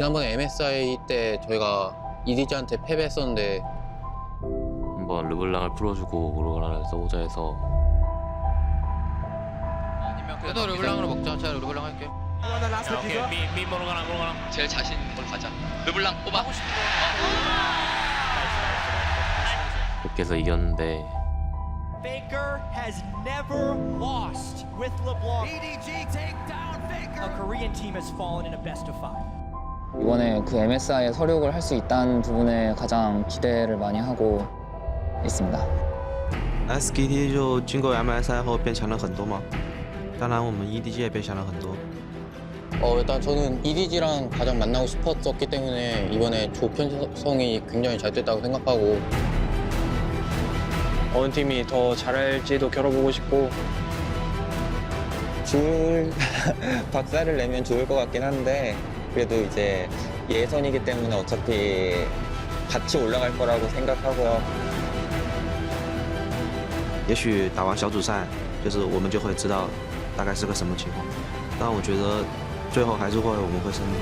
지난번에 MSI 때 저희가 EDG한테 패배했었는데 한번 르블랑을 풀어주고 오로라를 써보자 해서 그래도 르블랑으로 먹자. 제가 르블랑 할게. 오케이, 미 모르가나. 제일 자신 있는 걸 가자. 르블랑 뽑아. 하고 싶은 거. 그렇게 해서 이겼는데 Faker has never lost with LeBlanc. EDG take down Faker. A Korean team has fallen in a best of 5. 이번에 그 MSI에 서력을 할 수 있다는 부분에 가장 기대를 많이 하고 있습니다. SKT 就经过 MSI 后变强了很多嘛，当然我们 EDG 也变强了很多。 일단 저는 EDG랑 가장 만나고 싶었었기 때문에 이번에 조 편성이 굉장히 잘 됐다고 생각하고 어느 팀이 더 잘할지도 겨뤄보고 싶고 박살을 내면 좋을 것 같긴 한데 그래도 이제 예선이기 때문에 어차피 같이 올라갈 거라고 생각하고요. 也许打完小组赛，就是我们就会知道大概是个什么情况。但我觉得最后还是我们会胜利。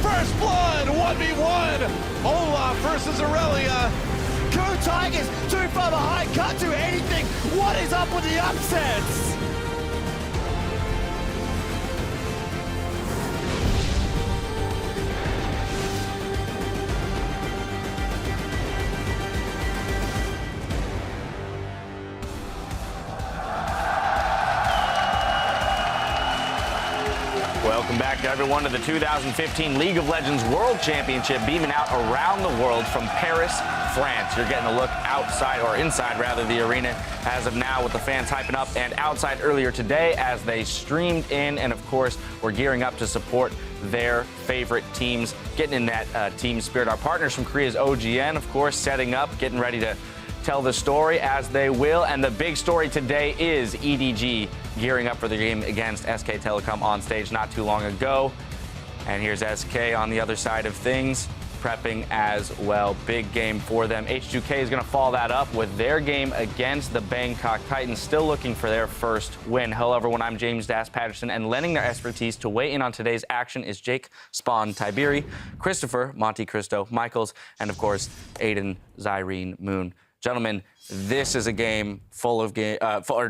First blood, 1v1. Olaf versus Aurelia. Coup Tigers too far behind. Can't do anything. What is up with the upsets? Welcome back to everyone to the 2015 League of Legends World Championship, beaming out around the world from Paris, France. You're getting a look outside, or inside rather, the arena as of now with the fans hyping up, and outside earlier today as they streamed in, and of course we're gearing up to support their favorite teams, getting in that team spirit. Our partners from Korea's OGN, of course, setting up, getting ready to tell the story as they will. And the big story today is EDG gearing up for the game against SK Telecom on stage not too long ago. And here's SK on the other side of things, prepping as well. Big game for them. H2K is going to follow that up with their game against the Bangkok Titans, still looking for their first win. Hello, everyone. I'm James Das Patterson, and lending their expertise to weigh in on today's action is Jake Spawn Tiberi, Christopher Monte Cristo Michaels, and of course, Aiden Zyrene Moon. Gentlemen, this is a game full of this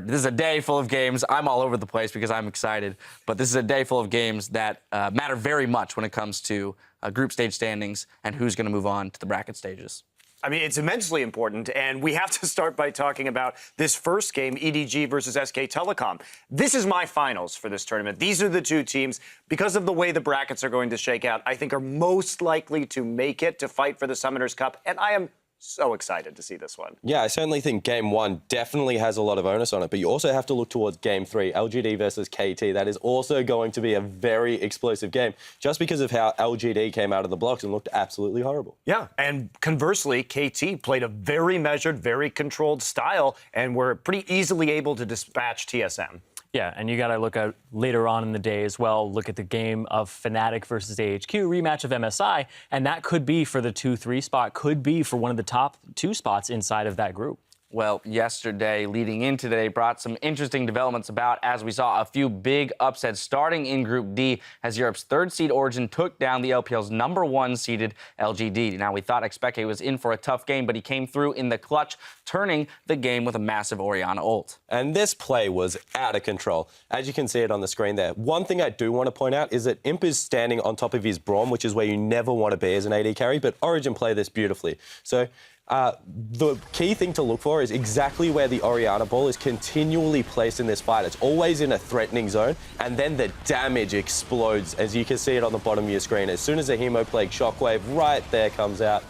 is a day full of games. I'm all over the place because I'm excited, but this is a day full of games that matter very much when it comes to group stage standings and who's going to move on to the bracket stages. I mean, it's immensely important, and we have to start by talking about this first game, EDG versus SK Telecom. This is my finals for this tournament. These are the two teams, because of the way the brackets are going to shake out, I think are most likely to make it to fight for the Summoners Cup, and I am so excited to see this one. Yeah, I certainly think Game 1 definitely has a lot of onus on it, but you also have to look towards Game 3, LGD versus KT. That is also going to be a very explosive game, just because of how LGD came out of the blocks and looked absolutely horrible. Yeah, and conversely, KT played a very measured, very controlled style, and were pretty easily able to dispatch TSM. Yeah, and you got to look at later on in the day as well, look at the game of Fnatic versus AHQ, rematch of MSI, and that could be for the 2-3 spot, could be for one of the top 2 spots inside of that group. Well, yesterday, leading into today, brought some interesting developments about as we saw a few big upsets starting in Group D as Europe's 3rd seed Origin took down the LPL's number 1 seeded LGD. Now, we thought Expeke was in for a tough game, but he came through in the clutch, turning the game with a massive Orianna ult. And this play was out of control, as you can see it on the screen there. One thing I do want to point out is that Imp is standing on top of his Braum, which is where you never want to be as an AD carry, but Origin play this beautifully. So the key thing to look for is exactly where the Orianna ball is continually placed in this fight. It's always in a threatening zone, and then the damage explodes, as you can see it on the bottom of your screen. As soon as a Hemoplague Shockwave right there comes out,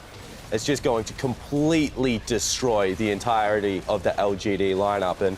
it's just going to completely destroy the entirety of the LGD lineup. And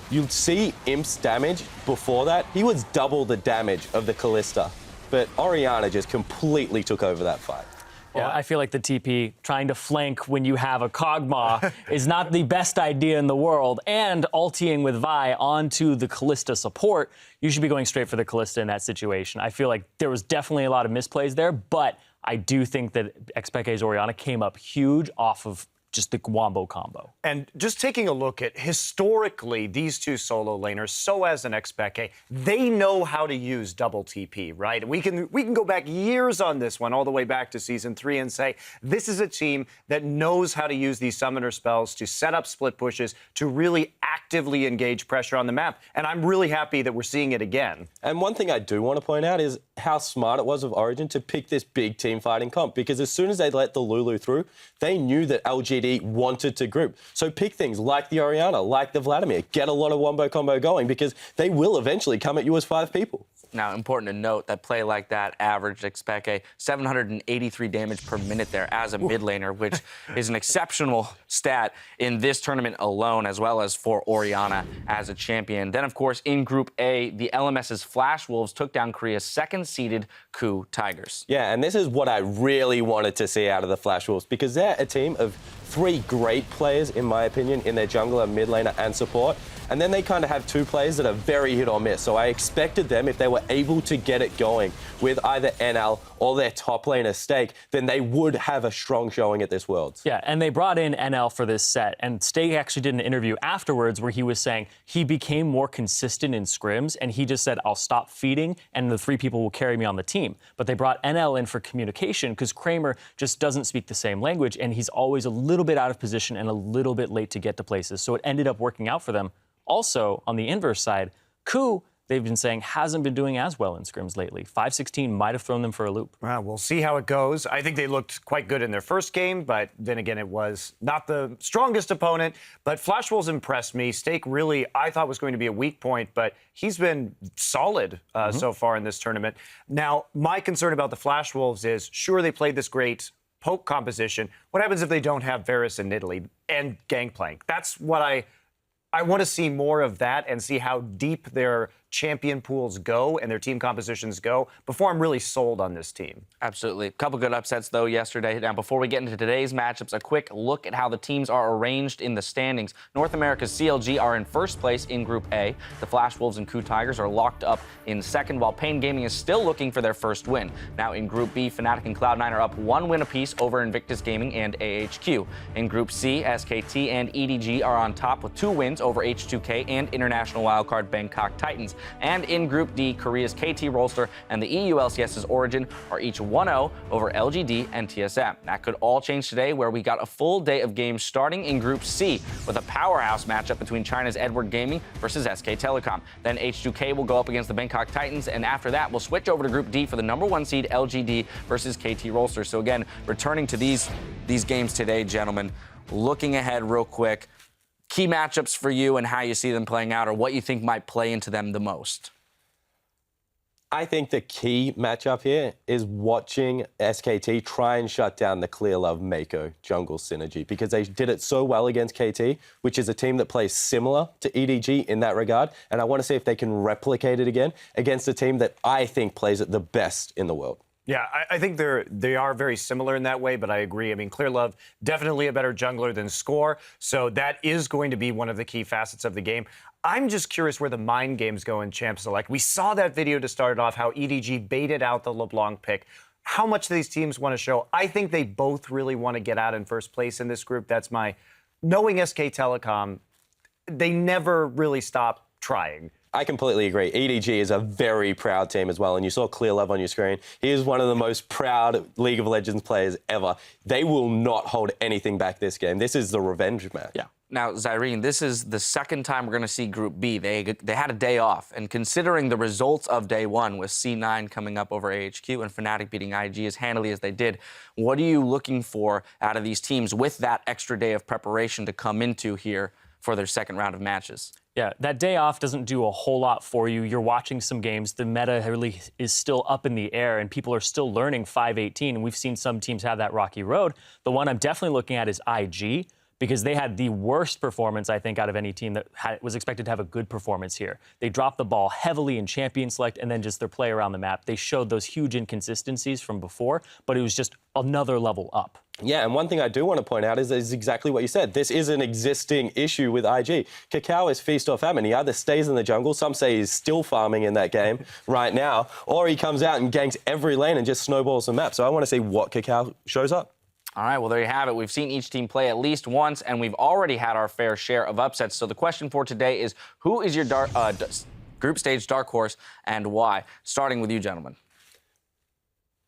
you'll see Imp's damage before that. He was double the damage of the Kalista, but Orianna just completely took over that fight. Yeah, I feel like the TP trying to flank when you have a Kog'Maw is not the best idea in the world. And ulting with Vi onto the Kalista support, you should be going straight for the Kalista in that situation. I feel like there was definitely a lot of misplays there, but I do think that Expeke's Oriana came up huge off of just the Wombo combo. And just taking a look at historically these two solo laners, Soaz and Xpeke, they know how to use double TP, right? We can go back years on this one, all the way back to season 3, and say this is a team that knows how to use these summoner spells to set up split pushes, to really actively engage pressure on the map. And I'm really happy that we're seeing it again. And one thing I do want to point out is how smart it was of Origin to pick this big team fighting comp, because as soon as they let the Lulu through, they knew that LGD wanted to group. So pick things like the Oriana, like the Vladimir, get a lot of Wombo combo going, because they will eventually come at you as 5 people. Now, important to note that play like that averaged Xpeke 783 damage per minute there as a mid laner, which is an exceptional stat in this tournament alone, as well as for Oriana as a champion. Then, of course, in Group A, the LMS's Flash Wolves took down Korea's second-seeded KOO Tigers. Yeah, and this is what I really wanted to see out of the Flash Wolves, because they're a team of 3 great players, in my opinion, in their jungler, mid laner, and support. And then they kind of have 2 players that are very hit or miss. So I expected them, if they were able to get it going with either NL or their top laner Stake, then they would have a strong showing at this Worlds. Yeah, and they brought in NL for this set. And Stake actually did an interview afterwards where he was saying he became more consistent in scrims, and he just said, I'll stop feeding, and the 3 people will carry me on the team. But they brought NL in for communication because Kramer just doesn't speak the same language, and he's always a little bit out of position and a little bit late to get to places. So it ended up working out for them. Also, on the inverse side, KOO, they've been saying, hasn't been doing as well in scrims lately. 516 might have thrown them for a loop. Well, we'll see how it goes. I think they looked quite good in their first game, but then again, it was not the strongest opponent. But Flash Wolves impressed me. Stake really, I thought, was going to be a weak point, but he's been solid so far in this tournament. Now, my concern about the Flash Wolves is, sure, they played this great poke composition. What happens if they don't have Varus and Nidalee and Gangplank? That's what I want to see more of that and see how deep their champion pools go and their team compositions go before I'm really sold on this team. Absolutely. A couple good upsets, though, yesterday. Now, before we get into today's matchups, a quick look at how the teams are arranged in the standings. North America's CLG are in first place in Group A. The Flash Wolves and KOO Tigers are locked up in second, while Pain Gaming is still looking for their first win. Now, in Group B, Fnatic and Cloud9 are up 1 win apiece over Invictus Gaming and AHQ. In Group C, SKT and EDG are on top with 2 wins over H2K and international wildcard Bangkok Titans. And in Group D, Korea's KT Rolster and the EU LCS's Origin are each 1-0 over LGD and TSM. That could all change today, where we got a full day of games starting in Group C with a powerhouse matchup between China's Edward Gaming versus SK Telecom. Then H2K will go up against the Bangkok Titans, and after that, we'll switch over to Group D for the #1 seed LGD versus KT Rolster. So again, returning to these games today, gentlemen, looking ahead real quick, key matchups for you and how you see them playing out, or what you think might play into them the most. I think the key matchup here is watching SKT try and shut down the Clear Love Mako jungle synergy, because they did it so well against KT, which is a team that plays similar to EDG in that regard. And I want to see if they can replicate it again against a team that I think plays it the best in the world. Yeah, I think they are very similar in that way, but I agree. I mean, Clear Love, definitely a better jungler than Score, so that is going to be one of the key facets of the game. I'm just curious where the mind games go in Champ Select. We saw that video to start it off, how EDG baited out the LeBlanc pick. How much do these teams want to show? I think they both really want to get out in first place in this group. That's my... Knowing SK Telecom, they never really stop trying. I completely agree. EDG is a very proud team as well, and you saw Clear Love on your screen. He is one of the most proud League of Legends players ever. They will not hold anything back this game. This is the revenge match. Yeah. Now, Zyrene, this is the second time we're going to see Group B. They had a day off, and considering the results of day one with C9 coming up over AHQ and Fnatic beating IG as handily as they did, what are you looking for out of these teams with that extra day of preparation to come into here for their second round of matches? Yeah, that day off doesn't do a whole lot for you. You're watching some games. The meta really is still up in the air, and people are still learning 518, and we've seen some teams have that rocky road. The one I'm definitely looking at is IG, because they had the worst performance, I think, out of any team that was expected to have a good performance here. They dropped the ball heavily in champion select and then just their play around the map. They showed those huge inconsistencies from before, but it was just another level up. Yeah, and one thing I do want to point out is exactly what you said. This is an existing issue with IG. Kakao is feast or famine. He either stays in the jungle, some say he's still farming in that game right now, or he comes out and ganks every lane and just snowballs the map. So I want to see what Kakao shows up. All right, well, there you have it. We've seen each team play at least once, and we've already had our fair share of upsets. So the question for today is, who is your group stage dark horse and why? Starting with you, gentlemen.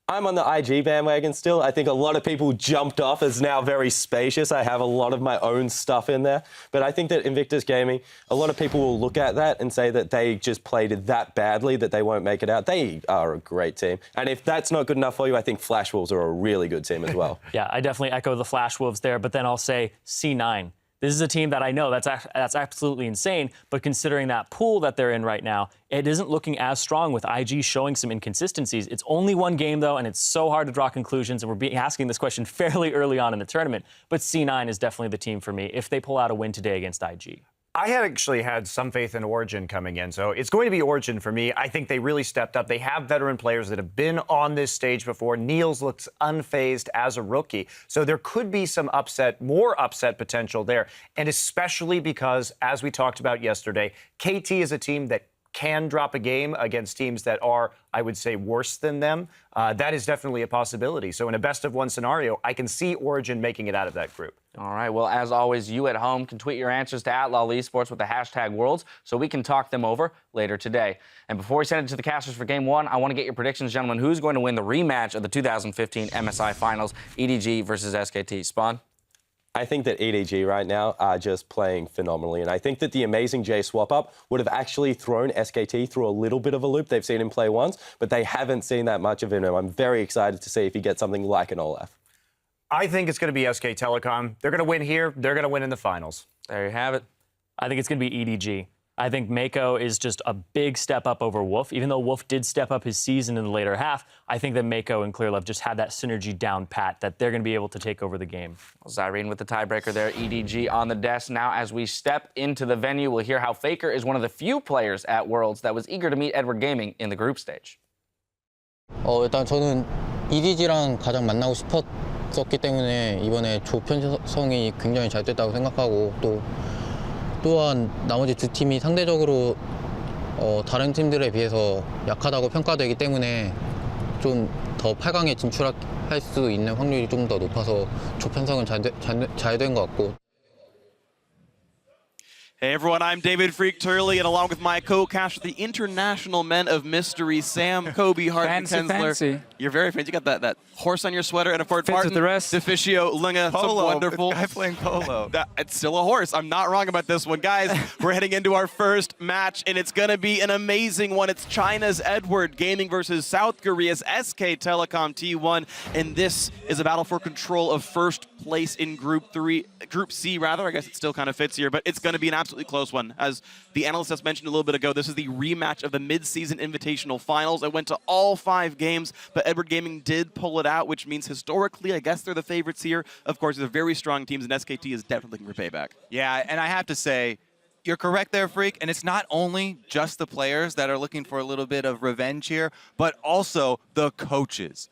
I'm on the IG bandwagon still. I think a lot of people jumped off. It's now very spacious. I have a lot of my own stuff in there. But I think that Invictus Gaming, a lot of people will look at that and say that they just played it that badly that they won't make it out. They are a great team. And if that's not good enough for you, I think Flash Wolves are a really good team as well. Yeah, I definitely echo the Flash Wolves there, but then I'll say C9. This is a team that I know that's absolutely insane, but considering that pool that they're in right now, it isn't looking as strong with IG showing some inconsistencies. It's only one game, though, and it's so hard to draw conclusions, and we're asking this question fairly early on in the tournament. But C9 is definitely the team for me if they pull out a win today against IG. I had actually had some faith in Origin coming in, so it's going to be Origin for me. I think they really stepped up. They have veteran players that have been on this stage before. Niels looks unfazed as a rookie, so there could be some more upset potential there, and especially because, as we talked about yesterday, KT is a team that can drop a game against teams that are, I would say, worse than them. That is definitely a possibility. So in a best-of-one scenario, I can see Origin making it out of that group. All right, well, as always, you at home can tweet your answers to @LolEsports with the hashtag Worlds so we can talk them over later today. And before we send it to the casters for Game 1, I want to get your predictions, gentlemen. Who's going to win the rematch of the 2015 MSI Finals, EDG versus SKT? Spawn? I think that EDG right now are just playing phenomenally, and I think that the amazing J swap-up would have actually thrown SKT through a little bit of a loop. They've seen him play once, but they haven't seen that much of him. I'm very excited to see if he gets something like an Olaf. I think it's going to be SK Telecom. They're going to win here. They're going to win in the finals. There you have it. I think it's going to be EDG. I think Mako is just a big step up over Wolf. Even though Wolf did step up his season in the later half, I think that Mako and Clearlove just had that synergy down pat, that they're going to be able to take over the game. Well, Zyrene with the tiebreaker there, EDG on the desk. Now, as we step into the venue, we'll hear how Faker is one of the few players at Worlds that was eager to meet Edward Gaming in the group stage. 일단 저는 EDG랑 가장 만나고 싶었기 때문에 이번에 조 편성이 굉장히 잘 됐다고 생각하고 또한 나머지 두 팀이 상대적으로 다른 팀들에 비해서 약하다고 평가되기 때문에 좀 더 8강에 진출할 수 있는 확률이 좀 더 높아서 조 편성은 잘 된 것 같고. Hey everyone, I'm David Freak Turley, and along with my co-caster, the International Men of Mystery, Sam, Kobe, Hart, and Kensler. Fancy. You're very fancy. You got that horse on your sweater, and of course, Fits with the rest. Deficio, Lunga, some wonderful. Guy playing polo. It's still a horse. I'm not wrong about this one. Guys, we're heading into our first match, and it's going to be an amazing one. It's China's Edward Gaming versus South Korea's SK Telecom T1, and this is a battle for control of first place in Group C, rather. I guess it still kind of fits here, but it's going to be an absolutely close one. As the analyst has mentioned a little bit ago, this is the rematch of the mid-season invitational finals. It went to all 5 games, but Edward Gaming did pull it out, which means historically, I guess they're the favorites here. Of course, they're very strong teams, and SKT is definitely looking for payback. Yeah, and I have to say, you're correct there, Freak, and it's not only just the players that are looking for a little bit of revenge here, but also the coaches.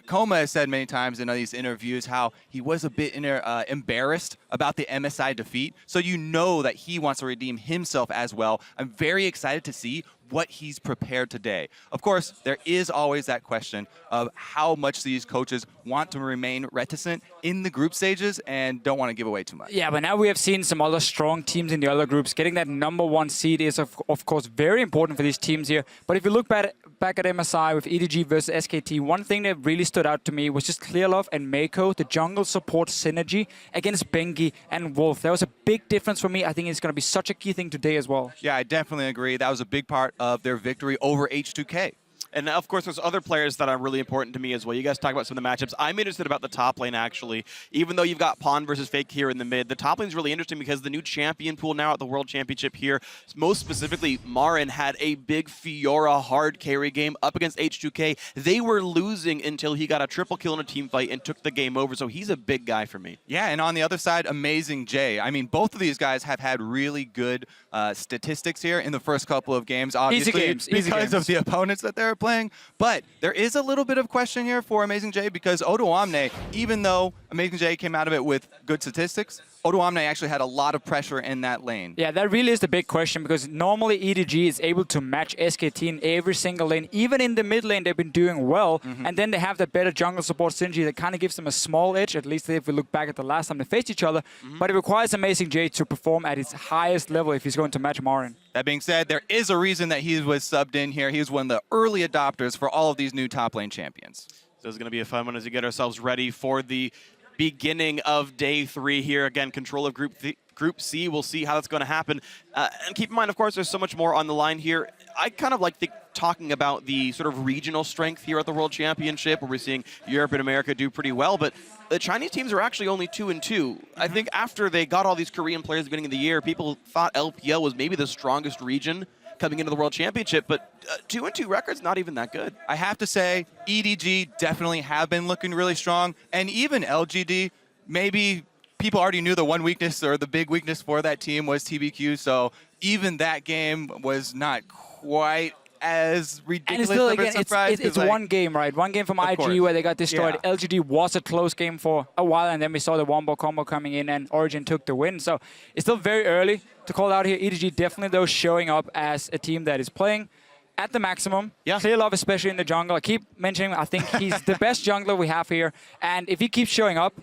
Koma has said many times in these interviews how he was a bit embarrassed about the MSI defeat, so you know that he wants to redeem himself as well. I'm very excited to see what he's prepared today. Of course, there is always that question of how much these coaches want to remain reticent in the group stages and don't want to give away too much. Yeah, but now we have seen some other strong teams in the other groups. Getting that #1 seed is, of course, very important for these teams here. But if you look back at MSI with EDG versus SKT, one thing that really stood out to me was just Clearlove and Mako, the jungle support synergy against Bengi and Wolf. That was a big difference for me. I think it's going to be such a key thing today as well. Yeah, I definitely agree. That was a big part of their victory over H2K. And of course, there's other players that are really important to me as well. You guys talk about some of the matchups. I'm interested about the top lane, actually. Even though you've got Pawn versus Fake here in the mid, the top lane is really interesting because the new champion pool now at the World Championship here, most specifically, Marin had a big Fiora hard carry game up against H2K. They were losing until he got a triple kill in a team fight and took the game over, so he's a big guy for me. Yeah, and on the other side, Amazing Jay. I mean, both of these guys have had really good statistics here in the first couple of games, obviously, because of the opponents that they're playing. But there is a little bit of question here for Amazing Jay because Odoamne, even though Amazing Jay came out of it with good statistics, Odoamne actually had a lot of pressure in that lane. Yeah, that really is the big question because normally EDG is able to match SKT in every single lane. Even in the mid lane, they've been doing well. And then they have that better jungle support synergy that kind of gives them a small edge, at least if we look back at the last time they faced each other. But it requires Amazing Jay to perform at his highest level if he's going to match Marin. That being said, there is a reason that he was subbed in here. He was one of the early adopters for all of these new top lane champions. So it's going to be a fun one as we get ourselves ready for the beginning of day 3 here. Again, control of Group C. We'll see how that's going to happen. And keep in mind, of course, there's so much more on the line here. I kind of like talking about the sort of regional strength here at the World Championship, where we're seeing Europe and America do pretty well, but the Chinese teams are actually only 2-2. I think after they got all these Korean players at the beginning of the year, people thought LPL was maybe the strongest region coming into the World Championship, but 2-2 records, not even that good. I have to say, EDG definitely have been looking really strong, and even LGD, maybe people already knew the one weakness or the big weakness for that team was TBQ, so even that game was not quite as ridiculous and still, of a again, surprise. it's one game, right? One game from IG where they got destroyed. Yeah. LGD was a close game for a while, and then we saw the Wombo combo coming in, and Origin took the win. So it's still very early to call out here. EDG definitely, though, showing up as a team that is playing at the maximum. Clear Love, especially in the jungle. I keep mentioning, I think he's the best jungler we have here, and if he keeps showing up,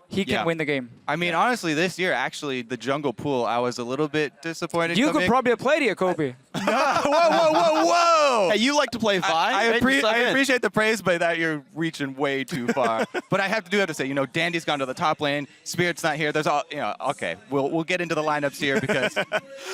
he can win the game. I mean, honestly, this year, actually, the jungle pool, I was a little bit disappointed. You could probably have played here, Kobe. Whoa! Hey, you like to play Vi. I appreciate the praise, but that you're reaching way too far. But I have to say, Dandy's gone to the top lane. Spirit's not here. There's all, okay. We'll get into the lineups here because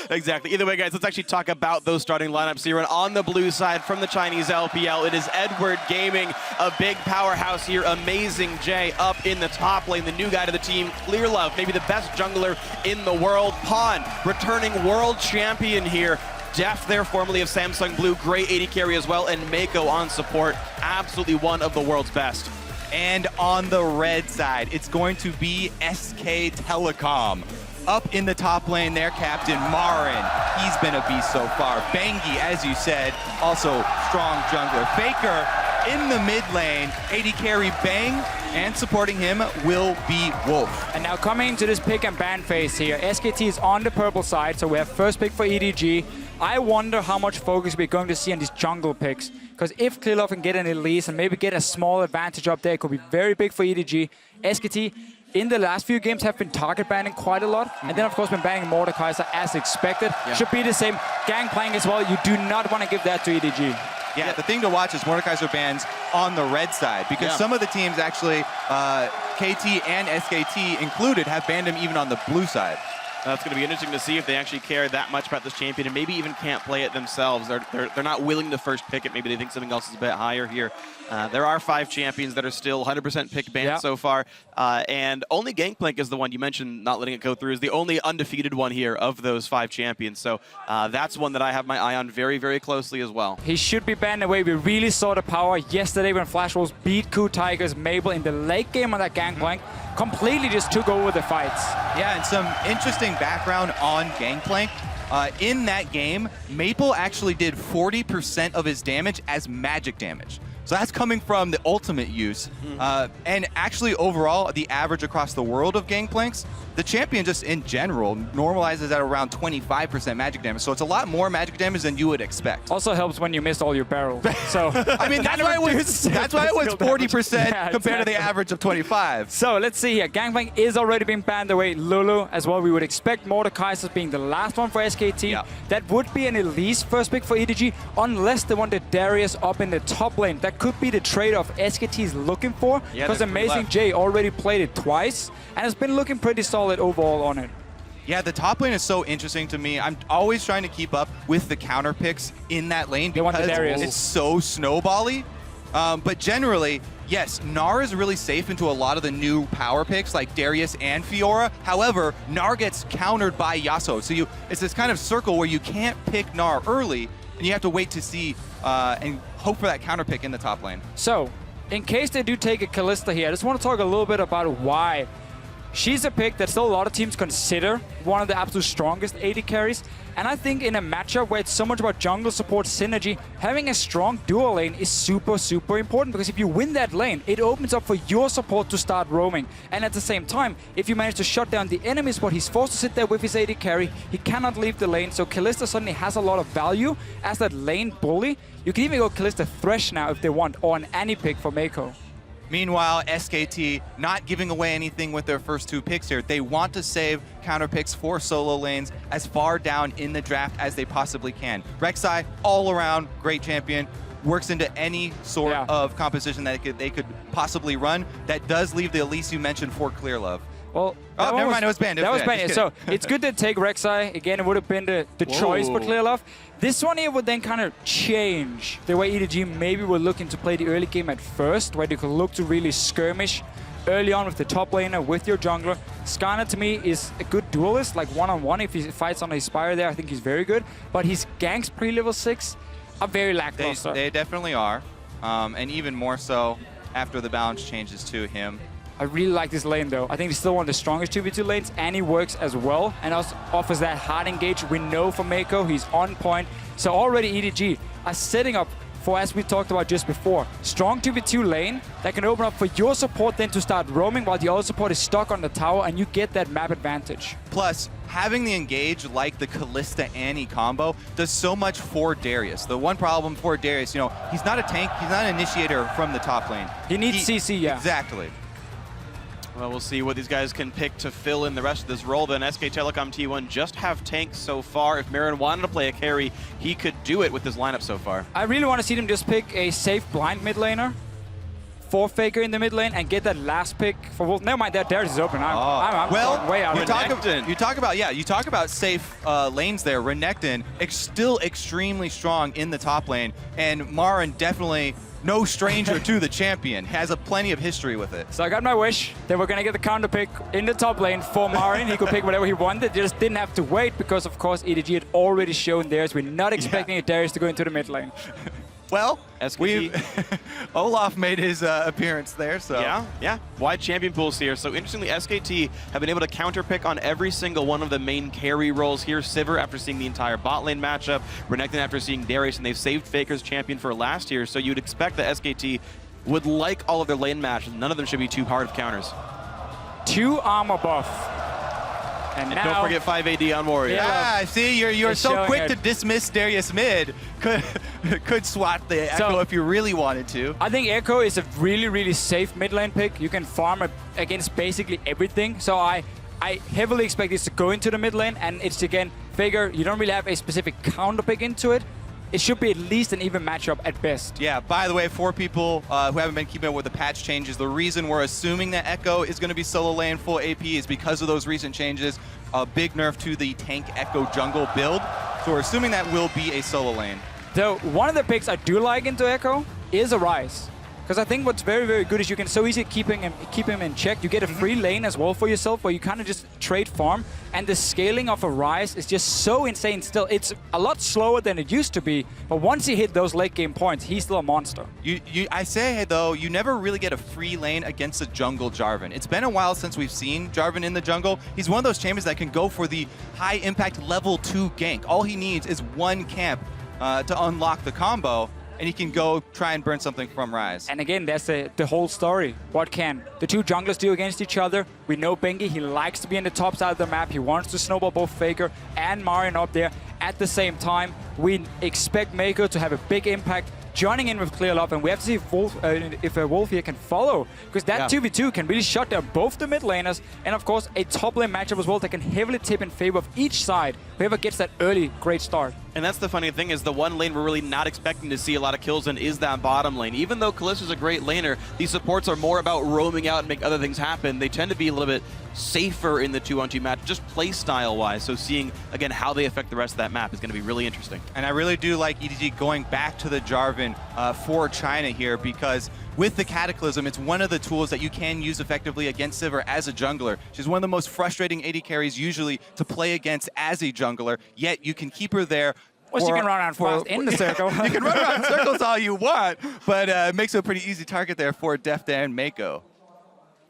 exactly. Either way, guys, let's actually talk about those starting lineups here. And on the blue side from the Chinese LPL, it is Edward Gaming, a big powerhouse here. Amazing Jay up in the top lane, the new guy to the team. Clear Love, maybe the best jungler in the world. Pawn, returning world champion here. Def there, formerly of Samsung Blue, great AD carry as well, and Mako on support, absolutely one of the world's best. And on the red side, it's going to be SK Telecom. Up in the top lane there, Captain Marin. He's been a beast so far. Bengi, as you said, also strong jungler. Faker in the mid lane, AD carry Bang, and supporting him will be Wolf. And now coming into this pick and ban phase here, SKT is on the purple side, so we have first pick for EDG. I wonder how much focus we're going to see on these jungle picks, because if Clear Love can get an Elise and maybe get a small advantage up there, it could be very big for EDG. SKT, in the last few games, have been target banning quite a lot, and then of course been banning Mordekaiser as expected. Should be the same. Gangplank as well, you do not want to give that to EDG. Yeah, the thing to watch is Mordekaiser bans on the red side, because some of the teams actually, KT and SKT included, have banned him even on the blue side. That's going to be interesting to see if they actually care that much about this champion and maybe even can't play it themselves. They're not willing to first pick it. Maybe they think something else is a bit higher here. There are 5 champions that are still 100% pick banned so far. And only Gangplank is the one you mentioned not letting it go through, is the only undefeated one here of those 5 champions. So that's one that I have my eye on very, very closely as well. He should be banned away. We really saw the power yesterday when Flash Wolves beat Ku Tigers Mabel in the late game on that Gangplank. Completely just took over the fights. Yeah, and some interesting background on Gangplank. In that game, Maple actually did 40% of his damage as magic damage. So that's coming from the ultimate use. And actually, overall, the average across the world of Gangplanks, the champion just in general normalizes at around 25% magic damage. So it's a lot more magic damage than you would expect. Also helps when you missed all your barrels. So I mean, that's why it was 40% compared to the average of 25. So let's see here. Gangplank is already being banned away. Lulu as well. We would expect Mordekaiser being the last one for SKT. That would be an Elise first pick for EDG, unless they wanted Darius up in the top lane. That could be the trade-off SKT is looking for, because Amazing Jay already played it twice and has been looking pretty solid overall on it. Yeah, the top lane is so interesting to me. I'm always trying to keep up with the counter picks in that lane want the because Darius. it's so snowbally. But generally, yes, Gnar is really safe into a lot of the new power picks like Darius and Fiora. However, Gnar gets countered by Yasuo. So it's this kind of circle where you can't pick Gnar early and you have to wait to see and hope for that counter pick in the top lane. So, in case they do take a Kalista here, I just want to talk a little bit about why. She's a pick that still a lot of teams consider one of the absolute strongest AD carries. And I think in a matchup where it's so much about jungle support synergy, having a strong dual lane is super, super important, because if you win that lane, it opens up for your support to start roaming. And at the same time, if you manage to shut down the enemy spot, he's forced to sit there with his AD carry. He cannot leave the lane, so Kalista suddenly has a lot of value as that lane bully. You can even go Kalista Thresh now if they want, or an Annie pick for Mako. Meanwhile, SKT not giving away anything with their first 2 picks here. They want to save counter picks for solo lanes as far down in the draft as they possibly can. Rek'Sai, all around great champion, works into any sort of composition that they could possibly run. That does leave the Elise you mentioned for Clear Love. Well, oh, never mind, it was banned. That was banned. So it's good to take Rek'Sai. Again, it would have been the choice for Clear Love. This one here would then kind of change the way EDG maybe were looking to play the early game at first, where they could look to really skirmish early on with the top laner, with your jungler. Skarner, to me, is a good duelist, like one-on-one. If he fights on a Spire there, I think he's very good. But his ganks pre-level 6 are very lackluster. They definitely are. And even more so after the balance changes to him. I really like this lane, though. I think it's still one of the strongest 2v2 lanes, and he works as well, and also offers that hard engage. We know from Mako, he's on point. So already EDG are setting up for, as we talked about just before, strong 2v2 lane that can open up for your support then to start roaming while the other support is stuck on the tower, and you get that map advantage. Plus, having the engage like the Kalista Annie combo does so much for Darius. The one problem for Darius, you know, he's not a tank, he's not an initiator from the top lane. He needs CC, yeah. Exactly. Well, we'll see what these guys can pick to fill in the rest of this role. Then SK Telecom T1 just have tanks so far. If Marin wanted to play a carry, he could do it with this lineup so far. I really want to see them just pick a safe blind mid laner for Faker in the mid lane and get that last pick for Wolf. Never mind, that Darius is open. I'm well, way out. You talk about safe lanes there. Renekton still extremely strong in the top lane, and Marin definitely no stranger to the champion, has plenty of history with it. So I got my wish. They were going to get the counter pick in the top lane for Marin. He could pick whatever he wanted. They just didn't have to wait because, of course, EDG had already shown theirs. We're not expecting Darius to go into the mid lane. Well, Olaf made his appearance there, so. Yeah. Wide champion pools here. So interestingly, SKT have been able to counter pick on every single one of the main carry roles here. Sivir after seeing the entire bot lane matchup, Renekton after seeing Darius, and they've saved Faker's champion for last year. So you'd expect that SKT would like all of their lane matches. None of them should be too hard of counters. 2 armor buff. And now, don't forget 5 AD on Warrior. Yeah, see, you're so quick to dismiss Darius mid. Could swat the Echo if you really wanted to. I think Echo is a really, really safe mid lane pick. You can farm against basically everything. So I heavily expect this to go into the mid lane, and it's again, Faker, you don't really have a specific counter pick into it. It should be at least an even matchup at best. Yeah, by the way, for people who haven't been keeping up with the patch changes, the reason we're assuming that Echo is going to be solo lane full AP is because of those recent changes. A big nerf to the tank Echo jungle build. So we're assuming that will be a solo lane. Though one of the picks I do like into Echo is Arise. Because I think what's very, very good is you can so easily keep him in check. You get a free lane as well for yourself where you kind of just trade farm. And the scaling of Arise is just so insane still. It's a lot slower than it used to be. But once he hit those late game points, he's still a monster. I say, though, you never really get a free lane against a jungle Jarvan. It's been a while since we've seen Jarvan in the jungle. He's one of those champions that can go for the high impact level 2 gank. All he needs is one camp to unlock the combo, and he can go try and burn something from Ryze. And again, that's the whole story. What can the 2 junglers do against each other? We know Bengi, he likes to be in the top side of the map. He wants to snowball both Faker and Marin up there. At the same time, we expect Mako to have a big impact, joining in with Clear Love, and we have to see if Wolf here can follow, because that 2v2 can really shut down both the mid laners, and of course a top lane matchup as well that can heavily tip in favor of each side, whoever gets that early great start. And that's the funny thing is the one lane we're really not expecting to see a lot of kills in is that bottom lane. Even though Kalista's a great laner, these supports are more about roaming out and make other things happen. They tend to be a little bit safer in the 2-on-2 match, just play style wise. So seeing, again, how they affect the rest of that map is going to be really interesting. And I really do like EDG going back to the Jarvan for China here, because with the Cataclysm, it's one of the tools that you can use effectively against Sivir as a jungler. She's one of the most frustrating AD carries usually to play against as a jungler, yet you can keep her there. Well, you can run around fast in the circle. You can run around circles all you want, but it makes it a pretty easy target there for Defta and Mako.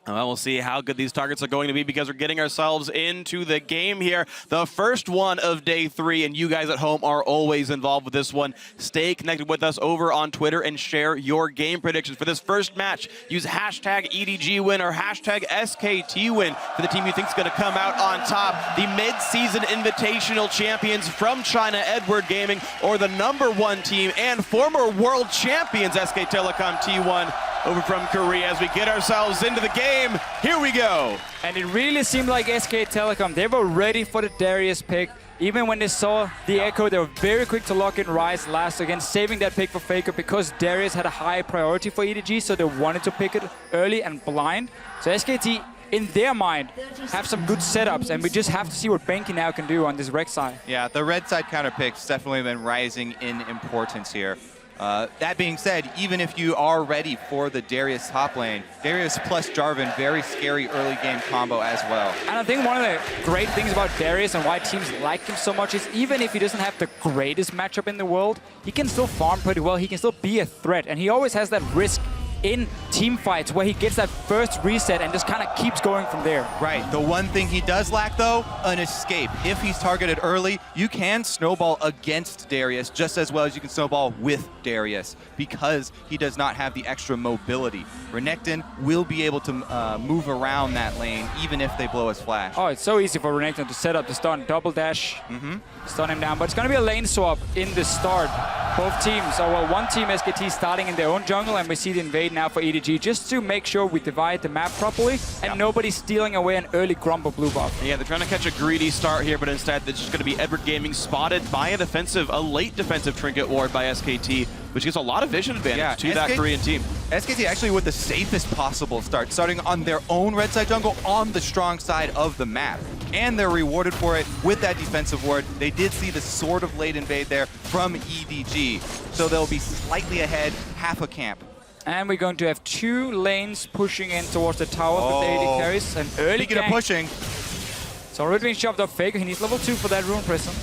Well, we'll see how good these targets are going to be because we're getting ourselves into the game here. The first one of day 3, and you guys at home are always involved with this one. Stay connected with us over on Twitter and share your game predictions for this first match. Use hashtag EDGWin or hashtag SKTWin for the team you think is going to come out on top. The mid-season invitational champions from China, Edward Gaming, or the #1 team and former world champions, SK Telecom T1, over from Korea. As we get ourselves into the game, here we go. And it really seemed like SK Telecom, they were ready for the Darius pick. Even when they saw the Echo, they were very quick to lock in Ryze last, again saving that pick for Faker because Darius had a high priority for EDG, so they wanted to pick it early and blind. So SKT, in their mind, have some good setups, and we just have to see what Benki now can do on this Rex side. Yeah, the red side counter picks definitely been rising in importance here. That being said, even if you are ready for the Darius top lane, Darius plus Jarvan, very scary early game combo as well. And I think one of the great things about Darius and why teams like him so much is even if he doesn't have the greatest matchup in the world, he can still farm pretty well, he can still be a threat, and he always has that risk in team fights where he gets that first reset and just kind of keeps going from there. Right. The one thing he does lack, though, an escape. If he's targeted early, you can snowball against Darius just as well as you can snowball with Darius because he does not have the extra mobility. Renekton will be able to move around that lane even if they blow his flash. Oh, it's so easy for Renekton to set up the stun, double dash, stun him down. But it's going to be a lane swap in the start. Both teams, one team, SKT, starting in their own jungle, and we see the invade now for EDG just to make sure we divide the map properly and nobody's stealing away an early Grumble blue buff. Yeah, they're trying to catch a greedy start here, but instead it's just going to be Edward Gaming spotted by a late defensive trinket ward by SKT, which gives a lot of vision advantage to that Korean team. SKT actually with the safest possible start, starting on their own red side jungle on the strong side of the map. And they're rewarded for it with that defensive ward. They did see the sort of late invade there from EDG, so they'll be slightly ahead, half a camp. And we're going to have 2 lanes pushing in towards the tower with the AD carries. An early Speaking of pushing. It's already been shoved up Faker. He needs level 2 for that Rune Prison.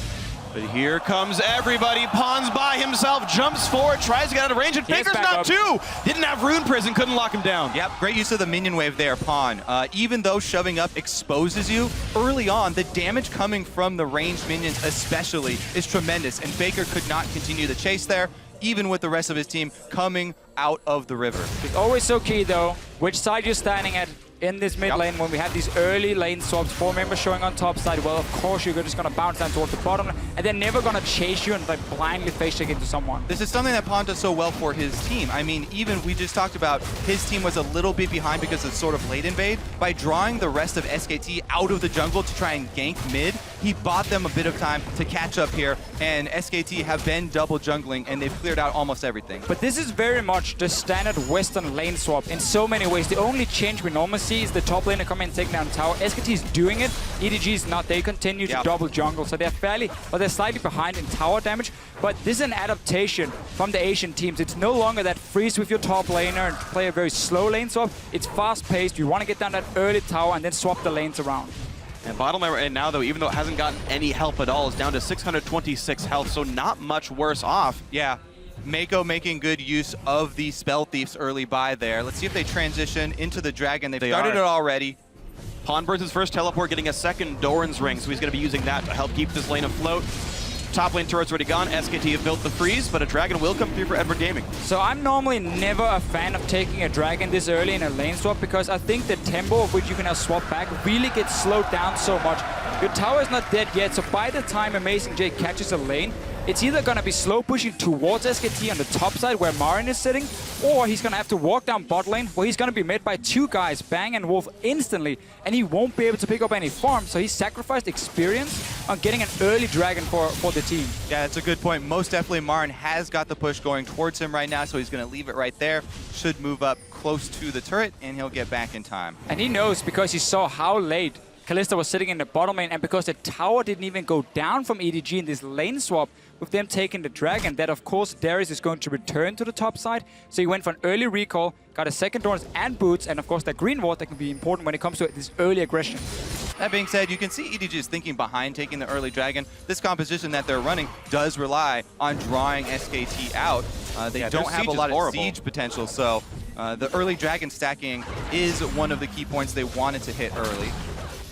But here comes everybody. Pawns by himself, jumps forward, tries to get out of range, and Faker's not too. Didn't have Rune Prison, couldn't lock him down. Yep, great use of the minion wave there, Pawn. Even though shoving up exposes you, early on, the damage coming from the ranged minions especially is tremendous, and Faker could not continue the chase there, even with the rest of his team coming out of the river. It's always so key, though, which side you're standing at in this mid lane when we have these early lane swaps, 4 members showing on top side. Well, of course, you're just going to bounce down towards the bottom, and they're never going to chase you and like blindly face check into someone. This is something that Pawn does so well for his team. I mean, even we just talked about his team was a little bit behind because of sort of late invade. By drawing the rest of SKT out of the jungle to try and gank mid, he bought them a bit of time to catch up here, and SKT have been double jungling, and they've cleared out almost everything. But this is very much the standard Western lane swap in so many ways. The only change we normally see is the top laner come in and take down tower. SKT is doing it, EDG is not. They continue to double jungle, so they're they're slightly behind in tower damage. But this is an adaptation from the Asian teams. It's no longer that freeze with your top laner and play a very slow lane swap. It's fast-paced. You want to get down that early tower and then swap the lanes around. And bottom lane right now, though, even though it hasn't gotten any help at all, is down to 626 health, so not much worse off. Yeah. Mako making good use of the Spell Thieves early by there. Let's see if they transition into the Dragon. They've started it already. Pawn burns his first teleport, getting a second Doran's Ring, so he's going to be using that to help keep this lane afloat. Top lane turret's already gone. SKT have built the freeze, but a Dragon will come through for Edward Gaming. So I'm normally never a fan of taking a Dragon this early in a lane swap because I think the tempo of which you can now swap back really gets slowed down so much. Your tower is not dead yet, so by the time Amazing J catches a lane, it's either going to be slow pushing towards SKT on the top side where Marin is sitting, or he's going to have to walk down bot lane where he's going to be met by two guys, Bang and Wolf, instantly, and he won't be able to pick up any farm, so he sacrificed experience on getting an early dragon for the team. Yeah, that's a good point. Most definitely Marin has got the push going towards him right now, so he's going to leave it right there. Should move up close to the turret, and he'll get back in time. And he knows because he saw how late Kalista was sitting in the bottom lane, and because the tower didn't even go down from EDG in this lane swap, with them taking the dragon, that of course Darius is going to return to the top side. So he went for an early recall, got a second Dorns and boots, and of course that green ward that can be important when it comes to this early aggression. That being said, you can see EDG is thinking behind taking the early dragon. This composition that they're running does rely on drawing SKT out. They don't have a lot of siege potential, so the early dragon stacking is one of the key points they wanted to hit early.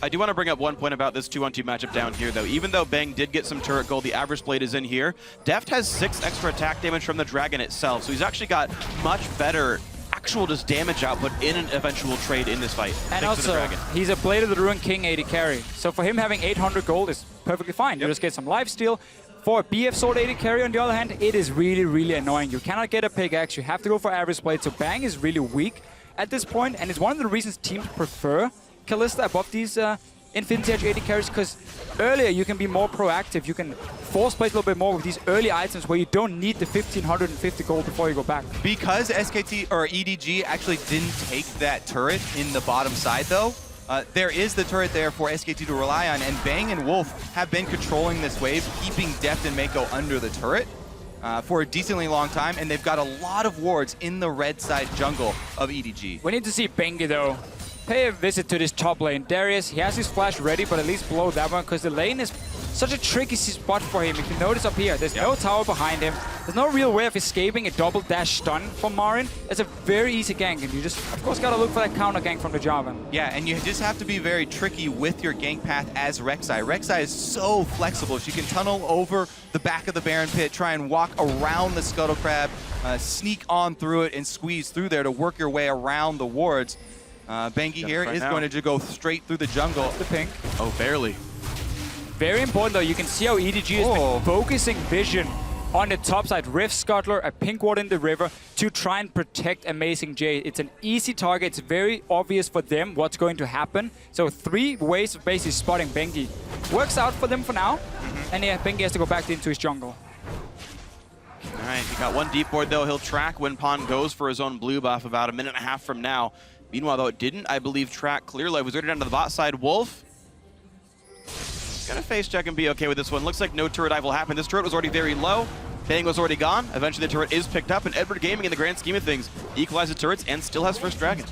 I do want to bring up one point about this 2-on-2 matchup down here, though. Even though Bang did get some turret gold, the average blade is in here. Deft has 6 extra attack damage from the dragon itself, so he's actually got much better actual just damage output in an eventual trade in this fight. And also, he's a Blade of the Ruined King AD carry, so for him having 800 gold is perfectly fine. You just get some lifesteal. For a BF Sword AD carry, on the other hand, it is really, really annoying. You cannot get a pickaxe, you have to go for average blade, so Bang is really weak at this point, and it's one of the reasons teams prefer Kalista above these Infinity Edge AD carries, because earlier you can be more proactive. You can force play a little bit more with these early items where you don't need the 1550 gold before you go back. Because SKT or EDG actually didn't take that turret in the bottom side though, there is the turret there for SKT to rely on, and Bang and Wolf have been controlling this wave, keeping Deft and Mako under the turret for a decently long time, and they've got a lot of wards in the red side jungle of EDG. We need to see Bengi though pay a visit to this top lane. Darius, he has his flash ready, but at least blow that one, because the lane is such a tricky spot for him. If you notice up here, there's no tower behind him. There's no real way of escaping a double dash stun from Marin. It's a very easy gank, and you just, of course, gotta look for that counter gank from the Jarvan. Yeah, and you just have to be very tricky with your gank path as Rek'Sai. Rek'Sai is so flexible. She can tunnel over the back of the Baron Pit, try and walk around the Scuttle Crab, sneak on through it, and squeeze through there to work your way around the wards. Bengi here is going to go straight through the jungle. The pink. Oh, barely. Very important though, you can see how EDG has been focusing vision on the top side. Rift Scuttler, a pink ward in the river to try and protect Amazing J. It's an easy target. It's very obvious for them what's going to happen. So 3 ways of basically spotting Bengi. Works out for them for now. And yeah, Bengi has to go back into his jungle. All right, he got one deep ward though. He'll track when Pawn goes for his own blue buff about a minute and a half from now. Meanwhile, though, it didn't, I believe, track Clearlight. Was already down to the bot side. Wolf gonna face check and be okay with this one. Looks like no turret dive will happen. This turret was already very low. Bang was already gone. Eventually, the turret is picked up, and Edward Gaming, in the grand scheme of things, equalizes turrets and still has first dragon.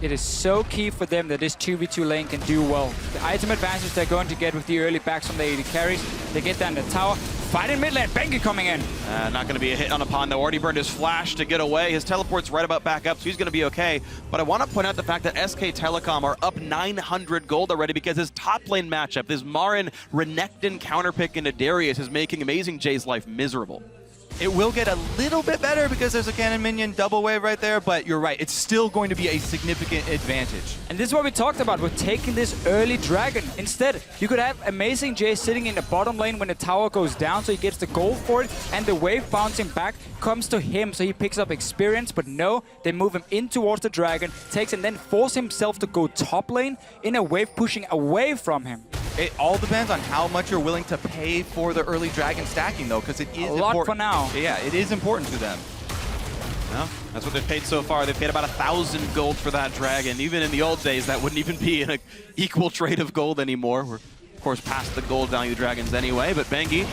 It is so key for them that this 2v2 lane can do well. The item advantage they're going to get with the early backs from the AD carries, they get down the tower. Fight in mid lane, Bengi coming in. Not going to be a hit on a Pawn, though. Already burned his flash to get away. His teleport's right about back up, so he's going to be okay. But I want to point out the fact that SK Telecom are up 900 gold already because his top lane matchup, this Marin Renekton counterpick into Darius, is making Amazing J's life miserable. It will get a little bit better because there's a cannon minion double wave right there, but you're right, it's still going to be a significant advantage. And this is what we talked about, with taking this early dragon. Instead, you could have Amazing J sitting in the bottom lane when the tower goes down, so he gets the gold for it, and the wave bouncing back comes to him, so he picks up experience. But no, they move him in towards the dragon, takes and then force himself to go top lane in a wave pushing away from him. It all depends on how much you're willing to pay for the early dragon stacking, though, because it is important. A lot for now. Yeah, it is important to them. No, that's what they've paid so far. They've paid about 1,000 gold for that dragon. Even in the old days, that wouldn't even be an equal trade of gold anymore. We're, of course, past the gold value dragons anyway, but Bengi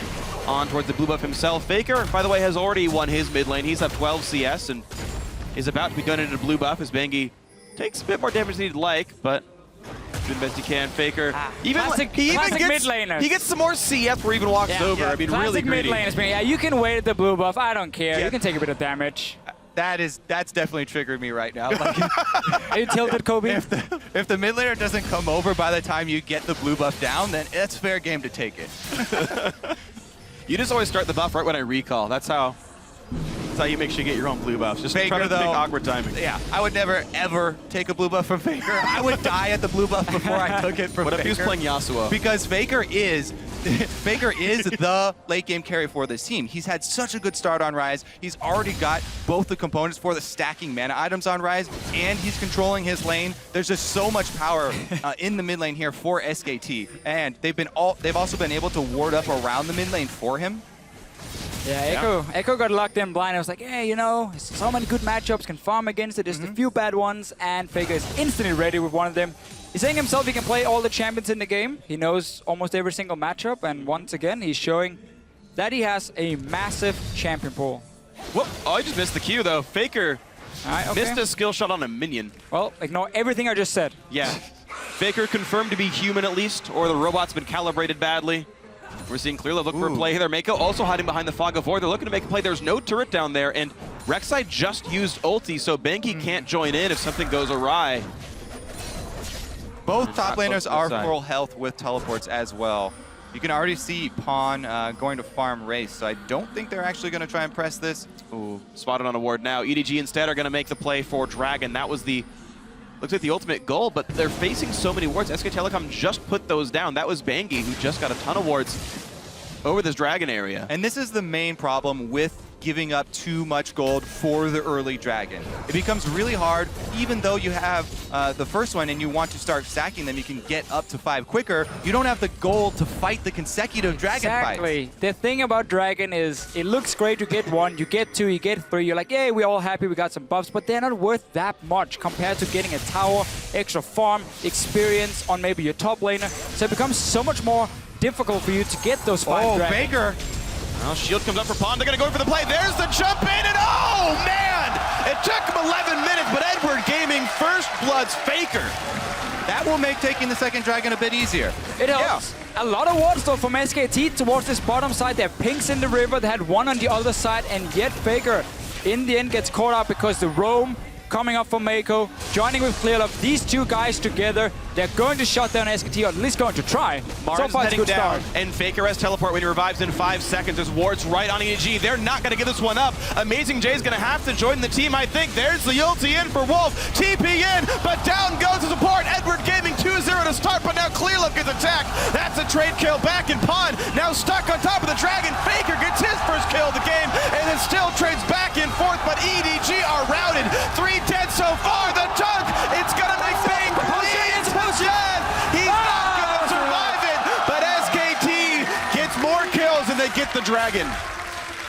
on towards the blue buff himself. Faker, by the way, has already won his mid lane. He's up 12 CS and is about to be done into blue buff as Bengi takes a bit more damage than he'd like, but doing the best he can. Faker, he gets some more CS where he even walks over. I mean, really greedy. Mid lane, yeah, you can wait at the blue buff. I don't care. You can take a bit of damage. That's definitely triggering me right now. Like, are you tilted, Kobe? If the mid laner doesn't come over by the time you get the blue buff down, then it's fair game to take it. You just always start the buff right when I recall. That's how That's how you make sure you get your own blue buffs. Just Faker, try to though, pick awkward timing. Yeah, I would never, ever take a blue buff from Faker. I would die at the blue buff before I took it from What Faker. if he was playing Yasuo? Because Faker is the late game carry for this team. He's had such a good start on Ryze. He's already got both the components for the stacking mana items on Ryze, and he's controlling his lane. There's just so much power in the mid lane here for SKT, and they've also been able to ward up around the mid lane for him. Yeah, Echo got locked in blind. I was like, hey, you know, so many good matchups, can farm against it. Just a few bad ones, and Faker is instantly ready with one of them. He's saying himself he can play all the champions in the game. He knows almost every single matchup, and once again, he's showing that he has a massive champion pool. Whoop. Oh, I just missed the Q, though. Faker missed a skill shot on a minion. Well, ignore everything I just said. Yeah. Faker confirmed to be human at least, or the robot's been calibrated badly. We're seeing Clearlove look for a play here. Mako also hiding behind the Fog of War. They're looking to make a play. There's no turret down there, and Rek'Sai just used ulti, so Bengi can't join in if something goes awry. Both top laners are full health with teleports as well. You can already see Pawn going to farm Race, so I don't think they're actually going to try and press this. Ooh, spotted on a ward now. EDG instead are going to make the play for Dragon. That was the, looks like the ultimate goal, but they're facing so many wards. SK Telecom just put those down. That was Bengi, who just got a ton of wards over this Dragon area. And this is the main problem with giving up too much gold for the early Dragon. It becomes really hard, even though you have the first one and you want to start stacking them, you can get up to 5 quicker. You don't have the gold to fight the consecutive Dragon fights. Exactly. The thing about Dragon is it looks great to get 1, you get 2, you get 3. You're like, yeah, we're all happy we got some buffs, but they're not worth that much compared to getting a tower, extra farm, experience on maybe your top laner. So it becomes so much more difficult for you to get those 5 dragons. Faker! Well, shield comes up for Pawn. They're going to go for the play. There's the jump in, and oh, man! It took him 11 minutes, but Edward Gaming first blood's Faker. That will make taking the second Dragon a bit easier. It helps. Yeah. A lot of wards though from SKT towards this bottom side. They have pinks in the river. They had one on the other side, and yet Faker in the end gets caught up because the roam coming up from Mako, joining with Clearlove. These two guys together, they're going to shut down SKT, or at least going to try. Marin's so far, it's a heading good down, start. and Faker has teleport when he revives in 5 seconds. There's wards right on EDG. They're not going to give this one up. Amazing Jay's going to have to join the team, I think. There's the ulti in for Wolf. TP in, but down goes the support. Edward Gaming 2-0 to start, but now Clearlove gets attacked. That's a trade kill back in Pawn. Now stuck on top of the Dragon. Faker gets his first kill of the game, and then still trades back and forth, but EDG are routed. 3 dead so far. The dunk, it's going to make Bang please. He's not going to survive it, but SKT gets more kills and they get the Dragon.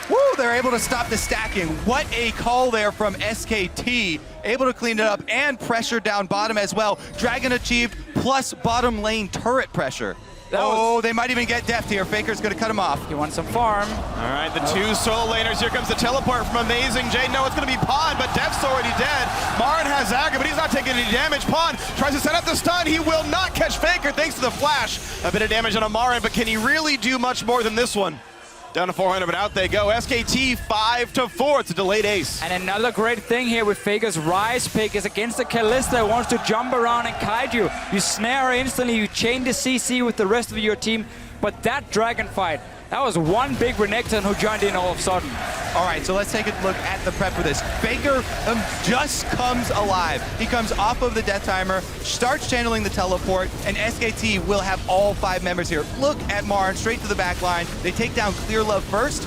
Woo, they're able to stop the stacking. What a call there from SKT. Able to clean it up and pressure down bottom as well. Dragon achieved plus bottom lane turret pressure. Oh, they might even get deft here. Faker's going to cut him off. You want some farm. All right, the 2 solo laners. Here comes the teleport from Amazing Jay. No, it's going to be Pawn, but Def's already dead. Marin has Agra, but he's not taking any damage. Pawn tries to set up the stun. He will not catch Faker thanks to the flash. A bit of damage on a Marin, but can he really do much more than this one? Down to 400, but out they go. SKT 5-4. It's a delayed ace. And another great thing here with Faker's Ryze pick is against the Kalista who wants to jump around and kite you. You snare her instantly, you chain the CC with the rest of your team. But that Dragon fight, that was one big Renekton who joined in all of a sudden. All right, so let's take a look at the prep for this. Faker just comes alive. He comes off of the death timer, starts channeling the teleport, and SKT will have all 5 members here. Look at Marin, straight to the back line. They take down Clearlove first.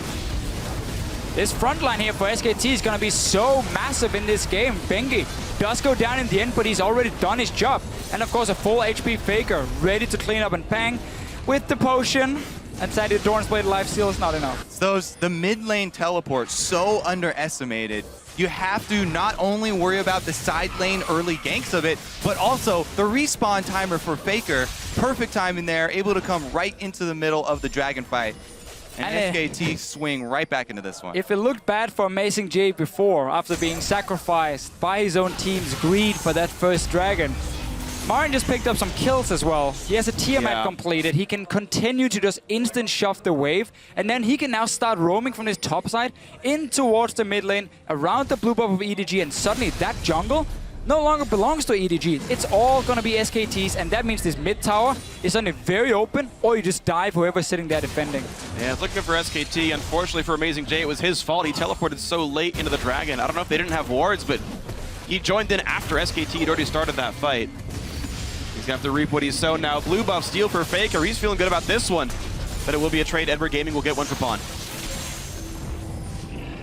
This front line here for SKT is going to be so massive in this game. Bengi does go down in the end, but he's already done his job. And of course, a full HP Faker, ready to clean up and bang with the potion. And sadly, the Doran's Blade lifesteal is not enough. The mid lane teleports so underestimated. You have to not only worry about the side lane early ganks of it, but also the respawn timer for Faker. Perfect timing there, able to come right into the middle of the Dragon fight. And SKT swing right back into this one. If it looked bad for Amazing Jay before, after being sacrificed by his own team's greed for that first Dragon, Marin just picked up some kills as well. He has a Tiamat completed. He can continue to just instant shove the wave, and then he can now start roaming from his top side in towards the mid lane, around the blue buff of EDG, and suddenly that jungle no longer belongs to EDG. It's all going to be SKT's, and that means this mid tower is only very open, or you just dive whoever's sitting there defending. Yeah, looking for SKT. Unfortunately for Amazing J, it was his fault. He teleported so late into the Dragon. I don't know if they didn't have wards, but he joined in after SKT had already started that fight. He's gonna have to reap what he's sown now. Blue buff steal for Faker. He's feeling good about this one, but it will be a trade. Edward Gaming will get one for pawn.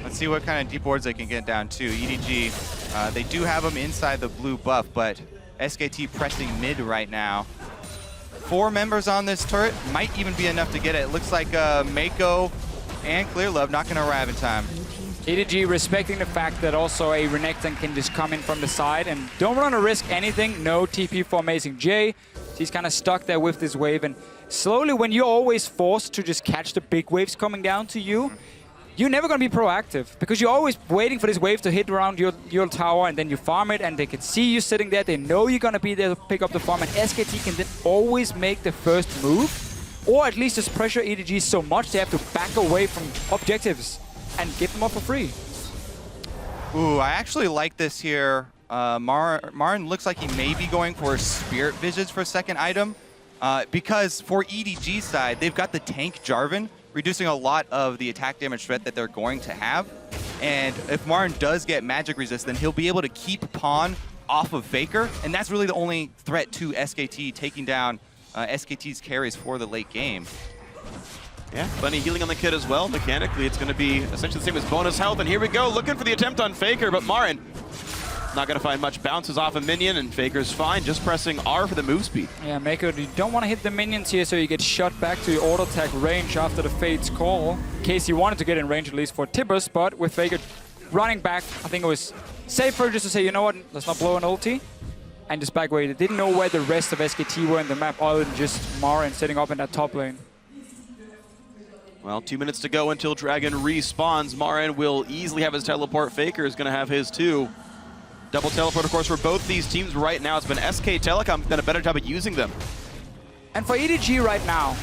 Let's see what kind of deep boards they can get down to. EDG, they do have them inside the blue buff, but SKT pressing mid right now. 4 members on this turret might even be enough to get it. It looks like Mako and Clearlove not going to arrive in time. EDG respecting the fact that also a Renekton can just come in from the side and don't want to risk anything. No TP for Amazing J. He's kind of stuck there with this wave, and slowly when you're always forced to just catch the big waves coming down to you, you're never going to be proactive because you're always waiting for this wave to hit around your tower, and then you farm it and they can see you sitting there. They know you're going to be there to pick up the farm, and SKT can then always make the first move, or at least just pressure EDG so much they have to back away from objectives and get them off for free. Ooh, I actually like this here. Marin looks like he may be going for Spirit Visions for a second item because for EDG side, they've got the tank Jarvan, reducing a lot of the attack damage threat that they're going to have. And if Marin does get magic resist, then he'll be able to keep Pawn off of Faker, and that's really the only threat to SKT taking down SKT's carries for the late game. Yeah, plenty healing on the kid as well. Mechanically, it's going to be essentially the same as bonus health. And here we go, looking for the attempt on Faker, but Marin not going to find much. Bounces off a minion, and Faker's fine, just pressing R for the move speed. Yeah, Mako, you don't want to hit the minions here, so you get shot back to your auto attack range after the Fate's call. In case you wanted to get in range, at least for Tibbers, but with Faker running back, I think it was safer just to say, you know what, let's not blow an ulti, and just back away. They didn't know where the rest of SKT were in the map, other than just Marin sitting up in that top lane. Well, 2 minutes to go until Dragon respawns. Marin will easily have his teleport. Faker is going to have his too. Double teleport, of course, for both these teams right now. It's been SK Telecom done a better job at using them. And for EDG right now,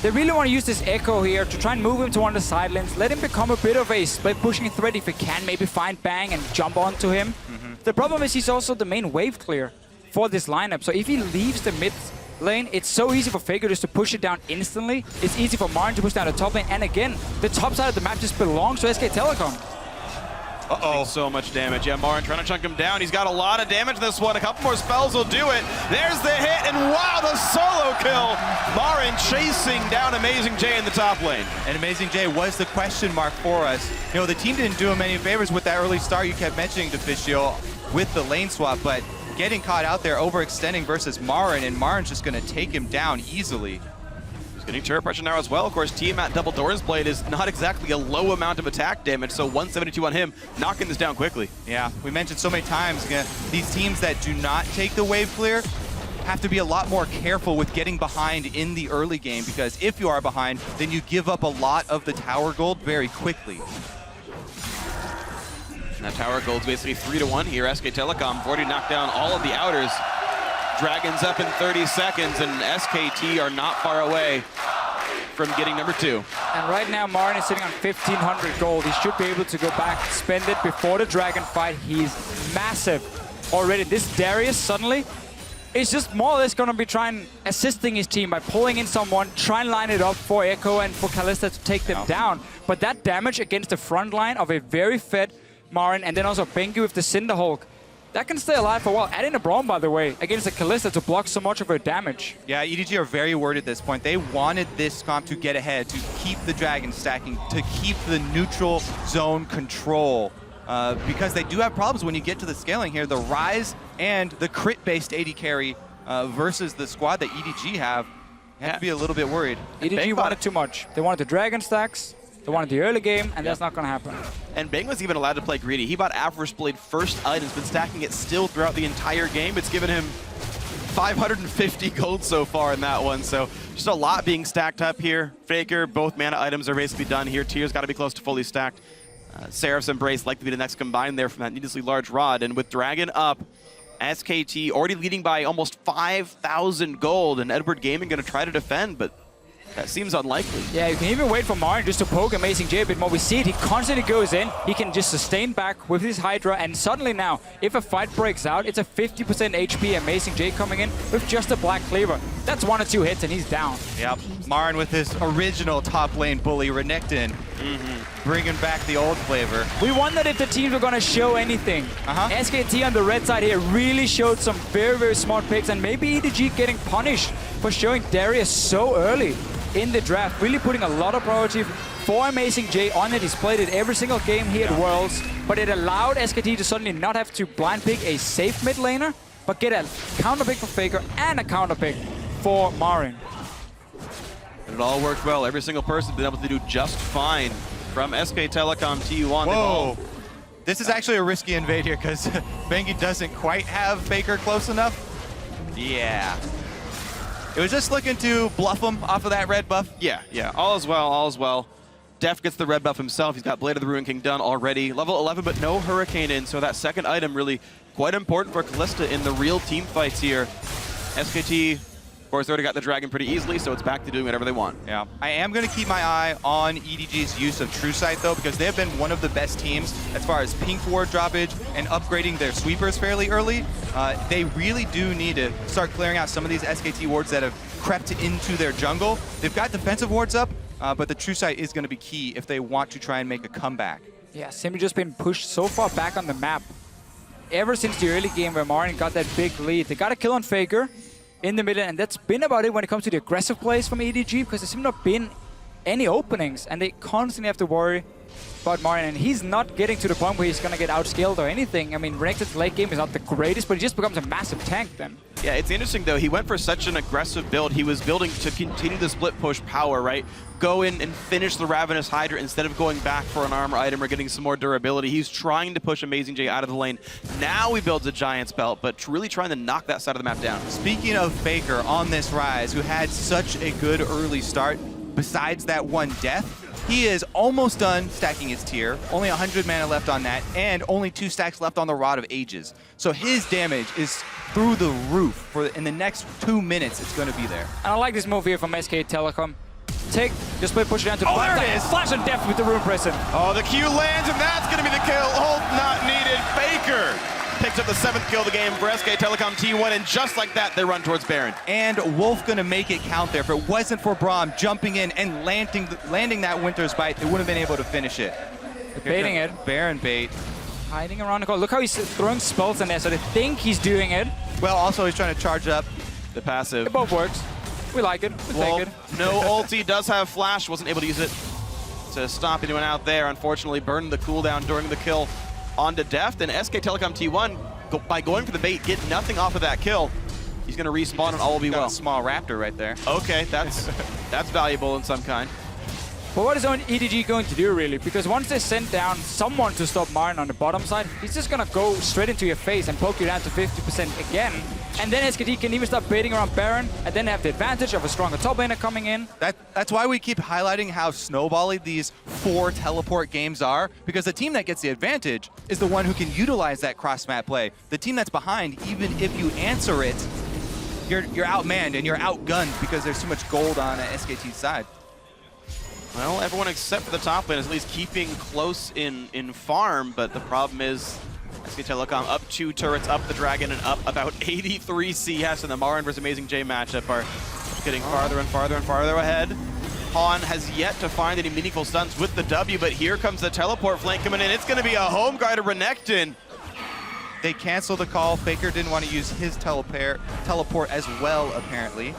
they really want to use this Echo here to try and move him to one of the side lanes. Let him become a bit of a split pushing threat if he can. Maybe find Bang and jump onto him. The problem is he's also the main wave clear for this lineup. So if he leaves the mid lane, it's so easy for Faker just to push it down instantly. It's easy for Marin to push down the top lane. And again, the top side of the map just belongs to SK Telecom. Uh-oh. So much damage. Yeah, Marin trying to chunk him down. He's got a lot of damage this one. A couple more spells will do it. There's the hit, and wow, the solo kill. Marin chasing down Amazing J in the top lane. And Amazing J was the question mark for us. You know, the team didn't do him any favors with that early start you kept mentioning, Deficio, with the lane swap, but getting caught out there overextending versus Marin, and Marin's just going to take him down easily. He's getting turret pressure now as well. Of course, Tiamat Double Doran's Blade is not exactly a low amount of attack damage, so 172 on him, knocking this down quickly. Yeah, we mentioned so many times, these teams that do not take the wave clear have to be a lot more careful with getting behind in the early game, because if you are behind, then you give up a lot of the tower gold very quickly. And that tower gold's basically 3-1 here. SK Telecom already knocked down all of the outers. Dragons up in 30 seconds, and SKT are not far away from getting number 2. And right now, Marin is sitting on 1,500 gold. He should be able to go back, spend it before the Dragon fight. He's massive already. This Darius suddenly is just more or less going to be assisting his team by pulling in someone, try and line it up for Echo and for Kalista to take them down. But that damage against the front line of a very fed Marin, and then also Bengi with the Cinderhulk, that can stay alive for a while. Add in a Braum, by the way, against the Kalista to block so much of her damage. Yeah, EDG are very worried at this point. They wanted this comp to get ahead, to keep the Dragon stacking, to keep the neutral zone control. Because they do have problems when you get to the scaling here. The Rise and the crit-based AD carry versus the squad that EDG have to be a little bit worried. EDG wanted too much. They wanted the Dragon stacks, they wanted the early game, and that's not going to happen. And Bang was even allowed to play greedy. He bought Avarice Blade first item, has been stacking it still throughout the entire game. It's given him 550 gold so far in that one, so just a lot being stacked up here. Faker, both mana items are basically done here. Tyr's got to be close to fully stacked. Seraph's Embrace likely to be the next combine there from that needlessly large rod, and with Dragon up, SKT already leading by almost 5,000 gold, and Edward Gaming going to try to defend, but That seems unlikely. Yeah, you can even wait for Marin just to poke Amazing J a bit more. We see it, he constantly goes in, he can just sustain back with his Hydra, and suddenly now, if a fight breaks out, it's a 50% HP Amazing J coming in with just a Black Cleaver. That's 1 or 2 hits and he's down. Yep, Marin with his original top lane bully, Renekton, bringing back the old flavor. We wondered if the teams were going to show anything. SKT on the red side here really showed some very, very smart picks, and maybe EDG getting punished for showing Darius so early in the draft, really putting a lot of priority for Amazing J on it. He's played it every single game here at Worlds, but it allowed SKT to suddenly not have to blind pick a safe mid laner, but get a counter pick for Faker and a counter pick for Marin. And it all worked well. Every single person been able to do just fine from SK Telecom T1. Whoa. This is actually a risky invade here because Bengi doesn't quite have Faker close enough. Yeah. It was just looking to bluff him off of that red buff. Yeah. All is well, all is well. Def gets the red buff himself. He's got Blade of the Ruin King done already. Level 11, but no Hurricane in, so that second item really quite important for Kalista in the real team fights here. SKT, of course, already got the Dragon pretty easily, so it's back to doing whatever they want. Yeah. I am going to keep my eye on EDG's use of True Sight, though, because they have been one of the best teams as far as pink ward droppage and upgrading their sweepers fairly early. They really do need to start clearing out some of these SKT wards that have crept into their jungle. They've got defensive wards up, but the True Sight is going to be key if they want to try and make a comeback. Yeah, Simply just been pushed so far back on the map ever since the early game where Marin got that big lead. They got a kill on Faker in the middle, and that's been about it when it comes to the aggressive plays from EDG, because there's not been any openings, and they constantly have to worry about Marin, and he's not getting to the point where he's going to get outscaled or anything. I mean, Renekton's late game is not the greatest, but he just becomes a massive tank then. Yeah, it's interesting though. He went for such an aggressive build. He was building to continue the split push power, right? Go in and finish the Ravenous Hydra instead of going back for an armor item or getting some more durability. He's trying to push Amazing J out of the lane. Now he builds a Giant's Belt, but really trying to knock that side of the map down. Speaking of Faker on this rise, who had such a good early start, besides that one death, he is almost done stacking his tier. Only 100 mana left on that, and only 2 stacks left on the Rod of Ages. So his damage is through the roof. In the next 2 minutes, it's going to be there. And I like this move here from SK Telecom. Take, just play push it down to the there back. it is! Flash and Death with the Rune Prison. Oh, the Q lands, and that's going to be the kill. Ult not needed. Faker picks up the 7th kill of the game for SK Telecom T1, and just like that, they run towards Baron. And Wolf going to make it count there. If it wasn't for Braum jumping in and landing that Winter's Bite, they wouldn't have been able to finish it. Baiting it. Baron bait. Hiding around the corner. Look how he's throwing spells in there, so they think he's doing it. Well, also he's trying to charge up. The passive. It both works. We like it. We take it. No ulti, does have flash, wasn't able to use it to stop anyone out there. Unfortunately, burned the cooldown during the kill onto Deft, and SK Telecom T1, by going for the bait, get nothing off of that kill. He's going to respawn and all will be well. A small raptor right there. Okay, that's valuable in some kind. But what is EDG going to do, really? Because once they send down someone to stop Marin on the bottom side, he's just going to go straight into your face and poke you down to 50% again. And then SKT can even start baiting around Baron, and then have the advantage of a stronger top laner coming in. That's why we keep highlighting how snowbally these 4 teleport games are, because the team that gets the advantage is the one who can utilize that cross-map play. The team that's behind, even if you answer it, you're outmanned and you're outgunned because there's too much gold on SKT's side. Well, everyone except for the top lane is at least keeping close in farm, but the problem is SK Telecom up 2 turrets, up the Dragon, and up about 83 CS, and the Marin versus Amazing J matchup are getting farther and farther and farther ahead. Han has yet to find any meaningful stuns with the W, but here comes the teleport flank coming in. It's going to be a home guy to Renekton. They canceled the call. Faker didn't want to use his teleport as well, apparently.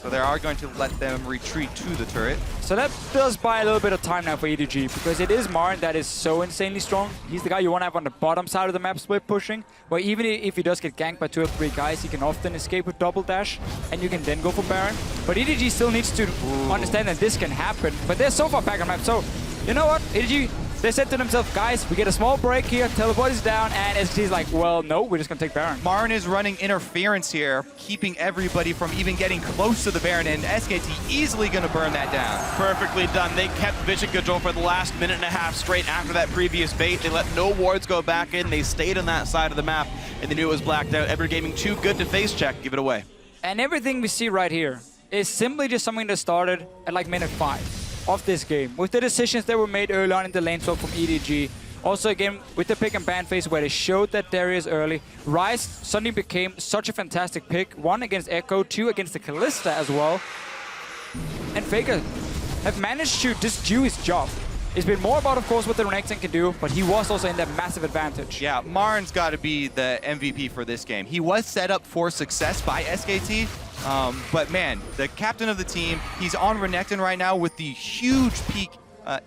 So they are going to let them retreat to the turret. So that does buy a little bit of time now for EDG, because it is Marin that is so insanely strong. He's the guy you want to have on the bottom side of the map split pushing, where even if he does get ganked by 2 or 3 guys, he can often escape with double dash, and you can then go for Baron. But EDG still needs to understand that this can happen, but they're so far back on the map. So, you know what, EDG, they said to themselves, guys, we get a small break here, teleport is down, and SKT's like, well, no, we're just going to take Baron. Marin is running interference here, keeping everybody from even getting close to the Baron, and SKT easily going to burn that down. Perfectly done. They kept vision control for the last minute and a half straight after that previous bait. They let no wards go back in. They stayed on that side of the map, and they knew it was blacked out. Evergaming too good to face check. Give it away. And everything we see right here is simply just something that started at like minute 5 of this game. With the decisions that were made early on in the lane swap from EDG. Also again, with the pick and ban phase where they showed that Darius early, Ryze suddenly became such a fantastic pick. 1 against Echo, 2 against the Kalista as well. And Faker have managed to just do his job. It's been more about, of course, what the Renekton can do, but he was also in that massive advantage. Yeah, Marin's got to be the MVP for this game. He was set up for success by SKT, but man, the captain of the team, he's on Renekton right now with the huge peak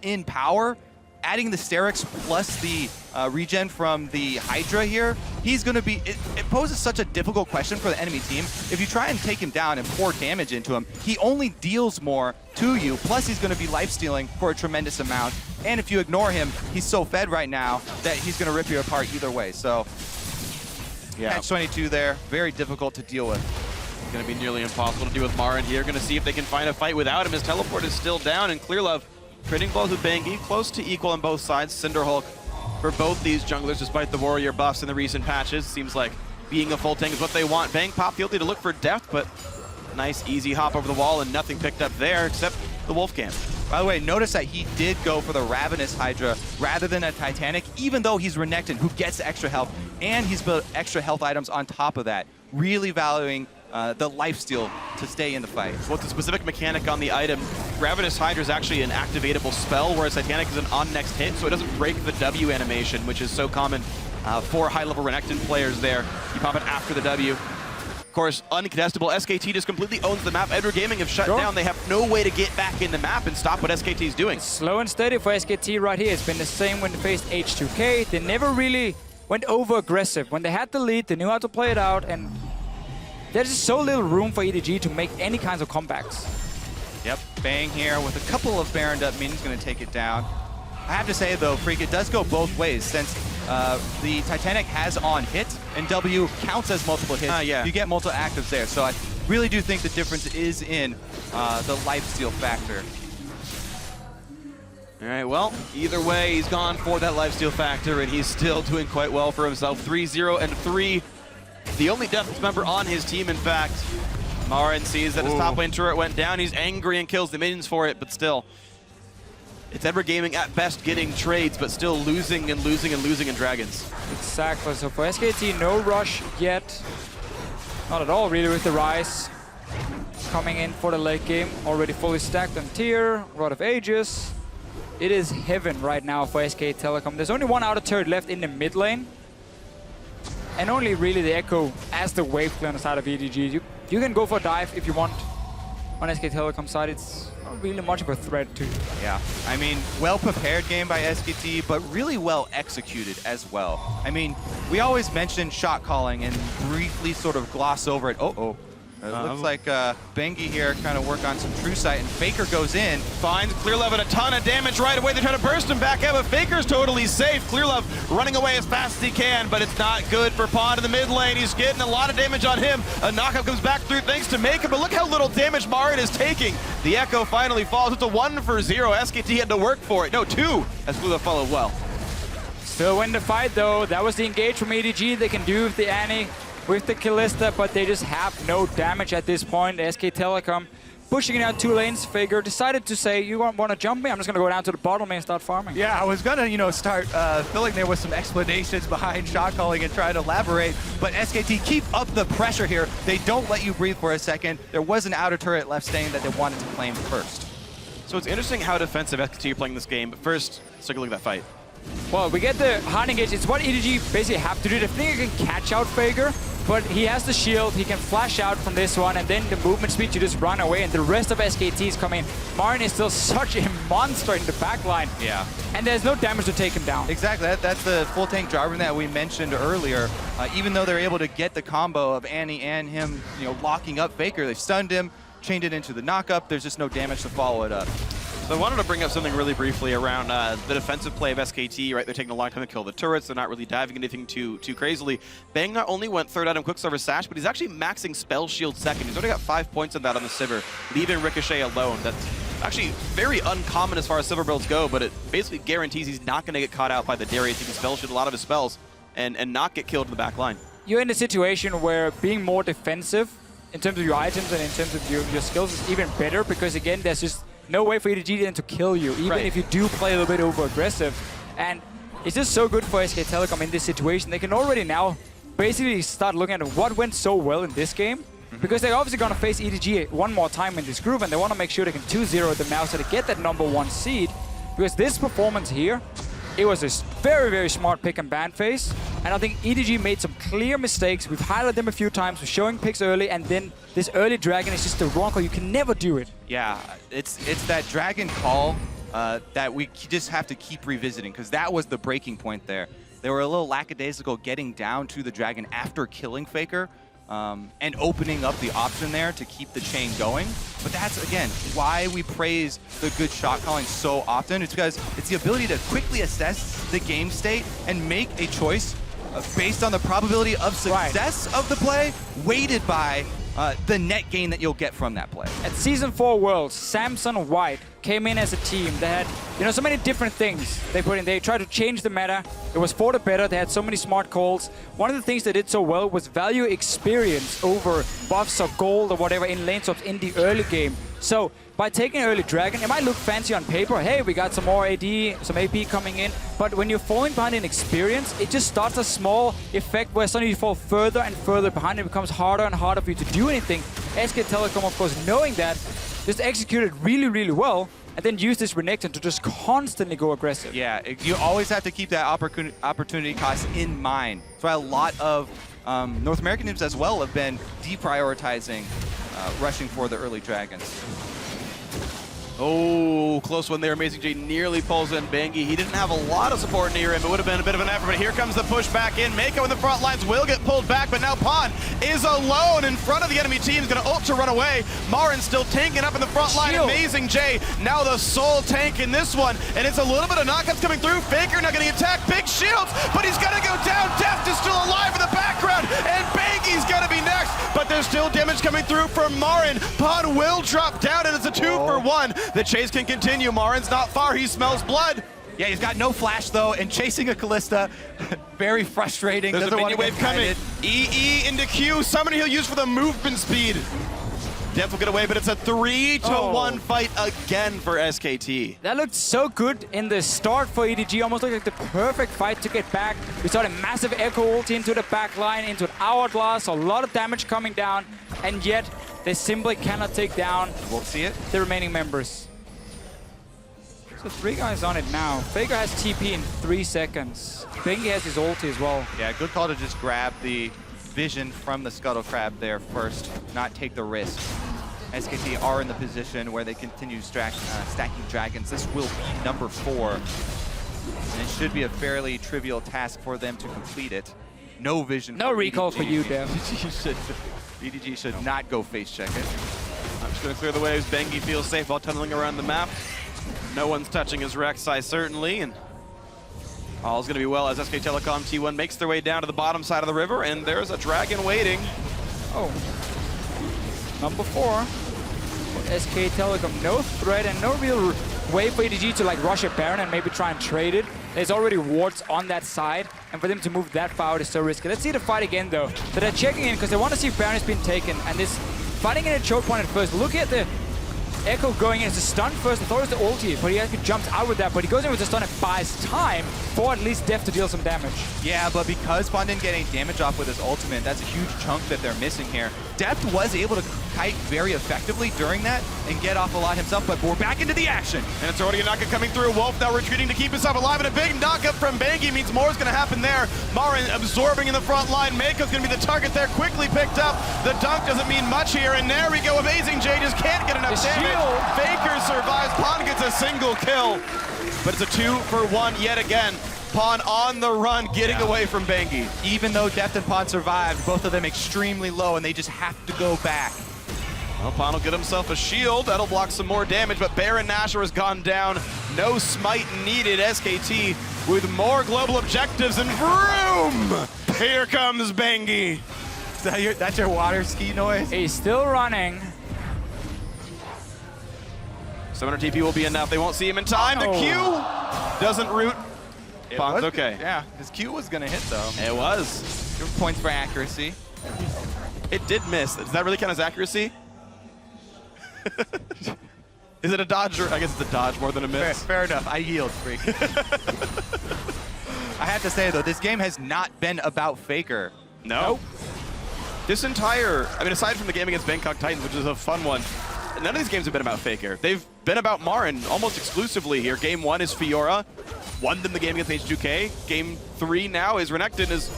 in power. Adding the Sterix plus the regen from the Hydra here, he's going to be... It poses such a difficult question for the enemy team. If you try and take him down and pour damage into him, he only deals more to you, plus he's going to be lifestealing for a tremendous amount. And if you ignore him, he's so fed right now that he's going to rip you apart either way. So, yeah. Catch-22 there, very difficult to deal with. Going to be nearly impossible to deal with Marin here. Going to see if they can find a fight without him. His teleport is still down, and Clearlove trading blows with Bengi, close to equal on both sides. Cinderhulk for both these junglers, despite the warrior buffs in the recent patches. Seems like being a full tank is what they want. Bang Pop feels to look for depth, but nice easy hop over the wall and nothing picked up there except the Wolfcam. By the way, notice that he did go for the Ravenous Hydra rather than a Titanic, even though he's Renekton, who gets extra health, and he's built extra health items on top of that, really valuing the lifesteal to stay in the fight. Well, it's a specific mechanic on the item. Ravenous Hydra is actually an activatable spell, whereas Titanic is an on next hit, so it doesn't break the W animation, which is so common for high-level Renekton players there. You pop it after the W. Of course, uncontestable, SKT just completely owns the map. Edward Gaming have shut down. They have no way to get back in the map and stop what SKT is doing. Slow and steady for SKT right here. It's been the same when they faced H2K. They never really went over-aggressive. When they had the lead, they knew how to play it out, and there's just so little room for EDG to make any kinds of comebacks. Yep, Bang here with a couple of Baroned up minions going to take it down. I have to say, though, Freak, it does go both ways, since the Titanic has on hit, and W counts as multiple hits. Yeah. You get multiple actives there, so I really do think the difference is in the lifesteal factor. All right, well, either way, he's gone for that lifesteal factor, and he's still doing quite well for himself. 3-0 and 3. The only death member on his team, in fact. Marin sees that his top lane turret went down. He's angry and kills the minions for it, but still. It's Edward Gaming at best getting trades, but still losing and losing and losing in Dragons. Exactly, so for SKT, no rush yet. Not at all, really, with the Ryze coming in for the late game. Already fully stacked on tier, Rod of Ages. It is heaven right now for SK Telecom. There's only one outer turret left in the mid lane. And only really the Echo as the wave clear on the side of EDG. You can go for a dive if you want. On SK Telecom side, it's not really much of a threat to. Yeah, I mean, well-prepared game by SKT, but really well executed as well. I mean, we always mention shot calling and briefly sort of gloss over it. It looks like Bengi here kind of work on some true sight, and Faker goes in. Finds Clearlove a ton of damage right away. They try to burst him back out, but Faker's totally safe. Clearlove running away as fast as he can, but it's not good for Pond in the mid lane. He's getting a lot of damage on him. A knockup comes back through thanks to Maker, but look how little damage Marin is taking. The Echo finally falls. It's a 1-0. SKT had to work for it. No, 2, as Clearlove followed well. Still win the fight, though. That was the engage from EDG. They can do with the Annie, with the Kalista, but they just have no damage at this point. SK Telecom pushing it out 2 lanes. Faker decided to say, you want to jump me? I'm just going to go down to the bottom lane and start farming. Yeah, I was going to, start filling there with some explanations behind shot calling and try to elaborate, but SKT keep up the pressure here. They don't let you breathe for a second. There was an outer turret left staying that they wanted to claim first. So it's interesting how defensive SKT are playing this game, but first, let's take a look at that fight. Well, we get the hard engage. It's what EDG basically have to do. They think they can catch out Faker, but he has the shield. He can flash out from this one, and then the movement speed to just run away, and the rest of SKT is coming. Marin is still such a monster in the backline. Yeah. And there's no damage to take him down. Exactly. That's the full tank Jarvan that we mentioned earlier. Even though they're able to get the combo of Annie and him, locking up Faker, they've stunned him, chained it into the knockup. There's just no damage to follow it up. So I wanted to bring up something really briefly around the defensive play of SKT, right? They're taking a long time to kill the turrets. They're not really diving anything too crazily. Bang not only went 3rd item Quicksilver Sash, but he's actually maxing Spell Shield 2nd. He's already got 5 points on that on the Sivir, leaving Ricochet alone. That's actually very uncommon as far as Sivir builds go, but it basically guarantees he's not going to get caught out by the Darius. He can Spell Shield a lot of his spells and not get killed in the back line. You're in a situation where being more defensive in terms of your items and in terms of your skills is even better because, again, there's just no way for EDG then to kill you, even if you do play a little bit over-aggressive. And it's just so good for SK Telecom in this situation. They can already now basically start looking at what went so well in this game, because they're obviously going to face EDG one more time in this group, and they want to make sure they can 2-0 them now so they get that #1 seed. Because this performance here, it was a very, very smart pick and ban phase. And I think EDG made some clear mistakes. We've highlighted them a few times. We're showing picks early, and then this early Dragon is just the wrong call. You can never do it. Yeah, it's that Dragon call that we just have to keep revisiting, because that was the breaking point there. They were a little lackadaisical getting down to the Dragon after killing Faker and opening up the option there to keep the chain going. But that's, again, why we praise the good shot calling so often. It's because it's the ability to quickly assess the game state and make a choice based on the probability of success of the play, weighted by the net gain that you'll get from that play. At Season 4 Worlds, Samsung White came in as a team. They had, so many different things they put in. They tried to change the meta. It was for the better. They had so many smart calls. One of the things they did so well was value experience over buffs or gold or whatever in lane swaps in the early game. So by taking early Dragon, it might look fancy on paper. Hey, we got some more AD, some AP coming in. But when you're falling behind in experience, it just starts a small effect where suddenly you fall further and further behind. It becomes harder and harder for you to do anything. SK Telecom, of course, knowing that, just executed really, really well, and then use this Renekton to just constantly go aggressive. Yeah, you always have to keep that opportunity cost in mind. That's why a lot of North American teams as well have been deprioritizing rushing for the early Dragons. Oh, close one there. Amazing J nearly pulls in Bengi. He didn't have a lot of support near him. It would have been a bit of an effort, but here comes the push back in. Mako in the front lines will get pulled back, but now Pawn is alone in front of the enemy team. He's going to ult to run away. Marin still tanking up in the front line. Amazing J now the sole tank in this one, and it's a little bit of knockouts coming through. Faker not getting attacked. Big shields, but he's going to go down. Deft is still alive in the background, and Bengi's going to be next, but there's still damage coming through from Marin. Pawn will drop down, and it's a 2-for-1. The chase can continue. Marin's not far. He smells blood. Yeah, he's got no flash, though, and chasing a Kalista, very frustrating. There's a minion wave coming. Guided. EE into Q. Summoner he'll use for the movement speed. Def will get away, but it's a 3-1 fight again for SKT. That looked so good in the start for EDG. Almost looked like the perfect fight to get back. We saw a massive Echo ult into the back line, into an Hourglass, a lot of damage coming down, and yet they simply cannot take down the remaining members. So 3 guys on it now. Faker has TP in 3 seconds. Bengi has his ulti as well. Yeah, good call to just grab the vision from the Scuttle Crab there first, not take the risk. SKT are in the position where they continue stacking Dragons. This will be number 4. And it should be a fairly trivial task for them to complete it. No vision. No recall for you, Dev. EDG should not go face check it. I'm just going to clear the waves. Bengi feels safe while tunneling around the map. No one's touching his Rek'Sai, certainly, and all's going to be well as SK Telecom T1 makes their way down to the bottom side of the river, and there's a Dragon waiting. Oh. Number 4 for SK Telecom. No threat and no real way for EDG to rush a Baron and maybe try and trade it. There's already wards on that side, and for them to move that far out is so risky. Let's see the fight again, though. So they're checking in because they want to see if Baron has been taken, and this fighting in a choke point at first. Look at the Echo going in. It's a stun first. I thought it was the ulti, but he actually jumps out with that. But he goes in with the stun and buys time for at least Def to deal some damage. Yeah, but because Pawn didn't get any damage off with his ultimate, that's a huge chunk that they're missing here. Def was able to kite very effectively during that and get off a lot himself, but we're back into the action. And it's already a knockup coming through. Wolf now retreating to keep himself alive, and a big knockup from Bengi means more is going to happen there. Marin absorbing in the front line. Mako's going to be the target there, quickly picked up. The dunk doesn't mean much here, and there we go. Amazing J just can't get enough damage. Faker survives. Pawn gets a single kill, but it's a 2-for-1 yet again. Pawn on the run, getting away from Bengi. Even though Deft and Pawn survived, both of them extremely low, and they just have to go back. Well, Pawn will get himself a shield. That'll block some more damage, but Baron Nashor has gone down. No smite needed. SKT with more global objectives, and vroom! Here comes Bengi. That's your water ski noise? He's still running. Summoner TP will be enough. They won't see him in time. The Q doesn't root. Pawn's okay. Yeah, his Q was going to hit, though. It was. Points for accuracy. It did miss. Does that really count as accuracy? Is it a dodge or I guess it's a dodge more than a miss? Fair enough. I yield, Freak. I have to say, though, this game has not been about Faker. No. Nope. This entire, I mean, aside from the game against Bangkok Titans, which is a fun one, none of these games have been about Faker. They've been about Marin almost exclusively here. Game 1 is Fiora. Won them the game against H2K. Game 3 now is Renekton is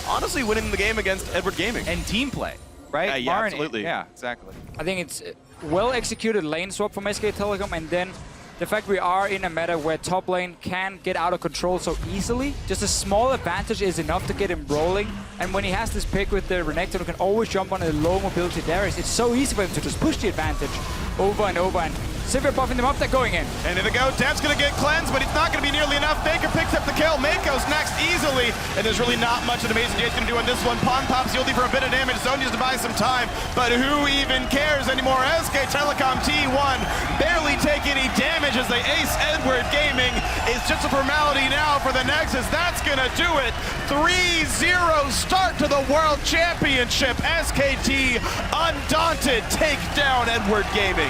honestly winning the game against Edward Gaming. And team play, right? Yeah, Marin, absolutely. Yeah, exactly. I think it's well executed lane swap from SK Telecom, and then the fact we are in a meta where top lane can get out of control so easily, just a small advantage is enough to get him rolling. And when he has this pick with the Renekton who can always jump on a low mobility Darius, it's so easy for him to just push the advantage over and over. And Sivir buffing them up, they're going in. And there we go. Dev's going to get cleansed, but it's not going to be nearly enough. Faker picks up the kill. Mako's next easily. And there's really not much that Amazing J's going to do on this one. Pawn pops Yuldi for a bit of damage. Zhonya's to buy some time. But who even cares anymore? SK Telecom T1 barely take any damage as they ace Edward Gaming. It's just a formality now for the Nexus. That's going to do it. 3-0 start to the World Championship. SKT undaunted take down Edward Gaming.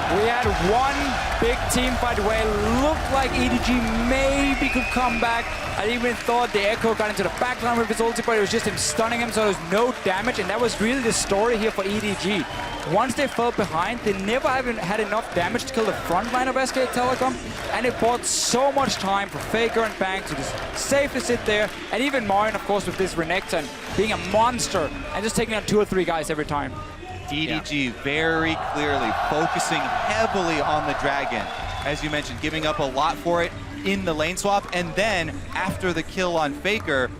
We had one big team fight where it looked like EDG maybe could come back. I even thought the Echo got into the backline with his ulti, but it was just him stunning him, so there was no damage, and that was really the story here for EDG. Once they fell behind, they never had enough damage to kill the front line of SK Telecom, and it bought so much time for Faker and Bang to just safely sit there, and even Marin, of course, with this Renekton being a monster and just taking out 2 or 3 guys every time. EDG very clearly focusing heavily on the Dragon. As you mentioned, giving up a lot for it in the lane swap, and then after the kill on Faker,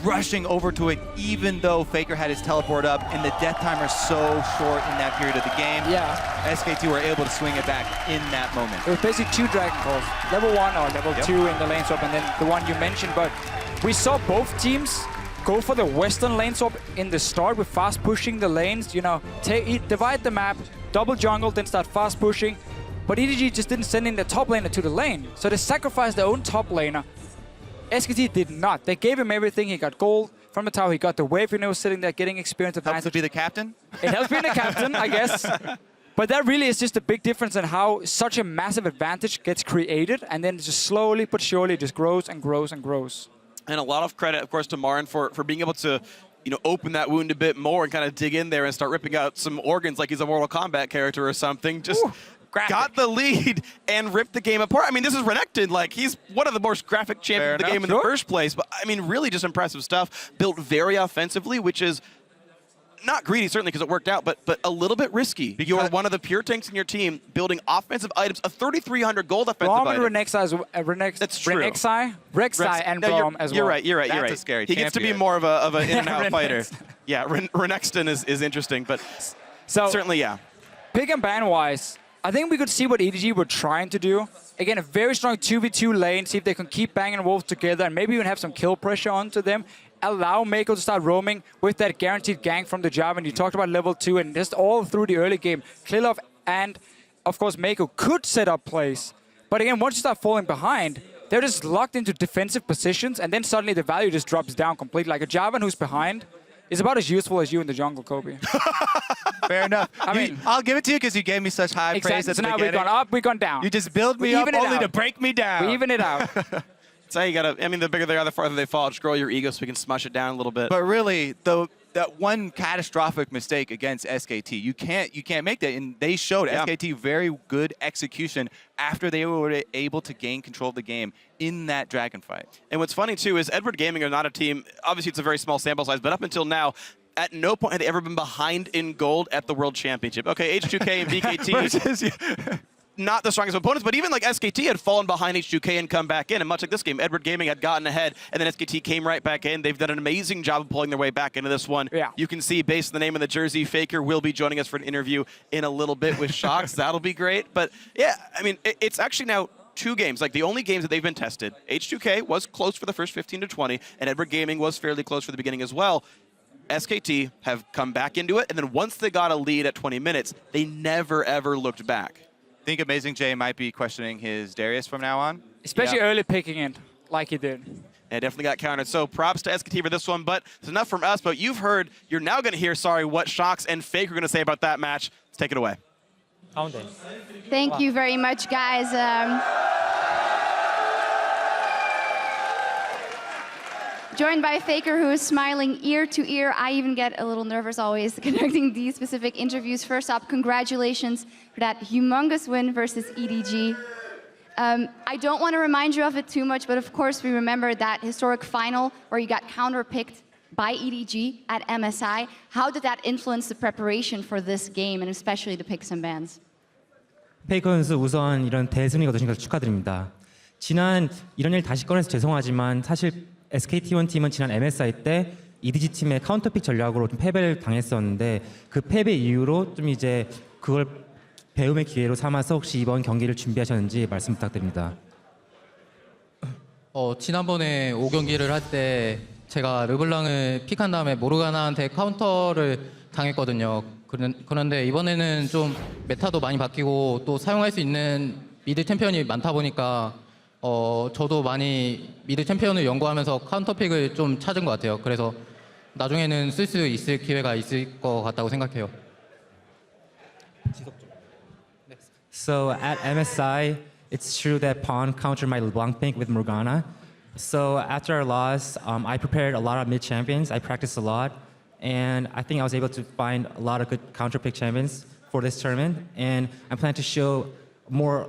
rushing over to it even though Faker had his teleport up and the death timer so short in that period of the game. Yeah. SKT were able to swing it back in that moment. It was basically 2 Dragon Calls, level 1 or level 2 in the lane swap, and then the one you mentioned, but we saw both teams go for the western lane swap in the start with fast pushing the lanes, you know, divide the map, double jungle, then start fast pushing. But EDG just didn't send in the top laner to the lane, so they sacrificed their own top laner. SKT did not. They gave him everything. He got gold from the tower. He got the wave, you know, sitting there getting experience advantage. Helps to be the captain? It helps being the captain, I guess. But that really is just a big difference in how such a massive advantage gets created, and then just slowly but surely just grows and grows and grows. And a lot of credit, of course, to Marin for being able to, you know, open that wound a bit more and kind of dig in there and start ripping out some organs like he's a Mortal Kombat character or something. Just got the lead and ripped the game apart. I mean, this is Renekton. Like, he's one of the most graphic champions of the game in the first place. But, I mean, really just impressive stuff. Built very offensively, which is not greedy, certainly, because it worked out, but a little bit risky. You're one of the pure tanks in your team, building offensive items, a 3,300 gold offensive item. That's true. Rek'Sai and no, Braum as well. You're right. That's a scary He gets to be champion. more of an in-and-out fighter. Yeah, Renekton is interesting, but so certainly, yeah. Pick and ban-wise, I think we could see what EDG were trying to do. Again, a very strong 2v2 lane, see if they can keep Bang and Wolf together and maybe even have some kill pressure onto them. Allow Mako to start roaming with that guaranteed gank from the Jarvan. You talked about level 2 and just all through the early game. Klilov and, of course, Mako could set up plays. But again, once you start falling behind, they're just locked into defensive positions and then suddenly the value just drops down completely. Like a Jarvan who's behind is about as useful as you in the jungle, Kobe. Fair enough. I mean, I'll give it to you because you gave me such high praise at the so now beginning. we've gone up, we've gone down. You just build me up only to break me down. We even it out. So you gotta, I mean, the bigger they are, the farther they fall. Just grow your ego so we can smush it down a little bit. But really, that one catastrophic mistake against SKT, you can't make that. And they showed SKT very good execution after they were able to gain control of the game in that Dragon fight. And what's funny too is Edward Gaming are not a team. Obviously, it's a very small sample size, but up until now, at no point had they ever been behind in gold at the World Championship. Okay, H2K and BKT. Not the strongest opponents, but even like SKT had fallen behind H2K and come back in. And much like this game, Edward Gaming had gotten ahead, and then SKT came right back in. They've done an amazing job of pulling their way back into this one. Yeah. You can see, based on the name of the jersey, Faker will be joining us for an interview in a little bit with Shox. That'll be great. But yeah, I mean, it's actually now 2 games. Like the only games that they've been tested. H2K was close for the first 15 to 20, and Edward Gaming was fairly close for the beginning as well. SKT have come back into it, and then once they got a lead at 20 minutes, they never, ever looked back. Think Amazing J might be questioning his Darius from now on? Especially early picking it, like he did. Yeah, definitely got countered. So props to SKT for this one, but it's enough from us. But you're now going to hear, what Shox and Fake are going to say about that match. Let's take it away. Thank you very much, guys. Joined by Faker, who is smiling ear to ear. I even get a little nervous always conducting these specific interviews. First up, congratulations for that humongous win versus EDG. I don't want to remind you of it too much, but of course we remember that historic final where you got counter-picked by EDG at MSI. How did that influence the preparation for this game, and especially the picks and bans? 페이커 선수 우선 이런 대승리 거두신 것을 축하드립니다. 지난 이런 일 다시 꺼내서 죄송하지만 사실 SKT1 팀은 지난 MSI 때 EDG 팀의 카운터픽 전략으로 좀 패배를 당했었는데 그 패배 이후로 좀 이제 그걸 배움의 기회로 삼아서 혹시 이번 경기를 준비하셨는지 말씀 부탁드립니다. 지난번에 5경기를 할 때 제가 르블랑을 픽한 다음에 모르가나한테 카운터를 당했거든요. 그런데 이번에는 좀 메타도 많이 바뀌고 또 사용할 수 있는 미드 챔피언이 많다 보니까 저도 많이 미드 챔피언을 연구하면서 카운터픽을 좀 찾은 것 같아요. 그래서 나중에는 쓸 수 있을 기회가 있을 것 같다고 생각해요. So at MSI, it's true that Pawn countered my LeBlanc pick with Morgana. So after our loss, I prepared a lot of mid champions. I practiced a lot, and I think I was able to find a lot of good counter pick champions for this tournament. And I plan to show more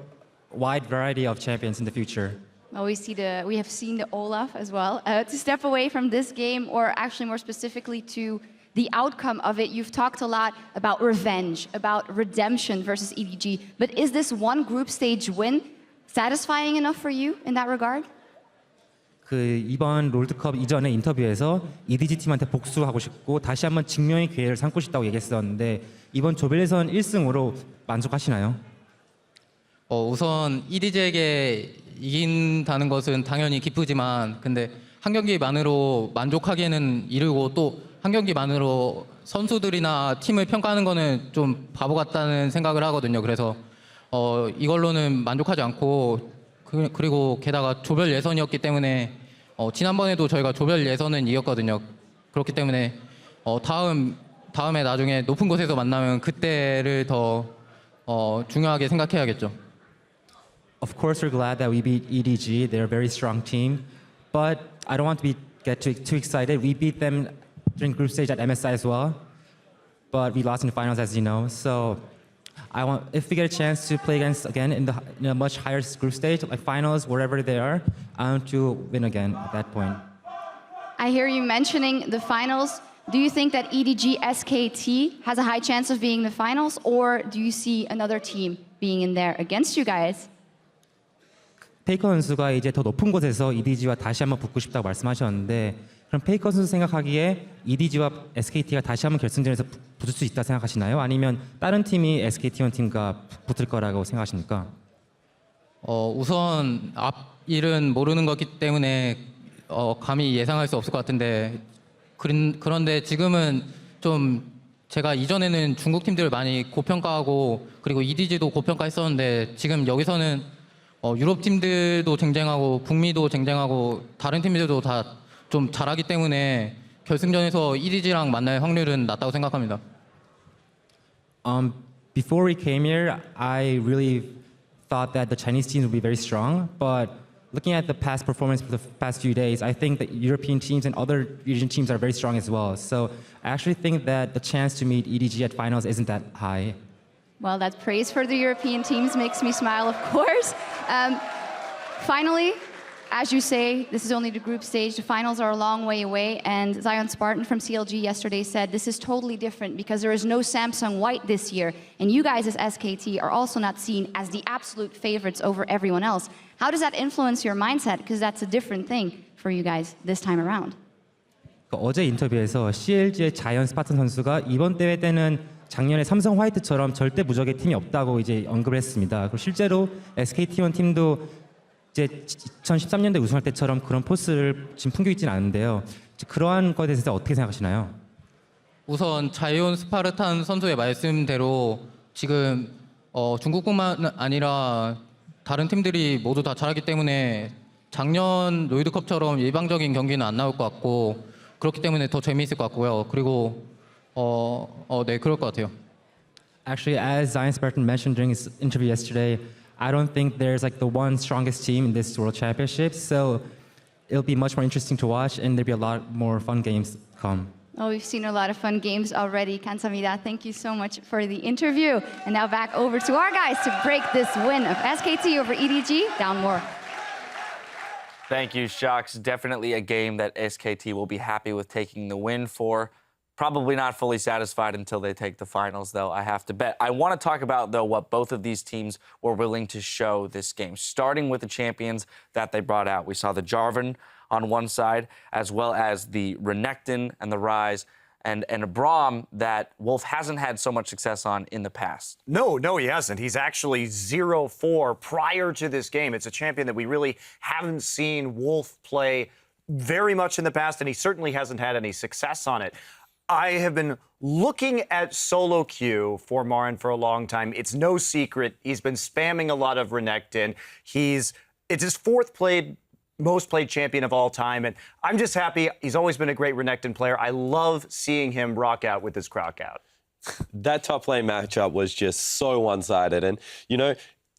wide variety of champions in the future. Well, we have seen the Olaf as well. To step away from this game, or actually more specifically to the outcome of it, you've talked a lot about revenge, about redemption versus EDG. But is this one group stage win satisfying enough for you in that regard? 그 이번 롤드컵 이전에 인터뷰에서 EDG 팀한테 복수하고 싶고 다시 한번 증명의 기회를 삼고 싶다고 얘기했었는데 이번 조별 예선 1승으로 만족하시나요? 우선 EDG에게 이긴다는 것은 당연히 기쁘지만 근데 한 경기만으로 만족하기에는 이르고 또 한 경기만으로 선수들이나 팀을 평가하는 거는 좀 바보 같다는 생각을 하거든요. 그래서 이걸로는 만족하지 않고 그리고 게다가 조별 예선이었기 때문에 지난번에도 저희가 조별 예선은 이겼거든요. 그렇기 때문에 다음에 나중에 높은 곳에서 만나면 그때를 더 중요하게 생각해야겠죠. Of course, we're glad that we beat EDG. They're a very strong team, but I don't want to get too excited. We beat them during group stage at MSI as well, but we lost in the finals, as you know. So, if we get a chance to play against again in a much higher group stage, like finals, wherever they are, I want to win again at that point. I hear you mentioning the finals. Do you think that EDG SKT has a high chance of being in the finals, or do you see another team being in there against you guys? 페이커 선수가 이제 더 높은 곳에서 EDG와 다시 한번 붙고 싶다고 말씀하셨는데 그럼 페이커 선수 생각하기에 EDG와 SKT가 다시 한번 결승전에서 붙을 수 있다 생각하시나요? 아니면 다른 팀이 SKT1 팀과 붙을 거라고 생각하십니까? 우선 앞일은 모르는 거기 때문에 감히 예상할 수 없을 것 같은데 그런데 지금은 좀 제가 이전에는 중국 팀들을 많이 고평가하고 그리고 EDG도 고평가했었는데 지금 여기서는 유럽 팀들도 쟁쟁하고 북미도 쟁쟁하고 다른 팀들도 다 좀 잘하기 때문에 결승전에서 EDG랑 만날 확률은 낮다고 생각합니다. Before we came here, I really thought that the Chinese teams would be very strong, but looking at the past performance for the past few days, I think that European teams and other region teams are very strong as well. So I actually think that the chance to meet EDG at finals isn't that high. Well, that praise for the European teams makes me smile, of course. Finally, as you say, this is only the group stage. The finals are a long way away. And Zion Spartan from CLG yesterday said this is totally different because there is no Samsung White this year. And you guys as SKT are also not seen as the absolute favorites over everyone else. How does that influence your mindset? Because that's a different thing for you guys this time around. 어제 인터뷰에서 CLG의 자이언 스파튼 선수가 이번 대회 때는 작년에 삼성 화이트처럼 절대 무적의 팀이 없다고 이제 언급을 했습니다. 그리고 실제로 SKT1 팀도 이제 2013년대 우승할 때처럼 그런 포스를 지금 풍기고 있지는 않은데요. 그러한 것에 대해서 어떻게 생각하시나요? 우선 자이온 스파르탄 선수의 말씀대로 지금 중국뿐만 아니라 다른 팀들이 모두 다 잘하기 때문에 작년 롤드컵처럼 일방적인 경기는 안 나올 것 같고 그렇기 때문에 더 재미있을 것 같고요. 그리고 네, 그럴 것 같아요. Actually, as Zion Spartan mentioned during his interview yesterday, I don't think there's like the one strongest team in this World Championship. So it'll be much more interesting to watch, and there'll be a lot more fun games to come. Oh, we've seen a lot of fun games already. 감사합니다. Thank you so much for the interview. And now back over to our guys to break this win of SKT over EDG down more. Thank you, Shocks. Definitely a game that SKT will be happy with taking the win for. Probably not fully satisfied until they take the finals, though, I have to bet. I want to talk about, though, what both of these teams were willing to show this game, starting with the champions that they brought out. We saw the Jarvan on one side, as well as the Renekton and the Ryze, and a Braum that Wolf hasn't had so much success on in the past. No, he hasn't. He's actually 0-4 prior to this game. It's a champion that we really haven't seen Wolf play very much in the past, and he certainly hasn't had any success on it. I have been looking at solo queue for Marin for a long time. It's no secret. He's been spamming a lot of Renekton. It's his most played champion of all time. And I'm just happy. He's always been a great Renekton player. I love seeing him rock out with his croc out. That top lane matchup was just so one-sided. And, you know,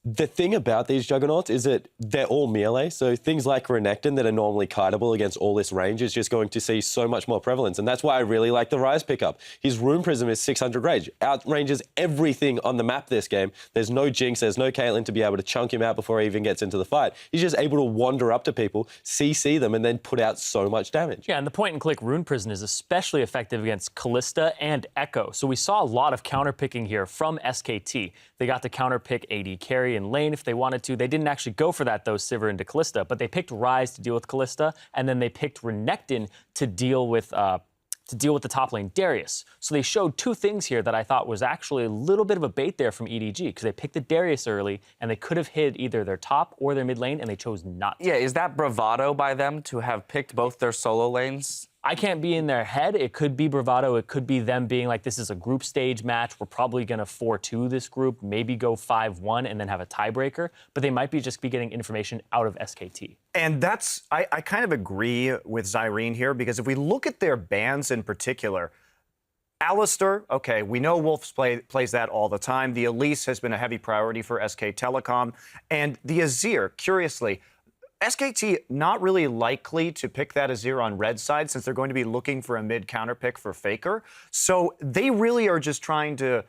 the thing about these Juggernauts is that they're all melee, so things like Renekton that are normally kiteable against all this range is just going to see so much more prevalence, and that's why I really like the Ryze pickup. His Rune Prism is 600 range, outranges everything on the map this game. There's no Jinx, there's no Caitlyn to be able to chunk him out before he even gets into the fight. He's just able to wander up to people, CC them, and then put out so much damage. Yeah, and the point-and-click Rune Prism is especially effective against Kalista and Echo, so we saw a lot of counterpicking here from SKT. They got to counterpick AD carry and lane if they wanted to. They didn't actually go for that, though, Sivir into Kalista, but they picked Ryze to deal with Kalista, and then they picked Renekton to deal with the top lane Darius. So they showed two things here that I thought was actually a little bit of a bait there from EDG, because they picked the Darius early, and they could have hit either their top or their mid lane, and they chose not to. Yeah, is that bravado by them to have picked both their solo lanes? I can't be in their head. It could be bravado. It could be them being like, this is a group stage match. We're probably going to 4-2 this group, maybe go 5-1 and then have a tiebreaker. But they might just be getting information out of SKT. And I kind of agree with Zyrene here, because if we look at their bans in particular, Alistar, okay, we know Wolf plays that all the time. The Elise has been a heavy priority for SK Telecom. And the Azir, curiously, SKT not really likely to pick that Azir on red side, since they're going to be looking for a mid counter pick for Faker. So they really are just trying to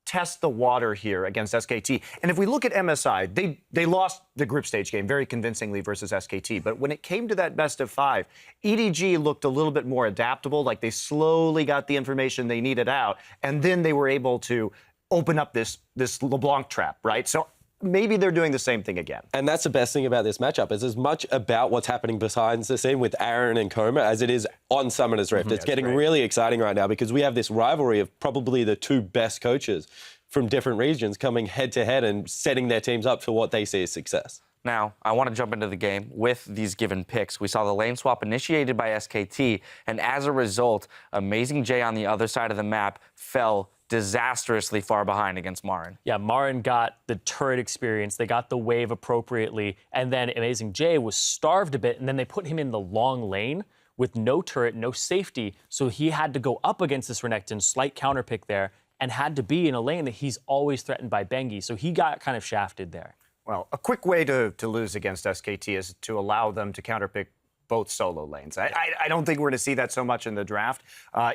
test the water here against SKT. And if we look at MSI, they lost the group stage game very convincingly versus SKT. But when it came to that best of 5, EDG looked a little bit more adaptable, like they slowly got the information they needed out, and then they were able to open up this LeBlanc trap, right? So maybe they're doing the same thing again. And that's the best thing about this matchup, is as much about what's happening behind the scene with Aaron and Koma as it is on Summoner's Rift. It's getting really exciting right now, because we have this rivalry of probably the two best coaches from different regions coming head-to-head and setting their teams up for what they see as success. Now, I want to jump into the game with these given picks. We saw the lane swap initiated by SKT, and as a result, Amazing J on the other side of the map fell disastrously far behind against Marin. Yeah, Marin got the turret experience, they got the wave appropriately, and then Amazing J was starved a bit, and then they put him in the long lane with no turret, no safety, so he had to go up against this Renekton, slight counterpick there, and had to be in a lane that he's always threatened by Bengi, so he got kind of shafted there. Well, a quick way to lose against SKT is to allow them to counterpick both solo lanes. I don't think we're going to see that so much in the draft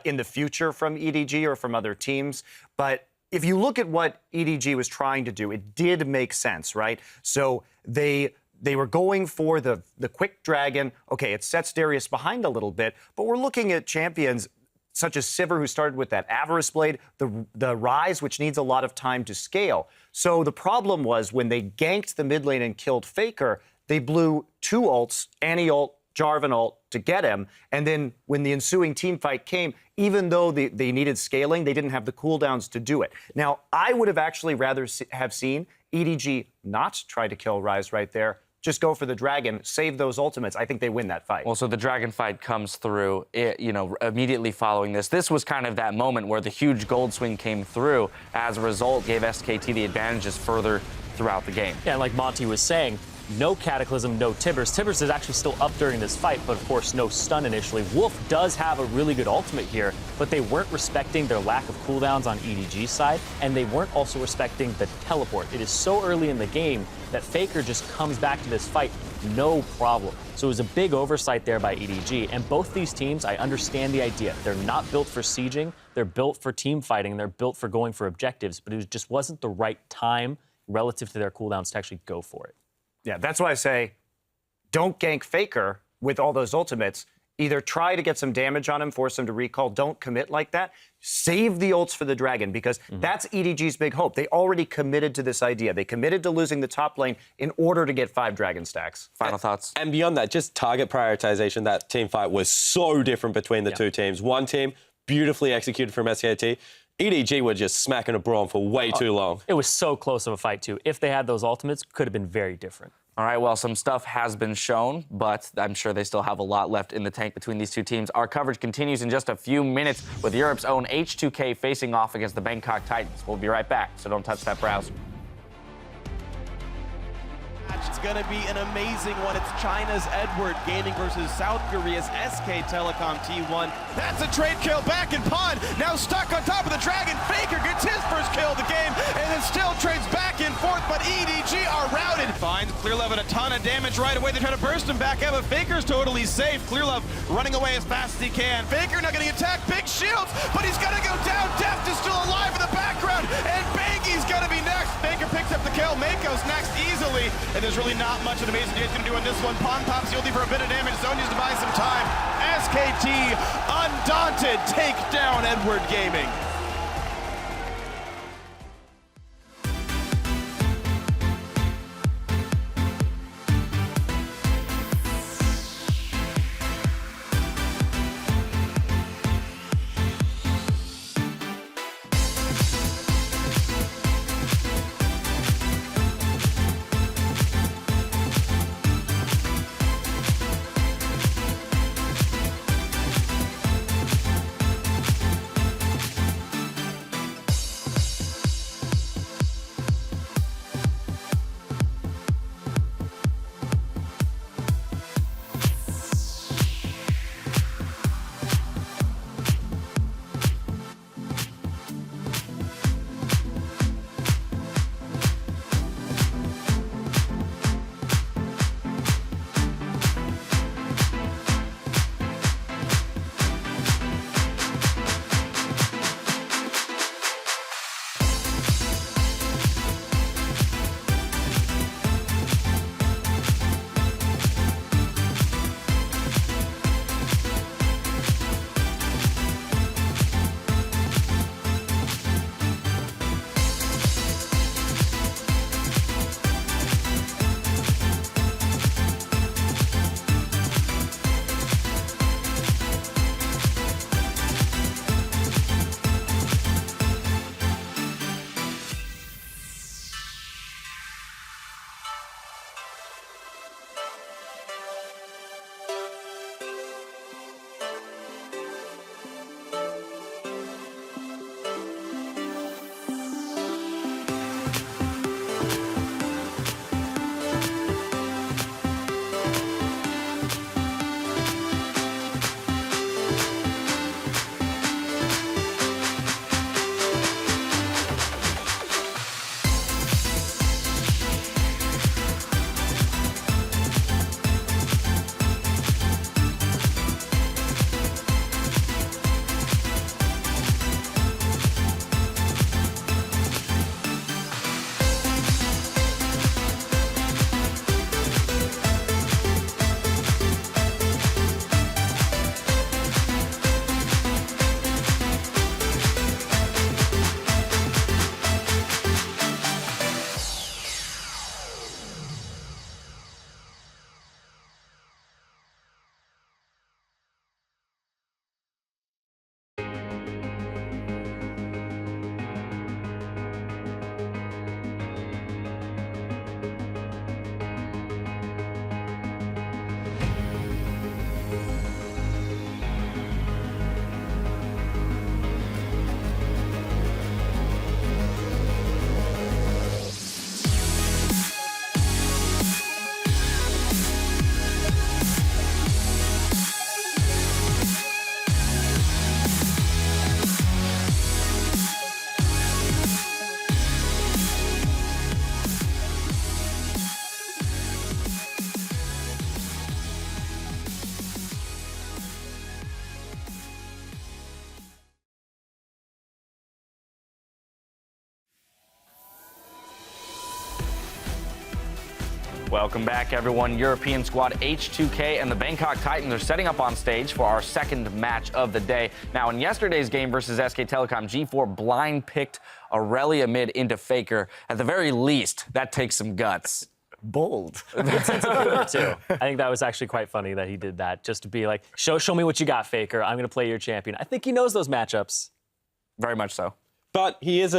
in the future from EDG or from other teams. But if you look at what EDG was trying to do, it did make sense, right? So they were going for the quick dragon. Okay, it sets Darius behind a little bit, but we're looking at champions such as Sivir, who started with that Avarice Blade, the Ryze, which needs a lot of time to scale. So the problem was when they ganked the mid lane and killed Faker, they blew 2 ults, Annie ult, Jarvan ult, to get him. And then when the ensuing team fight came, even though they needed scaling, they didn't have the cooldowns to do it. Now, I would have actually rather have seen EDG not try to kill Ryze right there, just go for the dragon, save those ultimates. I think they win that fight. Well, so the dragon fight comes through, immediately following this. This was kind of that moment where the huge gold swing came through. As a result, gave SKT the advantages further throughout the game. Yeah, like Monty was saying, No Cataclysm, no Tibbers. Tibbers is actually still up during this fight, but of course no stun initially. Wolf does have a really good ultimate here, but they weren't respecting their lack of cooldowns on EDG's side, and they weren't also respecting the teleport. It is so early in the game that Faker just comes back to this fight no problem. So it was a big oversight there by EDG, and both these teams, I understand the idea. They're not built for sieging, they're built for team fighting, and they're built for going for objectives, but it just wasn't the right time relative to their cooldowns to actually go for it. Yeah, that's why I say don't gank Faker with all those ultimates. Either try to get some damage on him, force him to recall. Don't commit like that. Save the ults for the Dragon, because that's EDG's big hope. They already committed to this idea. They committed to losing the top lane in order to get 5 Dragon stacks. Final thoughts? And beyond that, just target prioritization. That team fight was so different between the two teams. One team, beautifully executed from SKT. EDG were just smacking a Braum for way too long. It was so close of a fight, too. If they had those ultimates, could have been very different. All right, well, some stuff has been shown, but I'm sure they still have a lot left in the tank between these two teams. Our coverage continues in just a few minutes with Europe's own H2K facing off against the Bangkok Titans. We'll be right back, so don't touch that browser. It's going to be an amazing one. It's China's Edward Gaming versus South Korea's SK Telecom T1. That's a trade kill back in Pond. Now stuck on top of the Dragon. Faker gets his first kill of the game and then still trades back and forth, but EDG are routed. Finds Clearlove at a ton of damage right away. They try to burst him back out, but Faker's totally safe. Clearlove running away as fast as he can. Faker not getting attacked. Big shields, but he's going to go down. Deft is still alive in the background, and Bangy's going to be next. Faker picks up the kill. Mako's next easily, and there's really not much that Amazing J's going to do in this one. Pond pops Yuldi for a bit of damage. Zonya's to buy some time. SKT, undaunted, take down Edward Gaming. Welcome back, everyone. European squad H2K and the Bangkok Titans are setting up on stage for our second match of the day. Now, in yesterday's game versus SK Telecom, G4 blind picked Aurelia mid into Faker. At the very least, that takes some guts. Bold. Good sense of humor, too. I think that was actually quite funny that he did that, just to be like, show me what you got, Faker. I'm going to play your champion. I think he knows those matchups. Very much so. But he is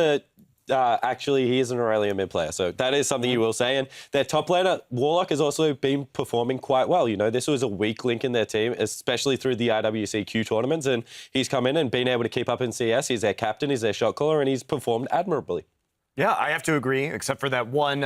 he is an Aurelia mid player, so that is something you will say. And their top laner, Warlock, has also been performing quite well. You know, this was a weak link in their team, especially through the IWC tournaments, and he's come in and been able to keep up in CS. He's their captain, he's their shot caller, and he's performed admirably. Yeah, I have to agree, except for that one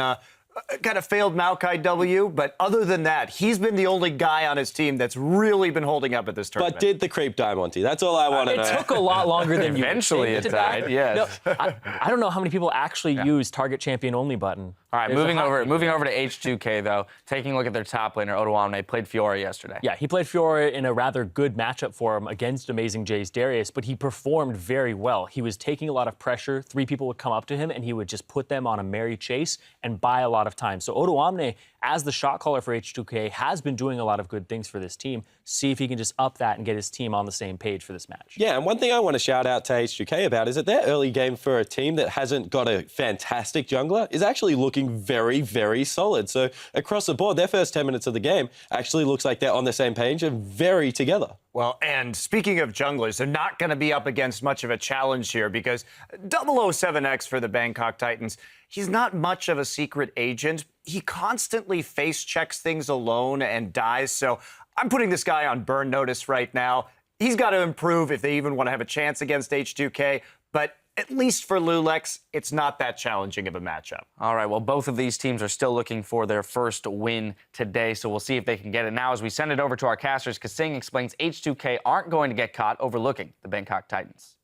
kind of failed Maokai W. But other than that, he's been the only guy on his team that's really been holding up at this tournament. But did the creep die, Monty? That's all I want to know. It took a lot longer than you Eventually it died, yes. No, I don't know how many people actually use target champion only button. All right, moving over to H2K, though. Taking a look at their top laner, Odoamne, played Fiora yesterday. Yeah, he played Fiora in a rather good matchup for him against Amazing J's Darius, but he performed very well. He was taking a lot of pressure. 3 people would come up to him, and he would just put them on a merry chase and buy a lot of time. So Odoamne, as the shot caller for H2K, has been doing a lot of good things for this team. See if he can just up that and get his team on the same page for this match. Yeah, and one thing I want to shout out to H2K about is that their early game for a team that hasn't got a fantastic jungler is actually looking very, very solid. So across the board, their first 10 minutes of the game actually looks like they're on the same page and very together. Well, and speaking of junglers, they're not going to be up against much of a challenge here because 007X for the Bangkok Titans, he's not much of a secret agent. He constantly face checks things alone and dies. So I'm putting this guy on burn notice right now. He's got to improve if they even want to have a chance against H2K. But at least for Lulex, it's not that challenging of a matchup. All right, well, both of these teams are still looking for their first win today, so we'll see if they can get it now. As we send it over to our casters, Kasing explains H2K aren't going to get caught overlooking the Bangkok Titans.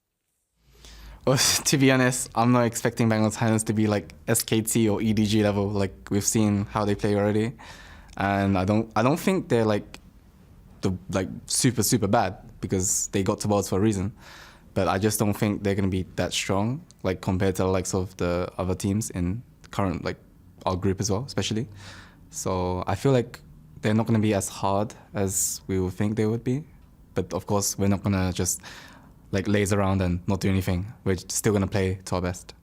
Well, to be honest, I'm not expecting Bangkok Titans to be like SKT or EDG level, like we've seen how they play already. And I don't think they're like super bad because they got to Worlds for a reason. But I just don't think they're going to be that strong, like compared to the likes of the other teams in current, like our group as well, especially. So I feel like they're not going to be as hard as we would think they would be. But of course, we're not going to just like laze around and not do anything. We're still going to play to our best.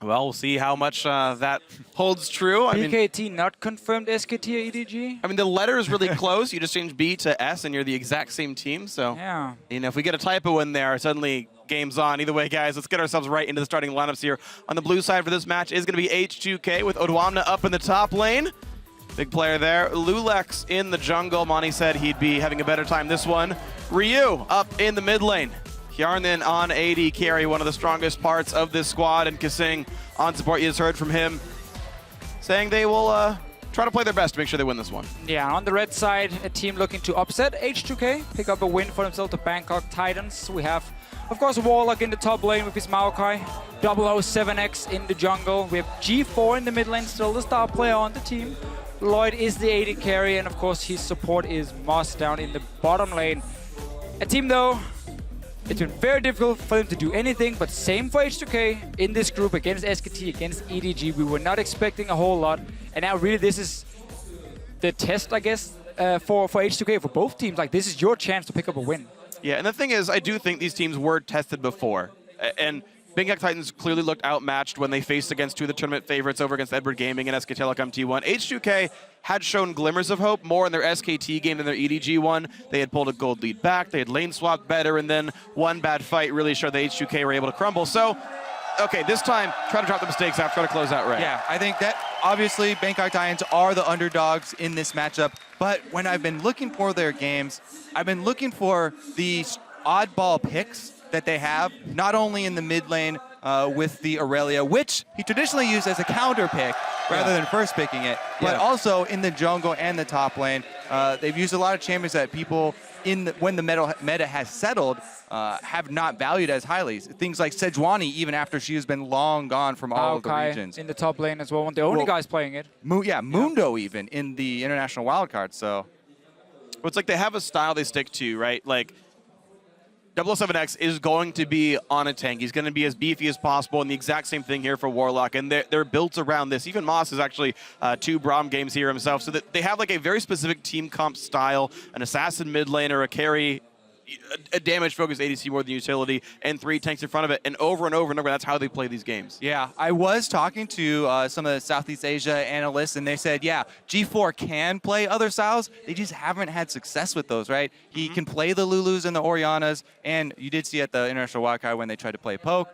Well, we'll see how much that holds true. BKT not confirmed SKT or EDG? I mean, the letter is really close. You just change B to S, and you're the exact same team. So, yeah. You know, if we get a typo in there, suddenly game's on. Either way, guys, let's get ourselves right into the starting lineups here. On the blue side for this match is going to be H2K with Odoamne up in the top lane. Big player there. Lulex in the jungle. Monty said he'd be having a better time this one. Ryu up in the mid lane. Hjarnan on AD carry, one of the strongest parts of this squad, and Kasing on support. You just heard from him saying they will try to play their best to make sure they win this one. Yeah, on the red side, a team looking to upset H2K, pick up a win for themselves, the Bangkok Titans. We have, of course, Warlock in the top lane with his Maokai, 007X in the jungle. We have G4 in the mid lane, still the star player on the team. Lloyd is the AD carry, and of course his support is Moss down in the bottom lane. A team, though, it's been very difficult for them to do anything, but same for H2K in this group against SKT, against EDG. We were not expecting a whole lot, and now really this is the test, I guess, for H2K, for both teams. Like, this is your chance to pick up a win. Yeah, and the thing is, I do think these teams were tested before, and Bangkok Titans clearly looked outmatched when they faced against 2 of the tournament favorites over against Edward Gaming and SK Telecom T1. H2K had shown glimmers of hope more in their SKT game than their EDG one. They had pulled a gold lead back, they had lane swapped better, and then one bad fight really showed that H2K were able to crumble. So, okay, this time, try to drop the mistakes out, try to close out right. Yeah, I think that obviously Bangkok Titans are the underdogs in this matchup, but when I've been looking for their games, I've been looking for these oddball picks that they have, not only in the mid lane with the Aurelia, which he traditionally used as a counter pick rather than first picking it, but also in the jungle and the top lane. They've used a lot of champions that people, when the meta has settled, have not valued as highly. Things like Sejuani, even after she has been long gone from all of the regions. In the top lane as well, one of the only guys playing it. Mundo even in the international wildcard, so. Well, it's like they have a style they stick to, right? Like, 007X is going to be on a tank. He's going to be as beefy as possible, and the exact same thing here for Warlock. And they're built around this. Even Moss is actually 2 Braum games here himself, so that they have like a very specific team comp style, an assassin mid laner, a carry, a damage-focused ADC more than utility, and 3 tanks in front of it. And over and over and over, that's how they play these games. Yeah, I was talking to some of the Southeast Asia analysts, and they said, yeah, G4 can play other styles. They just haven't had success with those, right? He can play the Lulus and the Orianas, and you did see at the International Wildcard when they tried to play Poke.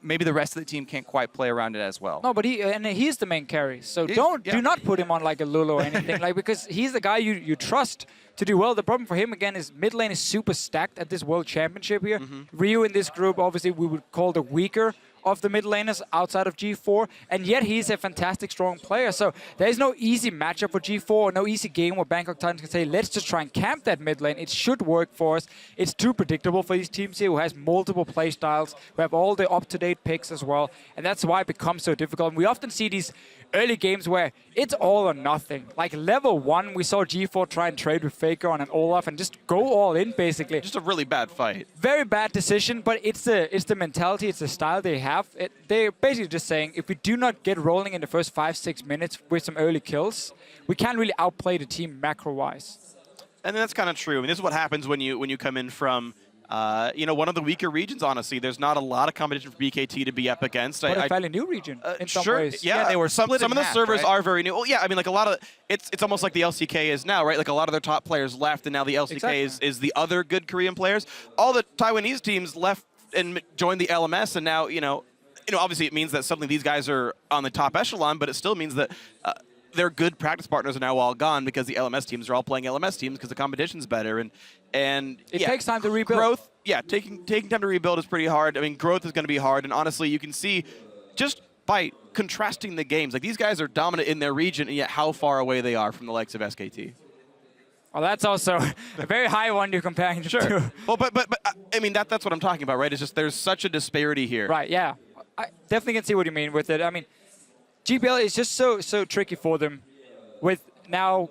Maybe the rest of the team can't quite play around it as well. No, but he's the main carry. So do not put him on like a Lulu or anything, like, because he's the guy you trust to do well. The problem for him again is mid lane is super stacked at this World Championship here. Ryu in this group, obviously we would call the weaker of the mid laners outside of G4, and yet he's a fantastic strong player. So there's no easy matchup for G4, or no easy game where Bangkok Titans can say, let's just try and camp that mid lane. It should work for us. It's too predictable for these teams here who has multiple play styles, who have all the up-to-date picks as well, and that's why it becomes so difficult. And we often see these early games where it's all or nothing. Like level 1, we saw G4 try and trade with Faker on an Olaf and just go all in, basically. Just a really bad fight. Very bad decision, but it's the mentality, it's the style they have. They're basically just saying, if we do not get rolling in the first 5-6 minutes with some early kills, we can't really outplay the team macro-wise. And that's kind of true. I mean, this is what happens when you come in from one of the weaker regions, honestly. There's not a lot of competition for BKT to be up against. But a fairly new region in some ways. Yeah, they were some of the servers right? are very new. Well, yeah, I mean, like a lot of it's almost like the LCK is now, right? Like a lot of their top players left, and now the LCK is the other good Korean players. All the Taiwanese teams left and joined the LMS, and now obviously it means that suddenly these guys are on the top echelon, but it still means that their good practice partners are now all gone because the LMS teams are all playing LMS teams because the competition's better, and it takes time to rebuild. Growth, taking time to rebuild is pretty hard. I mean, growth is going to be hard, and honestly, you can see just by contrasting the games, like these guys are dominant in their region, and yet how far away they are from the likes of SKT. Well, that's also a very high one you're comparing them to. Well, but I mean that's what I'm talking about, right? It's just there's such a disparity here. Right. Yeah. I definitely can see what you mean with it. I mean, GPL is just so tricky for them with now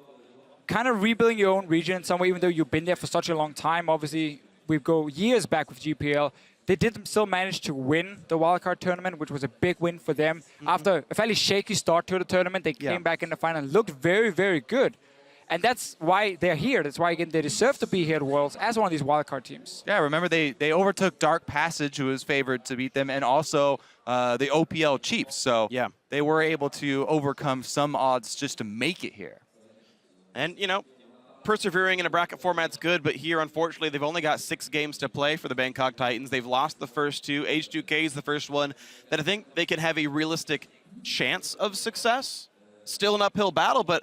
kind of rebuilding your own region in some way, even though you've been there for such a long time. Obviously, we go years back with GPL. They did still manage to win the wildcard tournament, which was a big win for them. After a fairly shaky start to the tournament, they came back in the final and looked very, very good. And that's why they're here. That's why, again, they deserve to be here at Worlds as one of these wildcard teams. Yeah, remember they overtook Dark Passage, who was favored to beat them, and also the OPL Chiefs. So they were able to overcome some odds just to make it here. And, persevering in a bracket format's good, but here, unfortunately, they've only got 6 games to play for the Bangkok Titans. They've lost the first 2. H2K is the first one that I think they can have a realistic chance of success. Still an uphill battle, but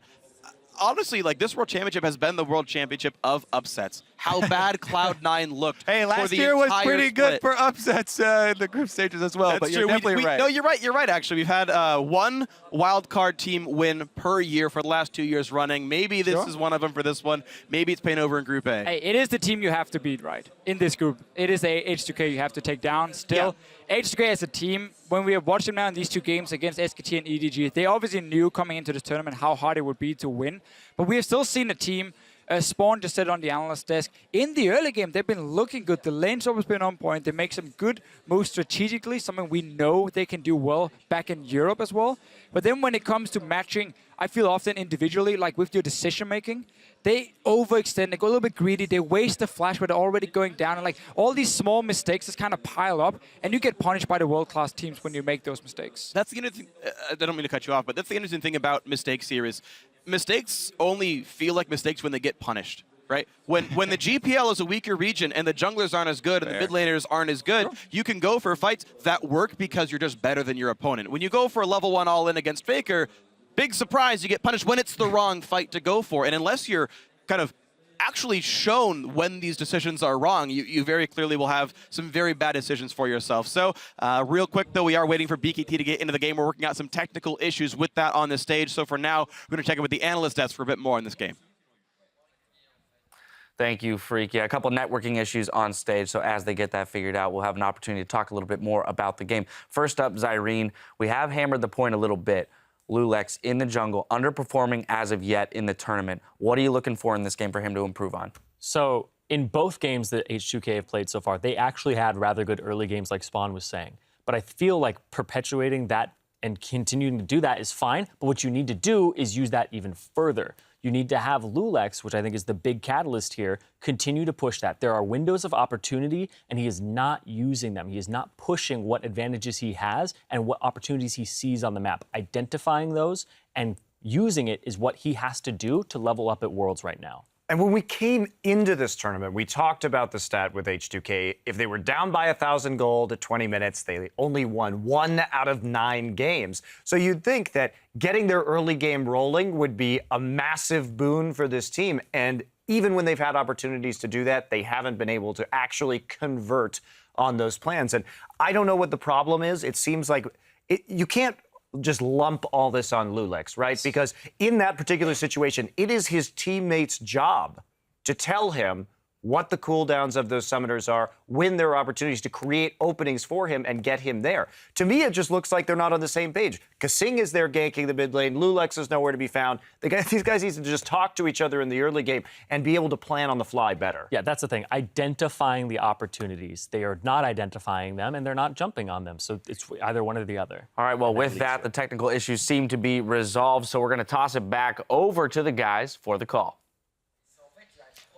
honestly, like this World Championship has been the World Championship of upsets. How bad Cloud9 looked. Hey, last year was pretty good for upsets in the group stages as well. But you're definitely right. No, you're right. You're right. Actually, we've had one wild card team win per year for the last 2 years running. Maybe this is one of them for this one. Maybe it's paying over in Group A. Hey, it is the team you have to beat, right? In this group, it is a H2K you have to take down. Still, H2K as a team, when we have watched them now in these 2 games against SKT and EDG, they obviously knew coming into this tournament how hard it would be to win. But we have still seen a team. Spawn just said on the analyst desk, in the early game, they've been looking good. The lane's always been on point. They make some good moves strategically, something we know they can do well back in Europe as well. But then when it comes to matching, I feel often individually, like with your decision-making, they overextend, they go a little bit greedy, they waste the flash where they're already going down, and like all these small mistakes just kind of pile up, and you get punished by the world-class teams when you make those mistakes. That's the interesting, I don't mean to cut you off, but that's the interesting thing about mistakes here is mistakes only feel like mistakes when they get punished, right? When the GPL is a weaker region and the junglers aren't as good and the mid laners aren't as good, you can go for fights that work because you're just better than your opponent. When you go for a level 1 all-in against Faker, big surprise, you get punished when it's the wrong fight to go for. And unless you're kind of actually shown when these decisions are wrong, you very clearly will have some very bad decisions for yourself. So real quick, though, we are waiting for BKT to get into the game. We're working out some technical issues with that on the stage. So for now, we're going to check in with the analyst desk for a bit more in this game. Thank you, Freak. Yeah, a couple networking issues on stage, so as they get that figured out, we'll have an opportunity to talk a little bit more about the game. First up, Zyrene. We have hammered the point a little bit. Lulex in the jungle, underperforming as of yet in the tournament. What are you looking for in this game for him to improve on? So in both games that H2K have played so far, they actually had rather good early games, like Spawn was saying. But I feel like perpetuating that and continuing to do that is fine. But what you need to do is use that even further. You need to have Lulex, which I think is the big catalyst here, continue to push that. There are windows of opportunity, and he is not using them. He is not pushing what advantages he has and what opportunities he sees on the map. Identifying those and using it is what he has to do to level up at Worlds right now. And when we came into this tournament, we talked about the stat with H2K. If they were down by 1,000 gold at 20 minutes, they only won 1 out of 9 games. So you'd think that getting their early game rolling would be a massive boon for this team. And even when they've had opportunities to do that, they haven't been able to actually convert on those plans. And I don't know what the problem is. It seems like you can't just lump all this on Lulex, right? Because in that particular situation, it is his teammates' job to tell him what the cooldowns of those summoners are, when there are opportunities to create openings for him and get him there. To me, it just looks like they're not on the same page. Kasing is there ganking the mid lane. Lulex is nowhere to be found. These guys need to just talk to each other in the early game and be able to plan on the fly better. Yeah, that's the thing. Identifying the opportunities. They are not identifying them, and they're not jumping on them. So it's either one or the other. All right, well, with that, the technical issues seem to be resolved, so we're going to toss it back over to the guys for the call.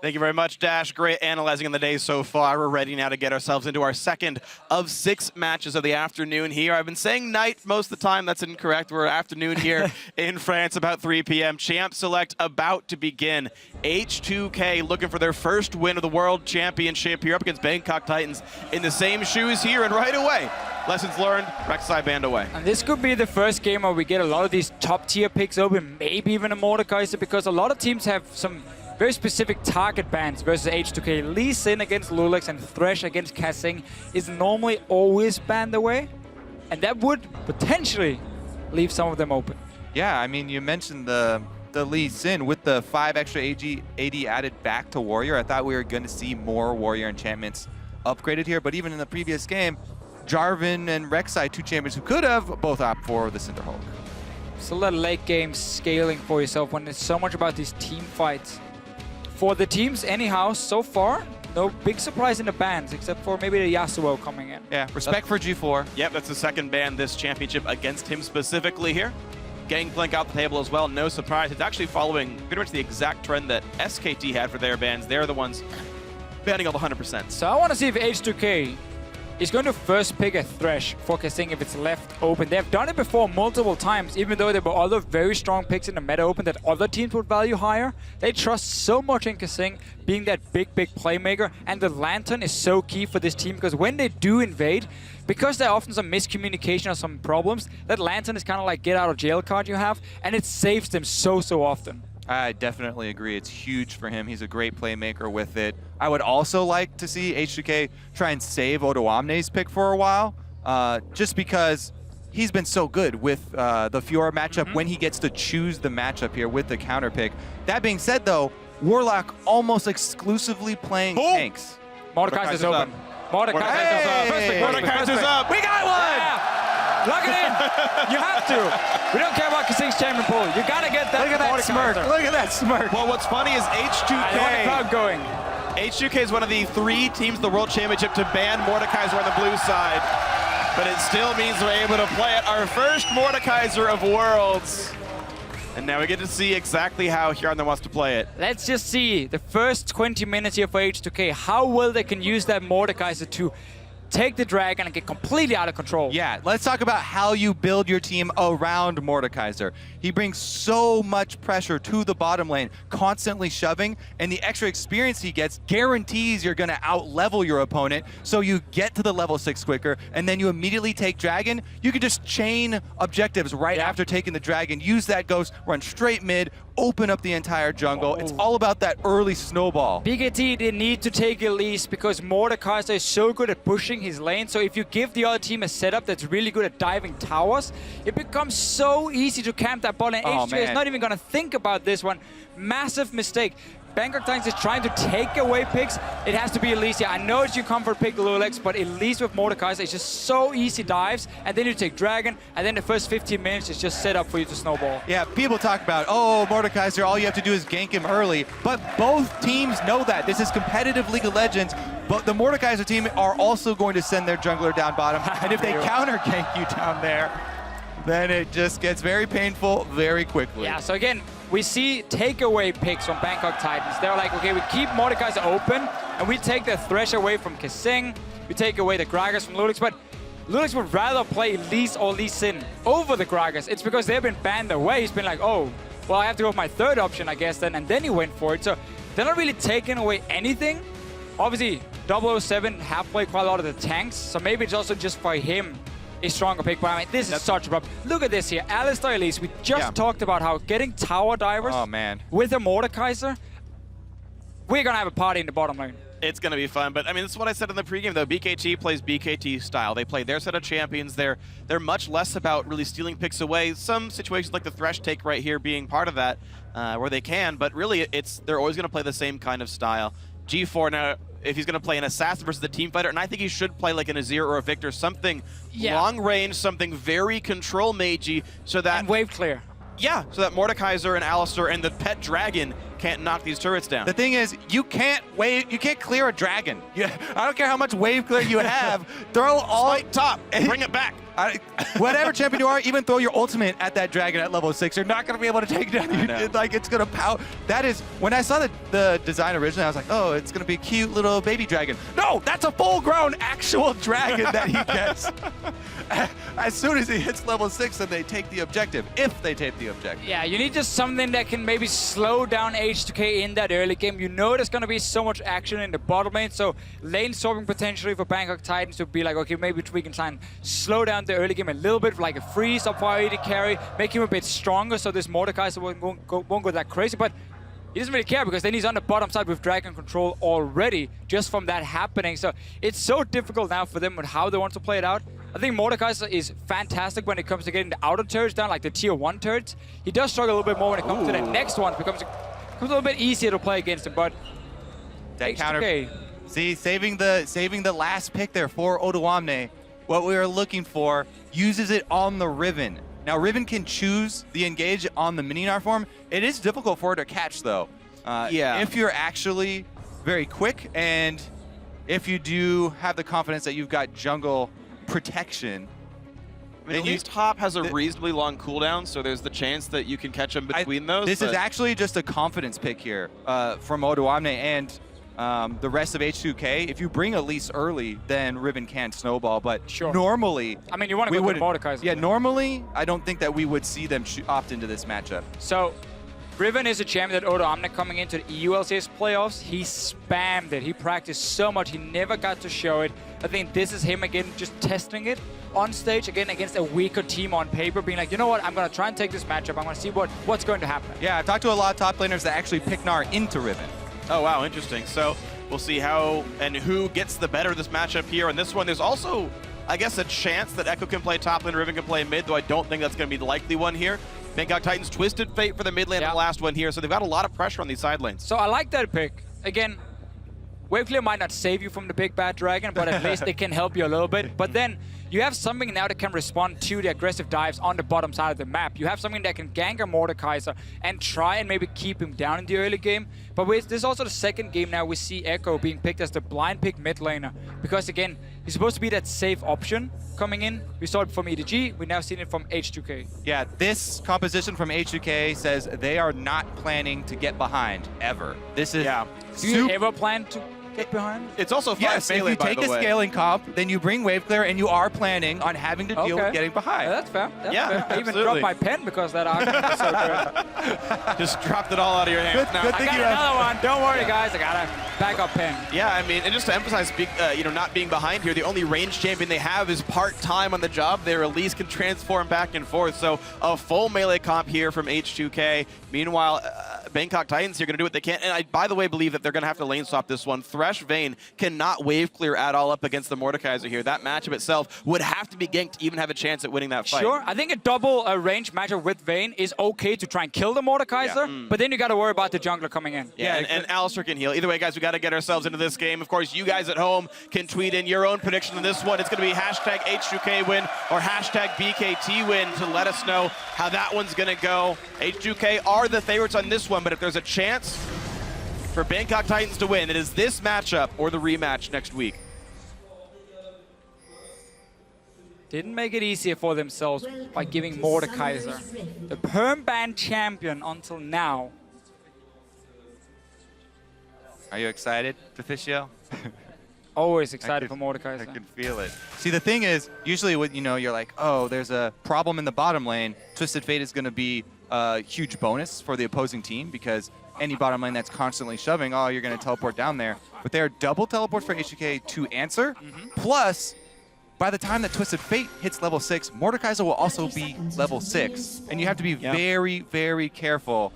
Thank you very much, Dash. Great analyzing in the day so far. We're ready now to get ourselves into our second of 6 matches of the afternoon here. I've been saying night most of the time. That's incorrect. We're afternoon here in France, about 3 p.m. Champ Select about to begin. H2K looking for their first win of the World Championship here up against Bangkok Titans in the same shoes here. And right away, lessons learned, Rek'Sai banned away. And this could be the first game where we get a lot of these top-tier picks open, maybe even a Mordekaiser, because a lot of teams have some very specific target bans versus H2K. Lee Sin against Lulex and Thresh against Kasing is normally always banned away, and that would potentially leave some of them open. Yeah, I mean, you mentioned the Lee Sin with the 5 extra AD added back to Warrior. I thought we were going to see more Warrior enchantments upgraded here, but even in the previous game, Jarvan and Rek'Sai, 2 champions who could have both opt for the Cinderhulk. Still that late game scaling for yourself when it's so much about these team fights. For the teams anyhow, so far, no big surprise in the bans, except for maybe the Yasuo coming in. Yeah, respect for G4. Yep, that's the second ban this championship against him specifically here. Gangplank out the table as well, no surprise. It's actually following pretty much the exact trend that SKT had for their bans. They're the ones banning all the 100%. So I want to see if H2K is going to first pick a Thresh for Kasing if it's left open. They've done it before multiple times, even though there were other very strong picks in the meta open that other teams would value higher. They trust so much in Kasing being that big playmaker, and the Lantern is so key for this team because when they do invade, because there are often some miscommunication or some problems, that Lantern is kind of like get out of jail card you have, and it saves them so often. I definitely agree. It's huge for him. He's a great playmaker with it. I would also like to see H2K try and save Odoamne's pick for a while, just because he's been so good with the Fiora matchup when he gets to choose the matchup here with the counter pick. That being said, though, Warlock almost exclusively playing tanks. Mordekaiser's open. Mordekaiser's up. Mordekaiser's up. We got one! Yeah. Lock it in. You have to. We don't care about Kasing's champion pool. You gotta get that. Look at that smirk. Look at that smirk. Well, what's funny is H2K. I want the crowd going. H2K is one of the 3 teams in the World Championship to ban Mordekaiser on the blue side. But it still means we're able to play it. Our first Mordekaiser of Worlds. And now we get to see exactly how Huron wants to play it. Let's just see the first 20 minutes here for H2K, how well they can use that Mordekaiser to take the dragon and get completely out of control. Yeah, let's talk about how you build your team around Mordekaiser. He brings so much pressure to the bottom lane, constantly shoving, and the extra experience he gets guarantees you're gonna out-level your opponent, so you get to the level 6 quicker, and then you immediately take dragon. You can just chain objectives right after taking the dragon, use that ghost, run straight mid, open up the entire jungle. It's all about that early snowball. BKT, they need to take Elise because Mordekaiser is so good at pushing his lane, so if you give the other team a setup that's really good at diving towers, it becomes so easy to camp that bot, and H2K is not even going to think about this one. Massive mistake. Bangkok Titans is trying to take away picks, it has to be Elise. I know it's your comfort pick, Lulix, but Elise with Mordekaiser is just so easy dives, and then you take Dragon, and then the first 15 minutes is just set up for you to snowball. Yeah, people talk about, oh, Mordekaiser, all you have to do is gank him early. But both teams know that. This is competitive League of Legends, but the Mordekaiser team are also going to send their jungler down bottom. And if they counter gank you down there, then it just gets very painful very quickly. Yeah, so again, we see takeaway picks from Bangkok Titans. They're like, okay, we keep Mordekaiser open, and we take the Thresh away from Kesing. We take away the Gragas from Lulix, but Lulix would rather play Elise or Lee Sin over the Gragas. It's because they've been banned away. He's been like, oh, well, I have to go with my third option, I guess, then, and then he went for it. So they're not really taking away anything. Obviously, 007 have played quite a lot of the tanks, so maybe it's also just for him a stronger pick, but I mean, this is such a problem. Look at this here, Alistar Elise. We just talked about how getting tower divers with a Mordekaiser, we're gonna have a party in the bottom lane. It's going to be fun, but I mean, this is what I said in the pregame, though. BKT plays BKT style. They play their set of champions. They're much less about really stealing picks away. Some situations like the Thresh take right here being part of that, where they can, but really, they're always going to play the same kind of style. G4 now, if he's going to play an assassin versus the team fighter, and I think he should play like an Azir or a Victor, something long range, something very control magey, so that and wave clear. Yeah, so that Mordekaiser and Alistar and the pet dragon can't knock these turrets down. The thing is, you can't clear a dragon. I don't care how much wave clear you have. Throw all Spike top, bring it back. Whatever champion you are, even throw your ultimate at that dragon at level 6. You're not going to be able to take it down. Like, it's going to power. That is, when I saw the design originally, I was like, oh, it's going to be a cute little baby dragon. No, that's a full-grown actual dragon that he gets. As soon as he hits level 6, then they take the objective, if they take the objective. Yeah, you need just something that can maybe slow down H2K in that early game. You know there's going to be so much action in the bottom lane, so lane swapping potentially for Bangkok Titans would be like, okay, maybe we can try and slow down the early game a little bit, like a freeze up for AD carry, make him a bit stronger so this Mordekaiser won't go that crazy, but he doesn't really care because then he's on the bottom side with Dragon Control already just from that happening. So it's so difficult now for them with how they want to play it out. I think Mordekaiser is fantastic when it comes to getting the outer turrets down, like the tier 1 turrets. He does struggle a little bit more when it comes to the next one. It becomes a little bit easier to play against him, but that counter. See, saving the last pick there for Odoamne. What we are looking for, uses it on the Riven. Now, Riven can choose the engage on the Mininar form. It is difficult for her to catch, though. If you're actually very quick, and if you do have the confidence that you've got jungle protection. I mean, at least top has a reasonably long cooldown, so there's the chance that you can catch him between those. This is actually just a confidence pick here from Odoamne and the rest of H2K. If you bring Elise early, then Riven can snowball, but normally... I mean, you want to go with Mordekaiser. Yeah, normally, I don't think that we would see them opt into this matchup. So, Riven is a champion that Odoamne coming into the EU LCS playoffs. He spammed it. He practiced so much. He never got to show it. I think this is him again, just testing it on stage again against a weaker team on paper, being like, you know what, I'm going to try and take this matchup. I'm going to see what's going to happen. Yeah, I've talked to a lot of top laners that actually pick Gnar into Riven. Oh, wow, interesting. So we'll see how and who gets the better of this matchup here. And this one, there's also, I guess, a chance that Echo can play top lane, Riven can play mid, though I don't think that's going to be the likely one here. Bangkok Titans Twisted Fate for the mid lane in the last one here, so they've got a lot of pressure on these side lanes. So I like that pick. Again, Wave Clear might not save you from the big bad dragon, but at least it can help you a little bit. But then you have something now that can respond to the aggressive dives on the bottom side of the map. You have something that can gank a Mordekaiser and try and maybe keep him down in the early game. But this is also the second game now we see Echo being picked as the blind pick mid laner. Because again, he's supposed to be that safe option coming in. We saw it from EDG, we've now seen it from H2K. Yeah, this composition from H2K says they are not planning to get behind, ever. This is... Yeah. Do you ever plan to get behind? It's also 5 melee, if you take a scaling comp, then you bring Wave Clear and you are planning on having to deal with getting behind. Yeah, that's fair. That's Yeah, fair. I even dropped my pen because that argument was so good. Just dropped it all out of your hands. I got another one. Don't worry, guys. I got a backup pen. Yeah, I mean, and just to emphasize, not being behind here, the only range champion they have is part-time on the job. Their Elise can transform back and forth, so a full melee comp here from H2K. Meanwhile, Bangkok Titans here going to do what they can, and I, by the way, believe that they're going to have to lane swap this one. Thresh Vayne cannot wave clear at all up against the Mordekaiser here. That matchup itself would have to be ganked to even have a chance at winning that fight. Sure, I think a double range matchup with Vayne is okay to try and kill the Mordekaiser, but then you got to worry about the jungler coming in. Yeah, and Alistar can heal. Either way, guys, we got to get ourselves into this game. Of course, you guys at home can tweet in your own prediction of this one. It's going to be hashtag H2K win or hashtag BKT win to let us know how that one's going to go. H2K are the favorites on this one, but if there's a chance for Bangkok Titans to win, it is this matchup or the rematch next week. Didn't make it easier for themselves by giving Mordekaiser the perm ban champion until now. Are you excited, Deficio? Always excited for Mordekaiser. I can feel it. See, the thing is, usually when you're like, oh, there's a problem in the bottom lane, Twisted Fate is going to be a huge bonus for the opposing team because any bottom lane that's constantly shoving, oh, you're going to teleport down there. But they are double teleports for H2K to answer. Plus, by the time that Twisted Fate hits level 6, Mordekaiser will also be level 6. And you have to be very, very careful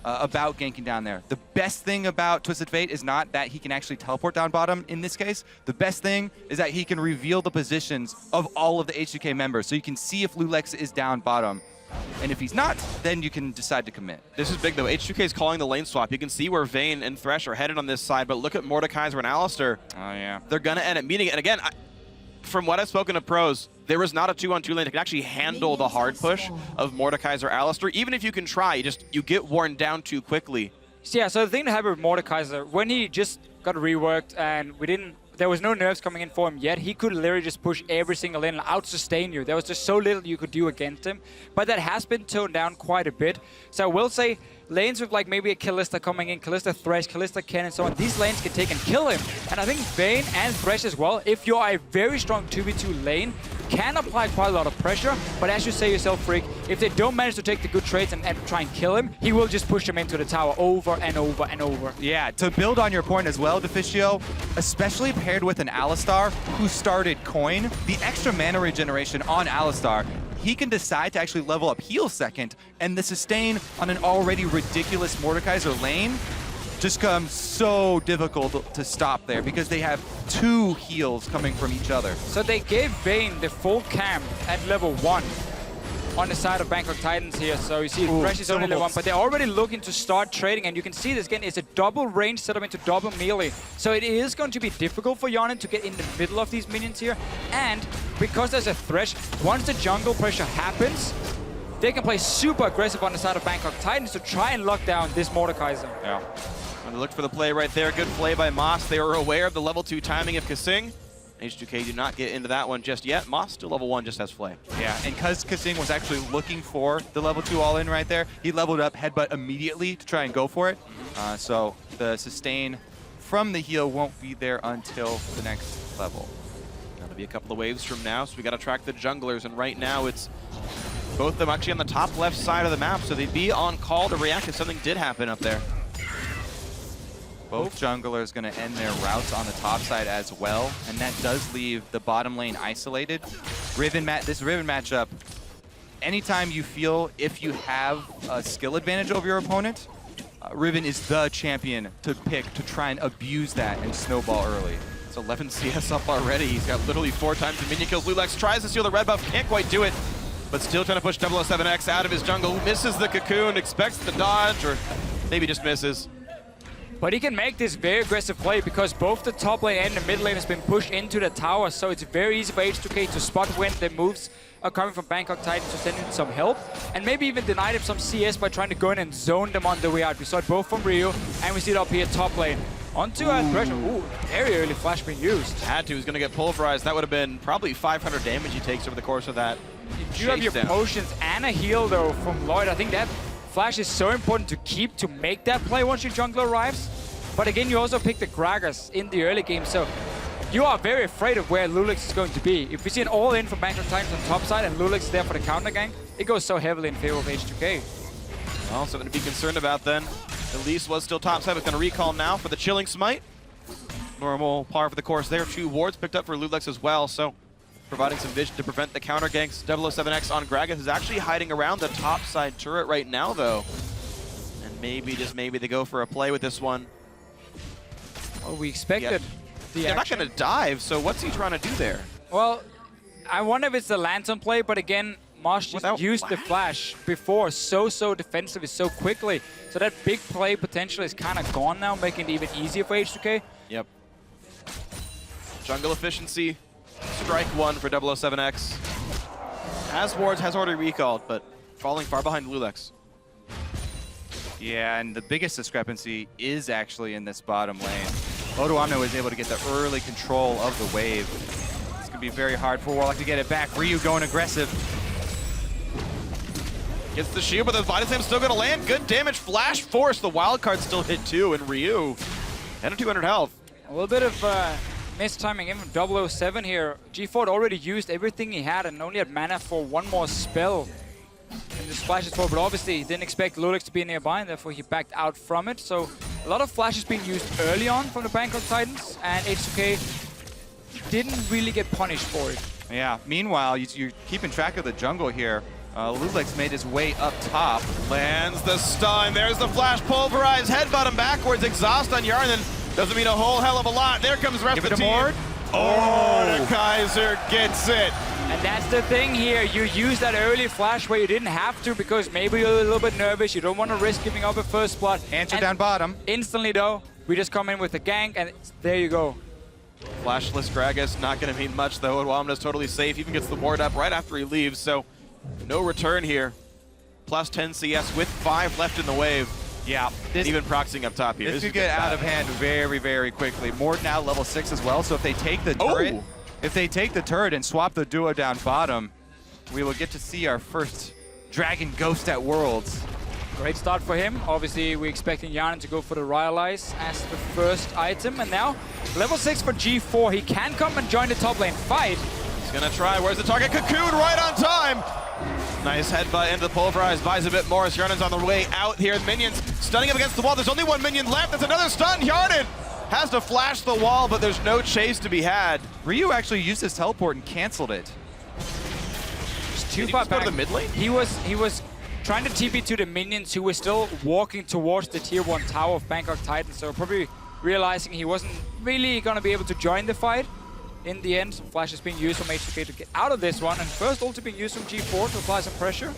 about ganking down there. The best thing about Twisted Fate is not that he can actually teleport down bottom in this case. The best thing is that he can reveal the positions of all of the H2K members. So you can see if Lulex is down bottom. And if he's not, then you can decide to commit. This is big, though. H2K is calling the lane swap. You can see where Vayne and Thresh are headed on this side, but look at Mordekaiser and Alistar. Oh, yeah. They're going to end up meeting. And again, from what I've spoken to pros, there is not a 2-on-2 lane that can actually handle the hard push of Mordekaiser Alistar. Even if you can try, you get worn down too quickly. Yeah, so the thing that happened with Mordekaiser, when he just got reworked and there was no nerfs coming in for him yet, he could literally just push every single lane and out-sustain you. There was just so little you could do against him. But that has been toned down quite a bit. So I will say, lanes with like maybe a Kalista coming in, Kalista Thresh, Kalista Ken and so on, these lanes can take and kill him. And I think Vayne and Thresh as well, if you are a very strong 2v2 lane, can apply quite a lot of pressure. But as you say yourself, Freak, if they don't manage to take the good trades and try and kill him, he will just push them into the tower over and over and over. Yeah, to build on your point as well, Deficio, especially paired with an Alistar who started Coin, the extra mana regeneration on Alistar, he can decide to actually level up heal second, and the sustain on an already ridiculous Mordekaiser lane just comes so difficult to stop there because they have 2 heals coming from each other. So they gave Vayne the full camp at level 1 on the side of Bangkok Titans here. So you see Thresh is only level 1, but they're already looking to start trading, and you can see this again, it's a double range setup into double melee. So it is going to be difficult for Yawnin to get in the middle of these minions here. And because there's a Thresh, once the jungle pressure happens, they can play super aggressive on the side of Bangkok Titans to try and lock down this Mordekaiser. Yeah. And they looked for the play right there. Good play by Moss. They were aware of the level 2 timing of Kasing. H2K do not get into that one just yet. Moss still level 1, just has Flay. Yeah, and because Kasing was actually looking for the level 2 all-in right there, he leveled up Headbutt immediately to try and go for it. So the sustain from the heal won't be there until the next level. That'll be a couple of waves from now, so we got to track the junglers, and right now it's both of them actually on the top left side of the map, so they'd be on call to react if something did happen up there. Both junglers going to end their routes on the top side as well, and that does leave the bottom lane isolated. This Riven matchup, anytime you feel if you have a skill advantage over your opponent, Riven is the champion to pick to try and abuse that and snowball early. It's 11 CS up already. He's got literally 4 times the minion kills. Lulex tries to steal the red buff, can't quite do it, but still trying to push 007X out of his jungle. Misses the cocoon, expects the dodge, or maybe just misses. But he can make this very aggressive play because both the top lane and the mid lane has been pushed into the tower, so it's very easy for H2K to spot when the moves are coming from Bangkok Titans to send in some help, and maybe even deny them some CS by trying to go in and zone them on the way out. We saw it both from Rio, and we see it up here top lane. Onto a Thresh. Ooh, very early flash being used. Had to. He's going to get pulverized. That would have been probably 500 damage he takes over the course of that. You have your potions and a heal, though, from Lloyd. I think that flash is so important to keep to make that play once your jungler arrives. But again, you also pick the Gragas in the early game, so you are very afraid of where Lulex is going to be. If we see an all-in from Bangkok Titans on top side and Lulex is there for the counter gank, it goes so heavily in favor of H2K. Well, something to be concerned about then. Elise was still top side, but going to recall now for the Chilling Smite. Normal par for the course there. 2 wards picked up for Lulex as well, so providing some vision to prevent the counter ganks. 007X on Gragas is actually hiding around the top side turret right now, though. And maybe, just maybe, they go for a play with this one. Well, we expected the They're not action. going to dive, so what's he trying to do there? Well, I wonder if it's the Lantern play, but again, Mosh just used the flash before so defensively so quickly. So that big play potential is kind of gone now, making it even easier for H2K. Yep. Jungle efficiency, strike 1 for 007X. Has wards, has already recalled, but falling far behind Lulex. Yeah, and the biggest discrepancy is actually in this bottom lane. Odoamne was able to get the early control of the wave. It's going to be very hard for Warlock to get it back. Ryu going aggressive. Gets the shield, but the Vital Slam still going to land. Good damage. Flash Force. The wild card still hit 2, and Ryu. And a 200 health. A little bit of mistiming in from 007 here. G4 had already used everything he had and only had mana for 1 more spell. And this flash is forward, but obviously he didn't expect Lulex to be nearby, and therefore he backed out from it. So a lot of flashes being used early on from the Bangkok Titans, and H2K didn't really get punished for it. Yeah, meanwhile, you're keeping track of the jungle here. Lulex made his way up top. Lands the stun. There's the flash. Pulverize. Headbutt him backwards. Exhaust on Yarnan. Doesn't mean a whole hell of a lot. There comes the rest of the team. Oh, Kaiser gets it. And that's the thing here. You use that early flash where you didn't have to because maybe you're a little bit nervous. You don't want to risk giving up a first blood. Answer down bottom. Instantly, though, we just come in with the gank, and there you go. Flashless Gragas not going to mean much, though. Odoamne's totally safe. Even gets the ward up right after he leaves, so no return here. Plus 10 CS with 5 left in the wave. Yeah. Even proxying up top here. This could get out of hand very, very quickly. Mord now level 6 as well, so if they take the turret, if they take the turret and swap the duo down bottom, we will get to see our first Dragon Ghost at Worlds. Great start for him. Obviously, we're expecting Yarnan to go for the Rhyolize as the first item. And now, level 6 for G4. He can come and join the top lane fight. He's going to try. Where's the target? Cocoon right on time. Nice headbutt into the Pulverize. Buys a bit more as Yarnan's on the way out here. Minions stunning him against the wall. There's only 1 minion left. That's another stun. Yarnan has to flash the wall, but there's no chase to be had. Ryu actually used his teleport and canceled it. Just too far back. Go to the mid lane? He was trying to TP to the minions who were still walking towards the tier 1 tower of Bangkok Titans, so probably realizing he wasn't really going to be able to join the fight. In the end, flash is being used from H2K to get out of this one, and first ulti being used from G4 to apply some pressure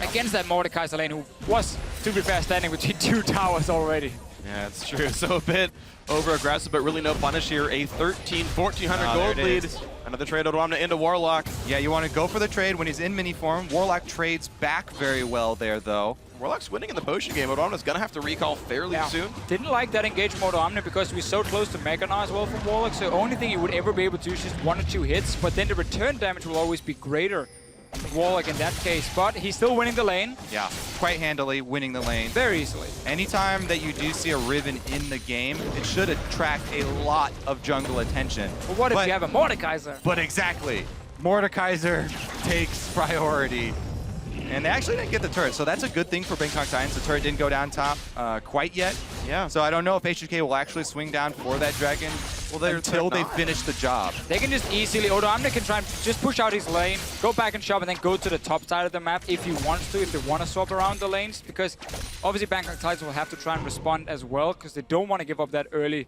against that Mordekaiser lane, who was, to be fair, standing between 2 towers already. Yeah, it's true. So a bit over-aggressive, but really no punish here. A 1,400 gold lead. Another trade Odoamne into Warlock. Yeah, you want to go for the trade when he's in mini form. Warlock trades back very well there, though. Warlock's winning in the potion game. Odoamne's going to have to recall fairly soon. Didn't like that engage from Odoamne because we're so close to Mega now as well from Warlock, so the only thing he would ever be able to do is just 1 or 2 hits, but then the return damage will always be greater than Warlock in that case. But he's still winning the lane. Yeah, quite handily winning the lane. Very easily. Anytime that you do see a Riven in the game, it should attract a lot of jungle attention. But what if you have a Mordekaiser? But exactly. Mordekaiser takes priority. And they actually didn't get the turret, so that's a good thing for Bangkok Titans. The turret didn't go down top quite yet. Yeah. So I don't know if H2K will actually swing down for that dragon until they finish the job. They can just easily, Odoamne can try and just push out his lane, go back and shove, and then go to the top side of the map if he wants to, if they want to swap around the lanes, because obviously Bangkok Titans will have to try and respond as well, because they don't want to give up that early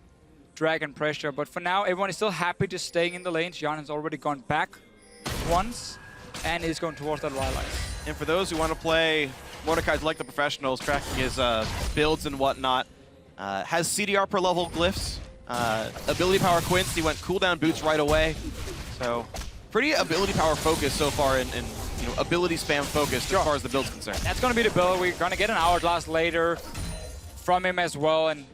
dragon pressure. But for now, everyone is still happy just staying in the lanes. Yarnan's already gone back once, and is going towards that Rhyolize. And for those who want to play Mordekaiser like the professionals, tracking his builds and whatnot, has CDR per level glyphs, ability power Quince, he went cooldown boots right away. So pretty ability power focused so far, and you know, ability spam focused as far as the build's concerned. That's going to be the build. We're going to get an Hourglass later from him as well, and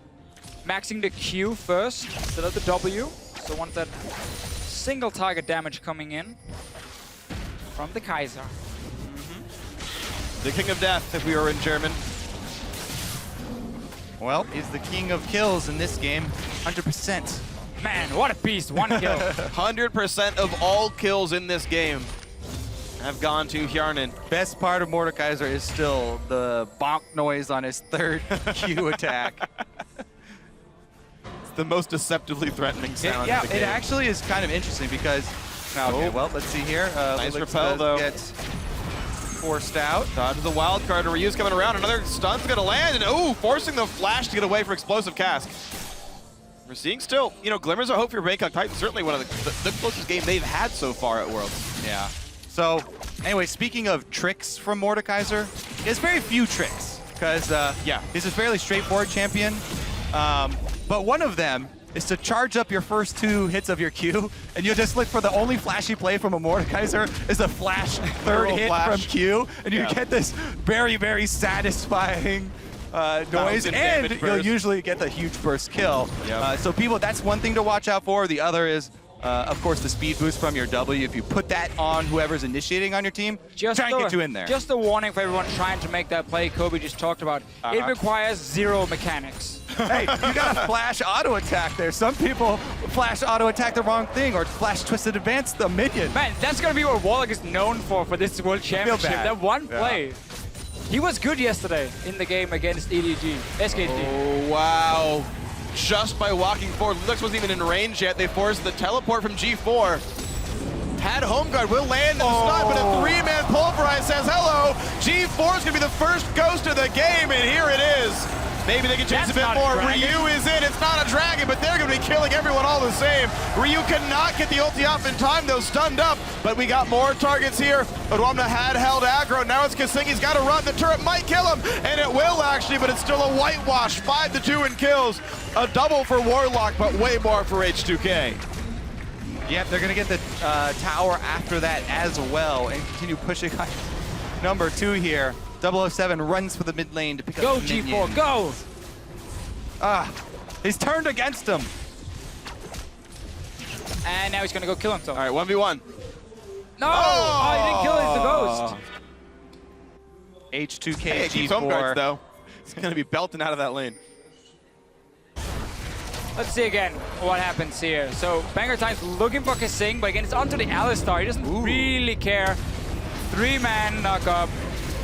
maxing the Q first instead of the W. So want that single target damage coming in from the Kaiser. The King of Death, if we were in German. Well, he's the king of kills in this game, 100%. Man, what a beast, 1 kill. 100% of all kills in this game have gone to Yarnan. Best part of Mordekaiser is still the bonk noise on his 3rd Q attack. the most deceptively threatening sound. Yeah, in the it game. actually is kind of interesting because. Okay, well, let's see here. Nice Lulix repel, though. Gets forced out. Dodges the wild card, and Ryu's coming around. Another stun's gonna land, and forcing the flash to get away for explosive cask. We're seeing still, glimmers of hope for Bangkok Titans. Certainly one of the closest game they've had so far at Worlds. Yeah. So, anyway, speaking of tricks from Mordekaiser, there's very few tricks because, he's a fairly straightforward champion. But one of them is to charge up your first 2 hits of your Q, and you'll just look for the only flashy play from a Mordekaiser is a flash third hit from Q, and you get this very, very satisfying noise, and you'll usually get the huge burst kill. So people, that's one thing to watch out for. The other is, of course, the speed boost from your W. If you put that on whoever's initiating on your team, try and get you in there. Just a warning for everyone trying to make that play Kobe just talked about. It requires 0 mechanics. Hey, you got a flash auto attack there. Some people flash auto attack the wrong thing or flash twisted advance the minion. Man, that's gonna be what Warlock is known for this World Championship. bad. That one play. He was good yesterday in the game against EDG, SKT. Oh, wow. Just by walking forward, Lulix wasn't even in range yet. They forced the teleport from G4. Had home guard, will land in the stun, but a 3-man pulverize says hello. G4 is gonna be the first ghost of the game, and here it is. Maybe they can chase a bit more. Ryu is in. It's not a dragon, but they're going to be killing everyone all the same. Ryu cannot get the ulti off in time, though, stunned up. But we got more targets here. Odwamna had held aggro. Now it's Kasing. He's got to run. The turret might kill him, and it will actually, but it's still a whitewash. 5-2 in kills. A double for Warlock, but way more for H2K. Yep, they're going to get the tower after that as well and continue pushing on number 2 here. 007 runs for the mid lane to pick up the minion. Go G4, go! He's turned against him. And now he's gonna go kill himself. All right, 1v1. No! Oh, he didn't kill it, it's the ghost. H2K Hey, G4. keeps home guards, though. He's going to be belting out of that lane. Let's see again what happens here. So Bangkok Titans looking for Kasing, but again, it's onto the Alistar. He doesn't really care. 3-man knock up.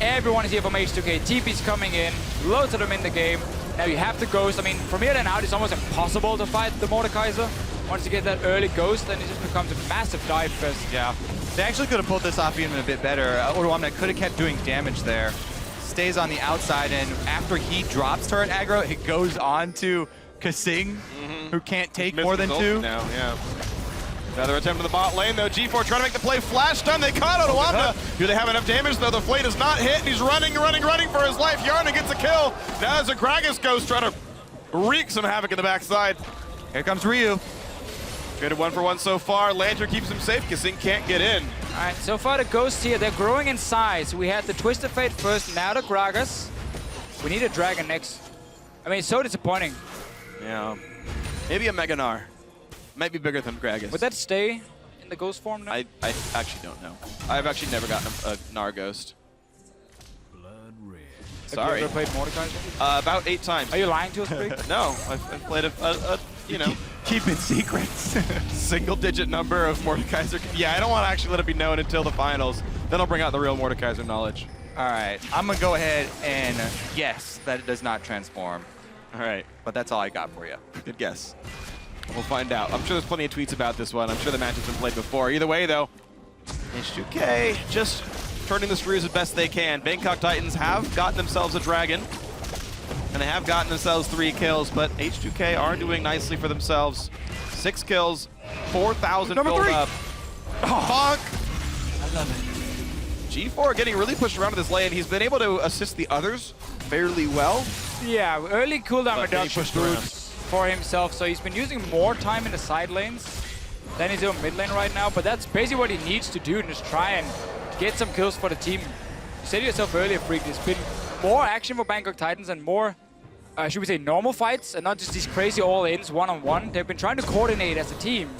Everyone is here from H2K. TP's coming in. Loads of them in the game. Now you have the Ghost. I mean, from here on out, it's almost impossible to fight the Mordekaiser. Once you get that early Ghost, then it just becomes a massive dive fest. Yeah. They actually could have pulled this off even a bit better. Odwamna could have kept doing damage there. Stays on the outside, and after he drops turret aggro, it goes on to Kasing, who can't take more than 2. Now, yeah. Another attempt in the bot lane, though. G4 trying to make the play. Flash stun. They caught Odwamna. Do they have enough damage, though? The flame is not hit, and he's running for his life. Yarna gets a kill. Now there's a Gragas Ghost trying to wreak some havoc in the backside. Here comes Ryu. Traded 1-for-1 so far. Lantern keeps him safe. Kasing can't get in. All right, so far the Ghosts here, they're growing in size. We had the Twisted Fate first, now the Gragas. We need a Dragon next. I mean, it's so disappointing. Yeah. Maybe a Mega Gnar. Might be bigger than Gragas. Would that stay in the Ghost form now? I actually don't know. I've actually never gotten a Gnar Ghost. Sorry. Have you ever played Mordekaiser? About 8 times. Are you lying to us, Brig? No, I've played a Keep it secrets. single-digit number of Mordekaiser. Yeah, I don't want to actually let it be known until the finals. Then I'll bring out the real Mordekaiser knowledge. All right, I'm going to go ahead and guess that it does not transform. All right. But that's all I got for you. Good guess. We'll find out. I'm sure there's plenty of tweets about this one. I'm sure the match has been played before. Either way, though, H2K just turning the screws as best they can. Bangkok Titans have gotten themselves a dragon, and they have gotten themselves 3 kills, but H2K are doing nicely for themselves. 6 kills, 4,000 build up. Bonk! I love it. G4 getting really pushed around in this lane. He's been able to assist the others fairly well. Yeah, early cooldown But reduction boots for himself, so he's been using more time in the side lanes than he's doing mid lane right now, but that's basically what he needs to do, and just try and get some kills for the team. You said to yourself earlier, Freak, there's been more action for Bangkok Titans and more, should we say, normal fights, and not just these crazy all-ins one-on-one. They've been trying to coordinate as a team,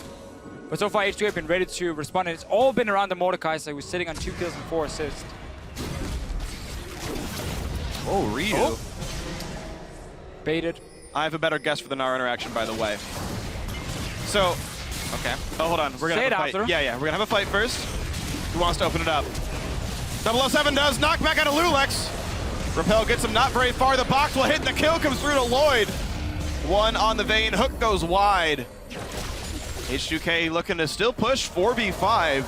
but so far H2 have been ready to respond, and it's all been around the Mordekaiser, who's sitting on 2 kills and 4 assists. Oh, Ryu. Oh. Baited. I have a better guess for the Gnar interaction, by the way. So, okay. Oh, hold on. We're gonna have a fight. Yeah, we're gonna have a fight first. Who wants to open it up? 007 does. Knockback out of Lulex. Repel gets him not very far. The box will hit. The kill comes through to Lloyd. One on the vein, hook goes wide. H2K looking to still push 4v5.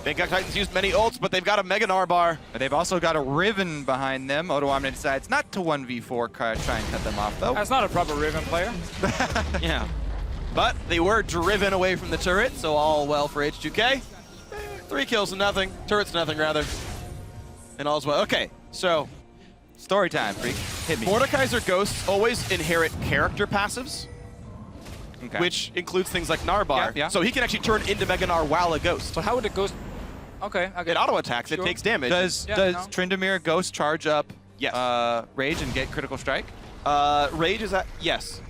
Bangkok Titans used many ults, but they've got a Mega Gnar bar. But they've also got a Riven behind them. Odoamne decides not to 1v4 try and cut them off, though. That's not a proper Riven player. Yeah. But they were driven away from the turret, so all well for H2K. 3 kills to nothing. Turrets to nothing, rather. And all's well. Okay, so story time, Freak. Hit me. Mordekaiser Ghosts always inherit character passives, Okay. which includes things like Narbar. Yeah. So he can actually turn into Mega Gnar while a ghost. But how would the ghost... Okay, okay. It auto attacks, it takes damage. Does Tryndamere Ghost charge up Rage and get critical strike? Rage is at yes.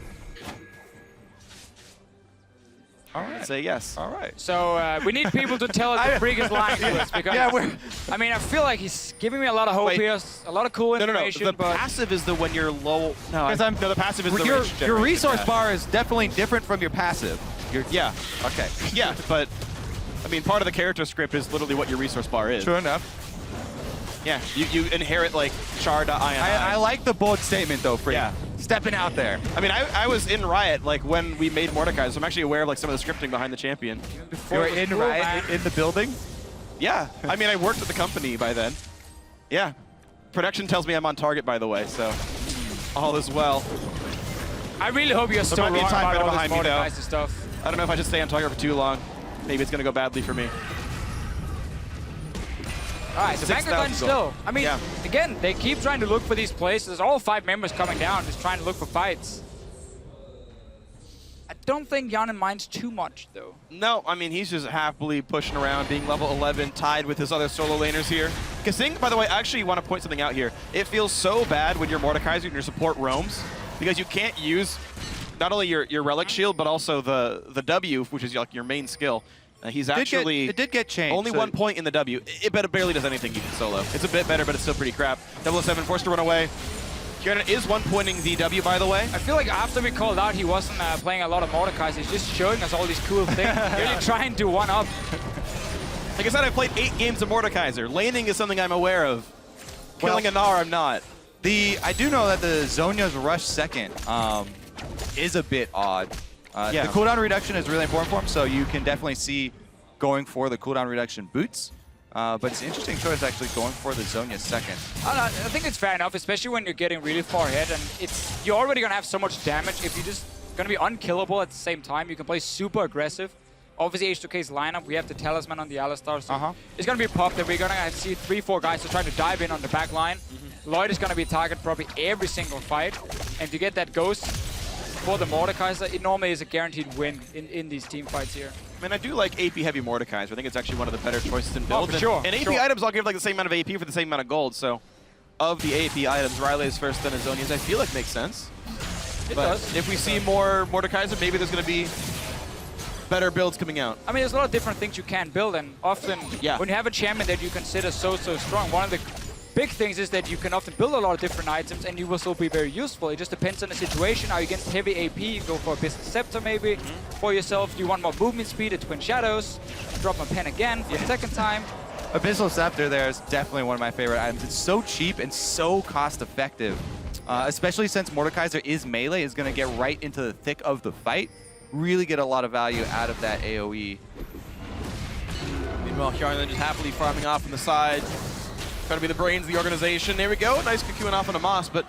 All right. Say yes. All right. So we need people to tell us the Freak is lying to us, because I mean, I feel like he's giving me a lot of hope here, a lot of cool information. The but passive is the when you're low. No, the passive is the your, rage your generation. resource bar is definitely different from your passive. Yeah. Okay. Yeah, but I mean, part of the character script is literally what your resource bar is. True enough. Yeah, you inherit like Char.ii. I like the bold statement though, Freak. Yeah. Stepping out there. I mean, I was in Riot like when we made Mordekaiser, so I'm actually aware of like some of the scripting behind the champion. You were in Riot in the building? Yeah. I mean, I worked at the company by then. Yeah. Production tells me I'm on target, by the way, so all is well. I really hope you're still wrong about all this Mordekaiser stuff. I don't know if I should stay on target for too long. Maybe it's going to go badly for me. All right, so Bangkok Titans still. I mean, again, they keep trying to look for these places. All 5 members coming down, just trying to look for fights. I don't think Yanin minds too much, though. No, I mean, he's just happily pushing around, being level 11, tied with his other solo laners here. Kasing, by the way, I actually want to point something out here. It feels so bad when you're Mordekaiser and your support roams, because you can't use not only your relic shield, but also the W, which is like your main skill. He's actually... It did get changed. Only 1 point in the W. It barely does anything you can solo. It's a bit better, but it's still pretty crap. 007 forced to run away. Kieran is 1-pointing the W, by the way. I feel like after we called out, he wasn't playing a lot of Mordekaiser. He's just showing us all these cool things. Really trying to one-up. Like I said, I played 8 games of Mordekaiser. Laning is something I'm aware of. Killing a Gnar, I'm not. I do know that the Zhonya's rush second is a bit odd. The cooldown reduction is really important for him, so you can definitely see going for the cooldown reduction boots. But it's an interesting choice actually going for the Zhonya second. I think it's fair enough, especially when you're getting really far ahead, and you're already going to have so much damage. If you're just going to be unkillable at the same time, you can play super aggressive. Obviously, H2K's lineup, we have the Talisman on the Alistar, so it's going to be popped, and we're going to see 3-4 guys to try to dive in on the back line. Lloyd is going to be targeted probably every single fight, and if you get that Ghost for the Mordekaiser, it normally is a guaranteed win in these team fights here. I mean, I do like AP heavy Mordekaiser. I think it's actually one of the better choices in builds. For sure. And AP items, I'll give like the same amount of AP for the same amount of gold. So, of the AP items, Riley's first, then Azonia's, I feel like makes sense. It but does. If we see more Mordekaiser, maybe there's going to be better builds coming out. I mean, there's a lot of different things you can build, and often when you have a champion that you consider so strong, one of the big things is that you can often build a lot of different items and you will still be very useful. It just depends on the situation. Are you against heavy AP? You go for a Abyssal Scepter maybe for yourself. Do you want more movement speed? A Twin Shadows. Drop my pen again for the second time. Abyssal Scepter there is definitely one of my favorite items. It's so cheap and so cost effective. Especially since Mordekaiser is melee, is going to get right into the thick of the fight. Really get a lot of value out of that AoE. Meanwhile, Kjarnan just happily farming off on the side. Trying to be the brains of the organization. There we go. Nice cocoon off on a Moss, but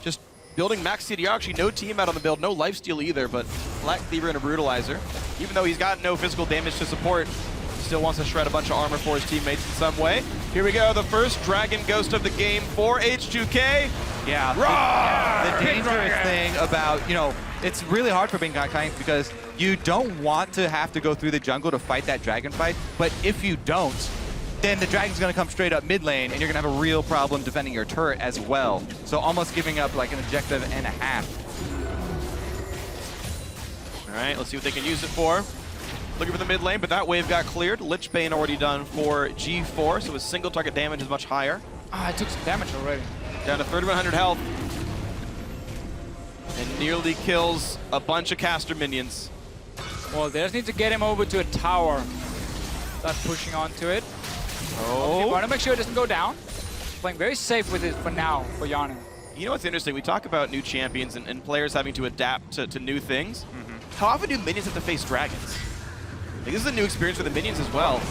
just building max CDR. Actually, no team out on the build. No lifesteal either, but Black Cleaver and a Brutalizer. Even though he's got no physical damage to support, he still wants to shred a bunch of armor for his teammates in some way. Here we go. The first Dragon Ghost of the game for H2K. Yeah. The dangerous thing about, it's really hard for Bangkok Titans because you don't want to have to go through the jungle to fight that dragon fight, but if you don't, then the dragon's going to come straight up mid lane, and you're going to have a real problem defending your turret as well. So almost giving up like an objective and a half. All right, let's see what they can use it for. Looking for the mid lane, but that wave got cleared. Lich Bane already done for G4, so his single target damage is much higher. I took some damage already. Down to 3,100 health. And nearly kills a bunch of caster minions. Well, they just need to get him over to a tower. Start pushing onto it. Oh. Okay, want to make sure it doesn't go down. Playing very safe with it for now, for Yanin. You know what's interesting? We talk about new champions and players having to adapt to new things. How often do minions have to face dragons? Like, this is a new experience for the minions as well.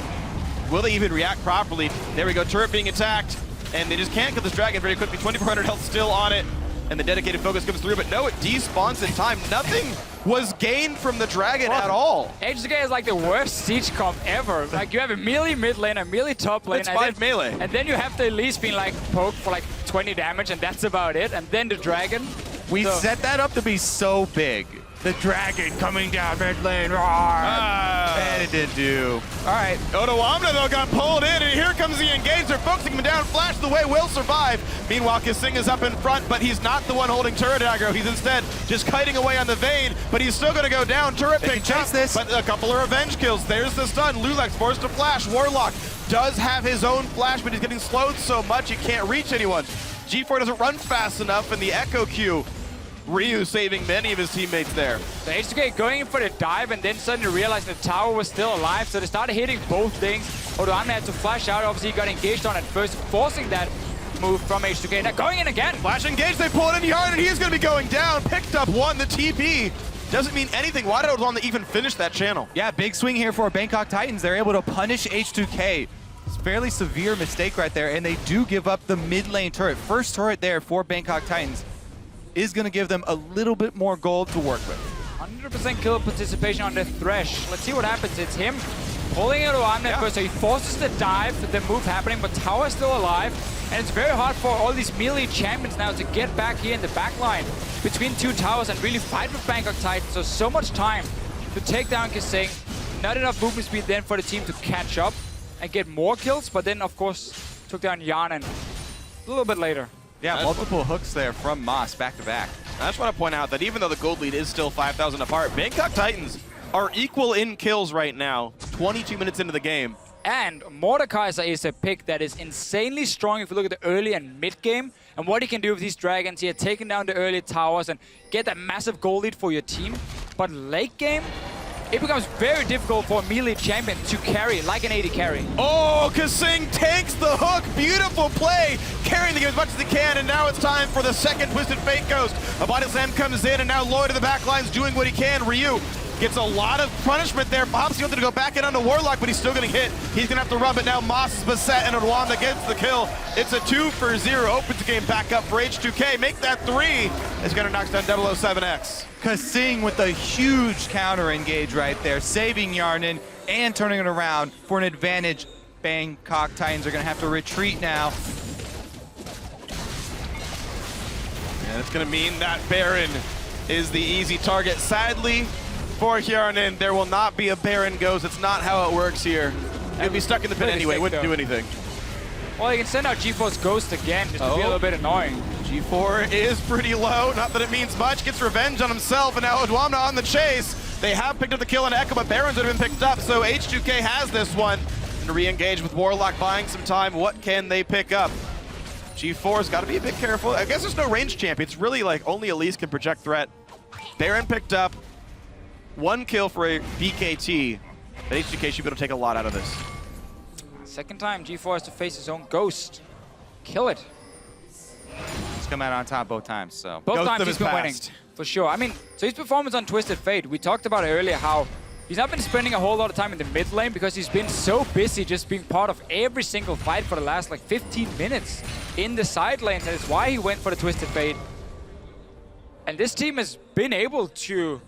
Will they even react properly? There we go, turret being attacked, and they just can't kill this dragon very quickly. 2,400 health still on it, and the dedicated focus comes through, but no, it despawns in time. Nothing was gained from the dragon at all. H2K is like the worst siege comp ever. Like, you have a melee mid lane, a melee top lane. It's 5 melee. And then you have the Elise being like poked for like 20 damage, and that's about it. And then the dragon. We set that up to be so big. The dragon coming down mid lane, and it didn't do. All right, Odoamne though got pulled in, and here comes the engage. They're focusing him down. Flash the way will survive. Meanwhile, Kissing is up in front, but he's not the one holding turret aggro. He's instead just kiting away on the Vayne, but he's still going to go down. Turret picked up, but a couple of revenge kills. There's the stun. Lulax forced to flash. Warlock does have his own flash, but he's getting slowed so much he can't reach anyone. G4 doesn't run fast enough, and the Echo Q. Ryu saving many of his teammates there. So H2K going in for the dive and then suddenly realizing the tower was still alive, so they started hitting both things. Odoamne had to flash out, obviously he got engaged on at first, forcing that move from H2K. Now going in again. Flash engage, they pull it in Yarn, and he's going to be going down. Picked up one, the TP. Doesn't mean anything. Why did Odoamne even finish that channel? Yeah, big swing here for Bangkok Titans. They're able to punish H2K. It's a fairly severe mistake right there, and they do give up the mid lane turret. First turret there for Bangkok Titans is going to give them a little bit more gold to work with. 100% kill participation on the Thresh. Let's see what happens. It's him pulling it Odoamne at first, so he forces the dive, the move happening, but Tower's still alive. And it's very hard for all these melee champions now to get back here in the back line between two towers and really fight with Bangkok Titans. So much time to take down Kissing. Not enough movement speed then for the team to catch up and get more kills, but then of course took down Yanen a little bit later. Yeah, multiple hooks there from Moss back to back. I just want to point out that even though the gold lead is still 5,000 apart, Bangkok Titans are equal in kills right now, 22 minutes into the game. And Mordekaiser is a pick that is insanely strong if you look at the early and mid game and what he can do with these dragons here, taking down the early towers and get that massive gold lead for your team. But late game, it becomes very difficult for a melee champion to carry like an AD carry. Oh, Kissing takes the hook. Beautiful play. Carrying the game as much as he can, and now it's time for the second Twisted Fate Ghost. A Body Slam comes in, and now Lloyd in the back line's doing what he can. Ryu gets a lot of punishment there. Bob's wanted to go back in onto Warlock, but he's still getting hit. He's going to have to run, but now Moss is beset, and Odoamne gets the kill. It's a 2-for-0. Opens the game back up for H2K. Make that 3. It's going to knock down 007X. Kissing with a huge counter engage right there, saving Yarnen and turning it around for an advantage. Bangkok Titans are going to have to retreat now. And it's going to mean that Baron is the easy target. Sadly, for Yarnen, there will not be a Baron Ghost. It's not how it works here. He'll be stuck in the pit anyway, wouldn't do anything. Well, you can send out G4's Ghost again just to be a little bit annoying. G4 is pretty low, not that it means much. Gets revenge on himself, and now Odoamne on the chase. They have picked up the kill on Echo, but Barons would have been picked up, so H2K has this one. And to re-engage with Warlock, buying some time. What can they pick up? G4's got to be a bit careful. I guess there's no range champion. It's really like only Elise can project threat. Baron picked up. 1 kill for a BKT. But H2K should be able to take a lot out of this. Second time G4 has to face his own Ghost. Kill it. He's come out on top both times, so. Both times he's been winning, for sure. I mean, so his performance on Twisted Fate, we talked about it earlier how he's not been spending a whole lot of time in the mid lane because he's been so busy just being part of every single fight for the last like 15 minutes in the side lanes. And it's why he went for the Twisted Fate. And this team has been able to,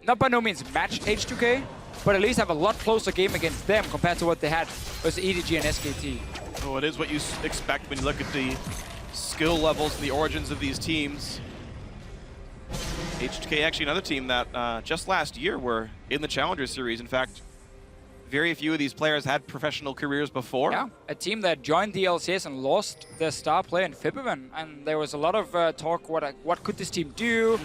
not by no means match H2K, but at least have a lot closer game against them compared to what they had versus EDG and SKT. Oh, it is what you expect when you look at the skill levels and the origins of these teams. H2K actually another team that just last year were in the Challenger Series. In fact, very few of these players had professional careers before. Yeah, a team that joined the LCS and lost their star player in Fibivan. And there was a lot of talk, what could this team do?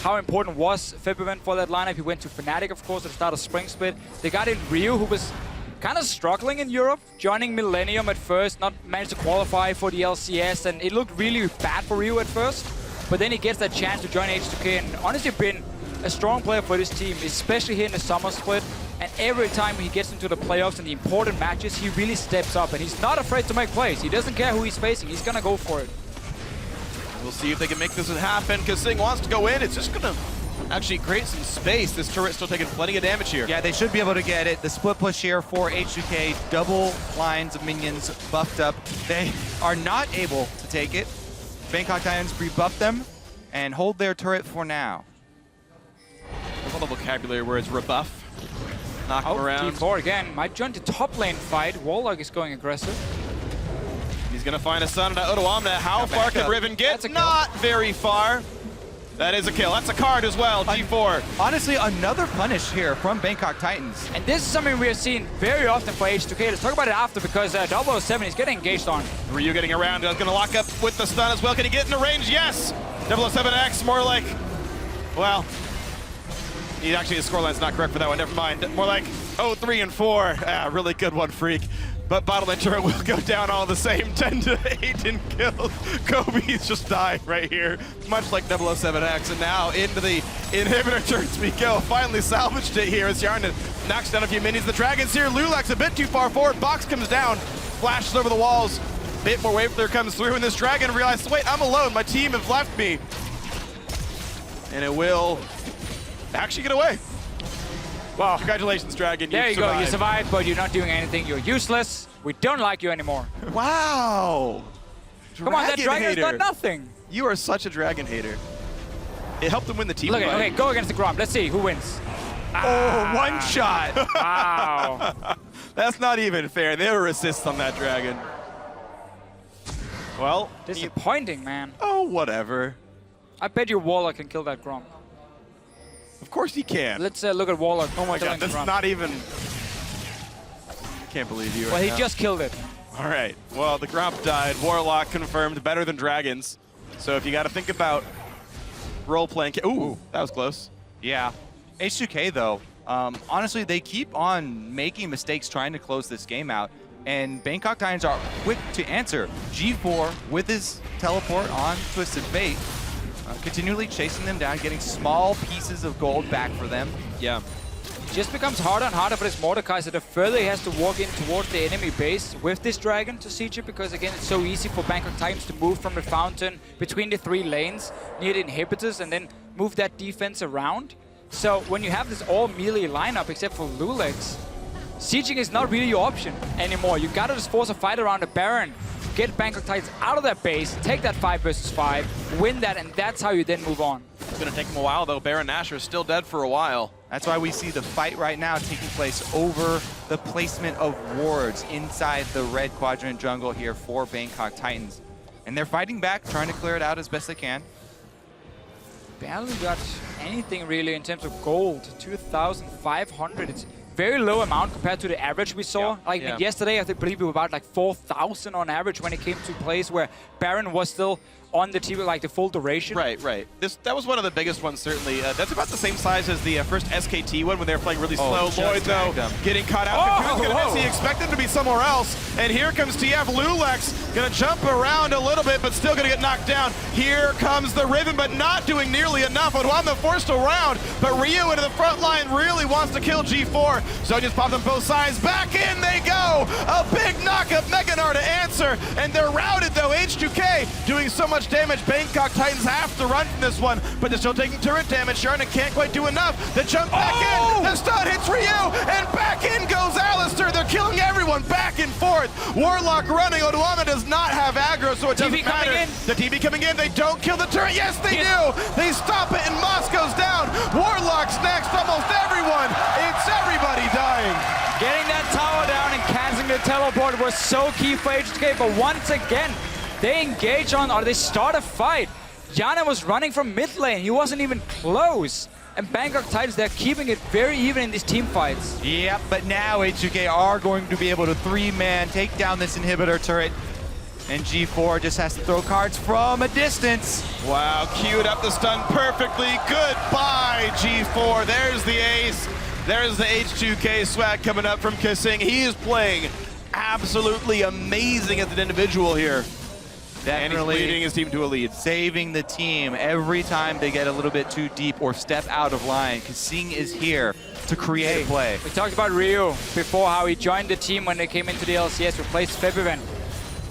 How important was Fibivan for that lineup? He went to Fnatic, of course, at the start of Spring Split. They got in Ryu, who was kind of struggling in Europe, joining Millennium at first, not managed to qualify for the LCS, and it looked really bad for Ryu at first. But then he gets that chance to join H2K, and honestly been a strong player for this team, especially here in the summer split. And every time he gets into the playoffs and the important matches, he really steps up, and he's not afraid to make plays. He doesn't care who he's facing, he's gonna go for it. We'll see if they can make this happen. Kasing wants to go in. It's just going to actually create some space. This turret still taking plenty of damage here. Yeah, they should be able to get it. The split push here for H2K, double lines of minions buffed up. They are not able to take it. Bangkok Titans rebuff them and hold their turret for now. All the vocabulary words, rebuff. Knock him around. D4 again. Might join the top lane fight. Warlock is going aggressive. He's going to find a stun to Odoamne. How far can Riven get? Not very far. That is a kill. That's a card as well, G4. Honestly, another punish here from Bangkok Titans. And this is something we are seeing very often for H2K. Let's talk about it after, because 007 is getting engaged on. Ryu getting around. Going to lock up with the stun as well. Can he get into range? Yes! 007X, more like, well, actually his scoreline's not correct for that one. Never mind. More like 3 and 4. Ah, really good one, Freak. But Bottleman turret will go down all the same, 10 to 8 in kills. Kobe's just dying right here, much like 007X. And now into the inhibitor turrets we go. Finally salvaged it here as Yarn knocks down a few minions. The Dragon's here. Lulax a bit too far forward. Box comes down, flashes over the walls. Bit more wave flare comes through, and this Dragon realizes, wait, I'm alone. My team have left me. And it will actually get away. Wow, congratulations, Dragon. There you go, you survived, but you're not doing anything. You're useless. We don't like you anymore. Wow. Come on, that Dragon's hater. done nothing. You are such a Dragon hater. It helped him win the team Look, fight. okay, go against the Gromp. Let's see who wins. Oh, one shot. Wow. That's not even fair. There were assists on that Dragon. Well, disappointing, man. Oh, whatever. I bet your Warlock can kill that Gromp. Of course he can. Let's look at Warlock. Oh my god, that's not even... I can't believe you. Well, he just killed it. All right. Well, the Gromp died. Warlock confirmed better than Dragons. So if you got to think about role-playing... Ooh, that was close. Yeah. H2K, though, honestly, they keep on making mistakes trying to close this game out. And Bangkok Titans are quick to answer. G4 with his teleport on Twisted Fate. Continually chasing them down, getting small pieces of gold back for them. Yeah. It just becomes harder and harder for this Mordekaiser the further he has to walk in towards the enemy base with this Dragon to siege it, because again, it's so easy for Bangkok Titans to move from the fountain between the 3 lanes near the inhibitors and then move that defense around. So when you have this all melee lineup except for Lulax, sieging is not really your option anymore. You gotta just force a fight around the Baron, get Bangkok Titans out of that base, take that 5 versus 5, win that, and that's how you then move on. It's gonna take him a while though. Baron Nashor is still dead for a while. That's why we see the fight right now taking place over the placement of wards inside the red quadrant jungle here for Bangkok Titans. And they're fighting back, trying to clear it out as best they can. Barely got anything really in terms of gold, 2,500. It's very low amount compared to the average we saw. Yesterday, I believe we were about like 4,000 on average when it came to plays where Baron was still on the team like the full duration. Right. That was one of the biggest ones, certainly. That's about the same size as the first SKT one when they were playing really slow. Lloyd, though, getting caught out. Cocoon's gonna miss. He expected him to be somewhere else. And here comes TF. Lulax gonna jump around a little bit, but still gonna get knocked down. Here comes the Riven, but not doing nearly enough. Odoamne forced around, but Ryu into the front line really wants to kill G4. So just pop them both sides. Back in they go. A big knock-up Mega Gnar to answer, and they're routed, though. H2K doing so much damage. Bangkok Titans have to run from this one, but they're still taking turret damage. Sharna can't quite do enough. The jump back in. The stun hits Ryu, and back in goes Alistair. They're killing everyone back and forth. Warlock running. Odoamne does not have aggro, so it doesn't matter. The TB coming in. They don't kill the turret. Yes, they do. They stop it, and Moss goes down. Warlock's next. Almost everyone. It's everybody dying. Getting that tower down and canceling the teleport was so key for H2K, but once again, they engage on, or they start a fight. Yana was running from mid lane. He wasn't even close. And Bangkok Titans, they're keeping it very even in these team fights. Yep, but now H2K are going to be able to 3-man take down this inhibitor turret. And G4 just has to throw cards from a distance. Wow, queued up the stun perfectly. Goodbye, G4. There's the ace. There's the H2K swag coming up from Kasing. He is playing absolutely amazing as an individual here. And he's leading his team to a lead. Saving the team every time they get a little bit too deep or step out of line. Kasing is here to create play. We talked about Ryu before, how he joined the team when they came into the LCS, replaced Febiven.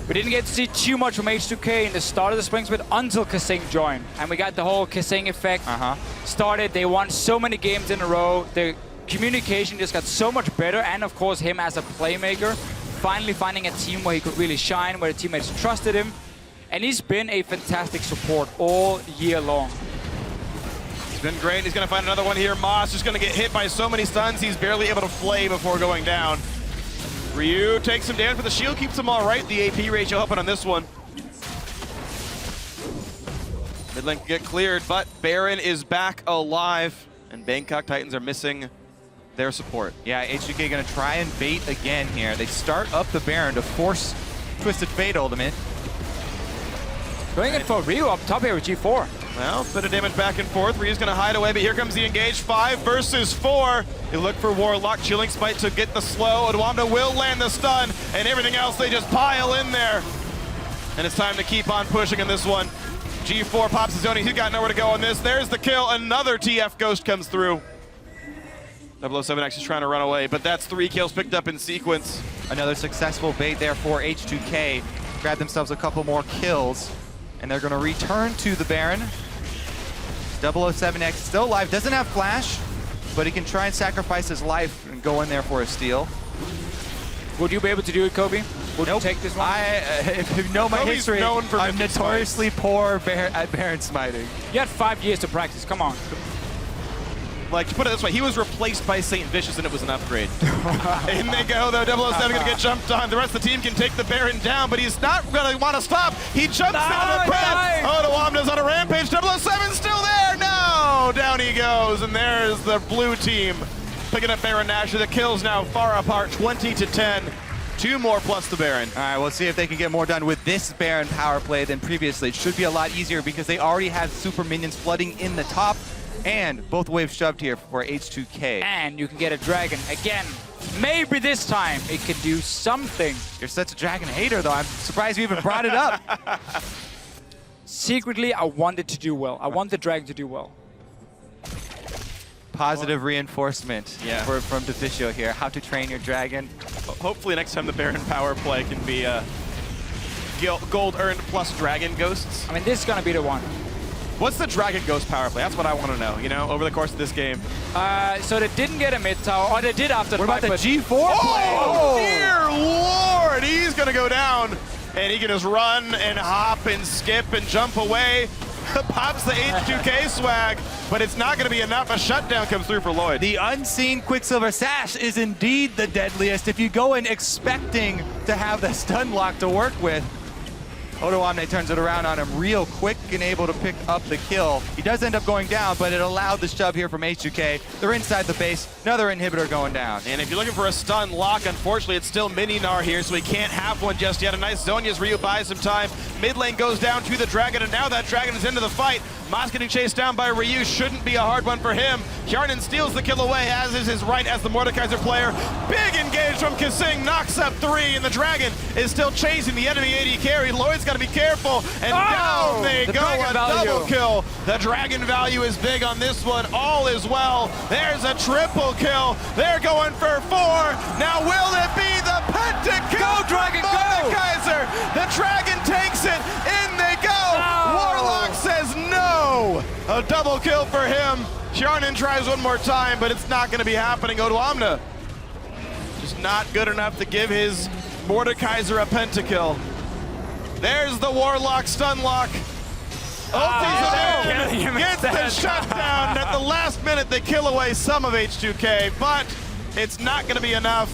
We didn't get to see too much from H2K in the start of the spring split until Kasing joined. And we got the whole Kasing effect started. They won so many games in a row. The communication just got so much better. And of course, him as a playmaker, finally finding a team where he could really shine, where the teammates trusted him. And he's been a fantastic support all year long. He's been great. He's going to find another one here. Moss just going to get hit by so many stuns, he's barely able to flay before going down. Ryu takes him down for the shield, keeps him all right. The AP ratio helping on this one. Mid lane can get cleared, but Baron is back alive, and Bangkok Titans are missing their support. Yeah, H2K going to try and bait again here. They start up the Baron to force Twisted Fate ultimate. Going in for Ryu up top here with G4. Well, bit of damage back and forth. Ryu's gonna hide away, but here comes the engage. 5 versus 4. You look for Warlock, Chilling Smite to get the slow. Odwamna will land the stun, and everything else, they just pile in there. And it's time to keep on pushing in this one. G4 pops his own, he's got nowhere to go on this. There's the kill, another TF Ghost comes through. 007 actually trying to run away, but that's 3 kills picked up in sequence. Another successful bait there for H2K. Grab themselves a couple more kills, and they're gonna return to the Baron. 007X still alive, doesn't have flash, but he can try and sacrifice his life and go in there for a steal. Would you be able to do it, Kobe? Would you take this one? If you know my Kobe's history, known for I'm making notoriously poor at Baron smiting. You had 5 years to practice, come on. Like, to put it this way, he was replaced by Saint Vicious and it was an upgrade. In they go, though. 007 gonna get jumped on. The rest of the team can take the Baron down, but he's not gonna want to stop. He jumps down the prep. Odwamna's on a rampage. 007's still there. No! Down he goes, and there's the blue team picking up Baron Nashor. The kills now far apart, 20-10. 2 more plus the Baron. All right, we'll see if they can get more done with this Baron power play than previously. It should be a lot easier because they already have super minions flooding in the top. And both waves shoved here for H2K. And you can get a dragon again. Maybe this time it can do something. You're such a dragon hater, though. I'm surprised you even brought it up. Secretly, I wanted to do well. I want the dragon to do well. Positive reinforcement from Deficio here. How to train your dragon. Hopefully next time the Baron power play can be gold earned plus dragon ghosts. I mean, this is going to be the one. What's the Dragon Ghost power play? That's what I want to know, you know, over the course of this game. So they didn't get a mid tower, or they did after the What fight, about the but G4 play? Oh, dear Lord! He's going to go down, and he can just run and hop and skip and jump away. Pops the H2K swag, but it's not going to be enough. A shutdown comes through for Lloyd. The unseen Quicksilver Sash is indeed the deadliest. If you go in expecting to have the stun lock to work with, Odwamna turns it around on him real quick and able to pick up the kill. He does end up going down, but it allowed the shove here from H2K. They're inside the base. Another inhibitor going down. And if you're looking for a stun lock, unfortunately, it's still Mininar here, so he can't have one just yet. A nice zone as Ryu buys some time. Mid lane goes down to the Dragon, and now that Dragon is into the fight. Moss getting chased down by Ryu shouldn't be a hard one for him. Hjarnan steals the kill away, as is his right as the Mordekaiser player. Big engage from Kasing, knocks up 3, and the Dragon is still chasing the enemy AD carry. Lloyd's got to be careful, and down they go, a double kill. The Dragon value is big on this one. All is well. There's a triple kill. They're going for 4. Now will it be the pentakill? Go, Dragon, go! Mordekaiser. The Dragon takes it. In they go. Warlock says no. A double kill for him. Hjarnan tries one more time, but it's not going to be happening. Odwamna just not good enough to give his Mordekaiser a pentakill. There's the Warlock stun lock. Gets the shutdown. At the last minute, they kill away some of H2K, but it's not going to be enough.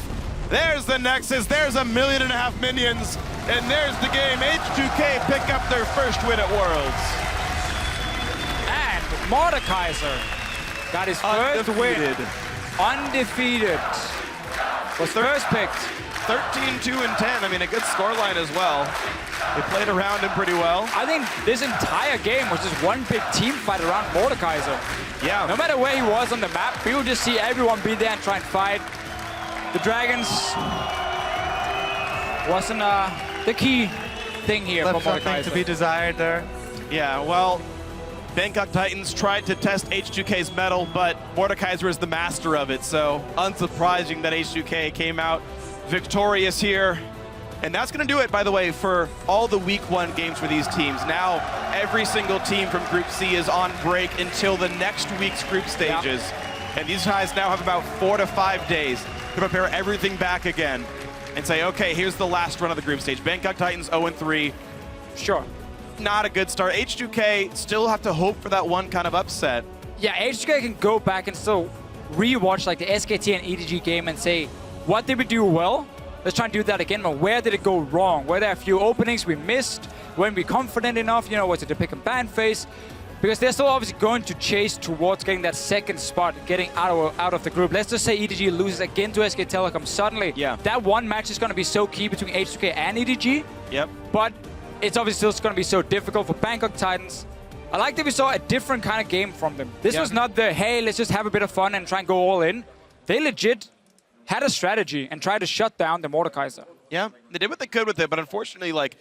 There's the Nexus. There's 1.5 million minions. And there's the game. H2K pick up their first win at Worlds. And Mordekaiser got his first win. Undefeated. Was first picked. 13-2-10. I mean, a good scoreline as well. They played around him pretty well. I think this entire game was just one big team fight around Mordekaiser. Yeah. No matter where he was on the map, we would just see everyone be there and try and fight. The Dragons wasn't the key thing here for Mordekaiser. Something to be desired there. Yeah, well, Bangkok Titans tried to test H2K's mettle, but Mordekaiser is the master of it, so unsurprising that H2K came out victorious here. And that's going to do it, by the way, for all the Week 1 games for these teams. Now, every single team from Group C is on break until the next week's group stages. And these guys now have about 4 to 5 days to prepare everything back again and say, okay, here's the last run of the group stage. Bangkok Titans 0-3. Sure. Not a good start. H2K still have to hope for that one kind of upset. Yeah, H2K can go back and still rewatch like the SKT and EDG game and say, what did we do well? Let's try and do that again, but where did it go wrong? Were there a few openings we missed? Weren't we confident enough? You know, was it the pick and ban phase? Because they're still obviously going to chase towards getting that second spot, getting out of the group. Let's just say EDG loses again to SK Telecom. Suddenly, that one match is going to be so key between H2K and EDG. Yep. But it's obviously still going to be so difficult for Bangkok Titans. I like that we saw a different kind of game from them. This was not the, hey, let's just have a bit of fun and try and go all in. They legit had a strategy and tried to shut down the Mordekaiser. Yeah, they did what they could with it, but unfortunately, like,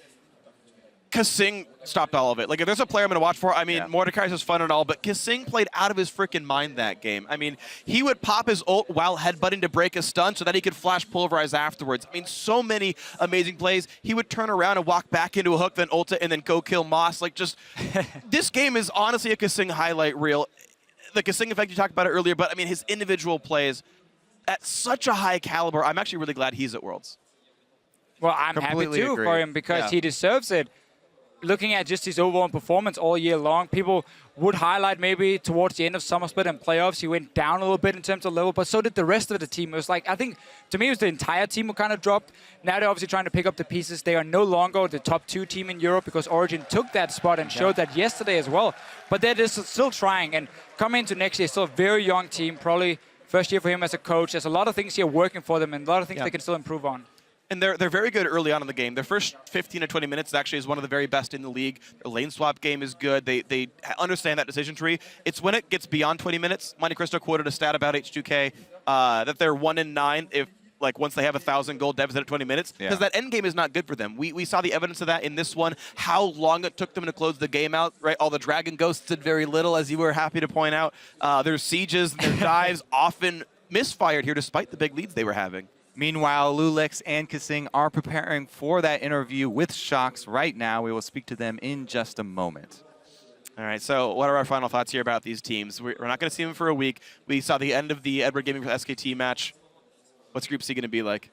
Kasing stopped all of it. Like, if there's a player I'm going to watch for, I mean, Mordekaiser's fun and all, but Kasing played out of his freaking mind that game. I mean, he would pop his ult while headbutting to break a stun so that he could flash pulverize afterwards. I mean, so many amazing plays. He would turn around and walk back into a hook, then ult it, and then go kill Moss. Like, just, this game is honestly a Kasing highlight reel. The Kasing effect, you talked about it earlier, but I mean, his individual plays at such a high caliber. I'm actually really glad he's at Worlds. Well, I'm happy too for him because he deserves it. Looking at just his overall performance all year long, people would highlight maybe towards the end of Summer Split and playoffs, he went down a little bit in terms of level, but so did the rest of the team. It was like, I think, to me, it was the entire team who kind of dropped. Now they're obviously trying to pick up the pieces. They are no longer the top 2 team in Europe because Origin took that spot and showed that yesterday as well. But they're just still trying, and coming into next year, still a very young team, probably first year for him as a coach. There's a lot of things here working for them and a lot of things they can still improve on. And they're very good early on in the game. Their first 15 to 20 minutes actually is one of the very best in the league. Their lane swap game is good. They understand that decision tree. It's when it gets beyond 20 minutes. Monte Cristo quoted a stat about H2K that they're 1-9 if once they have 1,000 gold deficit at 20 minutes, because that end game is not good for them. We saw the evidence of that in this one, how long it took them to close the game out, right? All the Dragon Ghosts did very little, as you were happy to point out. Their sieges, their dives often misfired here despite the big leads they were having. Meanwhile, Lulex and Kasing are preparing for that interview with Shox right now. We will speak to them in just a moment. All right, so what are our final thoughts here about these teams? We're not going to see them for a week. We saw the end of the Edward Gaming SKT match. What's Group C going to be like?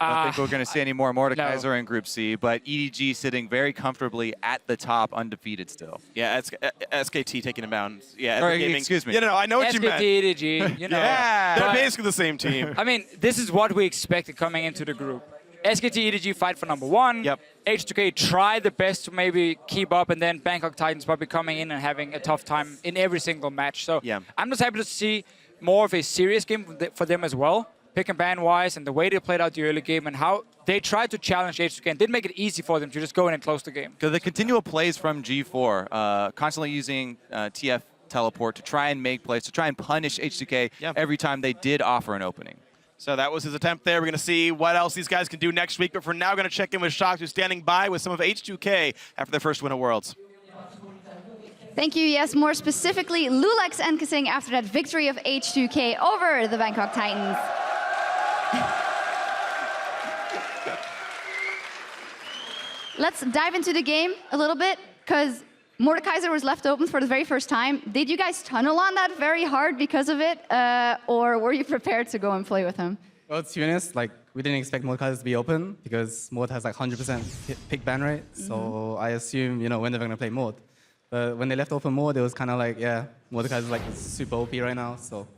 I don't think we're going to see any more Mordekaiser in Group C, but EDG sitting very comfortably at the top, undefeated still. Yeah, SKT taking them down. Yeah, Or, excuse me. Yeah, no, I know what you meant. SKT, EDG, you know. Yeah, they're basically the same team. I mean, this is what we expected coming into the group. SKT, EDG fight for number 1. Yep. H2K try the best to maybe keep up, and then Bangkok Titans probably coming in and having a tough time in every single match. So I'm just happy to see more of a serious game for them as well. Pick and ban wise, and the way they played out the early game and how they tried to challenge H2K and did make it easy for them to just go in and close the game. Because the continual plays from G4, constantly using TF teleport to try and make plays, to try and punish H2K every time they did offer an opening. So that was his attempt there. We're going to see what else these guys can do next week. But for now, we're going to check in with Shox, who's standing by with some of H2K after their first win at Worlds. Thank you. Yes, more specifically, Lulex and Kasing after that victory of H2K over the Bangkok Titans. Let's dive into the game a little bit, because Mordekaiser was left open for the very first time. Did you guys tunnel on that very hard because of it, or were you prepared to go and play with him? Well, to be honest, we didn't expect Mordekaiser to be open because Mord has 100% pick ban rate. So I assume, when they're going to play Mord. But when they left open Mord, it was kind of Mordekaiser is super OP right now. So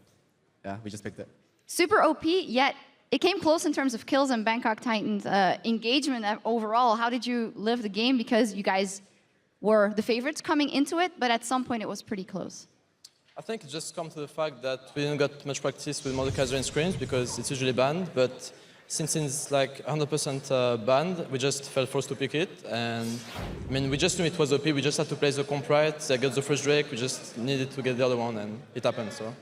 yeah, we just picked it. Super OP, yet it came close in terms of kills and Bangkok Titans' engagement overall. How did you live the game? Because you guys were the favorites coming into it, but at some point it was pretty close. I think it just comes to the fact that we didn't get much practice with Mordekaiser in scrims because it's usually banned, but since it's 100% banned, we just felt forced to pick it. And I mean, we just knew it was OP. We just had to play the comp right. They got the first Drake. We just needed to get the other one, and it happened. So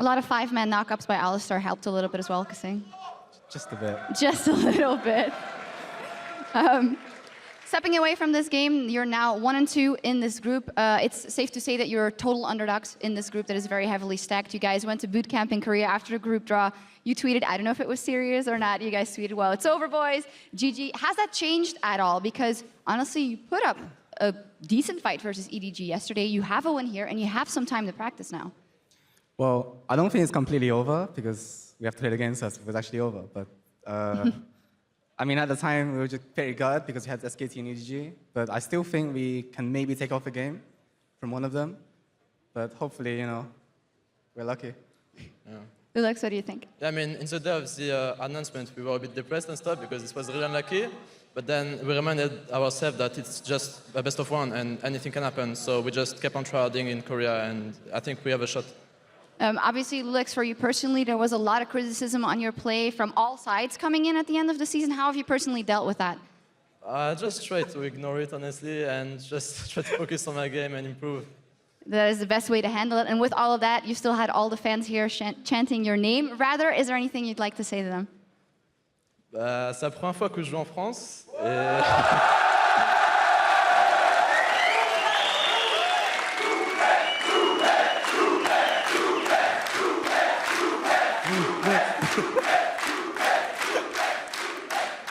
a lot of 5-man knockups by Alistar helped a little bit as well, Kasing. Just a bit. Just a little bit. Stepping away from this game, you're now 1-2 in this group. It's safe to say that you're total underdogs in this group that is very heavily stacked. You guys went to boot camp in Korea after the group draw. You tweeted, I don't know if it was serious or not. You guys tweeted, well, it's over, boys. GG. Has that changed at all? Because honestly, you put up a decent fight versus EDG yesterday. You have a win here, and you have some time to practice now. Well, I don't think it's completely over because we have to play it again, so it was actually over. But I mean, at the time, we were just very good because we had SKT and EDG. But I still think we can maybe take off a game from one of them. But hopefully, you know, we're lucky. Yeah. Alex, what do you think? Yeah, I mean, in the day of the announcement, we were a bit depressed and stuff because it was really unlucky. But then we reminded ourselves that it's just a best of one and anything can happen. So we just kept on trying in Korea, and I think we have a shot. Obviously, Lulex, for you personally, there was a lot of criticism on your play from all sides coming in at the end of the season. How have you personally dealt with that? I just try to ignore it, honestly, and just try to focus on my game and improve. That is the best way to handle it. And with all of that, you still had all the fans here chanting your name. Rather, is there anything you'd like to say to them? C'est la première fois que je joue en France.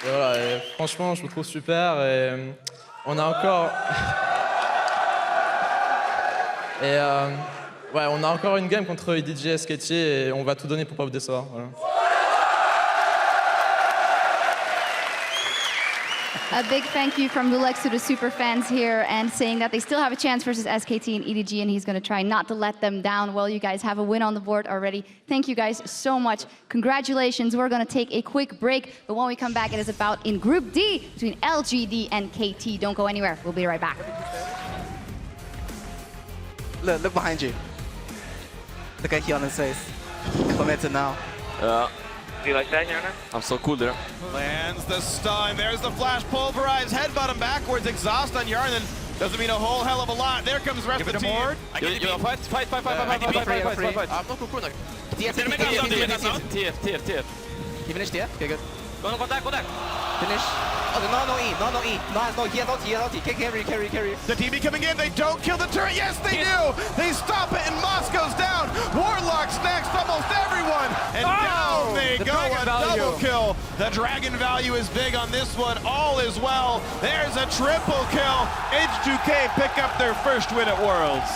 Et voilà, et franchement, je me trouve super et on a encore... ouais, on a encore une game contre EDG et SKT et on va tout donner pour pas vous décevoir. Voilà. A big thank you from Lulex to the super fans here and saying that they still have a chance versus SKT and EDG, and he's going to try not to let them down. Well, you guys have a win on the board already. Thank you guys so much. Congratulations. We're going to take a quick break, but when we come back, it is about in Group D between LGD and KT. Don't go anywhere. We'll be right back. Look behind you. Look at Hyun's face. Commented now. Do you like that, Yana? I'm so cool there. Lands the stun. There's the flash pulverized. Headbutt him backwards. Exhaust on Yarnan. Doesn't mean a whole hell of a lot. There comes the rest of the team. Fight. I'm not cool. TF. He finished TF? Okay, good. Go back. Finish. Oh, no E. No, carry. The TB coming in. They don't kill the turret. Yes, they do. They stop it, and Moscow's down. Warlock's next. Almost everyone. And down they go. A double kill. The dragon value is big on this one. All is well. There's a triple kill. H2K pick up their first win at Worlds.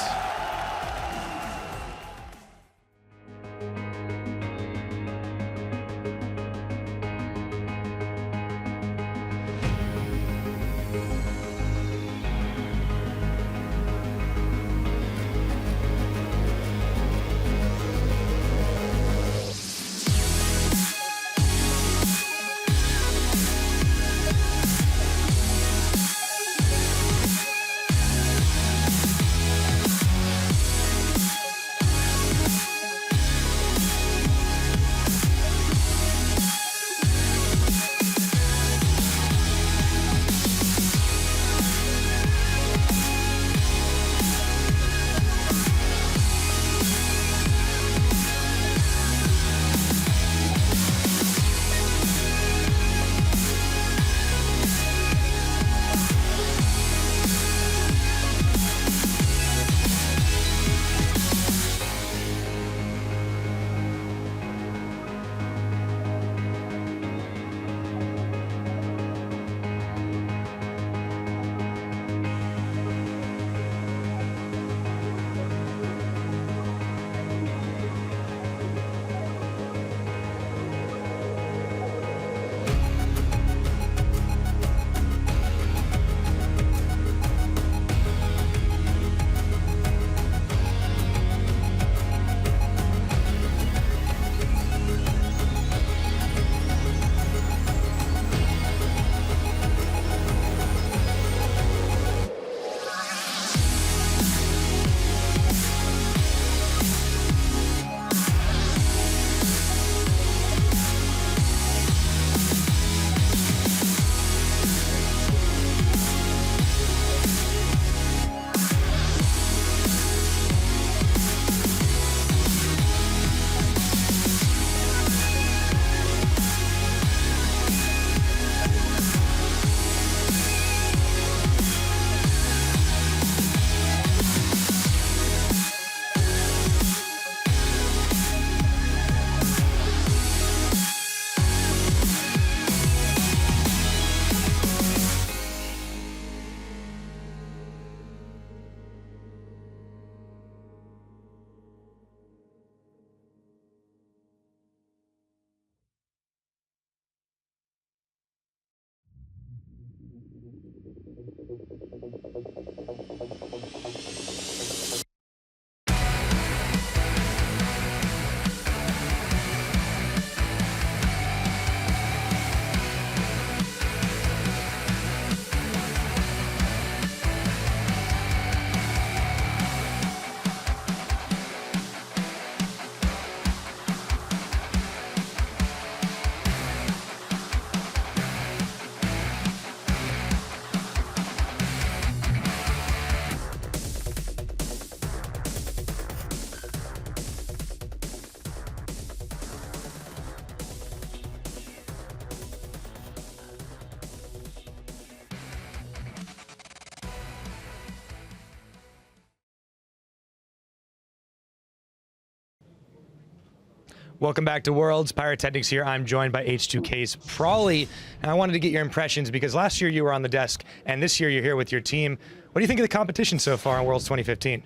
Welcome back to Worlds. Pyrotechnics here. I'm joined by H2K's Prawley, and I wanted to get your impressions because last year you were on the desk, and this year you're here with your team. What do you think of the competition so far in Worlds 2015?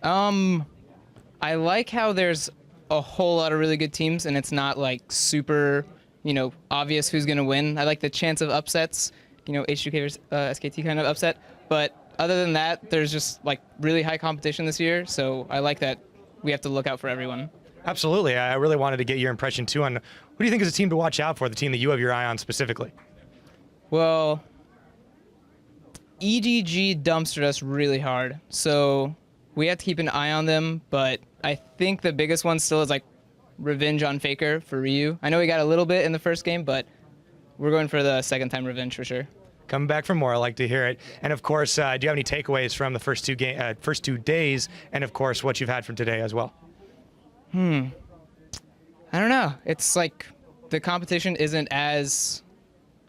I like how there's a whole lot of really good teams, and it's not like super, obvious who's going to win. I like the chance of upsets, H2K versus SKT kind of upset. But other than that, there's just like really high competition this year, so I like that we have to look out for everyone. Absolutely. I really wanted to get your impression too on who do you think is a team to watch out for, the team that you have your eye on specifically? Well, EDG dumpstered us really hard, so we have to keep an eye on them, but I think the biggest one still is like revenge on Faker for Ryu. I know we got a little bit in the first game, but we're going for the second time revenge for sure. Coming back for more, I like to hear it. And of course, do you have any takeaways from the first two days, and of course, what you've had from today as well? I don't know. It's like the competition isn't as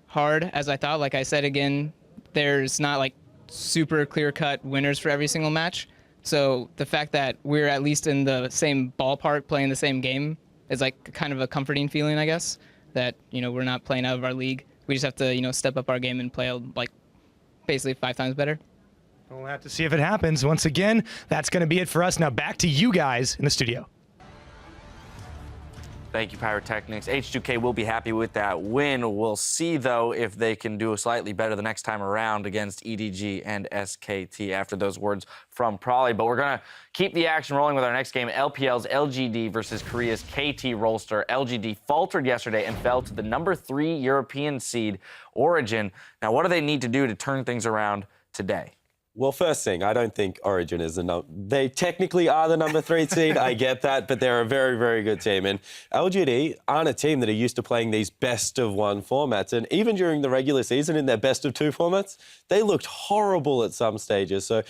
hard as I thought. Like I said again, there's not like super clear-cut winners for every single match. So the fact that we're at least in the same ballpark playing the same game is like kind of a comforting feeling, I guess, that, we're not playing out of our league. We just have to, step up our game and play like basically 5 times better. We'll have to see if it happens. Once again, that's going to be it for us. Now back to you guys in the studio. Thank you, Pyrotechnics. H2K will be happy with that win. We'll see, though, if they can do slightly better the next time around against EDG and SKT after those words from Prawley. But we're going to keep the action rolling with our next game, LPL's LGD versus Korea's KT Rolster. LGD faltered yesterday and fell to the number 3 European seed, Origin. Now, what do they need to do to turn things around today? Well, first thing, I don't think Origin is they technically are the number 3 seed. I get that, but they're a very, very good team. And LGD aren't a team that are used to playing these best-of-1 formats. And even during the regular season in their best-of-2 formats, they looked horrible at some stages. So,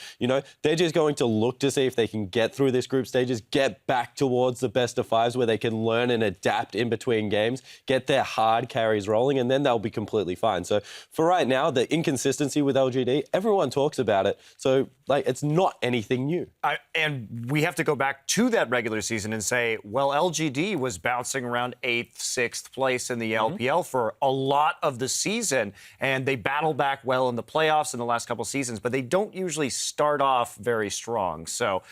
they're just going to look to see if they can get through this group stages, get back towards the best-of-5s where they can learn and adapt in between games, get their hard carries rolling, and then they'll be completely fine. So for right now, the inconsistency with LGD, everyone talks about it. So, it's not anything new. And we have to go back to that regular season and say, well, LGD was bouncing around 8th, 6th place in the LPL for a lot of the season, and they battle back well in the playoffs in the last couple seasons, but they don't usually start off very strong. So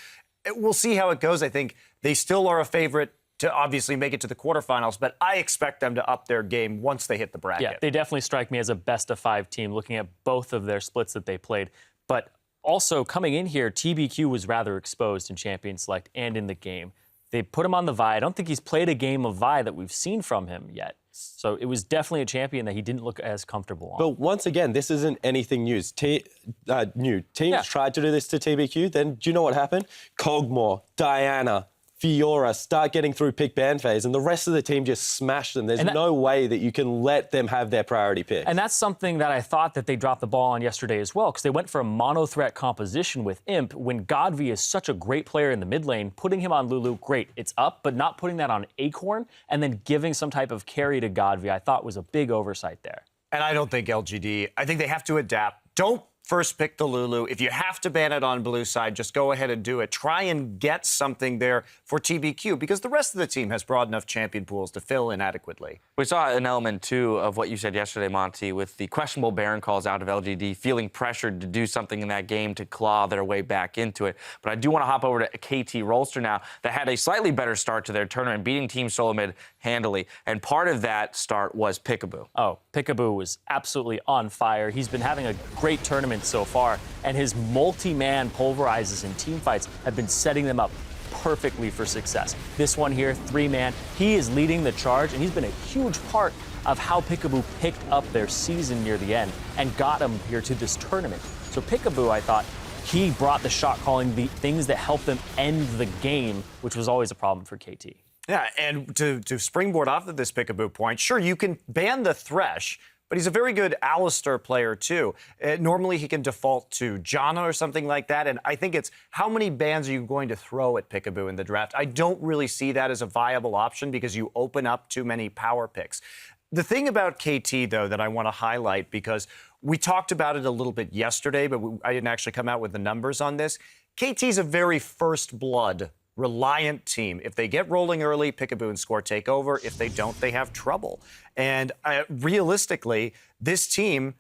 we'll see how it goes. I think they still are a favorite to obviously make it to the quarterfinals, but I expect them to up their game once they hit the bracket. Yeah, they definitely strike me as a best-of-5 team looking at both of their splits that they played. But also, coming in here, TBQ was rather exposed in Champion Select and in the game. They put him on the Vi. I don't think he's played a game of Vi that we've seen from him yet. So it was definitely a champion that he didn't look as comfortable on. But once again, this isn't anything new. Teams tried to do this to TBQ, then do you know what happened? Kog'Maw, Diana, Fiora start getting through pick ban phase, and the rest of the team just smashed them. There's no way that you can let them have their priority pick. And that's something that I thought that they dropped the ball on yesterday as well, because they went for a mono-threat composition with Imp when Godvi is such a great player in the mid lane. Putting him on Lulu, great, it's up, but not putting that on Acorn and then giving some type of carry to Godvi, I thought was a big oversight there. And I don't think LGD, I think they have to adapt. Don't first pick the Lulu. If you have to ban it on blue side, just go ahead and do it. Try and get something there for TBQ because the rest of the team has broad enough champion pools to fill in adequately. We saw an element, too, of what you said yesterday, Monty, with the questionable Baron calls out of LGD, feeling pressured to do something in that game to claw their way back into it. But I do want to hop over to KT Rolster now that had a slightly better start to their tournament, beating Team Solomid handily. And part of that start was Peekaboo. Oh, Peekaboo was absolutely on fire. He's been having a great tournament so far, and his multi-man pulverizes in team fights have been setting them up perfectly for success. This one here, 3-man, he is leading the charge, and he's been a huge part of how Peekaboo picked up their season near the end and got them here to this tournament. So Peekaboo, I thought, he brought the shot calling, the things that helped them end the game, which was always a problem for KT. Yeah, and to springboard off of this Peekaboo point, sure, you can ban the Thresh, but he's a very good Alistar player, too. Normally, he can default to Janna or something like that, and I think it's how many bans are you going to throw at Peekaboo in the draft? I don't really see that as a viable option because you open up too many power picks. The thing about KT, though, that I want to highlight, because we talked about it a little bit yesterday, but I didn't actually come out with the numbers on this. KT's a very first blood reliant team. If they get rolling early, Peekaboo and Score take over. If they don't, they have trouble. And realistically, this team,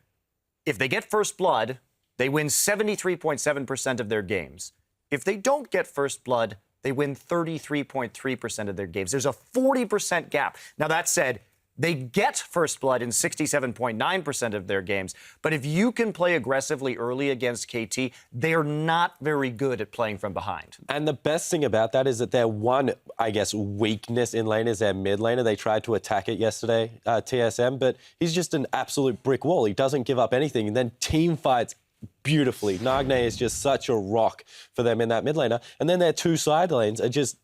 if they get first blood, they win 73.7% of their games. If they don't get first blood, they win 33.3% of their games. There's a 40% gap. Now, that said, they get first blood in 67.9% of their games. But if you can play aggressively early against KT, they're not very good at playing from behind. And the best thing about that is that their one, I guess, weakness in lane is their mid laner. They tried to attack it yesterday, TSM, but he's just an absolute brick wall. He doesn't give up anything. And then team fights beautifully. Nagne is just such a rock for them in that mid laner. And then their two side lanes are just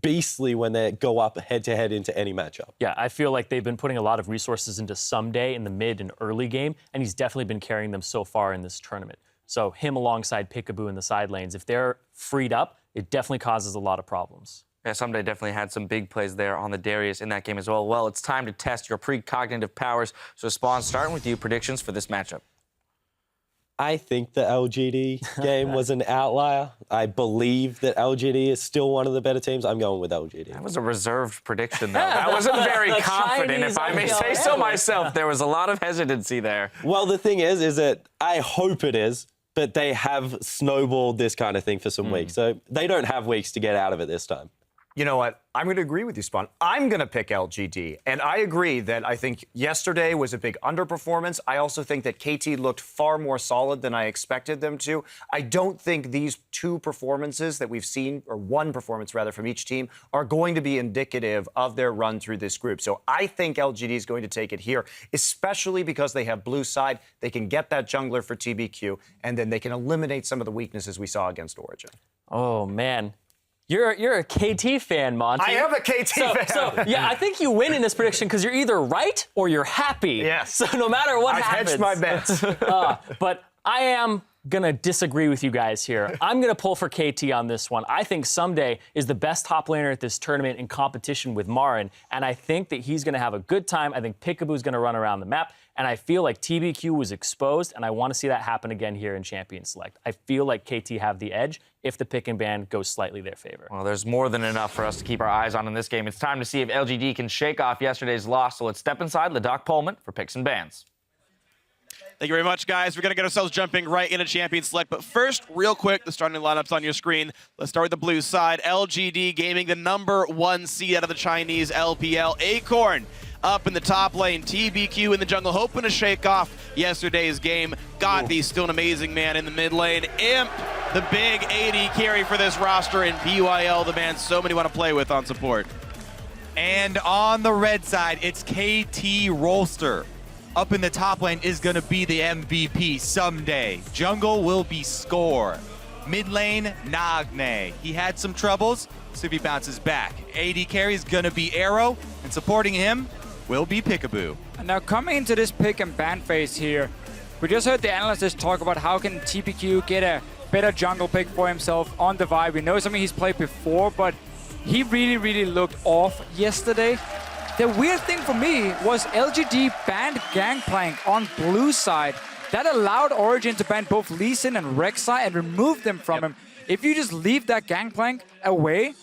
beastly when they go up head-to-head into any matchup. Yeah, I feel like they've been putting a lot of resources into Someday in the mid and early game, and he's definitely been carrying them so far in this tournament. So him alongside Peekaboo in the side lanes, if they're freed up, it definitely causes a lot of problems. Yeah, Someday definitely had some big plays there on the Darius in that game as well. Well, it's time to test your precognitive powers. So Spawn, starting with you, predictions for this matchup. I think the LGD game was an outlier. I believe that LGD is still one of the better teams. I'm going with LGD. That was a reserved prediction, though. That wasn't very confident, if I may say so myself. There was a lot of hesitancy there. Well, the thing is that I hope it is, but they have snowballed this kind of thing for some weeks. So they don't have weeks to get out of it this time. You know what? I'm going to agree with you, Spawn. I'm going to pick LGD. And I agree that I think yesterday was a big underperformance. I also think that KT looked far more solid than I expected them to. I don't think these two performances that we've seen, or one performance rather, from each team, are going to be indicative of their run through this group. So I think LGD is going to take it here, especially because they have blue side. They can get that jungler for TBQ, and then they can eliminate some of the weaknesses we saw against Origin. Oh, man. You're a KT fan, Monty. I am a KT fan. So, yeah, I think you win in this prediction because you're either right or you're happy. Yes. So no matter what happens. I've hedged my bets. But I am going to disagree with you guys here. I'm going to pull for KT on this one. I think Someday is the best top laner at this tournament in competition with Marin, and I think that he's going to have a good time. I think Peekaboo's going to run around the map, and I feel like TBQ was exposed, and I want to see that happen again here in Champion Select. I feel like KT have the edge if the pick and ban goes slightly their favor. Well, there's more than enough for us to keep our eyes on in this game. It's time to see if LGD can shake off yesterday's loss. So let's step inside Ladakh Pullman for picks and bans. Thank you very much, guys. We're going to get ourselves jumping right into Champion Select. But first, real quick, the starting lineups on your screen. Let's start with the blue side. LGD Gaming, the #1 seed out of the Chinese LPL. Acorn up in the top lane. TBQ in the jungle, hoping to shake off yesterday's game. Godby, still an amazing man in the mid lane. Imp, the big AD carry for this roster. And PYL, the man so many want to play with on support. And on the red side, it's KT Rolster. Up in the top lane is going to be the MVP someday. Jungle will be Score. Mid lane, Nagne. He had some troubles, so he bounces back. AD carry is going to be Arrow, and supporting him will be Peekaboo. Now coming into this pick and ban phase here, we just heard the analysts talk about how can TPQ get a better jungle pick for himself on the Vibe. We know something he's played before, but he really looked off yesterday. The weird thing for me was LGD banned Gangplank on blue side. That allowed Origin to ban both Lee Sin and Rek'Sai and remove them from him. If you just leave that Gangplank away,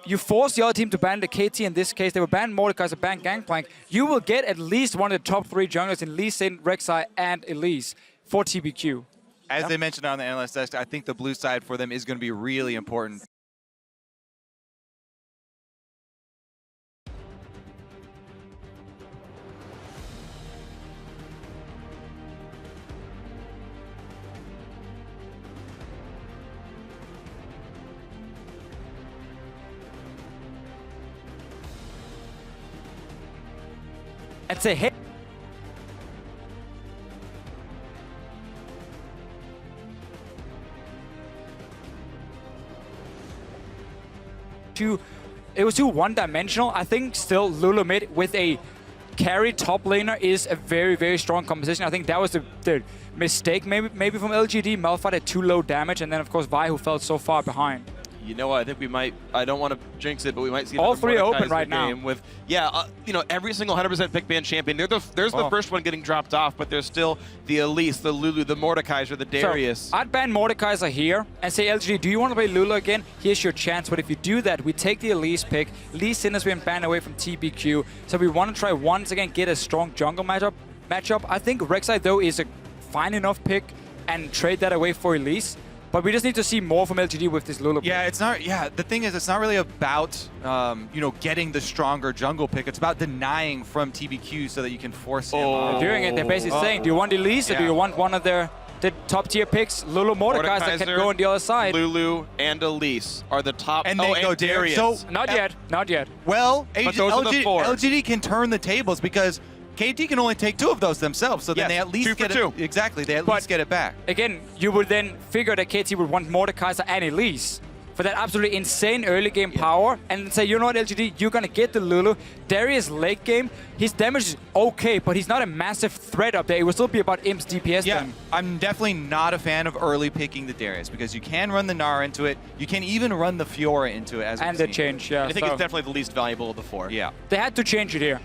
you force the other team to ban the KT. In this case, they will ban Mordekaiser, ban Gangplank. You will get at least one of the top 3 junglers in Lee Sin, Rek'Sai, and Elise for TBQ. As they mentioned on the analyst desk, I think the blue side for them is going to be really important. I'd say, hey. It was too one-dimensional. I think still Lulu mid with a carry top laner is a very strong composition. I think that was the mistake maybe from LGD. Malphite at too low damage, and then of course Vi, who fell so far behind. You know what? I think we might. I don't want to jinx it, but we might see All another three open Mordekaiser right now. game with every single 100% pick ban champion. There's the first one getting dropped off, but there's still the Elise, the Lulu, the Mordekaiser, the Darius. So I'd ban Mordekaiser here and say, LGD, do you want to play Lulu again? Here's your chance. But if you do that, we take the Elise pick. Lee Sin has been banned away from TBQ, so we want to try once again get a strong jungle matchup. I think Rek'Sai though is a fine enough pick and trade that away for Elise. But we just need to see more from LGD with this Lulu pick. Yeah, it's not. Yeah, the thing is, it's not really about getting the stronger jungle pick. It's about denying from TBQ so that you can force him. They're doing it. They're basically saying, do you want Elise or do you want one of the top tier picks? Lulu Mordekaiser that can go on the other side. Lulu and Elise are the top. And they go Darius. So not yet. Well, But those are the four. LGD can turn the tables because KT can only take 2 of those themselves, so then they at least get it. Exactly, they at least get it back. Again, you would then figure that KT would want Mordekaiser and Elise for that absolutely insane early game power, and say, you know what, LGD, you're gonna get the Lulu. Darius late game, his damage is okay, but he's not a massive threat up there. It will still be about Imp's DPS. Yeah, then. I'm definitely not a fan of early picking the Darius because you can run the Gnar into it. You can even run the Fiora into it as And we've the seen. change, yeah. I think it's definitely the least valuable of the 4. Yeah. They had to change it here.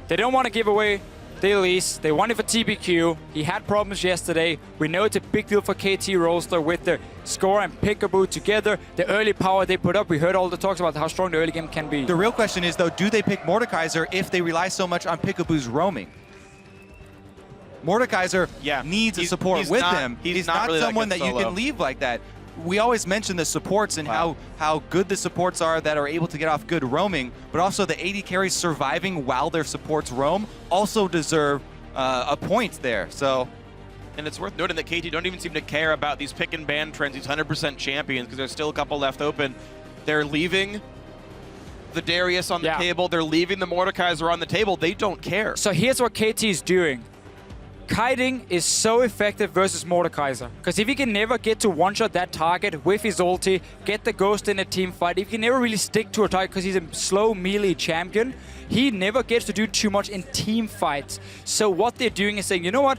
They don't want to give away the Elise. They want it for TBQ. He had problems yesterday. We know it's a big deal for KT Rolster with the Score and Peekaboo together. The early power they put up, we heard all the talks about how strong the early game can be. The real question is, though, do they pick Mordekaiser if they rely so much on Peekaboo's roaming? Mordekaiser needs a support with him. He's not really someone that that good you solo. can leave like that. We always mention the supports and how good the supports are that are able to get off good roaming, but also the AD carries surviving while their supports roam also deserve a point there. So, and it's worth noting that KT don't even seem to care about these pick and ban trends, these 100% champions, because there's still a couple left open. They're leaving the Darius on the table. They're leaving the Mordekaiser on the table. They don't care. So here's what KT is doing. Kiting is so effective versus Mordekaiser. Because if he can never get to one-shot that target with his ulti, get the ghost in a team fight, if he can never really stick to a target because he's a slow melee champion, he never gets to do too much in team fights. So what they're doing is saying, you know what?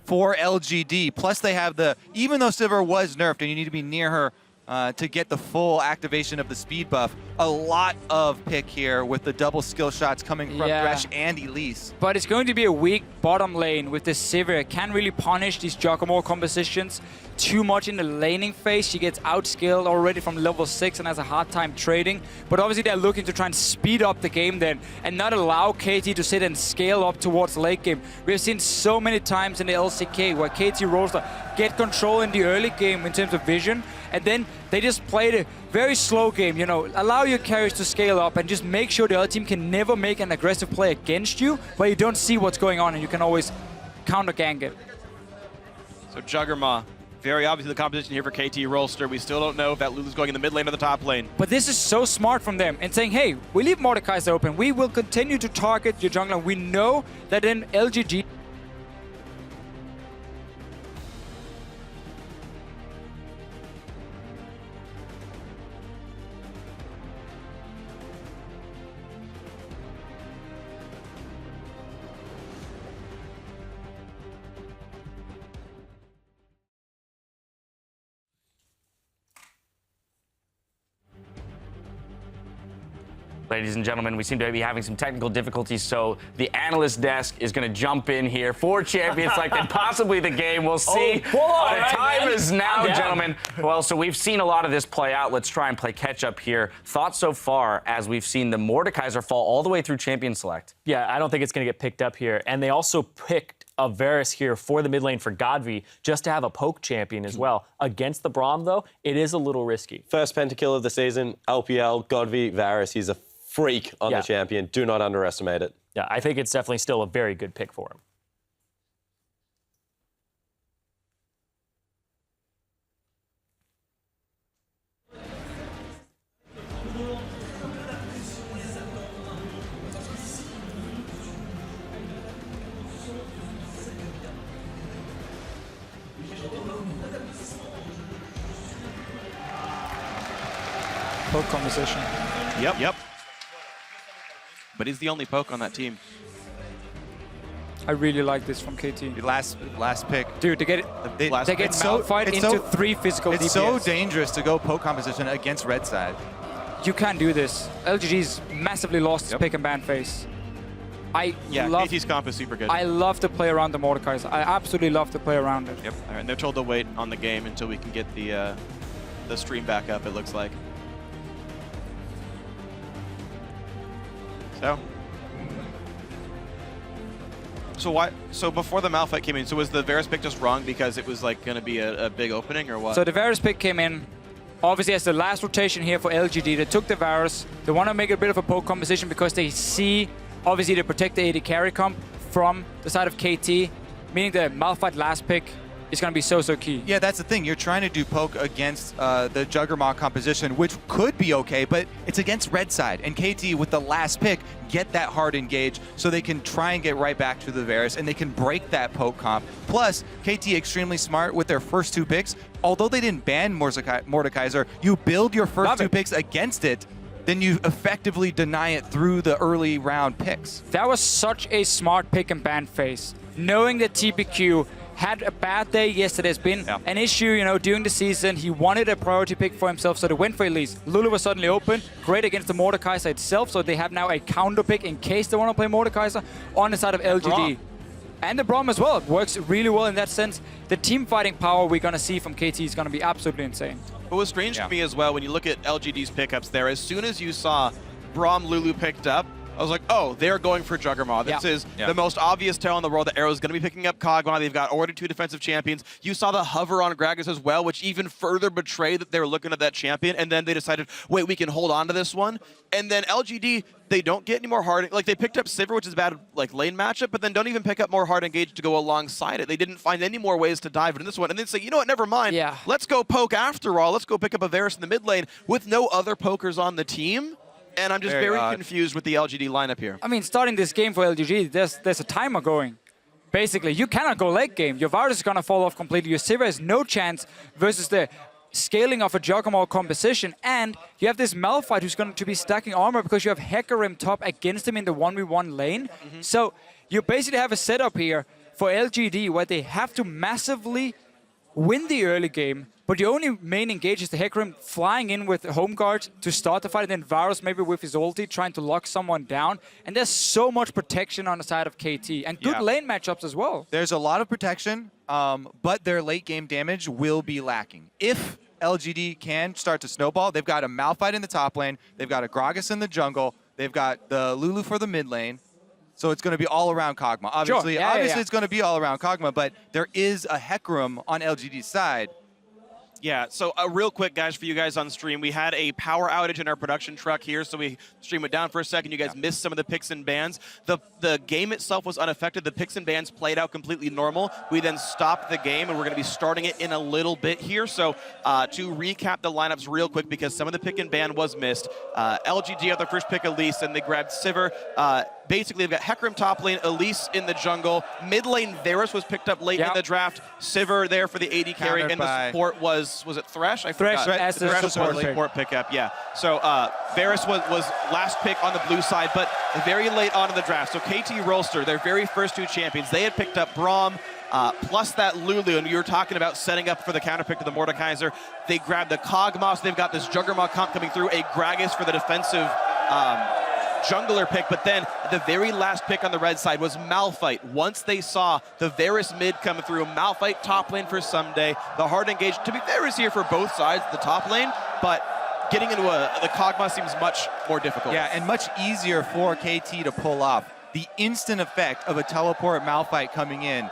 for LGD. Plus they have the, even though Sivir was nerfed and you need to be near her to get the full activation of the speed buff, a lot of pick here with the double skill shots coming from Thresh and Elise. But it's going to be a weak bottom lane with this Sivir. Can't really punish these Giacomo compositions too much in the laning phase. She gets outskilled already from level 6 and has a hard time trading. But obviously they're looking to try and speed up the game then and not allow KT to sit and scale up towards late game. We've seen so many times in the LCK where KT Rolster get control in the early game in terms of vision, and then they just played a very slow game, you know, allow your carries to scale up and just make sure the other team can never make an aggressive play against you where you don't see what's going on and you can always counter gank it. So Juggernaut, very obviously the competition here for KT Rolster. We still don't know if that Lulu's going in the mid lane or the top lane. But this is so smart from them and saying, hey, we leave Mordekaiser open. We will continue to target your jungler. We know that in LGG, Ladies and gentlemen, we seem to be having some technical difficulties, so the analyst desk is going to jump in here for Champions Select and possibly the game. We'll see. The time is now, gentlemen. Well, so we've seen a lot of this play out. Let's try and play catch up here. Thoughts so far as we've seen the Mordekaiser fall all the way through Champions Select? Yeah, I don't think it's going to get picked up here. And they also picked a Varus here for the mid lane for Godvi just to have a poke champion as well. Against the Braum, though, it is a little risky. First pentakill of the season, LPL, Godvi, Varus. He's a freak on the champion. Do not underestimate it. Yeah, I think it's definitely still a very good pick for him. Poke conversation. Yep. But he's the only poke on that team. I really like this from KT. The last pick. Dude, they get so fight into 3 physical DPS. It's so dangerous to go poke composition against red side. You can't do this. LGD's massively lost his pick and ban phase. KT's comp is super good. I love to play around the Mordekaiser. I absolutely love to play around it. Yep. All right, and they're told to wait on the game until we can get the stream back up, it looks like. So before the Malphite came in, so was the Varus pick just wrong because it was like going to be a big opening or what? So the Varus pick came in, obviously as the last rotation here for LGD. They took the Varus. They want to make a bit of a poke composition because they see, obviously, to protect the AD carry comp from the side of KT, meaning the Malphite last pick is going to be so key. Yeah, that's the thing. You're trying to do poke against the Juggernaut composition, which could be okay, but it's against red side. And KT, with the last pick, get that hard engage so they can try and get right back to the Varus, and they can break that poke comp. Plus, KT extremely smart with their first 2 picks. Although they didn't ban Mordekaiser, you build your first 2 picks against it, then you effectively deny it through the early round picks. That was such a smart pick and ban phase. Knowing that TPQ had a bad day yesterday. It's been an issue, during the season. He wanted a priority pick for himself, so they went for Elise. Lulu was suddenly open, great against the Mordekaiser itself, so they have now a counter pick in case they want to play Mordekaiser on the side of LGD. And the Braum as well. It works really well in that sense. The team fighting power we're going to see from KT is going to be absolutely insane. What was strange to me as well, when you look at LGD's pickups there, as soon as you saw Braum Lulu picked up, I was like, oh, they're going for Juggernaut. This is the most obvious tell in the world. The Arrow's going to be picking up Kog'Maw. They've got already 2 defensive champions. You saw the hover on Gragas as well, which even further betrayed that they were looking at that champion. And then they decided, wait, we can hold on to this one. And then LGD, they don't get any more hard. Like, they picked up Sivir, which is a bad lane matchup, but then don't even pick up more hard engage to go alongside it. They didn't find any more ways to dive into this one. And then say, you know what, never mind. Let's go poke after all. Let's go pick up a Varus in the mid lane with no other pokers on the team. And I'm just very confused with the LGD lineup here. I mean, starting this game for LGD, there's a timer going. Basically, you cannot go late game. Your Varus is going to fall off completely. Your Sivir has no chance versus the scaling of a Juggernaut composition. And you have this Malphite who's going to be stacking armor because you have Hecarim top against him in the 1v1 lane. So you basically have a setup here for LGD where they have to massively win the early game, but your only main engage is the Hecarim flying in with Home Guard to start the fight, and then Varus maybe with his ulti trying to lock someone down. And there's so much protection on the side of KT, and good lane matchups as well. There's a lot of protection, but their late game damage will be lacking. If LGD can start to snowball, they've got a Malphite in the top lane, they've got a Gragas in the jungle, they've got the Lulu for the mid lane. So it's going to be all around Kog'Maw. Obviously, it's going to be all around Kog'Maw, but there is a Hecarim on LGD's side. Yeah, so real quick, guys, for you guys on stream, we had a power outage in our production truck here, so we stream it down for a second. You guys missed some of the picks and bans. The game itself was unaffected. The picks and bans played out completely normal. We then stopped the game, and we're going to be starting it in a little bit here. So to recap the lineups real quick, because some of the pick and ban was missed, LGD had their first pick, Elise, and they grabbed Sivir. Basically, they've got Hecarim top lane, Elise in the jungle. Mid lane, Varus was picked up late in the draft. Sivir there for the AD carry, and the support was it Thresh? I forgot. Thresh as the support pickup, yeah. So Varus was last pick on the blue side, but very late on in the draft. So KT Rolster, their very first 2 champions, they had picked up Braum, plus that Lulu, and you were talking about setting up for the counter pick to the Mordekaiser. They grabbed the Kog'Maw, so they've got this Juggernaut comp coming through, a Gragas for the defensive jungler pick, but then the very last pick on the red side was Malphite. Once they saw the Varus mid come through, Malphite top lane for Someday. The hard engage, to be fair, is here for both sides, the top lane, but getting into the Kog'Maw seems much more difficult. Yeah, and much easier for KT to pull off. The instant effect of a teleport Malphite coming in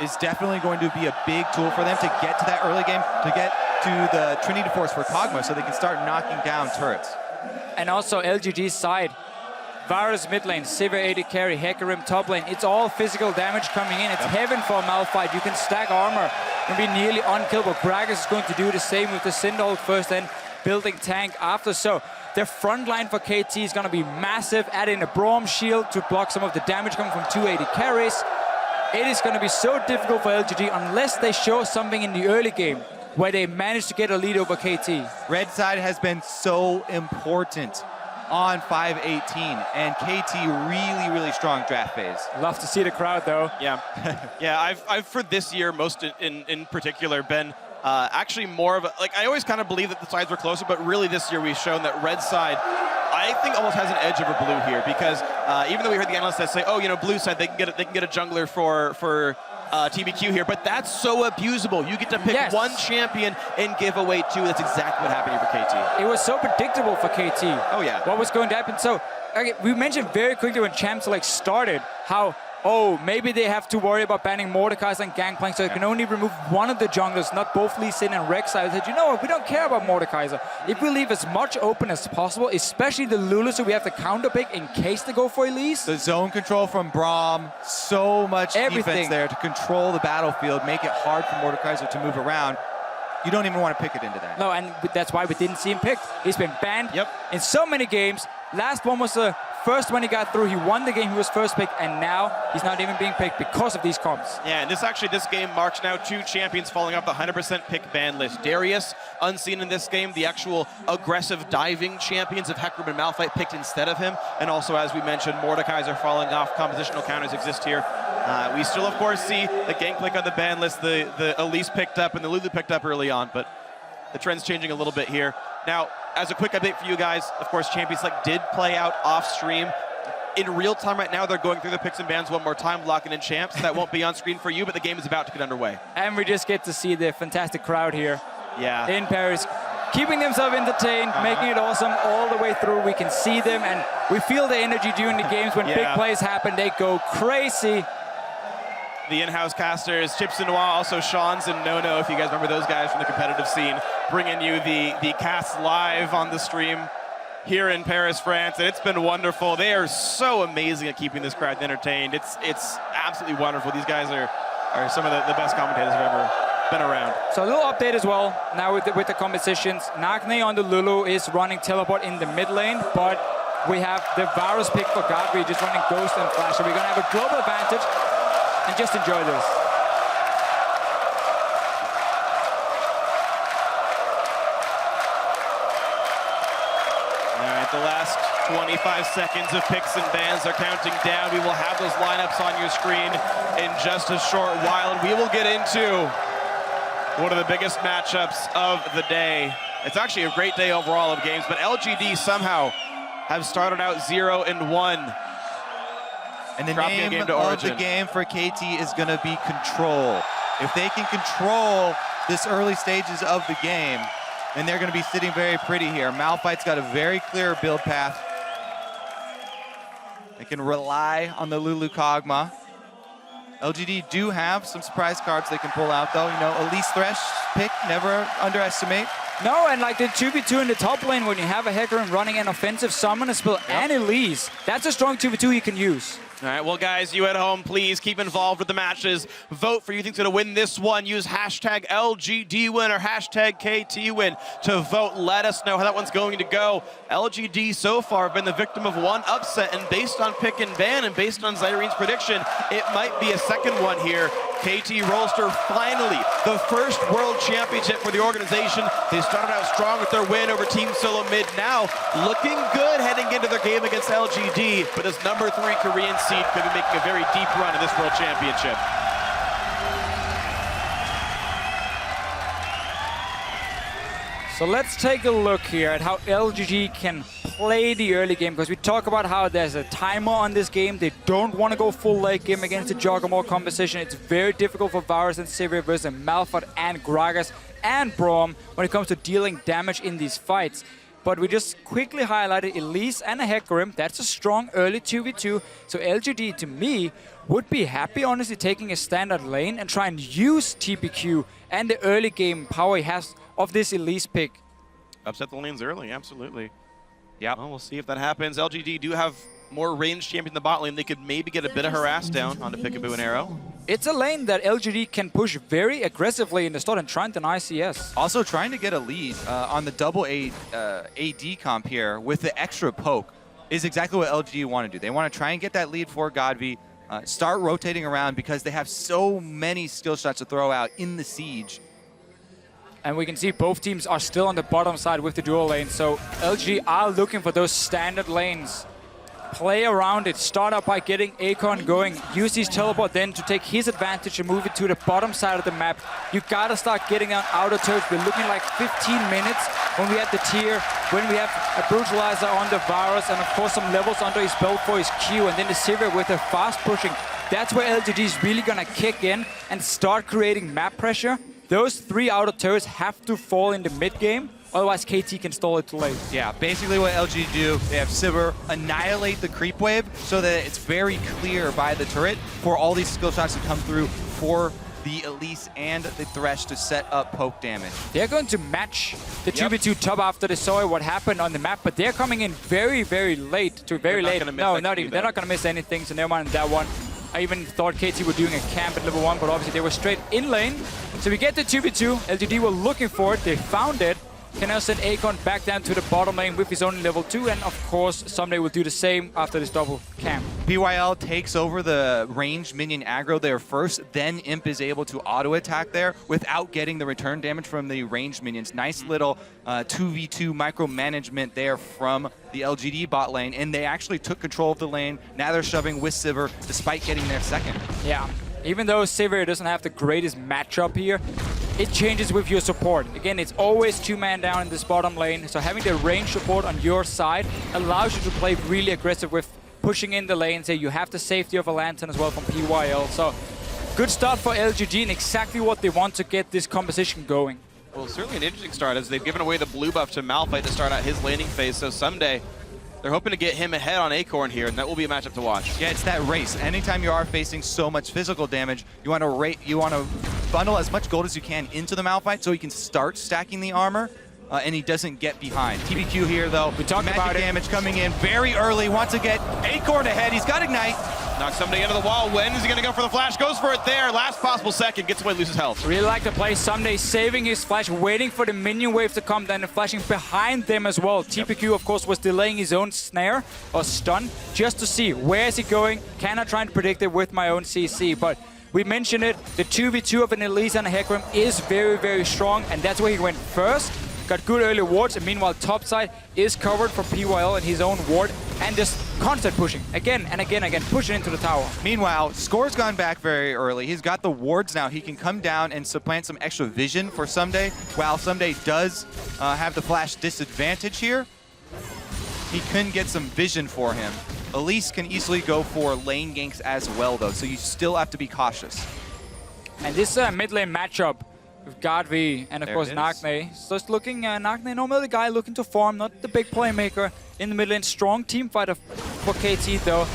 is definitely going to be a big tool for them to get to that early game, to get to the Trinity Force for Kog'Maw so they can start knocking down turrets. And also LGD's side. Varus mid lane, Sivir AD carry, Hecarim top lane. It's all physical damage coming in. It's heaven for a Malphite. You can stack armor and be nearly unkillable. Gragas is going to do the same with the Cinderhold first, then building tank after. So their front line for KT is going to be massive. Add in a Braum shield to block some of the damage coming from 2 AD carries. It is going to be so difficult for LGD unless they show something in the early game where they manage to get a lead over KT. Red side has been so important on 518, and KT really strong draft phase. Love to see the crowd though. Yeah, yeah. I've for this year most in particular been actually more of a, like, I always kind of believe that the sides were closer, but really this year we've shown that red side, I think, almost has an edge over blue here, because even though we heard the analysts that say, oh, you know, blue side they can get a jungler for TBQ here, but that's so abusable. You get to pick one champion and give away two. That's exactly what happened here for KT. It was so predictable for KT. Oh yeah. What was going to happen? So okay, we mentioned very quickly when Champ Select started how, oh, maybe they have to worry about banning Mordekaiser and Gangplank, so they can only remove one of the junglers, not both Lee Sin and Rek'Sai. I said, you know what, we don't care about Mordekaiser. If we leave as much open as possible, especially the Lulu, so we have to counter pick in case they go for Elise. The zone control from Braum, so much Everything. defense there to control the battlefield, make it hard for Mordekaiser to move around. You don't even want to pick it into that. No, and that's why we didn't see him picked. He's been banned in so many games. Last one was the first one he got through. He won the game, he was first pick, and now he's not even being picked because of these comps. Yeah, and this game marks now 2 champions falling off the 100% pick ban list. Darius, unseen in this game, the actual aggressive diving champions of Hecarim and Malphite picked instead of him. And also, as we mentioned, Mordekaiser falling off. Compositional counters exist here. We still, of course, see the Gangplank on the ban list, the Elise picked up and the Lulu picked up early on, but the trend's changing a little bit here. Now, as a quick update for you guys, of course, Champions Select did play out off stream. In real time right now, they're going through the picks and bans one more time, locking in champs. That won't be on screen for you, but the game is about to get underway. And we just get to see the fantastic crowd here in Paris, keeping themselves entertained, making it awesome all the way through. We can see them, and we feel the energy during the games. When big plays happen, they go crazy. The in-house casters, Chips and Noir, also Sean's and Nono, if you guys remember those guys from the competitive scene, bringing you the cast live on the stream here in Paris, France, and it's been wonderful. They are so amazing at keeping this crowd entertained. It's absolutely wonderful. These guys are some of the best commentators I've ever been around. So a little update as well, now with the compositions. Nagne on the Lulu is running teleport in the mid lane, but we have the Varus pick for Godfrey just running Ghost and Flash, so we're going to have a global advantage. And just enjoy this. All right, the last 25 seconds of picks and bans are counting down. We will have those lineups on your screen in just a short while, and we will get into one of the biggest matchups of the day. It's actually a great day overall of games, but LGD somehow have started out 0-1. And the name of the game for KT is going to be control. If they can control this early stages of the game, then they're going to be sitting very pretty here. Malphite's got a very clear build path. They can rely on the Lulu Kog'Maw. LGD do have some surprise cards they can pull out, though. You know, Elise Thresh pick, never underestimate. No, and like the 2v2 in the top lane, when you have a Hecarim running an offensive summoner spell and Elise, that's a strong 2v2 you can use. All right, well, guys, you at home, please keep involved with the matches. Vote for who you think's going to win this one. Use hashtag LGDwin or hashtag KTWin to vote. Let us know how that one's going to go. LGD so far have been the victim of one upset, and based on pick and ban and based on Zyreen's prediction, it might be a second one here. KT Rolster finally the first world championship for the organization. They started out strong with their win over Team Solo Mid. Now looking good heading into their game against LGD, but this number 3 Korean seed could be making a very deep run in this world championship. So let's take a look here at how LGD can play the early game, because we talk about how there's a timer on this game. They don't want to go full late game against the Juggernaut composition. It's very difficult for Varus and Sivir versus Malphite and Gragas and Braum when it comes to dealing damage in these fights. But we just quickly highlighted Elise and a Hecarim. That's a strong early 2v2. So LGD, to me, would be happy, honestly, taking a standard lane and try and use TPQ and the early game power he has of this Elise pick. Upset the lanes early, absolutely. Yeah, well, we'll see if that happens. LGD do have more range champion in the bot lane. They could maybe get a bit of harass down onto Peekaboo and Arrow. It's a lane that LGD can push very aggressively in the start and try and deny CS. Also trying to get a lead on the double AD comp here with the extra poke is exactly what LGD want to do. They want to try and get that lead for Godby, start rotating around because they have so many skill shots to throw out in the siege. And we can see both teams are still on the bottom side with the dual lane. So LGD are looking for those standard lanes. Play around it, start up by getting Akon going, use his teleport then to take his advantage and move it to the bottom side of the map. You gotta start getting on outer turf. We're looking like 15 minutes when we have the tier, when we have a brutalizer on the Varus, and of course some levels under his belt for his Q, and then the Sivir with the fast pushing. That's where LGD is really gonna kick in and start creating map pressure. Those 3 outer turrets have to fall in the mid game. Otherwise, KT can stall it too late. Yeah, basically what LG do, they have Sivir annihilate the creep wave so that it's very clear by the turret for all these skill shots to come through for the Elise and the Thresh to set up poke damage. They're going to match the 2v2 top after they saw what happened on the map, but they're coming in very, very late. No, not even. They're not going to miss anything, so never mind that one. I even thought KT were doing a camp at level 1, but obviously they were straight in lane. So we get the 2v2. LGD were looking for it. They found it. Can now send Akon back down to the bottom lane with his own level 2, and of course, Someday will do the same after this double camp. PYL takes over the range minion aggro there first, then Imp is able to auto-attack there without getting the return damage from the range minions. Nice little 2v2 micromanagement there from the LGD bot lane, and they actually took control of the lane. Now they're shoving with Sivir despite getting their second. Yeah, even though Sivir doesn't have the greatest matchup here, it changes with your support. Again, it's always 2-man down in this bottom lane, so having the range support on your side allows you to play really aggressive with pushing in the lane. So you have the safety of a Lantern as well from PYL. So good start for LGD and exactly what they want to get this composition going. Well, certainly an interesting start as they've given away the blue buff to Malphite to start out his laning phase. So Someday, they're hoping to get him ahead on Acorn here, and that will be a matchup to watch. Yeah, it's that race. Anytime you are facing so much physical damage, you want to bundle as much gold as you can into the Malphite so he can start stacking the armor, and he doesn't get behind. TBQ here, though. We talked about it. Damage coming in very early. Wants to get Acorn ahead. He's got Ignite. Knocks Someday into the wall. When is he going to go for the flash? Goes for it there. Last possible second. Gets away, loses health. Really like the play. Someday saving his flash, waiting for the minion wave to come, then flashing behind them as well. TPQ, of course, was delaying his own snare or stun just to see where is he going. Cannot try and predict it with my own CC, but we mentioned it. The 2v2 of an Elise and a Hecarim is very, very strong, and that's where he went first. Got good early wards, and meanwhile topside is covered from PYL and his own ward, and just constant pushing again and again, pushing into the tower. Meanwhile, Score's gone back very early. He's got the wards now. He can come down and supplant some extra vision for Someday. While Someday does have the flash disadvantage here, he can get some vision for him. Elise can easily go for lane ganks as well, though, so you still have to be cautious. And this mid lane matchup with Godby and of course Nagne. So it's looking, Nagne, normally the guy looking to farm, not the big playmaker in the mid lane. Strong team fighter for KT though.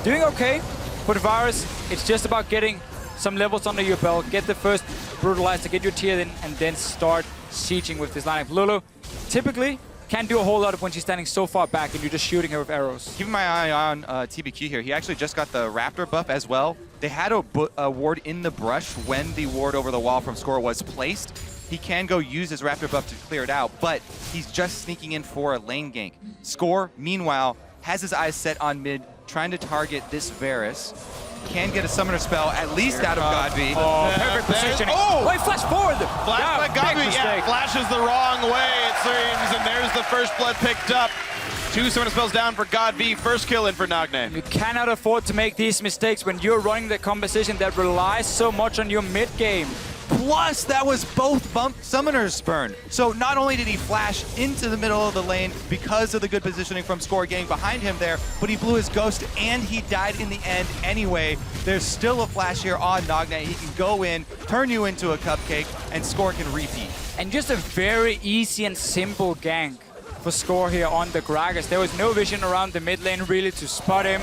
Doing okay. For the Varus, it's just about getting some levels under your belt, get the first brutalizer, get your tier in, and then start sieging with this lineup. Lulu typically can't do a whole lot when she's standing so far back and you're just shooting her with arrows. Keeping my eye on TBQ here. He actually just got the Raptor buff as well. They had a ward in the brush when the ward over the wall from Score was placed. He can go use his Raptor buff to clear it out, but he's just sneaking in for a lane gank. Score, meanwhile, has his eyes set on mid, trying to target this Varus. Can get a summoner spell, at least out of Godby. Oh, perfect positioning. Oh! Wait, flash forward! Flash by Godby, yeah, flashes the wrong way, it seems, and there's the first blood picked up. 2 summoner spells down for Godby, first kill in for Nagne. You cannot afford to make these mistakes when you're running the composition that relies so much on your mid game. Plus, that was both bump summoners spurn. So not only did he flash into the middle of the lane because of the good positioning from Score getting behind him there, but he blew his ghost and he died in the end anyway. There's still a flash here on Nagne. He can go in, turn you into a cupcake, and Score can repeat. And just a very easy and simple gank for Score here on the Gragas. There was no vision around the mid lane really to spot him.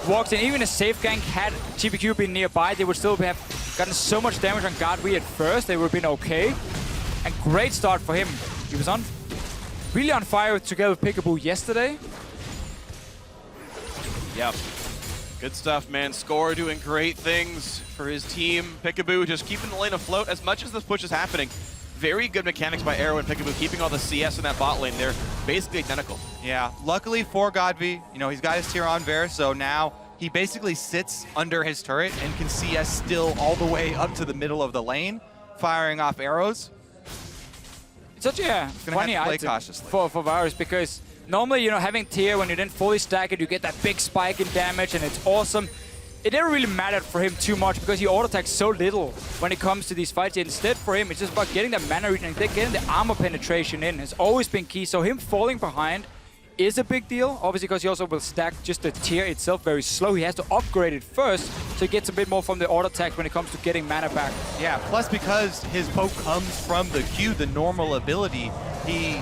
Walked in, even a safe gank had TPQ been nearby, they would still have gotten so much damage on Godby at first, they would have been okay. And great start for him. He was on really on fire together with Peekaboo yesterday. Yep. Good stuff, man. Score doing great things for his team. Peekaboo just keeping the lane afloat as much as this push is happening. Very good mechanics by Arrow and Peekaboo, keeping all the CS in that bot lane. They're basically identical. Yeah, luckily for Godby, you know, he's got his Tier on Ver, so now he basically sits under his turret and can CS still all the way up to the middle of the lane, firing off arrows. It's such a funny have to play item cautiously. for Varus, because normally, you know, having Tier, when you didn't fully stack it, you get that big spike in damage, and it's awesome. It never really mattered for him too much because he auto-attacks so little when it comes to these fights. Instead, for him, it's just about getting the mana region and getting the armor penetration in. Has always been key. So him falling behind is a big deal, obviously, because he also will stack just the Tier itself very slow. He has to upgrade it first, so he gets a bit more from the auto-attack when it comes to getting mana back. Yeah, plus because his poke comes from the Q, the normal ability, he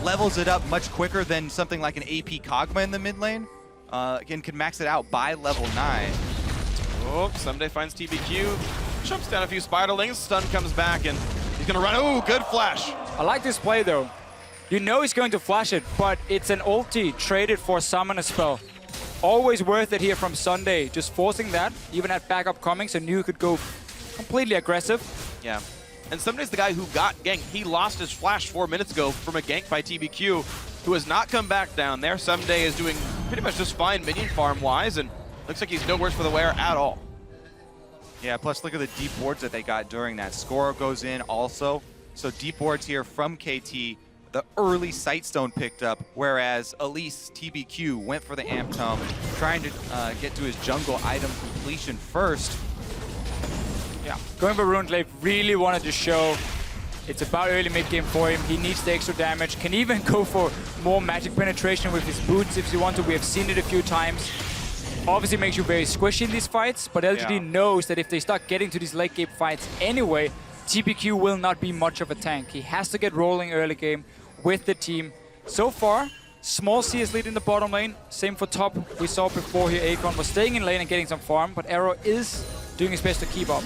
levels it up much quicker than something like an AP Kog'Maw in the mid lane. Again, can max it out by level 9. Oh, Someday finds TBQ, jumps down a few spiderlings, stun comes back, and he's gonna run. Oh, good flash. I like this play though. You know he's going to flash it, but it's an ulti traded for a summoner spell. Always worth it here from Sunday, just forcing that, even at backup coming, so New could go completely aggressive. Yeah. And Someday's the guy who got ganked. He lost his flash 4 minutes ago from a gank by TBQ, who has not come back down there. Someday is doing pretty much just fine minion farm-wise, and looks like he's no worse for the wear at all. Yeah, plus look at the deep wards that they got during that. Score goes in also. So deep wards here from KT. The early Sightstone picked up, whereas Elise TBQ went for the Amp Tome, trying to get to his jungle item completion first. Yeah, going for Runeglaive really wanted to show it's about early mid game for him. He needs the extra damage. Can even go for more magic penetration with his boots if you want to. We have seen it a few times. Obviously makes you very squishy in these fights, but LGD knows that if they start getting to these late game fights anyway, TBQ will not be much of a tank. He has to get rolling early game with the team. So far, small CS lead in the bottom lane. Same for top. We saw before here Acorn was staying in lane and getting some farm, but Arrow is doing his best to keep up.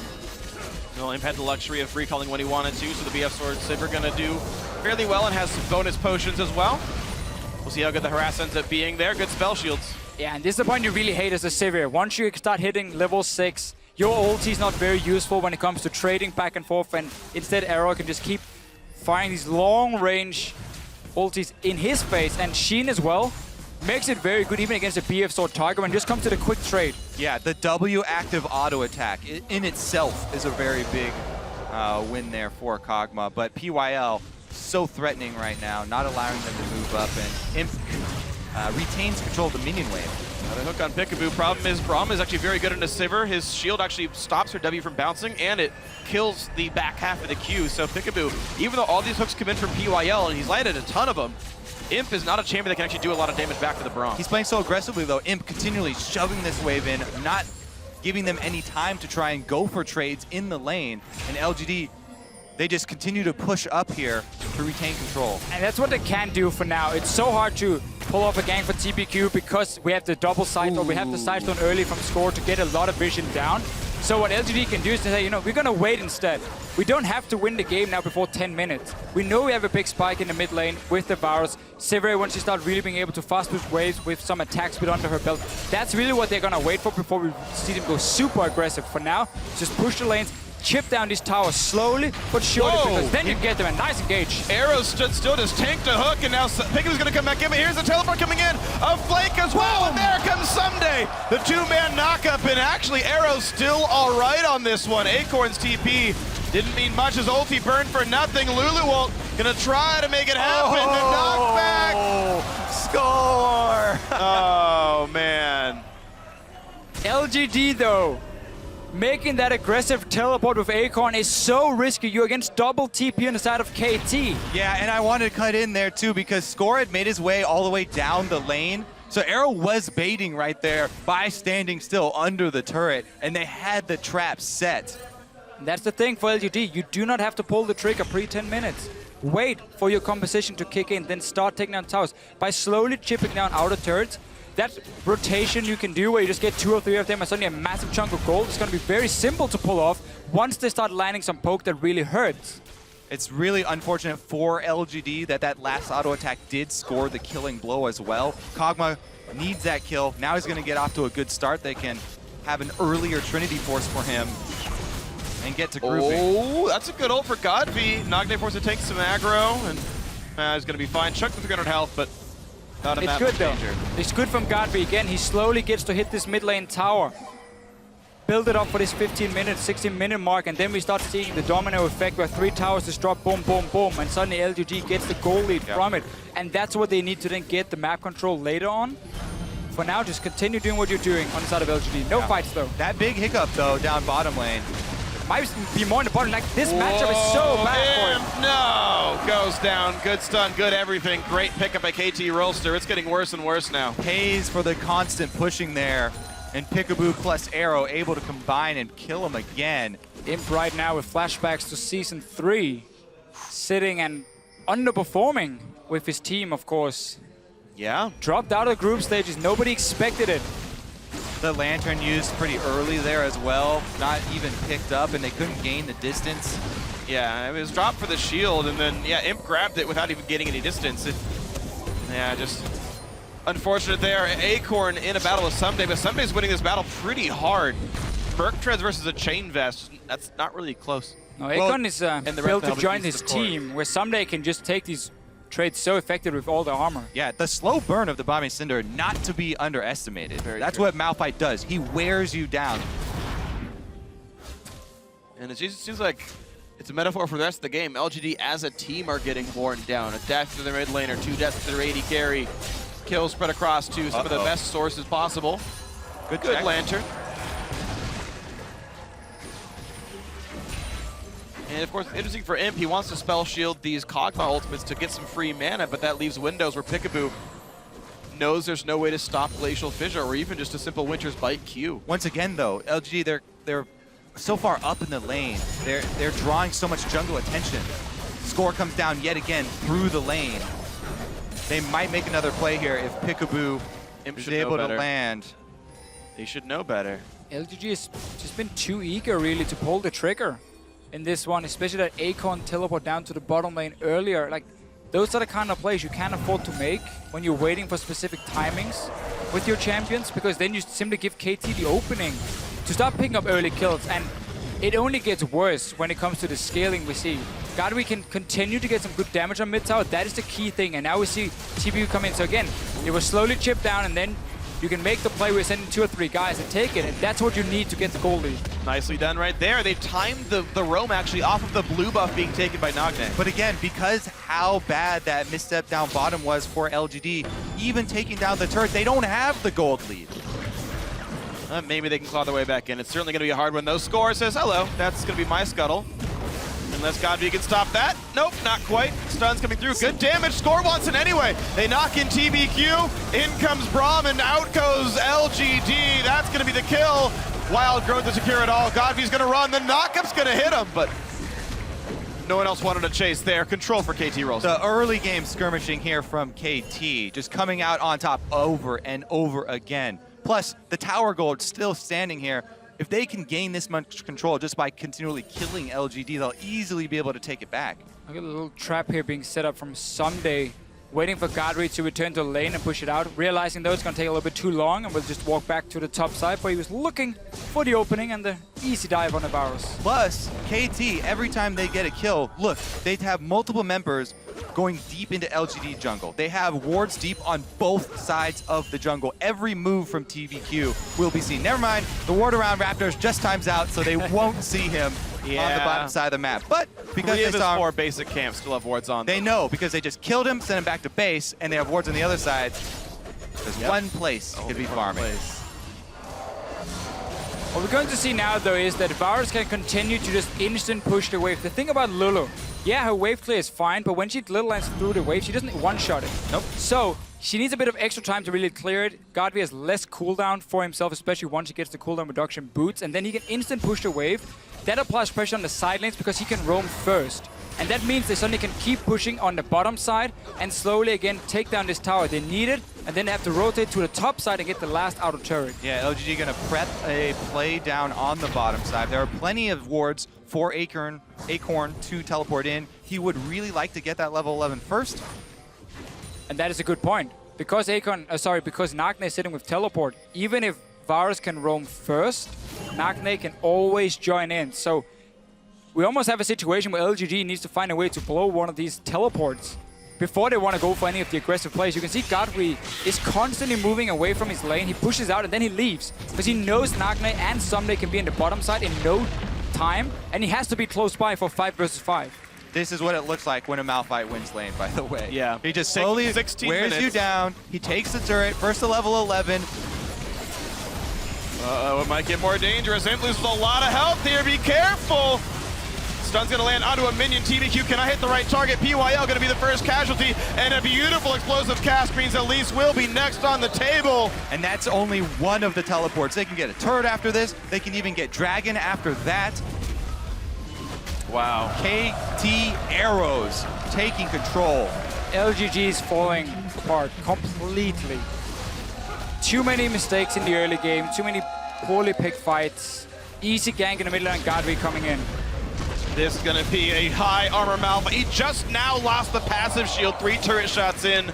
Well, Imp had the luxury of recalling when he wanted to, so the BF Sword Sivir gonna do fairly well and has some bonus potions as well. We'll see how good the harass ends up being there. Good spell shields. Yeah, and this is the point you really hate as a Sivir. Once you start hitting level 6, your ulti is not very useful when it comes to trading back and forth, and instead Arrow can just keep firing these long-range ultis in his face, and Sheen as well makes it very good even against a BF Sword target when it just comes to the quick trade. Yeah, the W active auto attack in itself is a very big win there for Kog'Maw, but PYL so threatening right now, not allowing them to move up, and Imp retains control of the minion wave. The hook on Peekaboo. Problem is Braum is actually very good in a Sivir. His shield actually stops her W from bouncing, and it kills the back half of the Q. So Peekaboo, even though all these hooks come in from PYL, and he's landed a ton of them, Imp is not a champion that can actually do a lot of damage back to the Braum. He's playing so aggressively, though. Imp continually shoving this wave in, not giving them any time to try and go for trades in the lane. And LGD, they just continue to push up here to retain control. And that's what they can do for now. It's so hard to pull off a gank for TBQ because we have the double sight, or we have the Sightstone early from Score to get a lot of vision down. So what LGD can do is to say, you know, we're gonna wait instead. We don't have to win the game now before 10 minutes. We know we have a big spike in the mid lane with the Varus. Sivir, once she starts really being able to fast push waves with some attack speed under her belt, that's really what they're gonna wait for before we see them go super aggressive. For now, just push the lanes, chip down these towers slowly but surely, because then you get them a nice engage. Arrow stood still, just tanked a hook, and now Peekaboo's gonna come back in, but here's a teleport coming in, a flank as well, and there comes Someday! The two-man knockup, and actually Arrow's still all right on this one. Acorn's TP didn't mean much, his ulti burned for nothing. Luluwalt gonna try to make it happen, the knockback! Score! Oh, man. LGD though, making that aggressive teleport with Acorn is so risky. You're against double TP on the side of KT. Yeah, and I wanted to cut in there too because Score had made his way all the way down the lane. So Arrow was baiting right there by standing still under the turret, and they had the trap set. And that's the thing for LGD. You do not have to pull the trigger pre-10 minutes. Wait for your composition to kick in, then start taking down towers. By slowly chipping down outer turrets, that rotation you can do where you just get 2 or 3 of them and suddenly a massive chunk of gold is going to be very simple to pull off once they start landing some poke that really hurts. It's really unfortunate for LGD that that last auto attack did score the killing blow as well. Kog'Maw needs that kill. Now he's going to get off to a good start. They can have an earlier Trinity Force for him and get to grouping. Oh, that's a good ult for Godby. Nagne forced to take some aggro, and he's going to be fine. Chuck with 300 health, but not in It's that good much though. danger. It's good from Godby. Again, he slowly gets to hit this mid lane tower. Build it up for this 15-minute, 16-minute mark, and then we start seeing the domino effect where 3 towers just drop, boom, boom, boom, and suddenly LGD gets the goal lead from it. And that's what they need to then get the map control later on. For now, just continue doing what you're doing on the side of LGD. No fights though. That big hiccup though down bottom lane. Might be more in the bottom. Like this matchup is so bad for him. No! Goes down. Good stun, good everything. Great pickup by KT Rolster. It's getting worse and worse now. Pays for the constant pushing there. And Peekaboo plus Arrow able to combine and kill him again. Imp right now with flashbacks to Season 3. Sitting and underperforming with his team, of course. Yeah. Dropped out of the group stages. Nobody expected it. The Lantern used pretty early there as well. Not even picked up, and they couldn't gain the distance. Yeah, it was dropped for the shield, and then, yeah, Imp grabbed it without even getting any distance. Yeah, just unfortunate there. Acorn in a battle with Someday, but Someday's winning this battle pretty hard. Merc Treads versus a Chain Vest, that's not really close. No, Acorn is built to join his team, where Someday can just take these trades so effective with all the armor. Yeah, the slow burn of the Bombing Cinder, not to be underestimated. That's true. what Malphite does. He wears you down. And it seems like it's a metaphor for the rest of the game. LGD as a team are getting worn down. A death to their mid laner, 2 deaths to their AD carry. Kills spread across to some of the best sources possible. Good check. Lantern. And of course, interesting for Imp, he wants to spell shield these Kog'Maw ultimates to get some free mana, but that leaves windows where Peekaboo knows there's no way to stop Glacial Fissure or even just a simple Winter's Bite Q. Once again, though, LGD, they're so far up in the lane. They're drawing so much jungle attention. Score comes down yet again through the lane. They might make another play here if Peekaboo is able to land. They should know better. LGD has just been too eager, really, to pull the trigger in this one, especially that Acorn teleport down to the bottom lane earlier. Like, those are the kind of plays you can't afford to make when you're waiting for specific timings with your champions, because then you simply give KT the opening to start picking up early kills, and it only gets worse when it comes to the scaling we see. Godby can continue to get some good damage on mid tower. That is the key thing, and now we see TPU come in. So again, it was slowly chipped down, and then you can make the play where sending 2 or 3 guys and take it, and that's what you need to get the goal lead. Nicely done right there. They timed the roam actually off of the blue buff being taken by Nagne. But again, because how bad that misstep down bottom was for LGD, even taking down the turret, they don't have the gold lead. Maybe they can claw their way back in. It's certainly going to be a hard one. No score says, hello, that's going to be my scuttle. Unless Godby can stop that. Nope, not quite. Stun's coming through. Good damage. Score wants it anyway. They knock in TBQ. In comes Braum, and out goes LGD. That's going to be the kill. Wild Growth to secure it all. Godby's going to run. The knockup's going to hit him, but no one else wanted to chase there. Control for KT Rolls. The early game skirmishing here from KT, just coming out on top over and over again. Plus, the tower gold still standing here. If they can gain this much control just by continually killing LGD, they'll easily be able to take it back. Look at the little trap here being set up from Someday, waiting for Godry to return to the lane and push it out, realizing though it's going to take a little bit too long and will just walk back to the top side, but he was looking for the opening and the easy dive on the Varus. Plus, KT, every time they get a kill, look, they have multiple members going deep into LGD jungle. They have wards deep on both sides of the jungle. Every move from TBQ will be seen. Never mind, the ward around Raptors just times out, so they won't see him on the bottom side of the map. But because Three they of his saw 4 basic camps still have wards on them. they know because they just killed him, sent him back to base, and they have wards on the other side. There's one place he could be farming. What we're going to see now, though, is that Varus can continue to just instant push the wave. The thing about Lulu, yeah, her wave clear is fine, but when she little lands through the wave, she doesn't one-shot it. Nope. So she needs a bit of extra time to really clear it. Godby has less cooldown for himself, especially once he gets the cooldown reduction boots, and then he can instant push the wave. That applies pressure on the side lanes because he can roam first. And that means they suddenly can keep pushing on the bottom side and slowly again take down this tower. They need it, and then they have to rotate to the top side and get the last outer turret. Yeah, LGD going to prep a play down on the bottom side. There are plenty of wards for Acorn to teleport in. He would really like to get that level 11 first. And that is a good point. Because because Nagne is sitting with teleport, even if Varus can roam first, Nagne can always join in. So we almost have a situation where LGD needs to find a way to blow one of these teleports before they want to go for any of the aggressive plays. You can see Godfrey is constantly moving away from his lane. He pushes out and then he leaves because he knows Nagne and Someday can be in the bottom side in no time, and he has to be close by for 5 versus 5. This is what it looks like when a Malphite wins lane, by the way. Yeah. He just slowly 16 wears minutes. you down. He takes the turret, first to level 11. Uh-oh, it might get more dangerous. Imp loses a lot of health here. Be careful. Stun's going to land onto a minion. TBQ cannot hit the right target. PYL going to be the first casualty. And a beautiful explosive cast means Elise will be next on the table. And that's only one of the teleports. They can get a turret after this. They can even get Dragon after that. Wow. KT Arrows taking control. LGG is falling apart completely. Too many mistakes in the early game, too many poorly picked fights. Easy gank in the middle and Godfrey coming in. This is going to be a high armor Malphite. He just now lost the passive shield. 3 turret shots in.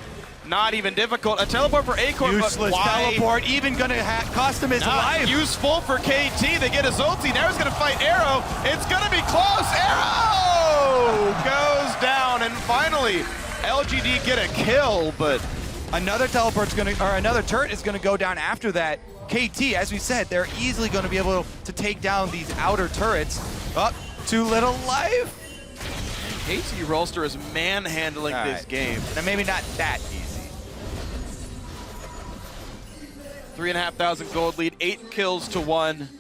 Not even difficult. A teleport for Acorn, Useless but why? teleport, even gonna cost him his life. Useful for KT. They get his ulti. Now he's gonna fight Arrow. It's gonna be close. Arrow goes down, and finally LGD get a kill, but another another turret is gonna go down after that. KT, as we said, they're easily gonna be able to take down these outer turrets. Oh, too little life. KT Rolster is manhandling this game. Now maybe not that easy. 3,500 gold lead, 8 kills to 1.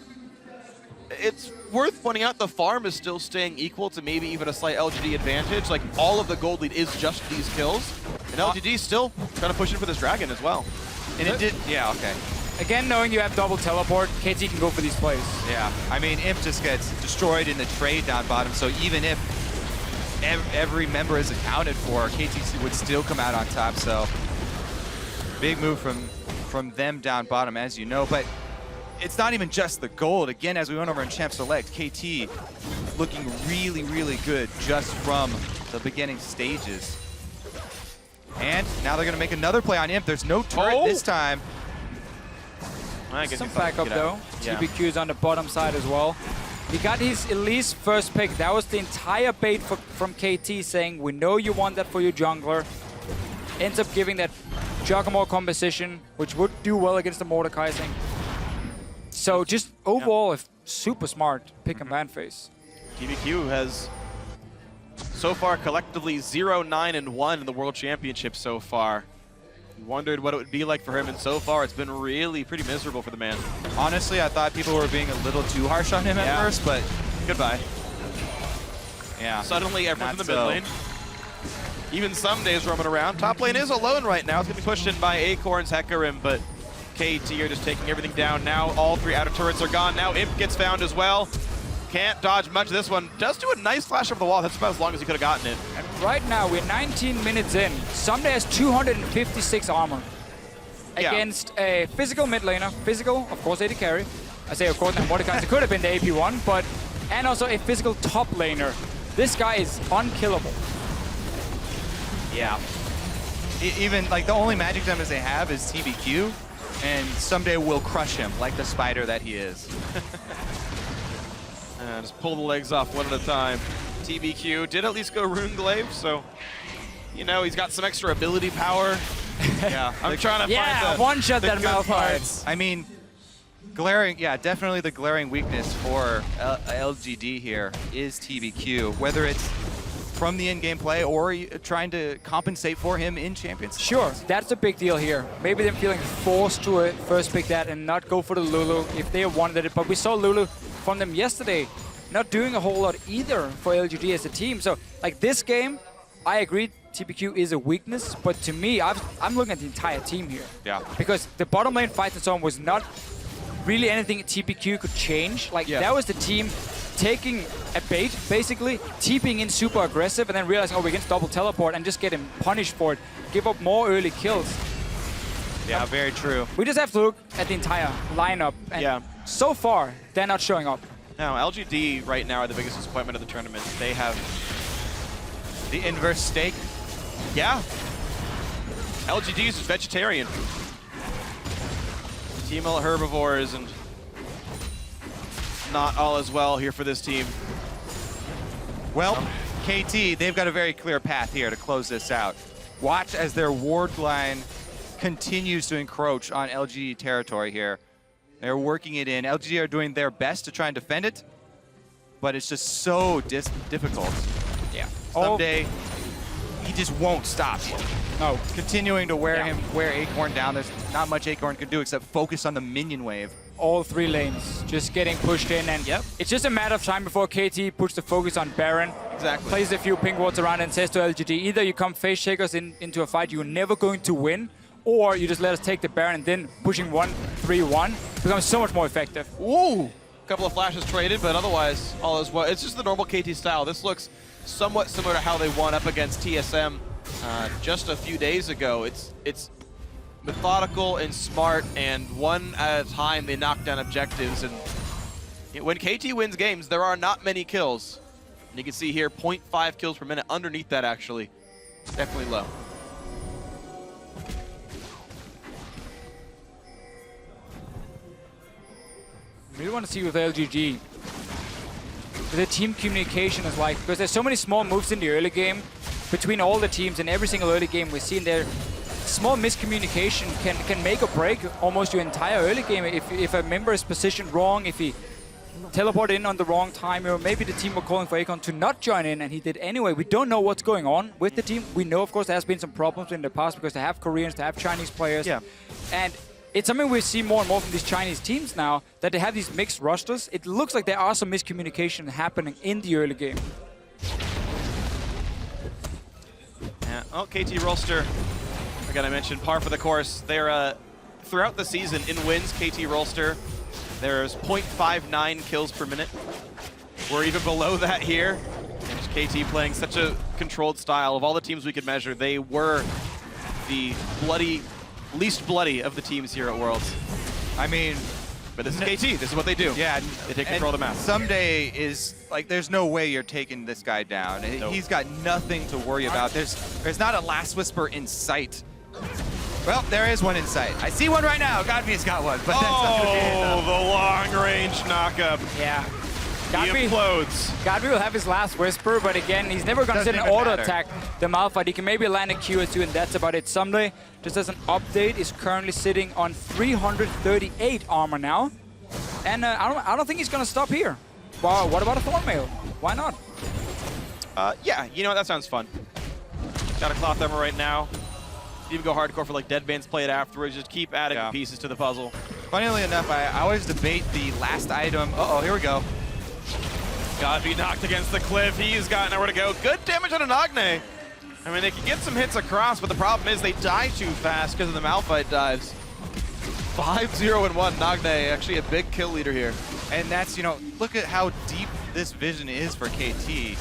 It's worth pointing out the farm is still staying equal to maybe even a slight LGD advantage. Like, all of the gold lead is just these kills. And LGD still kind of pushing for this dragon as well. And it did, yeah, okay. Again, knowing you have double teleport, KT can go for these plays. Yeah, I mean, Imp just gets destroyed in the trade down bottom, so even if every member is accounted for, KTC would still come out on top, so big move from them down bottom, as you know. But it's not even just the gold. Again, as we went over in Champ Select, KT looking really, really good just from the beginning stages. And now they're going to make another play on Imp. There's no turret this time. Some backup though. Yeah. TBQ is on the bottom side as well. He got his Elise first pick. That was the entire bait from KT, saying, we know you want that for your jungler. Ends up giving that Giacomo composition, which would do well against the Mordekaiser. So just overall, a super smart pick and ban phase. TBQ has so far collectively 0-9-1 in the World Championship so far. Wondered what it would be like for him, and so far it's been really pretty miserable for the man. Honestly, I thought people were being a little too harsh on him at first, but goodbye. Yeah. Suddenly everyone's in the Not mid lane. Even some days roaming around. Top lane is alone right now. It's going to be pushed in by Acorns, Hecarim, but KT are just taking everything down. Now all 3 outer turrets are gone. Now Imp gets found as well. Can't dodge much of this one. Does do a nice flash over the wall. That's about as long as he could have gotten it. And right now, we're 19 minutes in. Someday has 256 armor against a physical mid laner. Physical, of course, AD carry. I say, of course, and Mordekaiser could have been the AP1, but and also a physical top laner. This guy is unkillable. Yeah. Even, like, the only magic damage they have is TBQ, and someday we'll crush him like the spider that he is. Just pull the legs off one at a time. TBQ did at least go Runeglaive, so, you know, he's got some extra ability power. Yeah. I'm trying to find the one-shot that good Malphite. parts. I mean, glaring, yeah, definitely the glaring weakness for LGD here is TBQ, whether it's from the in-game play or trying to compensate for him in Champions. Sure, that's a big deal here. Maybe them feeling forced to first pick that and not go for the Lulu if they wanted it. But we saw Lulu from them yesterday not doing a whole lot either for LGD as a team. So, like, this game, I agree, TBQ is a weakness, but to me, I'm looking at the entire team here. Yeah. Because the bottom lane fight and so on was not really anything TBQ could change. Like, that was the team taking a bait, basically, TPing in super aggressive, and then realizing, oh, we can double teleport and just get him punished for it. Give up more early kills. Yeah, very true. We just have to look at the entire lineup, and so far, they're not showing up. Now, LGD right now are the biggest disappointment of the tournament. They have the inverse stake. Yeah. LGD is vegetarian. Team herbivores, and not all as well here for this team. Well, KT, they've got a very clear path here to close this out. Watch as their ward line continues to encroach on LGD territory here. They're working it in. LGD are doing their best to try and defend it, but it's just so difficult. Yeah. Someday, he just won't stop. No. Continuing to wear Acorn down. There's not much Acorn can do except focus on the minion wave. All 3 lanes just getting pushed in, and it's just a matter of time before KT puts the focus on Baron. Exactly. Plays a few pink wards around and says to LGD, either you come face shakers into a fight you're never going to win, or you just let us take the Baron, and then pushing 1-3-1 becomes so much more effective. Ooh! Couple of flashes traded, but otherwise all is well. It's just the normal KT style. This looks somewhat similar to how they won up against TSM just a few days ago. It's methodical and smart, and one at a time they knock down objectives. And when KT wins games, there are not many kills. And you can see here 0.5 kills per minute. Underneath that, actually, definitely low. I really want to see with LGG the team communication is like, because there's so many small moves in the early game between all the teams, and every single early game we've seen there, small miscommunication can make or break almost your entire early game. If a member is positioned wrong, if he teleported in on the wrong time, or maybe the team were calling for Akon to not join in and he did anyway. We don't know what's going on with the team. We know, of course, there has been some problems in the past because they have Koreans, they have Chinese players. Yeah. And it's something we see more and more from these Chinese teams now, that they have these mixed rosters. It looks like there are some miscommunication happening in the early game. Yeah. Oh, KT Rolster, again, I mentioned par for the course. They're throughout the season in wins, KT Rolster, there's 0.59 kills per minute. We're even below that here. And KT playing such a controlled style. Of all the teams we could measure, they were the least bloody of the teams here at Worlds. I mean, but this is KT. This is what they do. Yeah, they take control of the map. Someday is like, there's no way you're taking this guy down. Nope. He's got nothing to worry about. There's not a Last Whisper in sight. Well, there is one in sight. I see one right now. Godby's got one, but that's not going to be enough. The long-range knockup. Yeah. He implodes. Godby will have his Last Whisper, but again, he's never going to sit and auto-attack the Malphite. He can maybe land a QS2, and that's about it. Someday, just as an update, is currently sitting on 338 armor now. And I don't think he's going to stop here. Wow, what about a Thornmail? Why not? Yeah, you know what? That sounds fun. Got a Cloth Armor right now. Even go hardcore for like Deadban's play it afterwards. Just keep adding pieces to the puzzle. Funnily enough, I always debate the last item. Uh-oh, here we go. Godby knocked against the cliff. He's got nowhere to go. Good damage on a Nagne. I mean, they can get some hits across, but the problem is they die too fast because of the Malphite dives. 5-0-1. Nagne, actually a big kill leader here. And that's, you know, look at how deep this vision is for KT.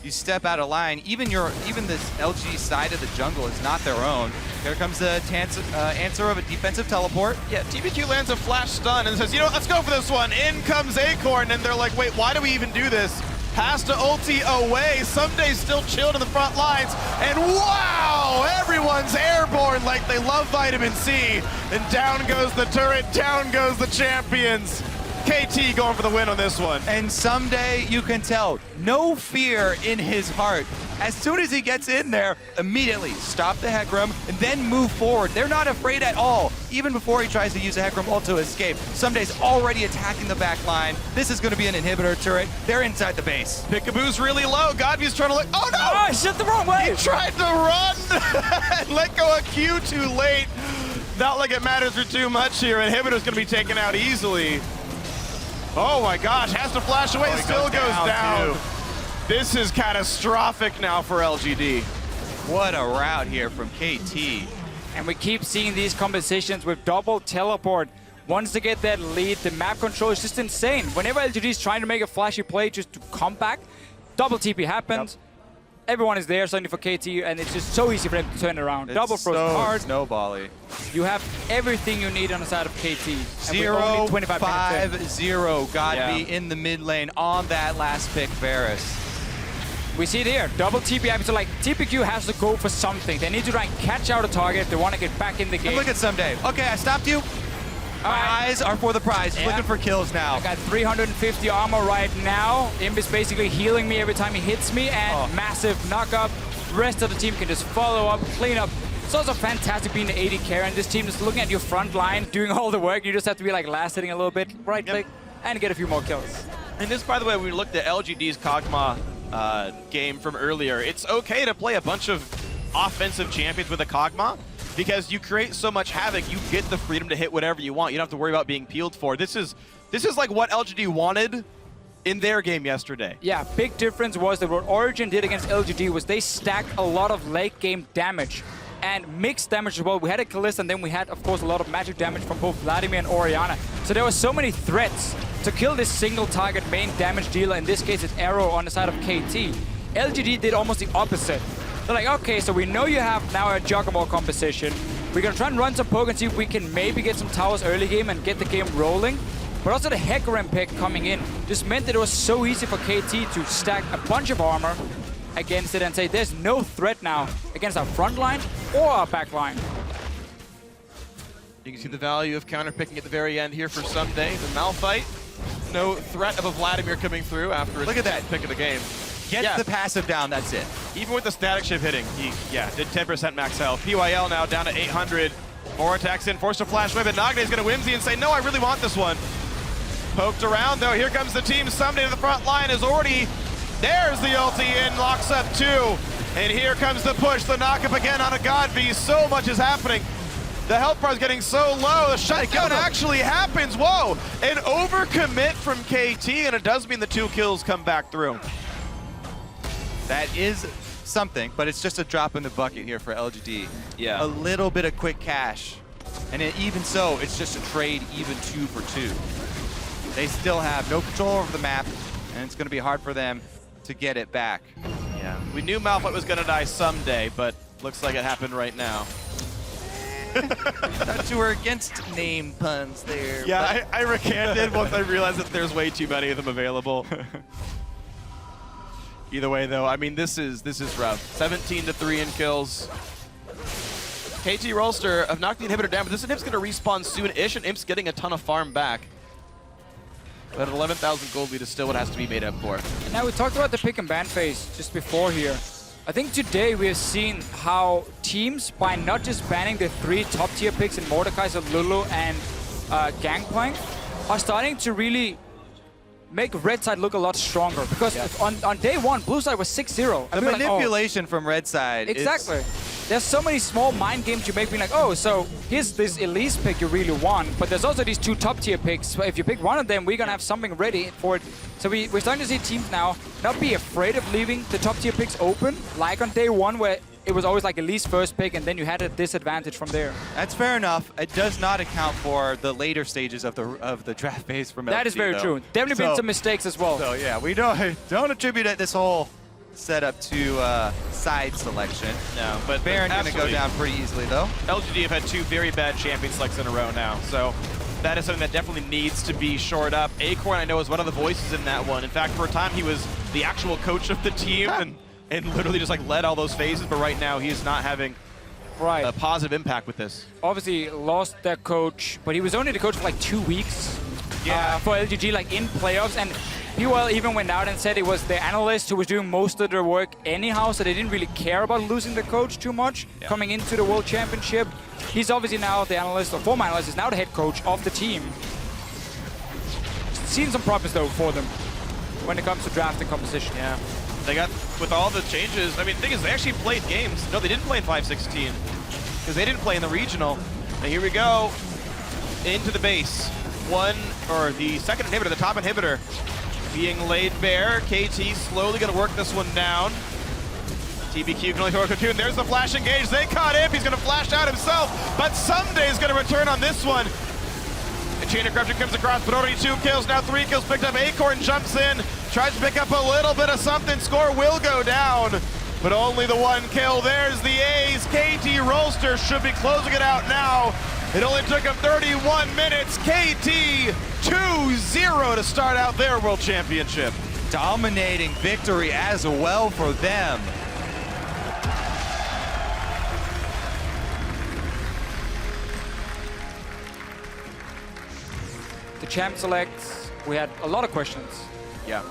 You step out of line, even this LG side of the jungle is not their own. Here comes the answer of a defensive teleport. Yeah, TBQ lands a flash stun and says, you know, let's go for this one. In comes Acorn, and they're like, wait, why do we even do this? Has to ulti away. Someday still chilled in the front lines. And wow, everyone's airborne like they love vitamin C. And down goes the turret, down goes the champions. KT going for the win on this one. And someday you can tell, no fear in his heart. As soon as he gets in there, immediately stop the Hecarim and then move forward. They're not afraid at all. Even before he tries to use a Hecarim ult to escape, Someday's already attacking the back line. This is going to be an inhibitor turret. They're inside the base. Pickaboo's really low. Godby's trying to look. Oh no! Oh, I shot the wrong way! He tried to run and let go of Q too late. Not like it matters for too much here. Inhibitor's going to be taken out easily. Oh my gosh, has to flash away, still goes down. This is catastrophic now for LGD. What a route here from KT. And we keep seeing these compositions with double teleport Once they get that lead, the map control is just insane. Whenever LGD is trying to make a flashy play just to come back, double TP happens. Everyone is there suddenly for KT, and it's just so easy for them to turn around. It's Double frozen so hard. snowbally. You have everything you need on the side of KT. And we're 0, only 25 minutes in. 5-0. Godby in the mid lane on that last pick, Varus. We see it here. Double TP happens. So like TPQ has to go for something. They need to try and catch out a target if they want to get back in the game. And look at Someday. Okay, I stopped you. My eyes are for the prize. He's looking for kills now. I got 350 armor right now. Imp is basically healing me every time he hits me, and massive knock-up. Rest of the team can just follow up, clean up. It's also fantastic being the AD carry, and this team is looking at your front line, doing all the work. You just have to be like last hitting a little bit, right click, and get a few more kills. And this, by the way, we looked at LGD's Kog'Maw game from earlier. It's okay to play a bunch of offensive champions with a Kog'Maw, because you create so much havoc, you get the freedom to hit whatever you want. You don't have to worry about being peeled for. This is like what LGD wanted in their game yesterday. Yeah, big difference was that what Origin did against LGD was they stacked a lot of late game damage and mixed damage as well. We had a Kalista, and then we had, of course, a lot of magic damage from both Vladimir and Orianna. So there were so many threats to kill this single target main damage dealer. In this case, it's Arrow on the side of KT. LGD did almost the opposite. They're like, okay, so we know you have now a Juggernaut composition. We're gonna try and run some poke and see if we can maybe get some towers early game and get the game rolling. But also the Hecarim pick coming in just meant that it was so easy for KT to stack a bunch of armor against it and say there's no threat now against our front line or our back line. You can see the value of counterpicking at the very end here for Someday. The Malphite, no threat of a Vladimir coming through after his Look at that pick of the game. Get the passive down, that's it. Even with the static shift hitting, he, did 10% max health. PYL now down to 800. Vortex in, forced to flash whip, and Nagne's gonna whimsy and say, no, I really want this one. Poked around, though, here comes the team. Someday to the front line is already, there's the ulti in, locks up 2. And here comes the push, the knock up again on a Godby. So much is happening. The health bar is getting so low, the shutdown actually happens. Whoa, an overcommit from KT, and it does mean the 2 kills come back through. That is something, but it's just a drop in the bucket here for LGD. Yeah. A little bit of quick cash. And even so, it's just a trade even 2 for 2. They still have no control over the map, and it's going to be hard for them to get it back. Yeah, we knew Malphite was going to die someday, but looks like it happened right now. Thought you were against name puns there. Yeah, I recanted once I realized that there's way too many of them available. Either way, though, I mean, this is rough. 17-3 in kills. KT Rolster have knocked the inhibitor down, but this inhib's going to respawn soon-ish, and Imp's getting a ton of farm back. But an 11,000 gold lead is still what has to be made up for. Now, we talked about the pick and ban phase just before here. I think today we have seen how teams, by not just banning the 3 top-tier picks in Mordekaiser, Lulu, and Gangplank, are starting to really make Red Side look a lot stronger. Because on day 1, Blue Side was 6-0. The manipulation from Red Side Exactly. There's so many small mind games you make, being like, oh, so here's this Elise pick you really want, but there's also these 2 top-tier picks. So if you pick one of them, we're going to have something ready for it. So we're starting to see teams now not be afraid of leaving the top-tier picks open, like on day 1, where it was always like Elise first pick, and then you had a disadvantage from there. That's fair enough. It does not account for the later stages of the draft phase from LGD, That is very true. Definitely been some mistakes as well. So yeah, we don't attribute this whole setup to side selection. No, but Baron going to go down pretty easily, though. LGD have had 2 very bad champion selects in a row now, so that is something that definitely needs to be shored up. Acorn, I know, is one of the voices in that one. In fact, for a time, he was the actual coach of the team and literally just like led all those phases, but right now he is not having a positive impact with this. Obviously lost their coach, but he was only the coach for like 2 weeks for LGD, like in playoffs, and PYL even went out and said it was the analyst who was doing most of their work anyhow, so they didn't really care about losing the coach too much coming into the World Championship. He's obviously now the analyst, or former analyst, is now the head coach of the team. Seen some problems though for them when it comes to drafting composition. Yeah. They got, with all the changes, I mean, the thing is, they actually played games. No, they didn't play in 5-16, because they didn't play in the regional. Now here we go, into the base. The second inhibitor, the top inhibitor, being laid bare. KT slowly gonna work this one down. TPQ can only throw a cocoon. There's the flash engage. They caught him. He's gonna flash out himself, but Someday is gonna return on this one. Chain of Corruption comes across, but already 2 kills, now 3 kills picked up. Acorn jumps in, tries to pick up a little bit of something. Score will go down, but only the 1 kill. There's the A's. KT Rolster should be closing it out now. It only took them 31 minutes. KT 2-0 to start out their World Championship. Dominating victory as well for them. The champ selects, we had a lot of questions. Yeah.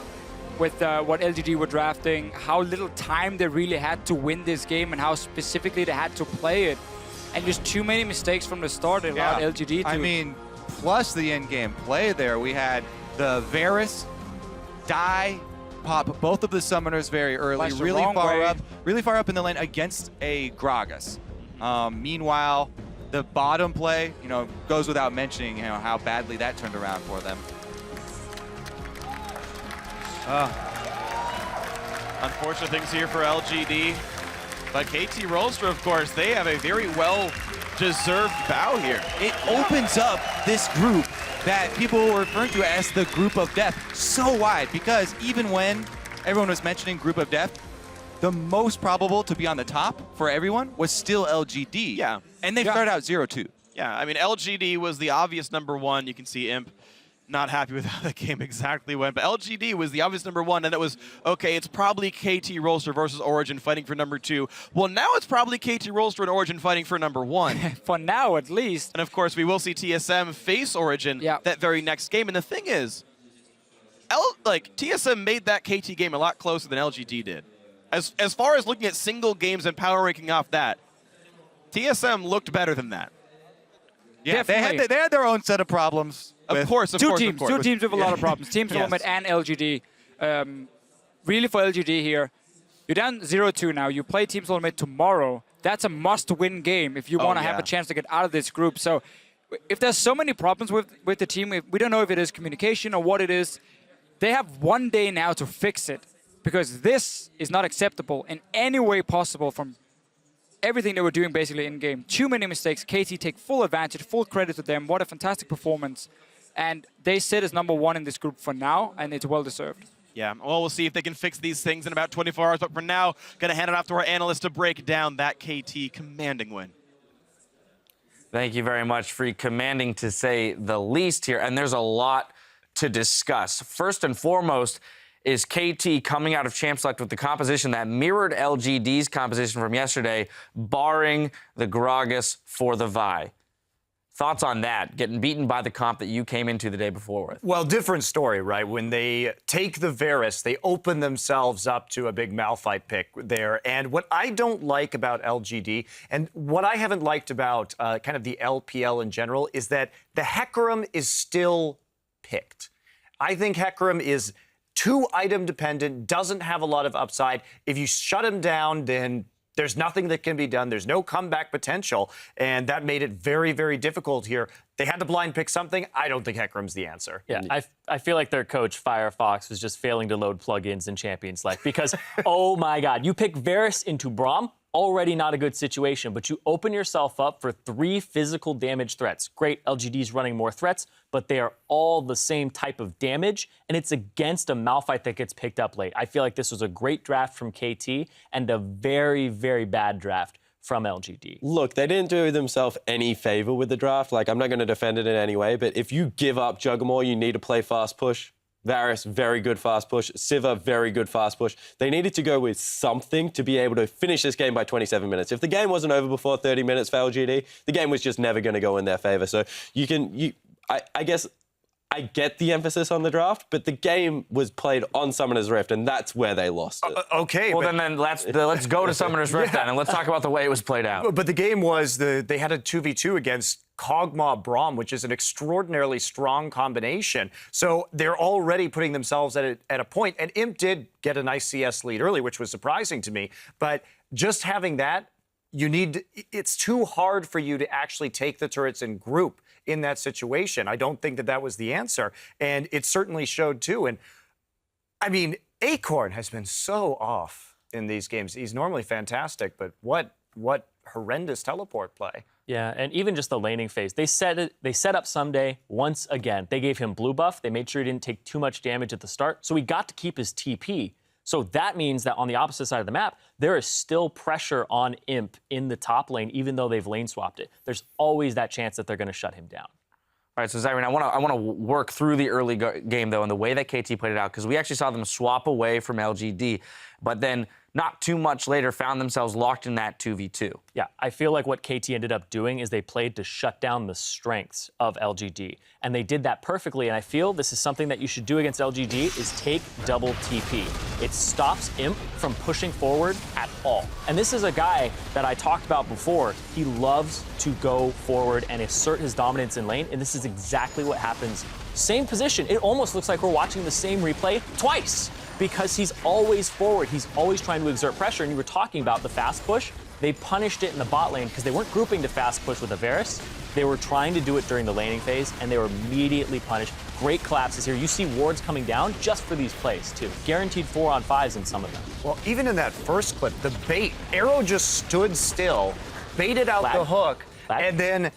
With what LGD were drafting, how little time they really had to win this game and how specifically they had to play it. And just too many mistakes from the start that allowed LGD to... I mean, plus the in-game play there, we had the Varus die, pop both of the summoners very early, Flashed the really wrong way. far up in the lane against a Gragas. Meanwhile, the bottom play, goes without mentioning, how badly that turned around for them. Unfortunate things here for LGD. But KT Rolster, of course, they have a very well-deserved bow here. It opens up this group that people were referring to as the group of death so wide, because even when everyone was mentioning group of death, the most probable to be on the top for everyone was still LGD. Yeah. And they started out 0-2. Yeah, I mean, LGD was the obvious #1. You can see Imp not happy with how the game exactly went, but LGD was the obvious #1, and it was, okay, it's probably KT Rolster versus Origin fighting for #2. Well, now it's probably KT Rolster and Origin fighting for #1. For now, at least. And of course, we will see TSM face Origin that very next game. And the thing is, TSM made that KT game a lot closer than LGD did. As far as looking at single games and power ranking off that, TSM looked better than that. Yeah, they had their own set of problems. Of course. Two teams with a lot of problems. Team Solomid and LGD. Really for LGD here, you're down 0-2 now. You play Team Solomid tomorrow. That's a must-win game if you want to have a chance to get out of this group. So if there's so many problems with the team, we don't know if it is communication or what it is. They have 1 day now to fix it, because this is not acceptable in any way possible from everything they were doing basically in-game. Too many mistakes. KT take full advantage, full credit to them. What a fantastic performance. And they sit as #1 in this group for now, and it's well-deserved. Yeah, well, we'll see if they can fix these things in about 24 hours. But for now, going to hand it off to our analyst to break down that KT commanding win. Thank you very much, Free. Commanding, to say the least here. And there's a lot to discuss. First and foremost is KT coming out of Champ Select with the composition that mirrored LGD's composition from yesterday, barring the Gragas for the Vi. Thoughts on that, getting beaten by the comp that you came into the day before with? Well, different story, right? When they take the Varus, they open themselves up to a big Malphite pick there. And what I don't like about LGD, and what I haven't liked about kind of the LPL in general, is that the Hecarim is still picked. I think Hecarim is too item dependent, doesn't have a lot of upside. If you shut him down, then there's nothing that can be done. There's no comeback potential, and that made it very, very difficult here. They had to blind pick something. I don't think Hecarim's the answer. Yeah, I feel like their coach, Firefox, was just failing to load plugins in Champions Select because, oh my God, you pick Varus into Braum, already not a good situation, but you open yourself up for 3 physical damage threats. Great, LGD's running more threats, but they are all the same type of damage, and it's against a Malphite that gets picked up late. I feel like this was a great draft from KT and a very, very bad draft from LGD. Look, they didn't do themselves any favor with the draft. Like, I'm not going to defend it in any way, but if you give up Juggermore, you need to play fast push. Varus, very good fast push. Siva, very good fast push. They needed to go with something to be able to finish this game by 27 minutes. If the game wasn't over before 30 minutes for LGD, the game was just never going to go in their favor. So I guess I get the emphasis on the draft, but the game was played on Summoner's Rift, and that's where they lost it. Okay. Well, then let's go to Summoner's Rift then, and let's talk about the way it was played out. But the game was, they had a 2v2 against Kog'Maw Braum, which is an extraordinarily strong combination. So they're already putting themselves at a point. And Imp did get a nice CS lead early, which was surprising to me. But just having that, it's too hard for you to actually take the turrets in group in that situation. I don't think that was the answer. And it certainly showed too. And I mean, Acorn has been so off in these games. He's normally fantastic, but what horrendous teleport play. Yeah, and even just the laning phase. They set up Someday once again. They gave him blue buff. They made sure he didn't take too much damage at the start, so he got to keep his TP. So that means that on the opposite side of the map, there is still pressure on Imp in the top lane, even though they've lane swapped it. There's always that chance that they're going to shut him down. All right, so Zyrian, I want to work through the early game, though, and the way that KT played it out, because we actually saw them swap away from LGD, but then not too much later found themselves locked in that 2v2. Yeah, I feel like what KT ended up doing is they played to shut down the strengths of LGD, and they did that perfectly, and I feel this is something that you should do against LGD is take double TP. It stops Imp from pushing forward at all. And this is a guy that I talked about before. He loves to go forward and assert his dominance in lane, and this is exactly what happens. Same position. It almost looks like we're watching the same replay twice, because he's always forward. He's always trying to exert pressure. And you were talking about the fast push. They punished it in the bot lane because they weren't grouping to fast push with a Varus. They were trying to do it during the laning phase, and they were immediately punished. Great collapses here. You see wards coming down just for these plays, too. Guaranteed 4-on-5s in some of them. Well, even in that first clip, the bait, Arrow just stood still, baited out the hook, and then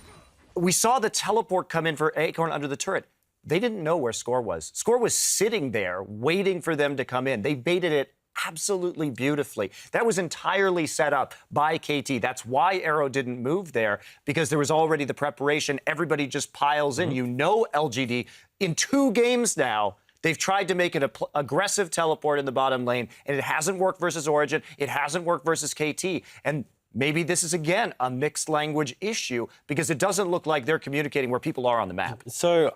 we saw the teleport come in for Acorn under the turret. They didn't know where Score was. Score was sitting there waiting for them to come in. They baited it absolutely beautifully. That was entirely set up by KT. That's why Arrow didn't move there, because there was already the preparation. Everybody just piles in. You know LGD, in 2 games now, they've tried to make an aggressive teleport in the bottom lane, and it hasn't worked versus Origin. It hasn't worked versus KT. And maybe this is, again, a mixed language issue, because it doesn't look like they're communicating where people are on the map. So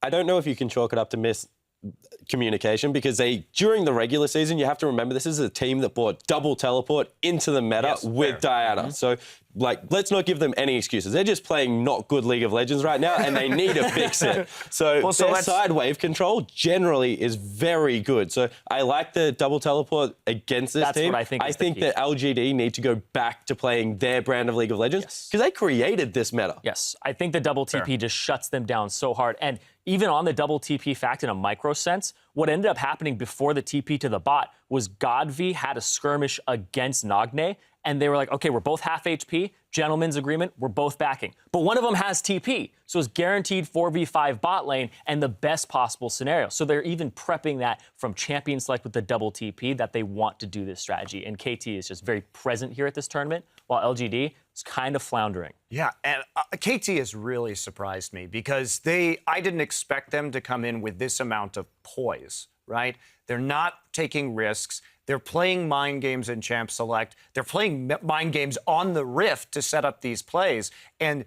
I don't know if you can chalk it up to miscommunication, because during the regular season, you have to remember this is a team that brought double teleport into the meta with Diana. So, let's not give them any excuses. They're just playing not good League of Legends right now, and they need to fix it. So, their side wave control generally is very good. So I like the double teleport against this team. What I think. I think that LGD need to go back to playing their brand of League of Legends, because they created this meta. Yes, I think the double TP just shuts them down so hard. And even on the double TP fact in a micro sense, what ended up happening before the TP to the bot was Godv had a skirmish against Nagne, and they were like, okay, we're both half HP, gentleman's agreement, we're both backing. But one of them has TP, so it's guaranteed 4v5 bot lane and the best possible scenario. So they're even prepping that from champion select with the double TP that they want to do this strategy. And KT is just very present here at this tournament, while LGD is kind of floundering. Yeah, and KT has really surprised me, because I didn't expect them to come in with this amount of poise, right? They're not taking risks. They're playing mind games in Champ Select. They're playing mind games on the Rift to set up these plays. And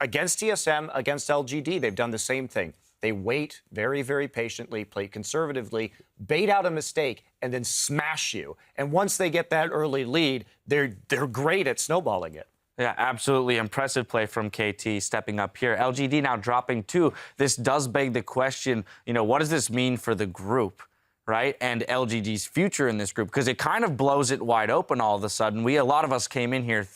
against TSM, against LGD, they've done the same thing. They wait very, very patiently, play conservatively, bait out a mistake, and then smash you. And once they get that early lead, they're great at snowballing it. Yeah, absolutely impressive play from KT stepping up here. LGD now dropping 2. This does beg the question, what does this mean for the group, right? And LGD's future in this group, because it kind of blows it wide open all of a sudden. A lot of us came in here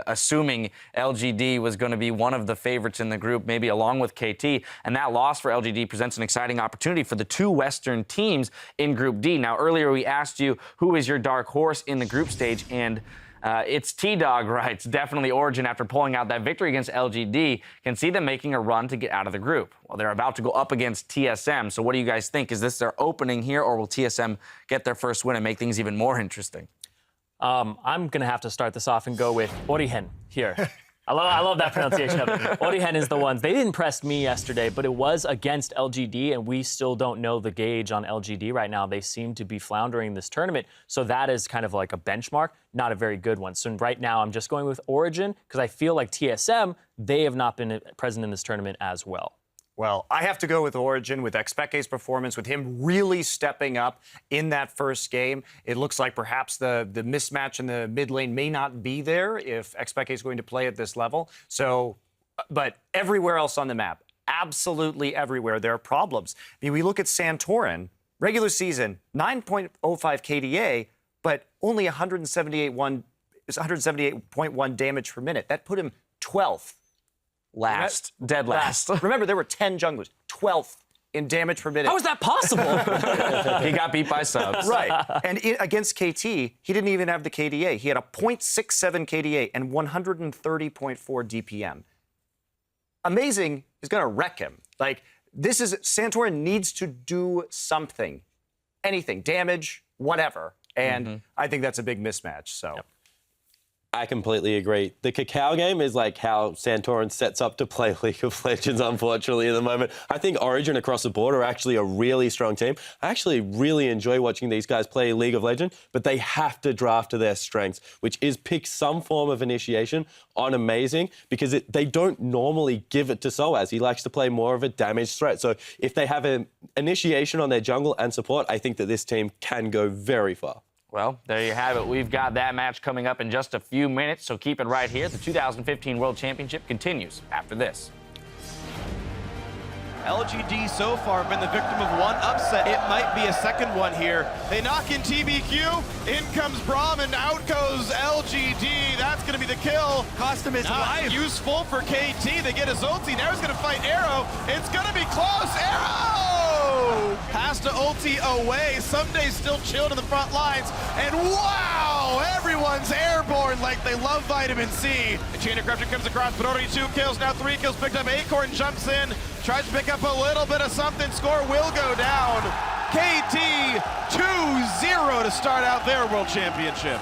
assuming LGD was going to be one of the favorites in the group, maybe along with KT. And that loss for LGD presents an exciting opportunity for the 2 Western teams in Group D. Now, earlier we asked you, who is your dark horse in the group stage? And it's T-Dog, right? It's definitely Origin after pulling out that victory against LGD. Can see them making a run to get out of the group. Well, they're about to go up against TSM. So what do you guys think? Is this their opening here, or will TSM get their first win and make things even more interesting? I'm going to have to start this off and go with Origen here. I love that pronunciation of it. Origen is the ones. They didn't press me yesterday, but it was against LGD, and we still don't know the gauge on LGD right now. They seem to be floundering this tournament, so that is kind of like a benchmark, not a very good one. So right now I'm just going with Origin, because I feel like TSM, they have not been present in this tournament as well. Well, I have to go with Origin, with Xpeke's performance, with him really stepping up in that first game. It looks like perhaps the mismatch in the mid lane may not be there if Xpeke is going to play at this level. So, but everywhere else on the map, absolutely everywhere, there are problems. I mean, we look at Santorin, regular season, 9.05 KDA, but only 178.1 damage per minute. That put him 12th. Dead last. Remember, there were 10 junglers. 12th in damage per minute. How is that possible? He got beat by subs. Right. And against KT, he didn't even have the KDA. He had a .67 KDA and 130.4 DPM. Amazing is going to wreck him. Like, Santorin needs to do something. Anything. Damage, whatever. And I think that's a big mismatch. So. I completely agree. The Kakao game is like how Santorin sets up to play League of Legends, unfortunately, at the moment. I think Origin across the board are actually a really strong team. I actually really enjoy watching these guys play League of Legends, but they have to draft to their strengths, which is pick some form of initiation on Amazing, because they don't normally give it to Soaz. He likes to play more of a damage threat. So if they have an initiation on their jungle and support, I think that this team can go very far. Well, there you have it. We've got that match coming up in just a few minutes, so keep it right here. The 2015 World Championship continues after this. LGD so far been the victim of one upset. It might be a second one here. They knock in TBQ. In comes Braum, and out goes LGD. That's going to be the kill. Cost him his life. Useful for KT. They get his ulti. Now he's going to fight Arrow. It's going to be close. Arrow! Has to ulti away. Someday still chilled in the front lines. And wow! Everyone's airborne like they love vitamin C. The chain of corruption comes across, but already 2 kills. Now 3 kills picked up. Acorn jumps in. Tries to pick up a little bit of something. Score will go down. KT 2-0 to start out their World Championship.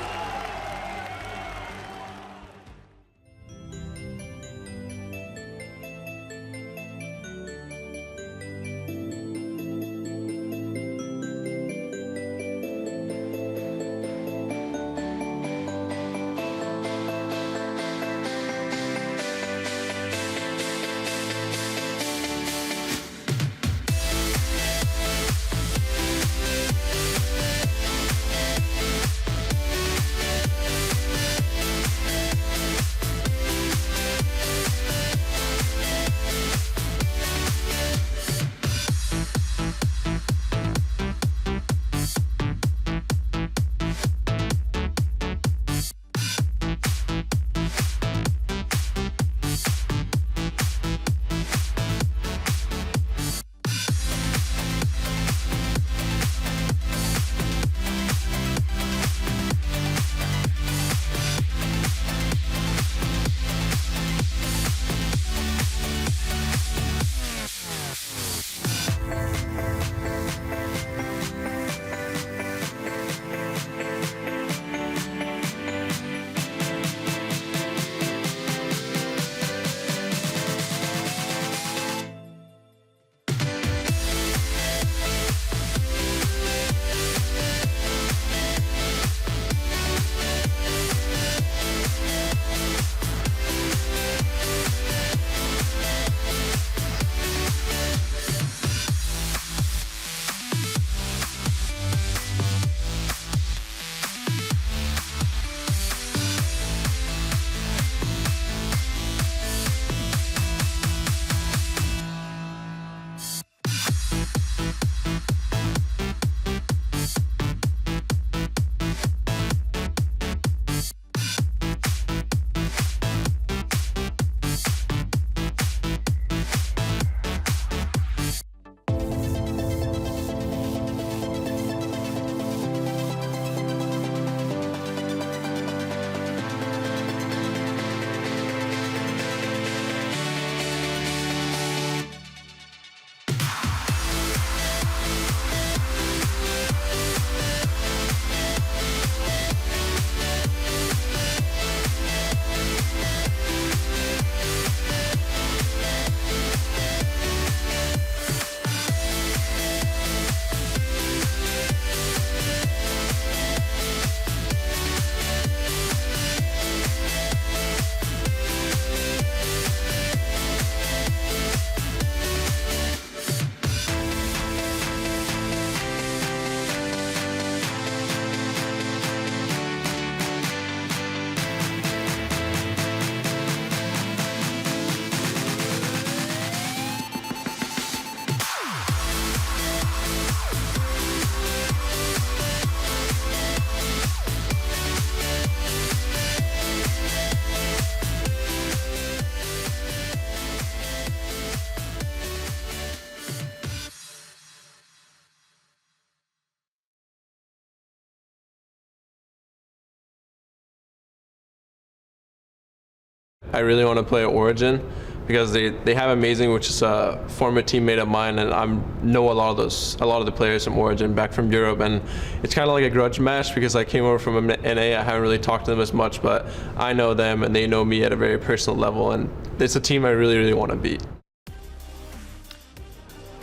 I really want to play at Origin because they have Amazing, which is a former teammate of mine, and I know a lot of the players from Origin back from Europe, and it's kind of like a grudge match because I came over from NA. I haven't really talked to them as much, but I know them and they know me at a very personal level, and it's a team I really, really want to beat.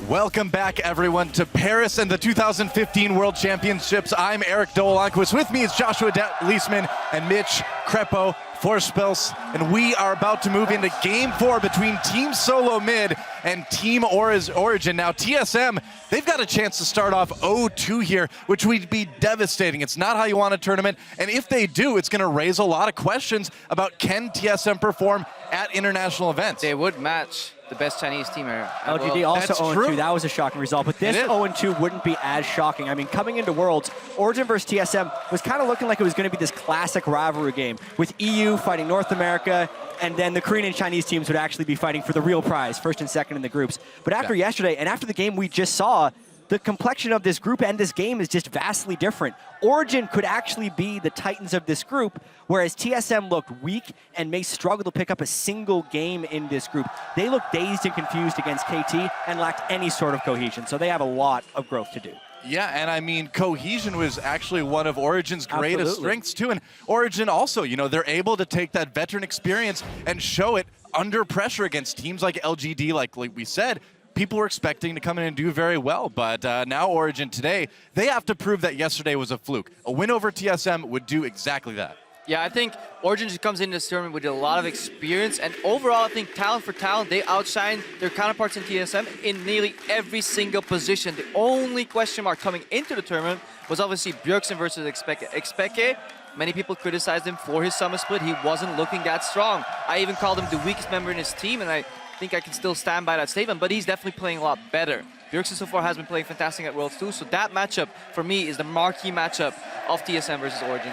Welcome back, everyone, to Paris and the 2015 World Championships. I'm Eric Dolanquist. With me is Joshua Leisman and Mitch Crepo Forspels, and we are about to move into Game 4 between Team Solo Mid and Team Origin. Now, TSM, they've got a chance to start off 0-2 here, which would be devastating. It's not how you want a tournament, and if they do, it's going to raise a lot of questions about can TSM perform at international events. They would match the best Chinese team here. LGD also 0-2. That was a shocking result, but this 0-2 wouldn't be as shocking. I mean, coming into Worlds, Origin versus TSM was kind of looking like it was going to be this classic rivalry game with EU fighting North America, and then the Korean and Chinese teams would actually be fighting for the real prize, first and second in the groups. But after yesterday, and after the game we just saw, the complexion of this group and this game is just vastly different. Origin could actually be the titans of this group, whereas TSM looked weak and may struggle to pick up a single game in this group. They looked dazed and confused against KT and lacked any sort of cohesion, so they have a lot of growth to do. Yeah, and I mean, cohesion was actually one of Origin's greatest strengths too. And Origin also, you know, they're able to take that veteran experience and show it under pressure against teams like LGD, like we said. People were expecting to come in and do very well, but now Origin today, they have to prove that yesterday was a fluke. A win over TSM would do exactly that. Yeah, I think Origin just comes into this tournament with a lot of experience, and overall, I think talent for talent, they outshine their counterparts in TSM in nearly every single position. The only question mark coming into the tournament was obviously Bjergsen versus Expeke. Many people criticized him for his summer split. He wasn't looking that strong. I even called him the weakest member in his team, and I think I can still stand by that statement, but he's definitely playing a lot better. Bjergsen so far has been playing fantastic at Worlds too, so that matchup for me is the marquee matchup of TSM versus Origin.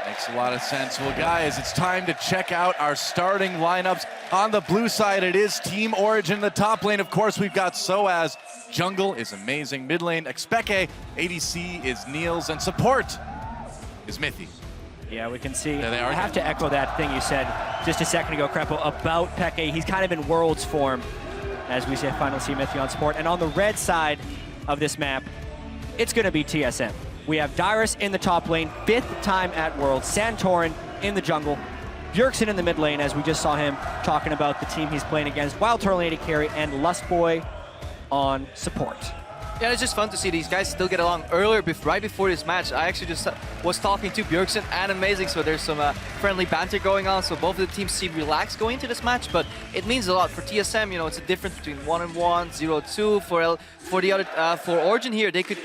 Makes a lot of sense. Well, guys, it's time to check out our starting lineups. On the blue side, it is Team Origin. The top lane, of course, we've got Soaz. Jungle is amazing. Mid lane, Expeke. ADC is Niels, and support is Mithy. Yeah, we can see. There they are. I have to echo that thing you said just a second ago, Crepo, about Peke. He's kind of in Worlds form, as we say, final see Mithy on support. And on the red side of this map, it's going to be TSM. We have Dyrus in the top lane, 5th time at Worlds. Santorin in the jungle. Bjergsen in the mid lane, as we just saw him talking about the team he's playing against. Wild Turtle AD carry, and Lustboy on support. Yeah, it's just fun to see these guys still get along. Earlier, right before this match, I actually just was talking to Bjergsen and Amazing, so there's some friendly banter going on. So both of the teams seem relaxed going into this match, but it means a lot for TSM. You know, it's a difference between 1-1, 0-2. For the other, for Origin here, they could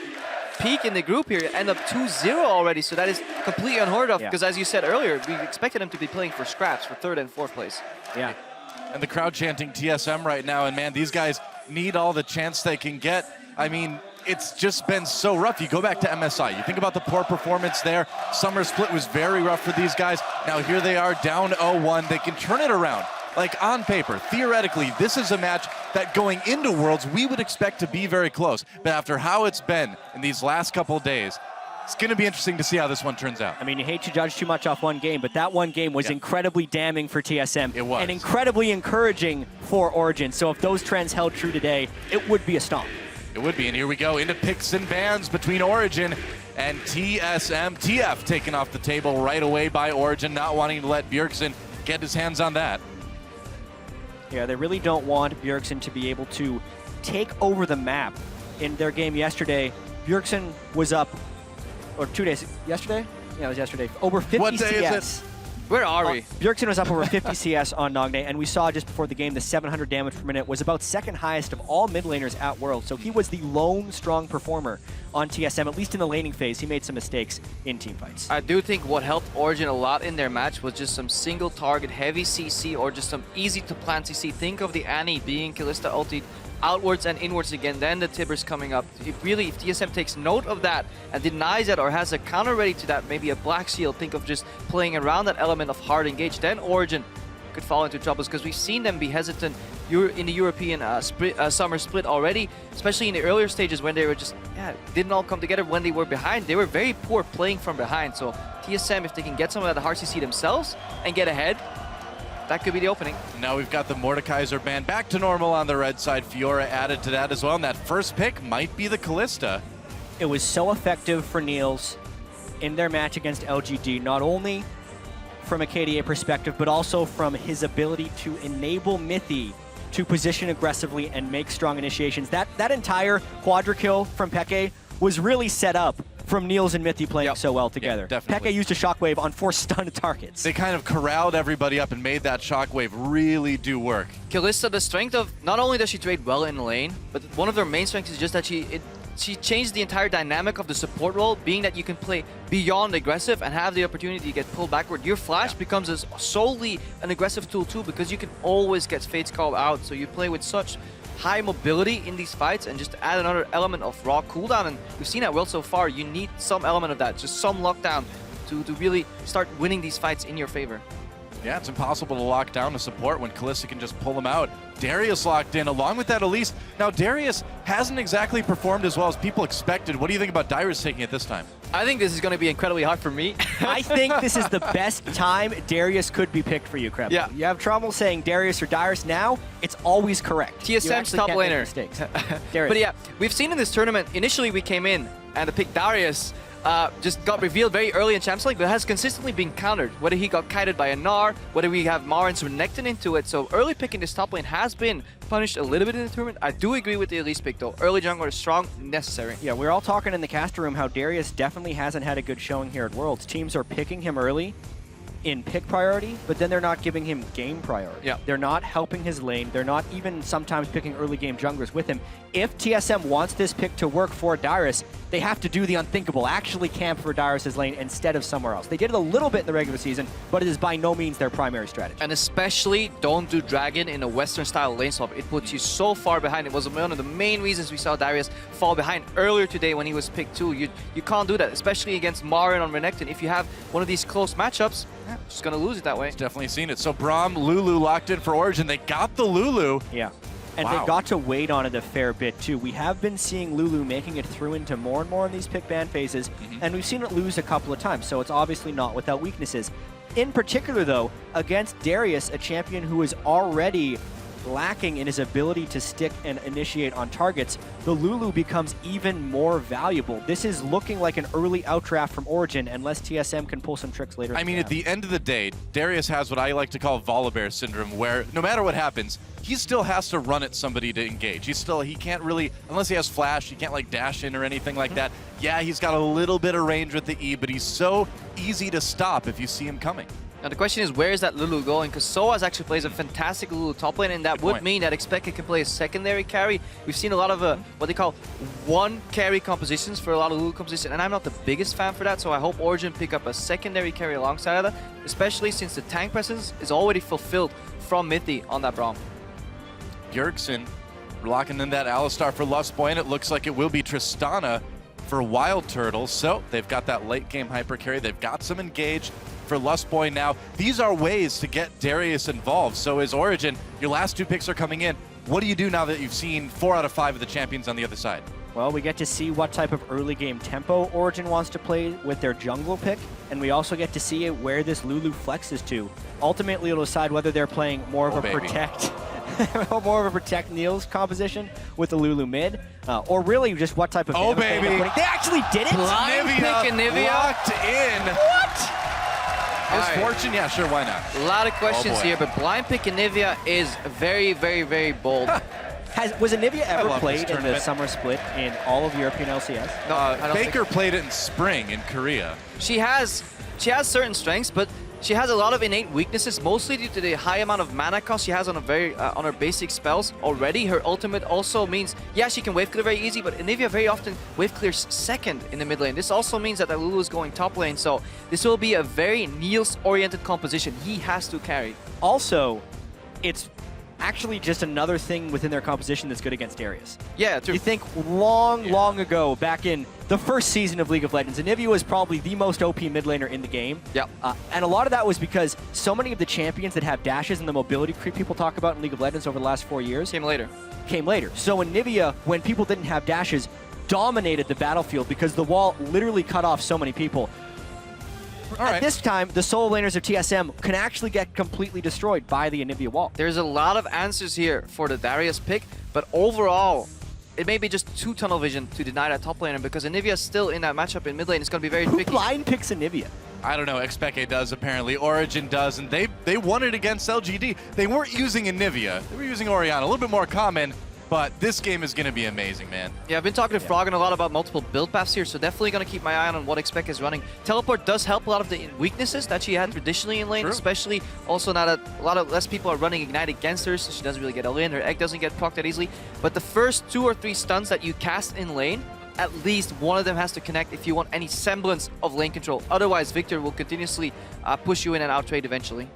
peak in the group here, end up 2-0 already. So that is completely unheard of, because as you said earlier, we expected them to be playing for scraps for 3rd and 4th place. Yeah. And the crowd chanting TSM right now, and man, these guys need all the chance they can get. I mean, it's just been so rough. You go back to MSI, you think about the poor performance there. Summer split was very rough for these guys. Now here they are down 0-1. They can turn it around. Like on paper, theoretically, this is a match that going into Worlds, we would expect to be very close. But after how it's been in these last couple of days, it's going to be interesting to see how this one turns out. I mean, you hate to judge too much off one game, but that one game was incredibly damning for TSM. It was. And incredibly encouraging for Origin. So if those trends held true today, it would be a stomp. It would be, and here we go into picks and bans between Origin and TSM. TF taken off the table right away by Origin, not wanting to let Bjergsen get his hands on that. Yeah, they really don't want Bjergsen to be able to take over the map. In their game yesterday, Bjergsen was up, or 2 days, yesterday? Yeah, it was yesterday. Over 50 What day CS. is it? Where are we? Bjergsen was up over 50 CS on Nogné, and we saw just before the game the 700 damage per minute was about 2nd highest of all mid laners at World. So he was the lone strong performer on TSM, at least in the laning phase. He made some mistakes in team fights. I do think what helped Origin a lot in their match was just some single target heavy CC or just some easy to plant CC. Think of the Annie being Kalista ulti outwards and inwards again, then the Tibbers coming up. If TSM takes note of that and denies it or has a counter ready to that, maybe a Black Shield, think of just playing around that element of hard engage, then Origin could fall into troubles, because we've seen them be hesitant in the European summer split already, especially in the earlier stages when they were just, didn't all come together when they were behind. They were very poor playing from behind. So TSM, if they can get some of that hard CC themselves and get ahead, that could be the opening. Now we've got the Mordekaiser band back to normal on the red side. Fiora added to that as well, and that first pick might be the Kalista. It was so effective for Niels in their match against LGD, not only from a KDA perspective, but also from his ability to enable Mithy to position aggressively and make strong initiations. That entire quadra kill from Peke was really set up from Niels and Mithy playing so well together. definitely. Peke used a shockwave on 4 stunned targets. They kind of corralled everybody up and made that shockwave really do work. Kalista, the strength of, not only does she trade well in the lane, but one of their main strengths is just that she changed the entire dynamic of the support role, being that you can play beyond aggressive and have the opportunity to get pulled backward. Your flash becomes solely an aggressive tool too, because you can always get Fate's Call out, so you play with such high mobility in these fights, and just add another element of raw cooldown, and we've seen that well so far. You need some element of that, just some lockdown to really start winning these fights in your favor. Yeah, it's impossible to lock down a support when Kalista can just pull them out. Darius locked in, along with that Elise. Now, Darius hasn't exactly performed as well as people expected. What do you think about Dyrus taking it this time? I think this is going to be incredibly hard for me. I think this is the best time Darius could be picked for you, Krep. Yeah. You have trouble saying Darius or Dyrus now, it's always correct. TSM's top laner. Mistakes. But yeah, we've seen in this tournament, initially we came in and the pick Darius just got revealed very early in Champions League, but has consistently been countered. Whether he got kited by a Gnar, whether we have Marins or Renekton into it. So early picking this top lane has been punished a little bit in the tournament. I do agree with the Elise pick though. Early jungler is strong, necessary. Yeah, we're all talking in the caster room how Darius definitely hasn't had a good showing here at Worlds. Teams are picking him early in pick priority, but then they're not giving him game priority. Yeah. They're not helping his lane. They're not even sometimes picking early game junglers with him. If TSM wants this pick to work for Dyrus, they have to do the unthinkable, actually camp for Dyrus' lane instead of somewhere else. They did it a little bit in the regular season, but it is by no means their primary strategy. And especially don't do Dragon in a Western style lane swap. It puts you so far behind. It was one of the main reasons we saw Darius fall behind earlier today when he was picked too. You can't do that, especially against Marin on Renekton. If you have one of these close matchups, just gonna lose it that way. Definitely seen it. So Braum, Lulu locked in for Origin. They got the Lulu. Yeah. And Wow. they got to wait on it a fair bit too. We have been seeing Lulu making it through into more and more in these pick ban phases, and we've seen it lose a couple of times, so it's obviously not without weaknesses. In particular though, against Darius, a champion who is already lacking in his ability to stick and initiate on targets, the Lulu becomes even more valuable. This is looking like an early outdraft from Origin, unless TSM can pull some tricks later. I mean, at the end of the day, Darius has what I like to call Volibear syndrome, where no matter what happens, he still has to run at somebody to engage. He can't really, unless he has flash, he can't like dash in or anything like that. Yeah, he's got a little bit of range with the E, but he's so easy to stop if you see him coming. Now the question is, where is that Lulu going? Because Soaz actually plays a fantastic Lulu top lane, and that would mean that Xpeke can play a secondary carry. We've seen a lot of what they call one carry compositions for a lot of Lulu compositions, and I'm not the biggest fan for that, so I hope Origin pick up a secondary carry alongside of that, especially since the tank presence is already fulfilled from Mithy on that Braum. Bjergsen locking in that Alistar for Lustboy, and it looks like it will be Tristana for Wild Turtle. So they've got that late game hyper carry. They've got some engage for Lustboy now. These are ways to get Darius involved. So as Origin, your last 2 picks are coming in. What do you do now that you've seen 4 out of 5 of the champions on the other side? Well, we get to see what type of early game tempo Origin wants to play with their jungle pick, and we also get to see where this Lulu flexes to. Ultimately, it'll decide whether they're playing more of a protect more of a protect Niels composition with the Lulu mid, or really just what type of damage they end up putting. They actually did it! Blind pick Anivia. Locked in. What? Misfortune? Yeah, sure, why not? A lot of questions here, but blind pick Anivia is very, very, very bold. Was Anivia ever love played this in the tournament. summer split in all of European LCS? No, I don't think Baker played it in spring in Korea. She has certain strengths, but she has a lot of innate weaknesses, mostly due to the high amount of mana cost she has on on her basic spells already. Her ultimate also means, yeah, she can wave clear very easy, but Anivia very often wave clears second in the mid lane. This also means that Lulu is going top lane, so this will be a very Niels-oriented composition. He has to carry. Also, it's actually just another thing within their composition that's good against Darius. Yeah, true. You think long ago, back in the first season of League of Legends, Anivia was probably the most OP mid laner in the game. Yeah. And a lot of that was because so many of the champions that have dashes and the mobility creep people talk about in League of Legends over the last 4 years Came later. So Anivia, when people didn't have dashes, dominated the battlefield because the wall literally cut off so many people. At this time, the solo laners of TSM can actually get completely destroyed by the Anivia wall. There's a lot of answers here for the Darius pick, but overall, it may be just too tunnel vision to deny that top laner because Anivia is still in that matchup in mid lane. It's going to be very tricky. Blind picks Anivia. I don't know. Xpeke does apparently. Origin does, and they won it against LGD. They weren't using Anivia. They were using Orianna. A little bit more common, but this game is going to be amazing, man. Yeah, I've been talking to Froggen a lot about multiple build paths here, so definitely going to keep my eye on what Xpeke is running. Teleport does help a lot of the weaknesses that she had traditionally in lane, especially also now that a lot of less people are running Ignite against her, so she doesn't really get all in. Her egg doesn't get procced that easily. But the first 2 or 3 stuns that you cast in lane, at least one of them has to connect if you want any semblance of lane control. Otherwise, Victor will continuously push you in and out trade eventually.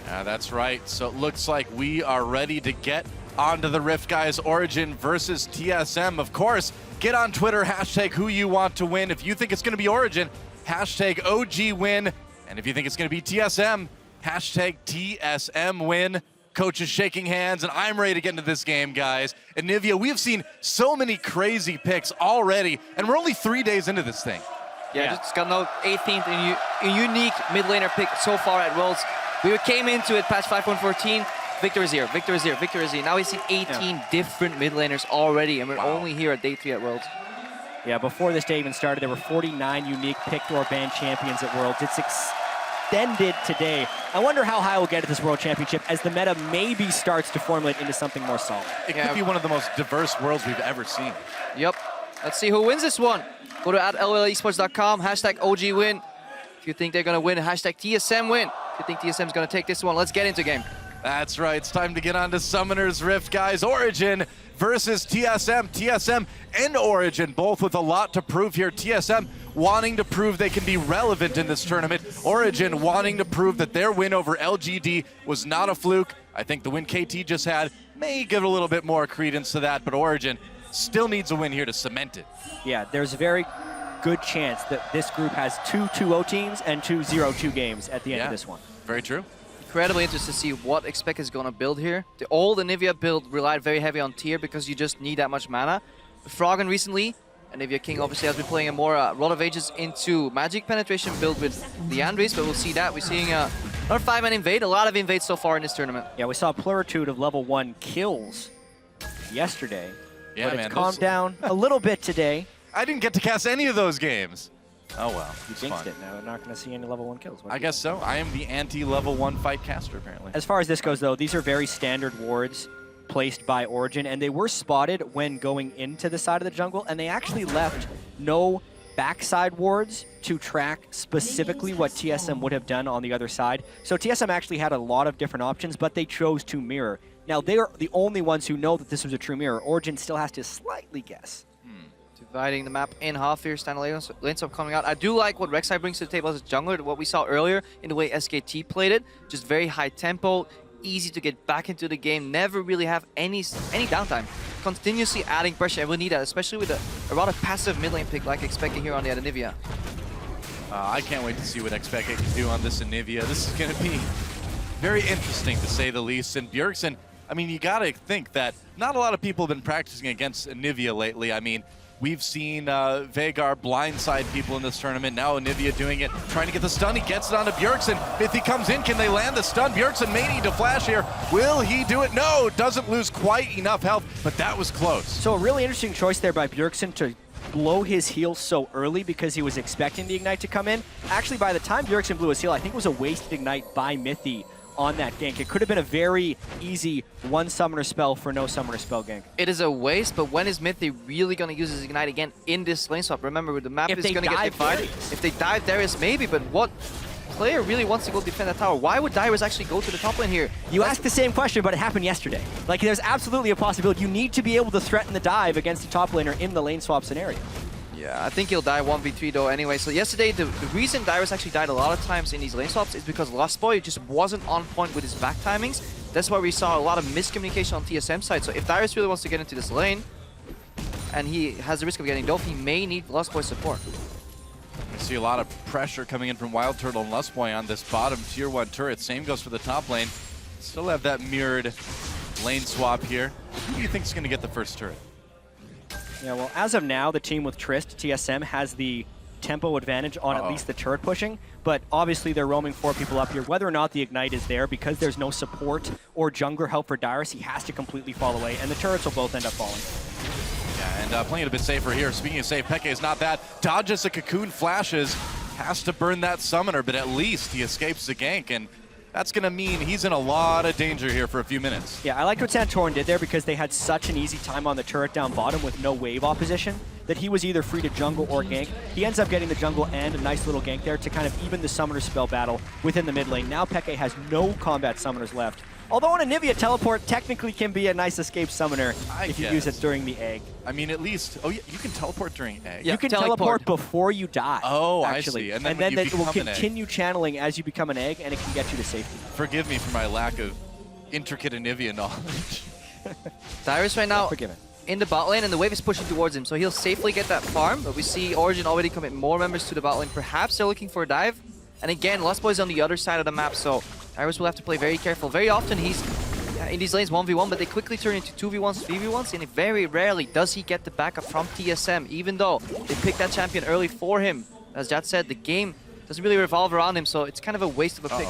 Yeah, that's right. So it looks like we are ready to get onto the Rift, guys. Origin versus TSM. Of course, get on Twitter, hashtag who you want to win. If you think it's going to be Origin, hashtag OG win. And if you think it's going to be TSM, hashtag TSM win. Coach is shaking hands, and I'm ready to get into this game, guys. Anivia, we have seen so many crazy picks already, and we're only 3 days into this thing. Yeah, just got no 18th and unique mid laner pick so far at Worlds. We came into it patch 5.14. Victor is here, Victor is here, Victor is here. Now we've seen 18 different mid laners already, and we're only here at day 3 at Worlds. Yeah, before this day even started, there were 49 unique picked or banned champions at Worlds. It's extended today. I wonder how high we'll get at this World Championship as the meta maybe starts to formulate into something more solid. It could be one of the most diverse Worlds we've ever seen. Yep. Let's see who wins this one. Go to @LLEsports.com, hashtag OG win. If you think they're going to win, hashtag TSM win. If you think TSM is going to take this one, let's get into game. That's right. It's time to get on to Summoner's Rift, guys. Origin versus TSM. TSM and Origin both with a lot to prove here. TSM wanting to prove they can be relevant in this tournament. Origin wanting to prove that their win over LGD was not a fluke. I think the win KT just had may give a little bit more credence to that, but Origin still needs a win here to cement it. Yeah, there's a very good chance that this group has 2 2-0 teams and 2 0-2 games at the end of this one. Very true. Incredibly interested to see what Xpeke is going to build here. The old Anivia build relied very heavy on tier because you just need that much mana. Froggen recently, Anivia King obviously has been playing a more Rod of Ages into magic penetration build with the Andres, but we'll see that. We're seeing another 5-man invade, a lot of invades so far in this tournament. Yeah, we saw a pluritude of level 1 kills yesterday, Yeah, but man, it's calmed down a little bit today. I didn't get to cast any of those games. Oh well, You jinxed it. Now we're not going to see any level 1 kills. I guess so. I am the anti-level 1 fight caster, apparently. As far as this goes, though, these are very standard wards placed by Origin, and they were spotted when going into the side of the jungle, and they actually left no backside wards to track specifically what TSM would have done on the other side. So TSM actually had a lot of different options, but they chose to mirror. Now, they are the only ones who know that this was a true mirror. Origin still has to slightly guess. Dividing the map in half here, standard lane swap coming out. I do like what Rek'Sai brings to the table as a jungler, what we saw earlier in the way SKT played it. Just very high tempo, easy to get back into the game, never really have any downtime. Continuously adding pressure, and we need that, especially with a rather passive mid lane pick like Xpeke here on the Anivia. I can't wait to see what Xpeke can do on this Anivia. This is going to be very interesting, to say the least. And Bjergsen, I mean, you got to think that not a lot of people have been practicing against Anivia lately. I mean, we've seen Veigar blindside people in this tournament. Now Anivia doing it, trying to get the stun. He gets it onto Bjergsen. If he comes in, can they land the stun? Bjergsen may need to flash here. Will he do it? No, doesn't lose quite enough health, but that was close. So a really interesting choice there by Bjergsen to blow his heal so early because he was expecting the Ignite to come in. Actually, by the time Bjergsen blew his heal, I think it was a wasted Ignite by Mithy on that gank. It could have been a very easy one summoner spell for no summoner spell gank. It is a waste, but when is Mithy really going to use his Ignite again in this lane swap? Remember, the map is going to get divided. If they dive Darius, maybe, but what player really wants to go defend that tower? Why would Darius actually go to the top lane here? You asked the same question, but it happened yesterday. Like, there's absolutely a possibility. You need to be able to threaten the dive against the top laner in the lane swap scenario. Yeah, I think he'll die 1v3 though anyway. So yesterday, the reason Darius actually died a lot of times in these lane swaps is because Lustboy just wasn't on point with his back timings. That's why we saw a lot of miscommunication on TSM side. So if Darius really wants to get into this lane, and he has the risk of getting dove, he may need Lustboy support. We see a lot of pressure coming in from Wild Turtle and Lustboy on this bottom tier 1 turret. Same goes for the top lane. Still have that mirrored lane swap here. Who do you think is going to get the first turret? Yeah, well, as of now, the team with Trist, TSM, has the tempo advantage on at least the turret pushing, but obviously they're roaming 4 people up here. Whether or not the Ignite is there, because there's no support or jungler help for Dyrus, he has to completely fall away, and the turrets will both end up falling. Yeah, and playing a bit safer here. Speaking of safe, Peke is not that. Dodges a cocoon, flashes, has to burn that summoner, but at least he escapes the gank, and that's going to mean he's in a lot of danger here for a few minutes. Yeah, I liked what Santorin did there because they had such an easy time on the turret down bottom with no wave opposition that he was either free to jungle or gank. He ends up getting the jungle and a nice little gank there to kind of even the summoner spell battle within the mid lane. Now Peke has no combat summoners left. Although on Anivia, teleport technically can be a nice escape summoner if you use it during the egg. I mean, at least, oh yeah, you can teleport during egg. You can teleport before you die. Oh, actually. I see. And then you it will become an egg. continue channeling as you become an egg, and it can get you to safety. Forgive me for my lack of intricate Anivia knowledge. Dyrus right now Forgiven. in the bot lane, and the wave is pushing towards him, so he'll safely get that farm. But we see Origin already commit more members to the bot lane. Perhaps they're looking for a dive. And again, Lost Boy's on the other side of the map, so Dyrus will have to play very careful. Very often he's in these lanes 1v1, but they quickly turn into 2v1s, 3v1s, and very rarely does he get the backup from TSM, even though they picked that champion early for him. As Jat said, the game doesn't really revolve around him, so it's kind of a waste of a pick.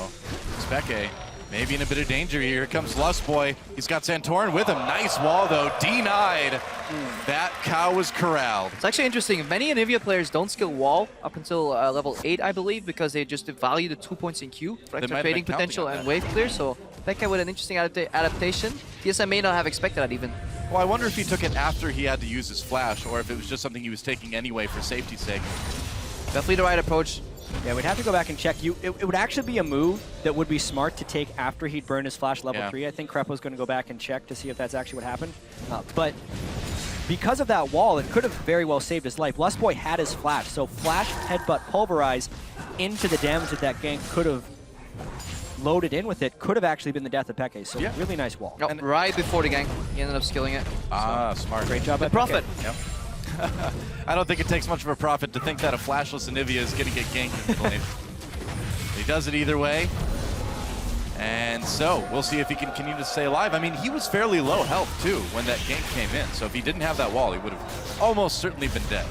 Speke maybe in a bit of danger here. Here comes Lust Boy. He's got Santorin with him. Nice wall, though. Denied. That cow was corralled. It's actually interesting. Many Anivia players don't skill wall up until level 8, I believe, because they just value the 2 points in Q for extra trading potential and wave clear. So Peke with an interesting adaptation. TSM may not have expected that even. Well, I wonder if he took it after he had to use his flash, or if it was just something he was taking anyway for safety's sake. Definitely the right approach. Yeah, we'd have to go back and check. It would actually be a move that would be smart to take after he'd burned his flash level 3. I think Krepo's going to go back and check to see if that's actually what happened. But because of that wall, it could have very well saved his life. Lustboy had his flash, so flash, headbutt, pulverize into the damage that gank could have loaded in with it could have actually been the death of Peke. So really nice wall. Oh, and right before the gank, he ended up skilling it. Smart. Great job by Profit. Yep. I don't think it takes much of a profit to think that a flashless Anivia is going to get ganked in the lane. He does it either way. And so, we'll see if he can continue to stay alive. I mean, he was fairly low health, too, when that gank came in. So if he didn't have that wall, he would have almost certainly been dead.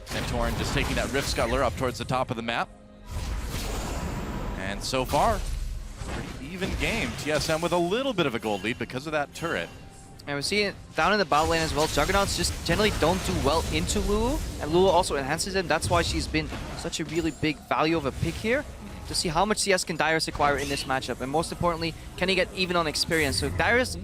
Santorin just taking that Rift Scuttler up towards the top of the map. And so far, pretty even game. TSM with a little bit of a gold lead because of that turret. And we see it down in the bot lane as well. Juggernauts just generally don't do well into Lulu, and Lulu also enhances them. That's why she's been such a really big value of a pick here, to see how much CS can Dyrus acquire in this matchup, and most importantly, can he get even on experience? So Dyrus,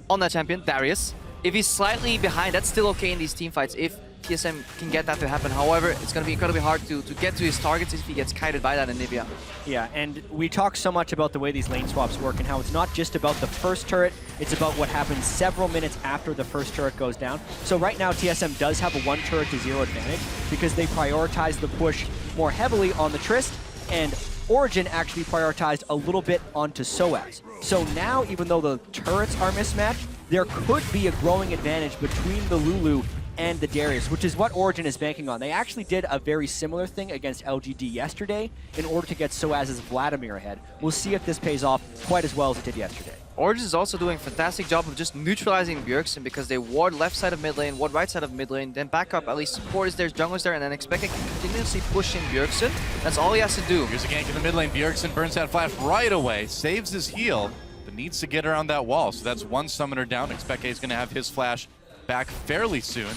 on that champion, Darius, if he's slightly behind, that's still okay in these team fights if TSM can get that to happen. However, it's going to be incredibly hard to get to his targets if he gets kited by that Anivia. Yeah, and we talk so much about the way these lane swaps work and how it's not just about the first turret, it's about what happens several minutes after the first turret goes down. So right now, TSM does have a 1 turret to 0 advantage because they prioritize the push more heavily on the Trist, and Origin actually prioritized a little bit onto Soaz. So now, even though the turrets are mismatched, there could be a growing advantage between the Lulu and the Darius, which is what Origin is banking on. They actually did a very similar thing against LGD yesterday in order to get Soaz's Vladimir ahead. We'll see if this pays off quite as well as it did yesterday. Origin is also doing a fantastic job of just neutralizing Bjergsen because they ward left side of mid lane, ward right side of mid lane, then back up, at least support is there, jungle is there, and then expect to continuously push in Bjergsen. That's all he has to do. Here's a gank in the mid lane. Bjergsen burns that flash right away, saves his heal, but needs to get around that wall. So that's 1 summoner down. Expeke is going to have his flash back fairly soon.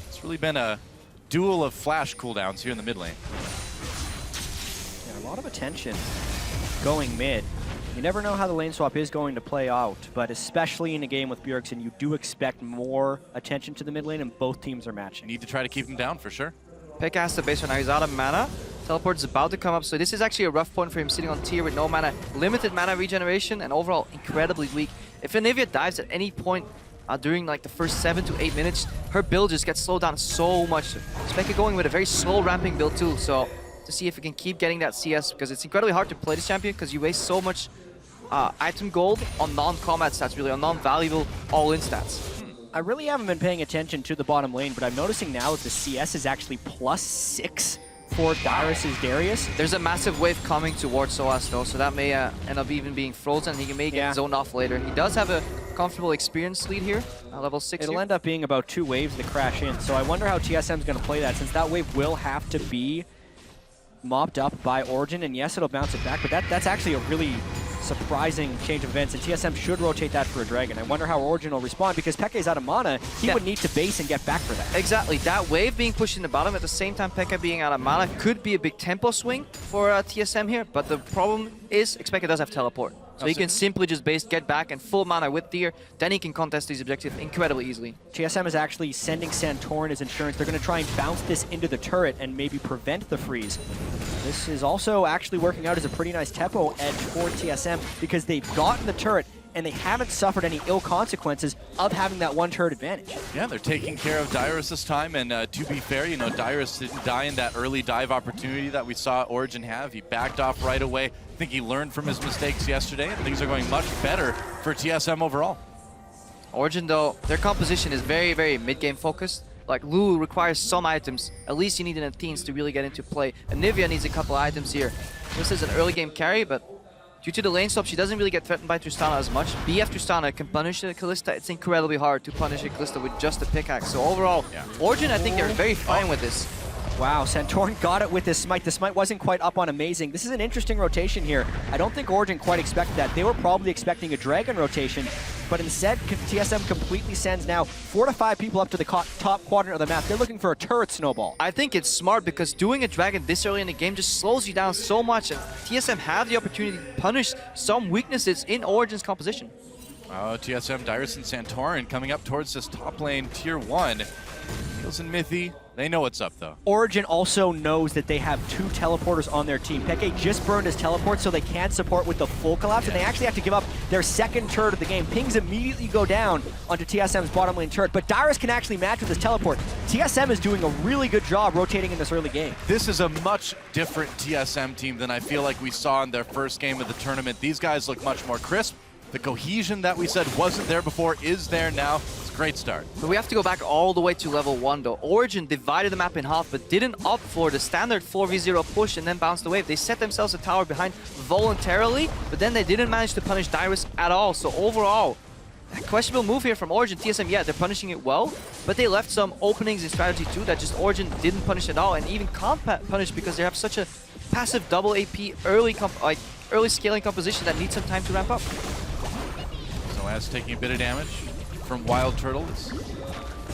It's really been a duel of flash cooldowns here in the mid lane. Yeah, a lot of attention going mid. You never know how the lane swap is going to play out, but especially in a game with Bjergsen, you do expect more attention to the mid lane, and both teams are matching. Need to try to keep him down for sure. Peke has the base right now. He's out of mana. Teleport is about to come up, so this is actually a rough point for him sitting on tier with no mana, limited mana regeneration, and overall incredibly weak. If Anivia dives at any point during like the first 7 to 8 minutes, her build just gets slowed down so much. Speke going with a very slow ramping build too, so to see if we can keep getting that CS, because it's incredibly hard to play this champion because you waste so much item gold on non-combat stats, really, on non-valuable all-in stats. I really haven't been paying attention to the bottom lane, but I'm noticing now that the CS is actually +6 for Dyrus' Darius. There's a massive wave coming towards Soaz though, so that may end up even being frozen. He may get zoned off later. He does have a comfortable experience lead here, level 6 It'll here. end up being about 2 waves that crash in. So I wonder how TSM is going to play that, since that wave will have to be mopped up by Origin. And yes, it'll bounce it back, but that's actually a really surprising change of events, and TSM should rotate that for a Dragon. I wonder how Origin will respond, because Pekka's out of mana. He would need to base and get back for that. Exactly. That wave being pushed in the bottom at the same time Pekka being out of mana could be a big tempo swing for TSM here, but the problem is Xpeke does have teleport. So he can simply just base, get back, and full mana with Deer. Then he can contest these objectives incredibly easily. TSM is actually sending Santorin as insurance. They're going to try and bounce this into the turret and maybe prevent the freeze. This is also actually working out as a pretty nice tempo edge for TSM, because they've gotten the turret and they haven't suffered any ill consequences of having that one turret advantage. Yeah, they're taking care of Dyrus this time, and to be fair, you know, Dyrus didn't die in that early dive opportunity that we saw Origin have. He backed off right away. I think he learned from his mistakes yesterday, and things are going much better for TSM overall. Origin, though, their composition is very, very mid-game focused. Like, Lulu requires some items. At least you need an Athenes to really get into play. And Nivea needs a couple items here. This is an early game carry, but due to the lane stop, she doesn't really get threatened by Tristana as much. BF Tristana can punish a Kalista. It's incredibly hard to punish a Kalista with just a pickaxe. So overall, Origin, I think they're very fine with this. Wow, Santorin got it with his smite. The smite wasn't quite up on Amazing. This is an interesting rotation here. I don't think Origin quite expected that. They were probably expecting a Dragon rotation, but instead, TSM completely sends now 4 to 5 people up to the top quadrant of the map. They're looking for a turret snowball. I think it's smart, because doing a Dragon this early in the game just slows you down so much, and TSM have the opportunity to punish some weaknesses in Origin's composition. Oh, TSM, Dyrus and Santorin coming up towards this top lane, tier 1. Niels and Mithy, they know what's up though. Origin also knows that they have 2 teleporters on their team. Peke just burned his teleport, so they can't support with the full collapse, and they actually have to give up their second turret of the game. Pings immediately go down onto TSM's bottom lane turret, but Dyrus can actually match with his teleport. TSM is doing a really good job rotating in this early game. This is a much different TSM team than I feel like we saw in their first game of the tournament. These guys look much more crisp. The cohesion that we said wasn't there before is there now. It's a great start. But we have to go back all the way to level 1 though. Origin divided the map in half, but didn't opt for the standard 4v0 push and then bounce the wave. They set themselves a tower behind voluntarily, but then they didn't manage to punish Dyrus at all. So overall, a questionable move here from Origin. TSM, yeah, they're punishing it well, but they left some openings in strategy too that just Origin didn't punish at all, and even can't punish because they have such a passive double AP early scaling composition that needs some time to ramp up. As taking a bit of damage from Wild Turtle.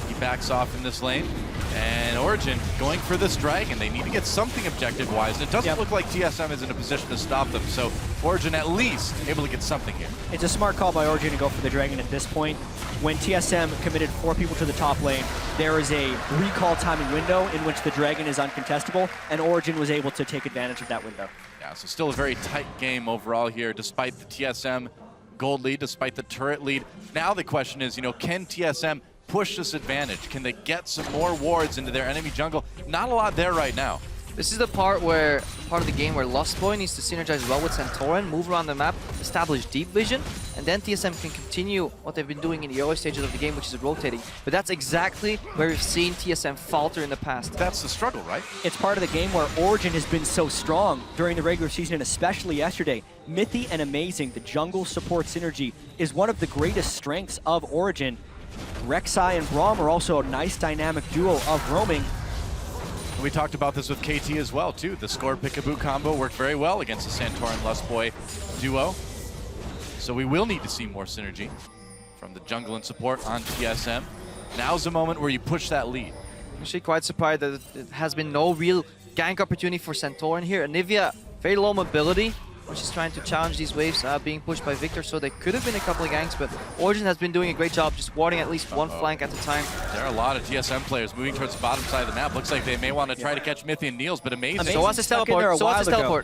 He backs off in this lane. And Origin going for this Dragon. They need to get something objective-wise. And it doesn't look like TSM is in a position to stop them. So Origin at least able to get something here. It's a smart call by Origin to go for the Dragon at this point. When TSM committed 4 people to the top lane, there is a recall timing window in which the Dragon is uncontestable, and Origin was able to take advantage of that window. Yeah, so still a very tight game overall here, despite the TSM gold lead, despite the turret lead. Now the question is, you know, can TSM push this advantage? Can they get some more wards into their enemy jungle? Not a lot there right now. This is the part of the game where Lost Boy needs to synergize well with Santorin, move around the map, establish deep vision, and then TSM can continue what they've been doing in the early stages of the game, which is rotating. But that's exactly where we've seen TSM falter in the past. That's the struggle, right? It's part of the game where Origin has been so strong during the regular season, and especially yesterday. Mithy and Amazing, the jungle support synergy, is one of the greatest strengths of Origin. Rek'Sai and Braum are also a nice dynamic duo of roaming. We talked about this with KT as well, too. The Score Pickaboo combo worked very well against the Santorin Lustboy duo. So we will need to see more synergy from the jungle and support on TSM. Now's the moment where you push that lead. I'm actually quite surprised that it has been no real gank opportunity for Santorin here. Anivia, very low mobility, which is trying to challenge these waves being pushed by Victor, so there could have been a couple of ganks, but Origin has been doing a great job just warding at least one flank at a time. There are a lot of TSM players moving towards the bottom side of the map. Looks like they may want to try to catch Mithy and Niels, but Amazing. So wants his teleport.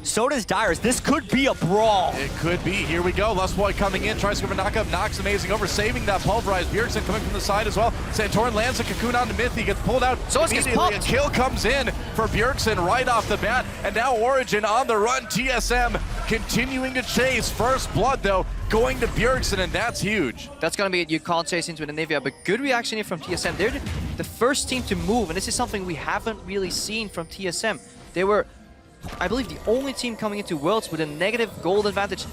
So does Dyrus. This could be a brawl. It could be. Here we go. Lustboy coming in, tries to go for knockup, knocks Amazing over, saving that pulverize. Bjergsen coming from the side as well. Santorin lands a cocoon onto Mithy, gets pulled out. So immediately a kill comes in for Bjergsen right off the bat, and now Origin on the run. TSM continuing to chase. First blood, though, going to Bjergsen, and that's huge. That's going to be it. You can't chase into an Anivia, but good reaction here from TSM. They're the first team to move, and this is something we haven't really seen from TSM. They were, I believe, the only team coming into Worlds with a negative gold advantage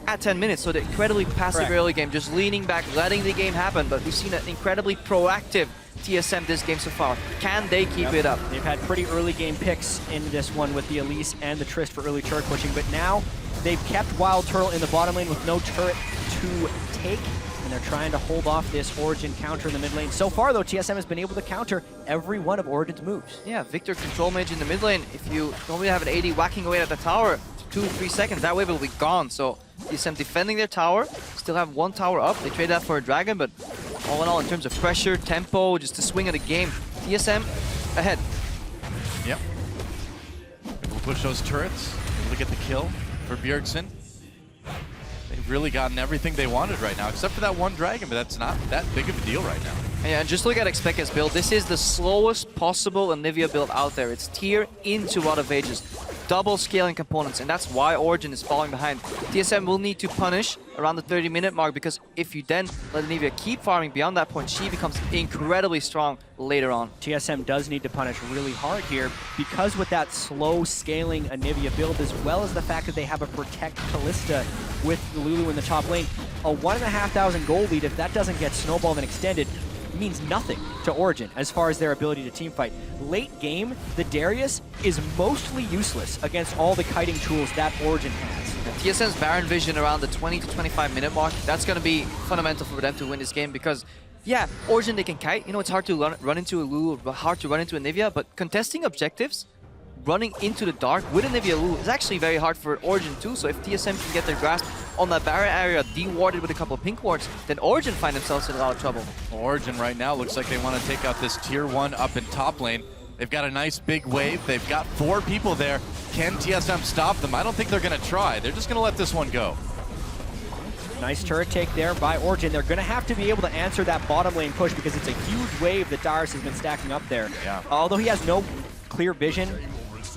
at 10 minutes. So the incredibly passive Correct. early game, just leaning back, letting the game happen. But we've seen an incredibly proactive TSM this game so far. Can they keep it up? They've had pretty early game picks in this one with the Elise and the Trist for early turret pushing, but now they've kept Wild Turtle in the bottom lane with no turret to take, and they're trying to hold off this Origin counter in the mid lane. So far, though, TSM has been able to counter every one of Origin's moves. Yeah, Victor control mage in the mid lane. If you normally have an AD whacking away at the tower, 2-3 seconds, that wave will be gone. So TSM defending their tower, still have one tower up. They traded that for a dragon, but all in all, in terms of pressure, tempo, just the swing of the game, TSM ahead. Yep. We'll push those turrets. Able to get the kill for Bjergsen. They've really gotten everything they wanted right now, except for that one dragon, but that's not that big of a deal right now. Yeah, and just look at Xpeka's build. This is the slowest possible Anivia build out there. It's tier into Rod of Ages. Double scaling components, and that's why Origin is falling behind. TSM will need to punish around the 30-minute mark, because if you then let Anivia keep farming beyond that point, she becomes incredibly strong later on. TSM does need to punish really hard here, because with that slow scaling Anivia build, as well as the fact that they have a Protect Kalista with Lulu in the top lane, a 1,500 gold lead, if that doesn't get snowballed and extended, means nothing to Origin as far as their ability to teamfight. Late game, the Darius is mostly useless against all the kiting tools that Origin has. TSM's Baron Vision around the 20 to 25-minute mark, that's going to be fundamental for them to win this game, because yeah, Origin, they can kite. You know, it's hard to run into a Lulu, hard to run into Anivia, but contesting objectives, running into the dark with Anivia Lulu is actually very hard for Origin too. So if TSM can get their grasp on that barrier area, de-warded with a couple of pink wards, then Origin find themselves in a lot of trouble. Origin right now looks like they want to take out this tier 1 up in top lane. They've got a nice big wave. They've got 4 people there. Can TSM stop them? I don't think they're going to try. They're just going to let this one go. Nice turret take there by Origin. They're going to have to be able to answer that bottom lane push, because it's a huge wave that Darius has been stacking up there. Yeah. Although he has no clear vision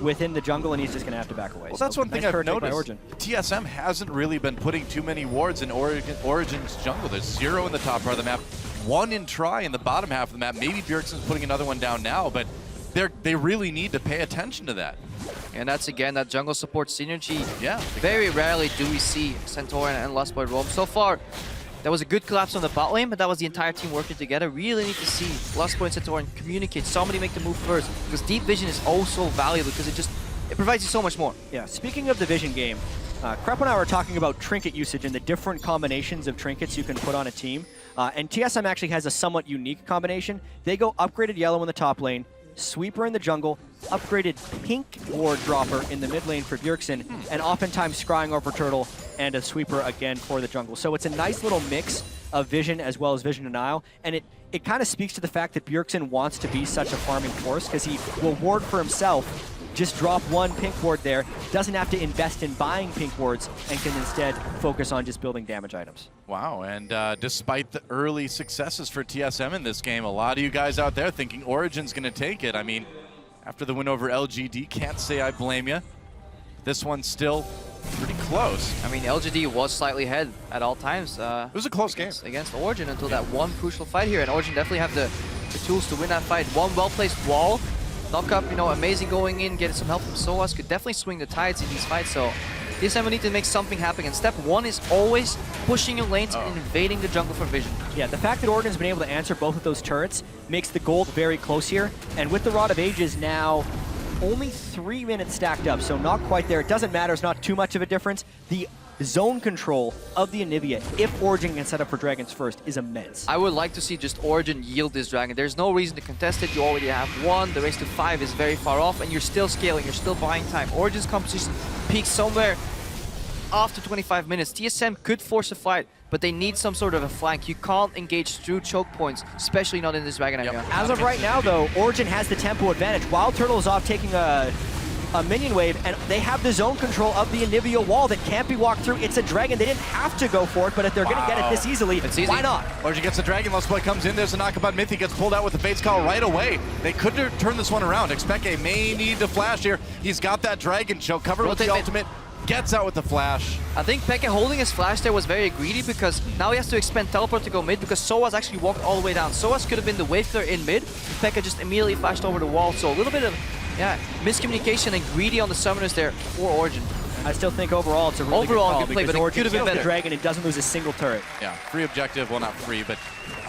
within the jungle, and he's just going to have to back away. Well, that's So, one thing nice I've turret take by noticed. Origin. TSM hasn't really been putting too many wards in Origin's jungle. There's 0 in the top part of the map, 1 in Try in the bottom half of the map. Maybe Bjergsen's putting another one down now, but they really need to pay attention to that. And that's, again, that jungle support synergy. Yeah. Very rarely do we see Centaurion and Lustboy roam. So far, that was a good collapse on the bot lane, but that was the entire team working together. Really need to see Lustboy and Centaurion communicate. Somebody make the move first, because deep vision is also valuable, because it provides you so much more. Yeah, speaking of the vision game, Krepo and I were talking about trinket usage and the different combinations of trinkets you can put on a team. And TSM actually has a somewhat unique combination. They go upgraded yellow in the top lane, sweeper in the jungle, upgraded pink ward dropper in the mid lane for Bjergsen, and oftentimes scrying over turtle and a sweeper again for the jungle. So it's a nice little mix of vision as well as vision denial, and it kind of speaks to the fact that Bjergsen wants to be such a farming force, because he will ward for himself, just drop 1 pink ward there, doesn't have to invest in buying pink wards, and can instead focus on just building damage items. Wow, and despite the early successes for TSM in this game, a lot of you guys out there thinking Origin's going to take it. I mean, after the win over LGD, can't say I blame you. This one's still pretty close. I mean, LGD was slightly ahead at all times. It was a close game against Origin until that one crucial fight here, and Origin definitely have the tools to win that fight. One well-placed wall, knock up, amazing going in, get some help from Soaz, could definitely swing the tides in these fights. So TSM will need to make something happen, and step 1 is always pushing your lanes and invading the jungle for vision. Yeah, the fact that Origin's been able to answer both of those turrets makes the gold very close here, and with the Rod of Ages now only 3 minutes stacked up, so not quite there. It doesn't matter, it's not too much of a difference. The zone control of the Anivia, if Origin can set up for dragons first, is immense. I would like to see just Origin yield this dragon. There's no reason to contest it. You already have 1. The race to 5 is very far off, and you're still scaling. You're still buying time. Origin's composition peaks somewhere after 25 minutes. TSM could force a fight, but they need some sort of a flank. You can't engage through choke points, especially not in this dragon area. As of right now, though, Origin has the tempo advantage. Wild Turtle is off taking a minion wave, and they have the zone control of the Anivia wall that can't be walked through. It's a dragon. They didn't have to go for it, but if they're going to get it this easily, why not? Origin gets the dragon, Lustboy comes in, there's a knockup on Mythy, gets pulled out with the Fates Call right away. They could turn this one around. Xpeke may need to flash here. He's got that dragon choke covered with the ultimate. Gets out with the flash. I think Peke holding his flash there was very greedy, because now he has to expend teleport to go mid, because Soaz actually walked all the way down. Soaz could have been the wave clear in mid. Peke just immediately flashed over the wall, so a little bit of miscommunication and greedy on the summoners there for Origin. I still think overall it's a really Overall, good call good play, because but it Origin could have been kills the better. Dragon and doesn't lose a single turret. Yeah, free objective, well not free, but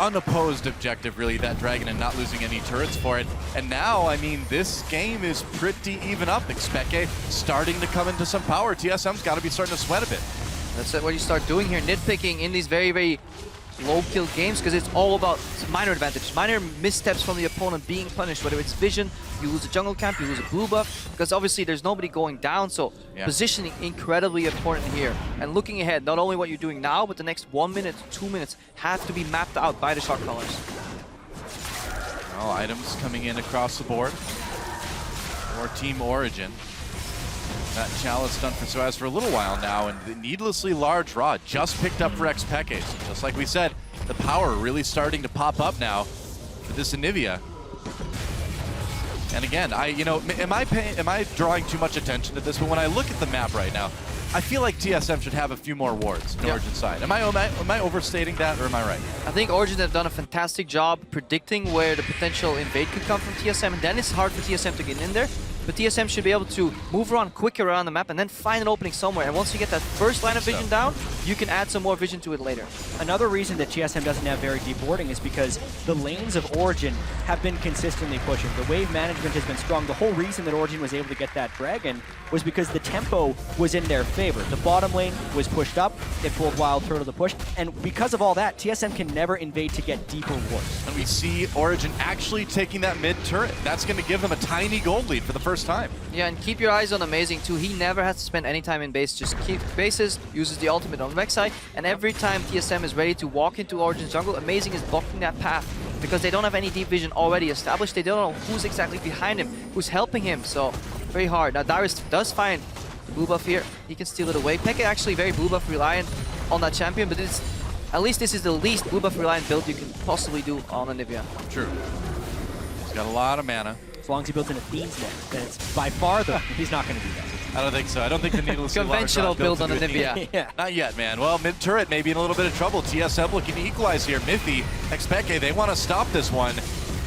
unopposed objective really, that Dragon, and not losing any turrets for it. And now, I mean, this game is pretty even up. Xpeke starting to come into some power. TSM's got to be starting to sweat a bit. That's what you start doing here, nitpicking in these very, very low kill games, because it's all about minor advantage, minor missteps from the opponent being punished, whether it's vision, you lose a jungle camp, you lose a blue buff, because obviously there's nobody going down, so positioning incredibly important here. And looking ahead, not only what you're doing now, but the next 1 minute, 2 minutes have to be mapped out by the shot callers. All items coming in across the board for Team Origin. That Chalice done for Soaz for a little while now, and the needlessly large rod just picked up for Xpeke. So just like we said, the power really starting to pop up now for this Anivia. And again, am I drawing too much attention to this? But when I look at the map right now, I feel like TSM should have a few more wards on Origin side. Am I overstating that, or am I right? I think Origin have done a fantastic job predicting where the potential invade could come from TSM, and then it's hard for TSM to get in there. But TSM should be able to move around quicker around the map and then find an opening somewhere. And once you get that first line of vision down, you can add some more vision to it later. Another reason that TSM doesn't have very deep warding is because the lanes of Origin have been consistently pushing. The wave management has been strong. The whole reason that Origin was able to get that Dragon was because the tempo was in their favor. The bottom lane was pushed up, it pulled Wild Turtle to push, and because of all that, TSM can never invade to get deeper wards. And we see Origin actually taking that mid turret. That's going to give them a tiny gold lead for the first time. Yeah, and keep your eyes on Amazing too. He never has to spend any time in base, just keep bases, uses the ultimate on Rek'Sai, and every time TSM is ready to walk into Origin's jungle, Amazing is blocking that path because they don't have any deep vision already established. They don't know who's exactly behind him, who's helping him, so very hard. Now Darius does find the blue buff here. He can steal it away. Pekka actually very blue buff reliant on that champion, but at least this is the least blue buff reliant build you can possibly do on Anivia. True. He's got a lot of mana. As long as he builds an Athene's net, then it's by far the he's not going to do that. I don't think so. I don't think the needlessly conventional build on Anivia. Yeah. Not yet, man. Well, mid turret maybe in a little bit of trouble. TSM looking to equalize here. Mithy, Xpeke, they want to stop this one.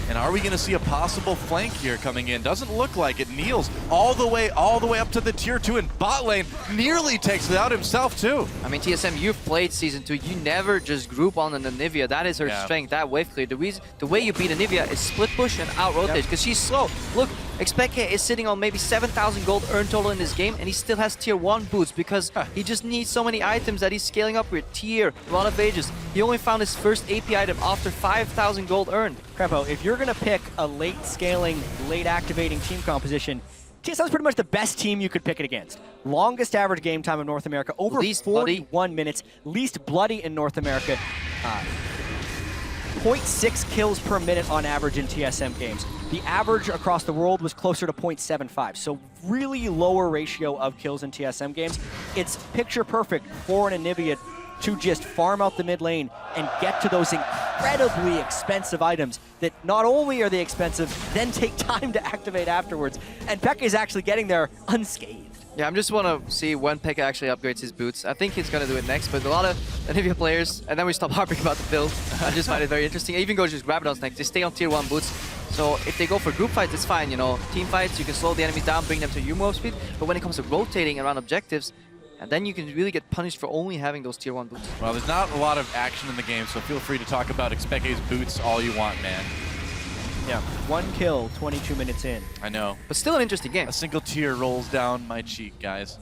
And are we going to see a possible flank here coming in? Doesn't look like it. Niels all the way up to the tier 2 and bot lane. Nearly takes it out himself too. I mean, TSM, you've played Season 2. You never just group on an Anivia. That is her strength, that wave clear. The way you beat Anivia is split push and out rotate because she's slow. Look, Xpeke is sitting on maybe 7,000 gold earned total in this game, and he still has tier 1 boots because he just needs so many items that he's scaling up with tier, a lot of ages. He only found his first AP item after 5,000 gold earned. Krepo, if you're going to pick a late scaling, late activating team composition, TSM is pretty much the best team you could pick it against. Longest average game time in North America, over least 41 minutes, least bloody in North America. 0.6 kills per minute on average in TSM games. The average across the world was closer to 0.75, so really lower ratio of kills in TSM games. It's picture perfect for an Anivia to just farm out the mid lane and get to those incredibly expensive items that not only are they expensive, then take time to activate afterwards. And Pekka is actually getting there unscathed. Yeah, I just want to see when Pekka actually upgrades his boots. I think he's going to do it next, but a lot of Anivia players, and then we stop harping about the build. I just find it very interesting. Even go just Rabadon's next. They stay on tier 1 boots. So if they go for group fights, it's fine, you know. Team fights, you can slow the enemies down, bring them to your move speed. But when it comes to rotating around objectives, and then you can really get punished for only having those tier 1 boots. Well, there's not a lot of action in the game, so feel free to talk about Xpeke's boots all you want, man. Yeah, 1 kill, 22 minutes in. I know. But still an interesting game. A single tear rolls down my cheek, guys.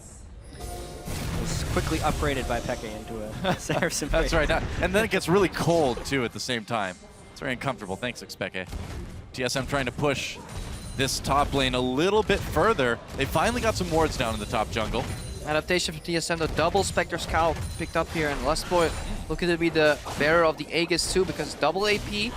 Was quickly upgraded by Pekka into a Saracen. That's right. And then it gets really cold, too, at the same time. It's very uncomfortable. Thanks, Xpeke. TSM trying to push this top lane a little bit further. They finally got some wards down in the top jungle. Adaptation from TSM, the double Spectre Scout picked up here, and Lustboy looking to be the bearer of the Aegis too, because double AP,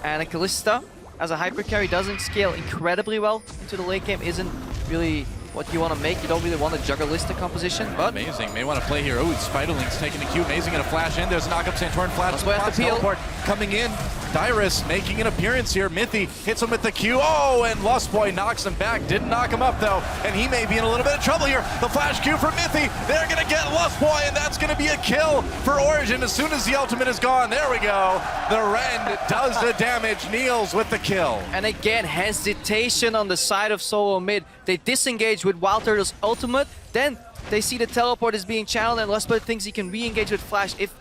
and a Kalista as a hyper carry doesn't scale incredibly well into the late game, isn't really what you want to make. You don't really want a Juggalista composition, but... Amazing, may want to play here. Oh, Spiderling's taking the Q. Amazing gonna flash in. There's a knock-up Santorin flash. Lustboy has to peel. Teleport coming in. Dyrus making an appearance here. Mithy hits him with the Q. Oh, and Lustboy knocks him back. Didn't knock him up, though. And he may be in a little bit of trouble here. The flash Q from Mithy. They're going to get Lustboy, and that's going to be a kill for Origin as soon as the ultimate is gone. There we go. The Rend does the damage. Niels with the kill. And again, hesitation on the side of solo mid. They disengage with Wild Turtle's ultimate. Then They see the teleport is being channeled, and Lustboy thinks he can re-engage with Flash if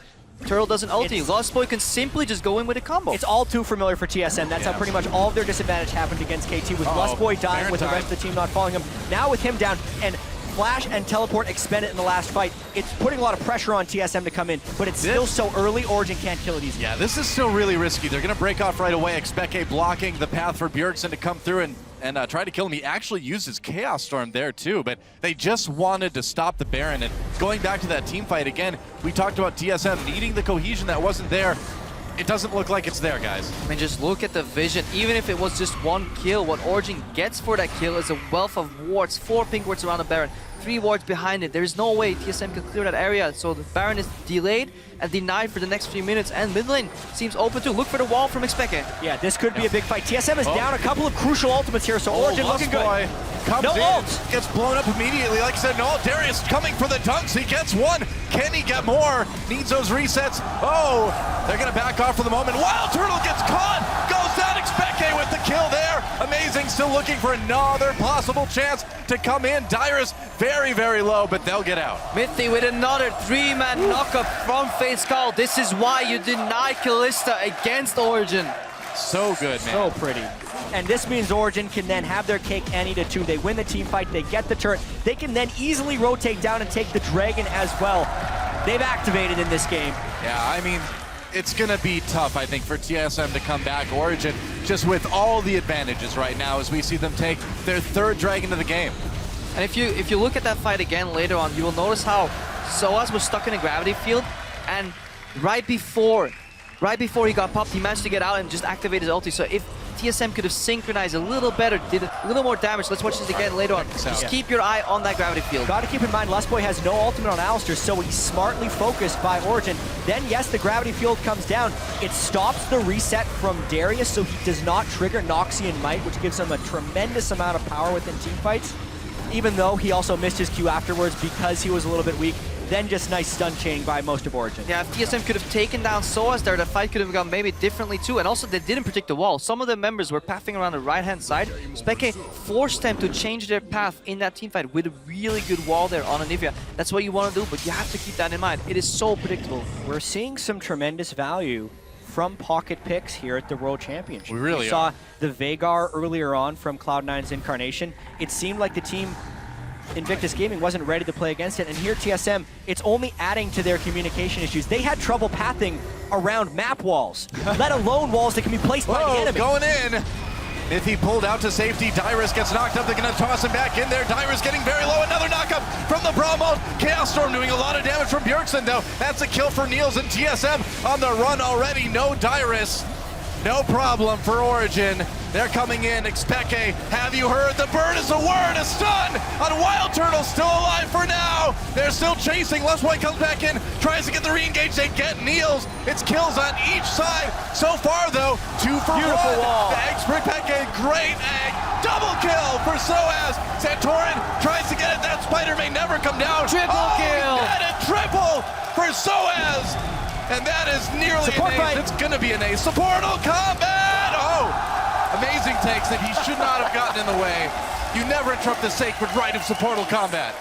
Turtle doesn't ulti. Lustboy can simply just go in with a combo. It's all too familiar for TSM. That's how pretty much all of their disadvantage happened against KT, with Lustboy dying, with the rest of the team not following him. Now with him down, and Flash and Teleport expended in the last fight, it's putting a lot of pressure on TSM to come in, but it's still so early, Origen can't kill it easily. Yeah, this is still really risky. They're going to break off right away. Xpeke blocking the path for Bjergsen to come through and try to kill him. He actually used his Chaos Storm there too, but they just wanted to stop the Baron. And going back to that team fight again, we talked about TSM needing the cohesion that wasn't there. It doesn't look like it's there, guys. I mean, just look at the vision. Even if it was just one kill, what Origen gets for that kill is a wealth of wards, 4 pink wards around the Baron, 3 wards behind it. There's no way TSM can clear that area, so the Baron is delayed and denied for the next few minutes, and mid lane seems open to look for the wall from Xpeke. Yeah, this could be a big fight. TSM is down a couple of crucial ultimates here, so Origen looking good. Comes no in, ult! gets blown up immediately. Like I said, no, Darius coming for the dunks. He gets one. Can he get more? Needs those resets. Oh, they're going to back off for the moment. Wild Turtle gets caught. Goes down. Xpeke with the kill there. Amazing. Still looking for another possible chance to come in. Dyrus very, very low, but they'll get out. Mithy with another 3-man knockup from Fate's Call. This is why you deny Kalista against Origen. So good, man. So pretty. And this means Origen can then have their cake and eat it too. They win the team fight, they get the turret. They can then easily rotate down and take the Dragon as well. They've activated in this game. Yeah, I mean, it's going to be tough, I think, for TSM to come back. Origen, just with all the advantages right now as we see them take their 3rd Dragon of the game. And if you look at that fight again later on, you will notice how Soaz was stuck in a gravity field, and right before he got popped, he managed to get out and just activate his ulti. So if TSM could have synchronized a little better, did a little more damage. Let's watch this again later on. Just keep your eye on that gravity field. Got to keep in mind, Lustboy has no ultimate on Alistar, so he's smartly focused by Origen. Then, yes, the gravity field comes down. It stops the reset from Darius, so he does not trigger Noxian Might, which gives him a tremendous amount of power within teamfights, even though he also missed his Q afterwards because he was a little bit weak. Then just nice stun chaining by most of Origen. Yeah, if TSM could have taken down Soaz there, the fight could have gone maybe differently too. And also, they didn't predict the wall. Some of the members were pathing around the right-hand side. Xpeke forced them to change their path in that teamfight with a really good wall there on Anivia. That's what you want to do, but you have to keep that in mind. It is so predictable. We're seeing some tremendous value from pocket picks here at the World Championship. We really saw the Veigar earlier on from Cloud9's Incarnation. It seemed like the team Invictus Gaming wasn't ready to play against it, and here TSM, it's only adding to their communication issues. They had trouble pathing around map walls, let alone walls that can be placed by the enemy. Going in. Mithy pulled out to safety. Dyrus gets knocked up. They're going to toss him back in there. Dyrus getting very low. Another knockup from the Braum ult. Chaos Storm doing a lot of damage from Bjergsen, though. That's a kill for Niels, and TSM on the run already. No Dyrus. No problem for Origen. They're coming in. Xpeke, have you heard? The bird is a word, a stun on Wild Turtle, still alive for now. They're still chasing. Lustboy comes back in, tries to get the re-engage. They get Niels. It's kills on each side. So far, though, 2 for 1. Wall. Xpeke, great egg. Double kill for Soaz. Santorin tries to get it. That spider may never come down. Triple kill. He got it. Triple for Soaz. And that is nearly Support an ace. fight. It's going to be an ace. Supportal combat! Oh! Amazing takes that he should not have gotten in the way. You never interrupt the sacred right of supportal combat.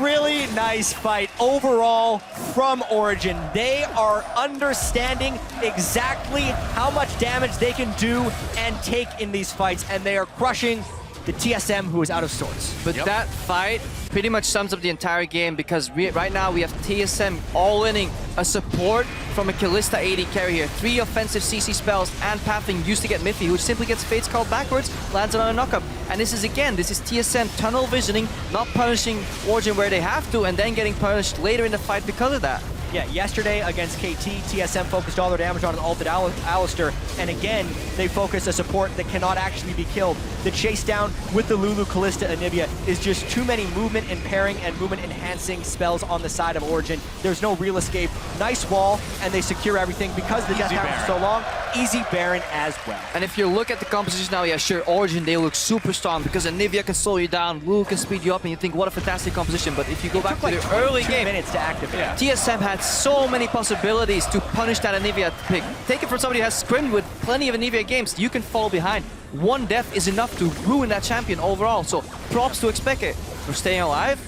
Really nice fight overall from Origen. They are understanding exactly how much damage they can do and take in these fights, and they are crushing the TSM, who is out of sorts. But that fight pretty much sums up the entire game, because right now we have TSM all-inning a support from a Kalista AD carry here. 3 offensive CC spells and pathing used to get Mithy, who simply gets Fate's Call backwards, lands on a knockup. And this is TSM tunnel visioning, not punishing Origen where they have to, and then getting punished later in the fight because of that. Yeah, yesterday against KT, TSM focused all their damage on an ulted Alistar, and again, they focused a support that cannot actually be killed. The chase down with the Lulu, Kalista, Anivia is just too many movement impairing and movement enhancing spells on the side of Origen. There's no real escape. Nice wall, and they secure everything because the death time is so long. Easy Baron as well. And if you look at the composition now, yeah, sure, Origen, they look super strong because Anivia can slow you down, Lulu can speed you up, and you think, what a fantastic composition. But if you go back to the early game, minutes to activate. Yeah. TSM had so many possibilities to punish that Anivia pick. Take it from somebody who has scrimmed with plenty of Anivia games. You can fall behind. One death is enough to ruin that champion overall. So props to Xpeke for staying alive.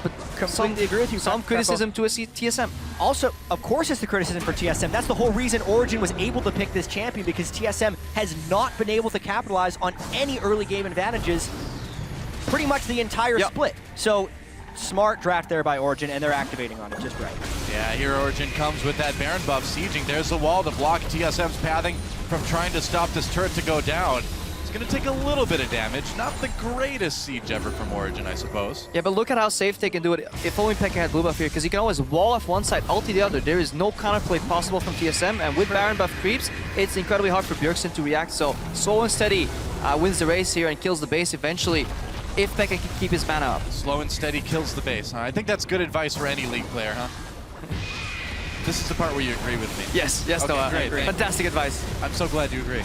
But completely agree with you. Some Krepo. criticism to TSM. Also, of course, it's the criticism for TSM. That's the whole reason Origin was able to pick this champion, because TSM has not been able to capitalize on any early game advantages pretty much the entire split. So, smart draft there by Origin, and they're activating on it just right. Yeah, here Origin comes with that Baron buff sieging. There's the wall to block TSM's pathing from trying to stop this turret to go down. It's going to take a little bit of damage. Not the greatest siege ever from Origin, I suppose. Yeah, but look at how safe they can do it if only Pekka had blue buff here, because he can always wall off one side, ulti the other. There is no counterplay possible from TSM, and with Baron buff creeps, it's incredibly hard for Bjergsen to react. So, Slow and Steady wins the race here and kills the base eventually, if Pekka can keep his mana up. Slow and Steady kills the base. I think that's good advice for any League player, huh? This is the part where you agree with me. Yes, okay, Noah. Great. Fantastic advice. I'm so glad you agree.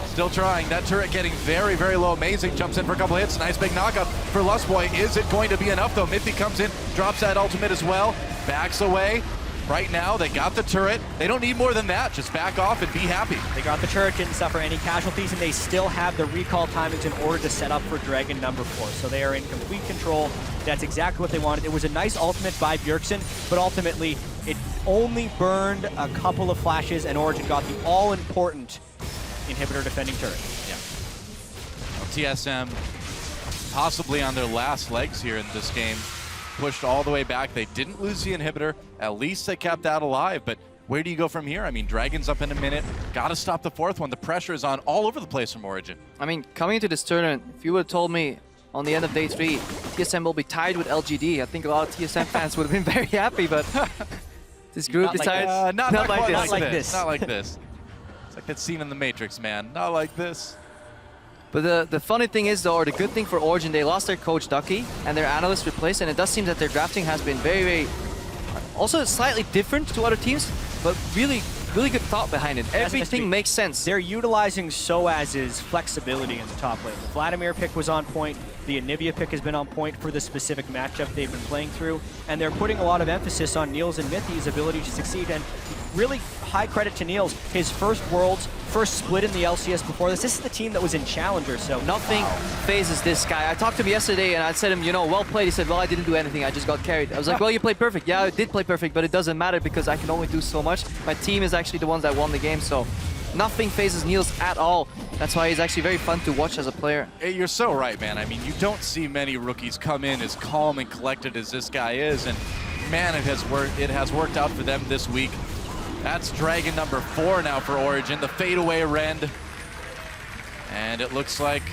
Still trying. That turret getting very, very low. Amazing. Jumps in for a couple hits. Nice big knockup for Lustboy. Is it going to be enough, though? Mithy comes in, drops that ultimate as well. Backs away. Right now, they got the turret. They don't need more than that. Just back off and be happy. They got the turret, didn't suffer any casualties, and they still have the recall timings in order to set up for Dragon number 4. So they are in complete control. That's exactly what they wanted. It was a nice ultimate by Bjergsen, but ultimately it only burned a couple of flashes, and Origin got the all-important inhibitor defending turret. Yeah. TSM possibly on their last legs here in this game. Pushed all the way back. They didn't lose the inhibitor. At least they kept that alive. But where do you go from here? I mean, Dragon's up in a minute. Got to stop the fourth one. The pressure is on all over the place from Origin. I mean, coming into this tournament, if you would have told me on the end of day 3, TSM will be tied with LGD, I think a lot of TSM fans would have been very happy, but this group decided not like this. this. Not like this. It's like that scene in The Matrix, man. Not like this. But the funny thing is, though, or the good thing for Origin, they lost their coach Ducky and their analyst replaced, and it does seem that their drafting has been very, very, also slightly different to other teams, but really, really good thought behind it. Everything makes sense. They're utilizing Soaz's flexibility in the top lane. The Vladimir pick was on point. The Anivia pick has been on point for the specific matchup they've been playing through, and they're putting a lot of emphasis on Niels and Mithy's ability to succeed, and really high credit to Niels. His first Worlds, first split in the LCS before this. This is the team that was in Challenger, so nothing phases this guy. I talked to him yesterday and I said to him, you know, well played. He said, well, I didn't do anything. I just got carried. I was like, well, you played perfect. Yeah, I did play perfect, but it doesn't matter because I can only do so much. My team is actually the ones that won the game, so nothing phases Niels at all. That's why he's actually very fun to watch as a player. Hey, you're so right, man. I mean, you don't see many rookies come in as calm and collected as this guy is, and man, it has worked out for them this week. That's Dragon number 4 now for Origin, the fadeaway Rend. And it looks like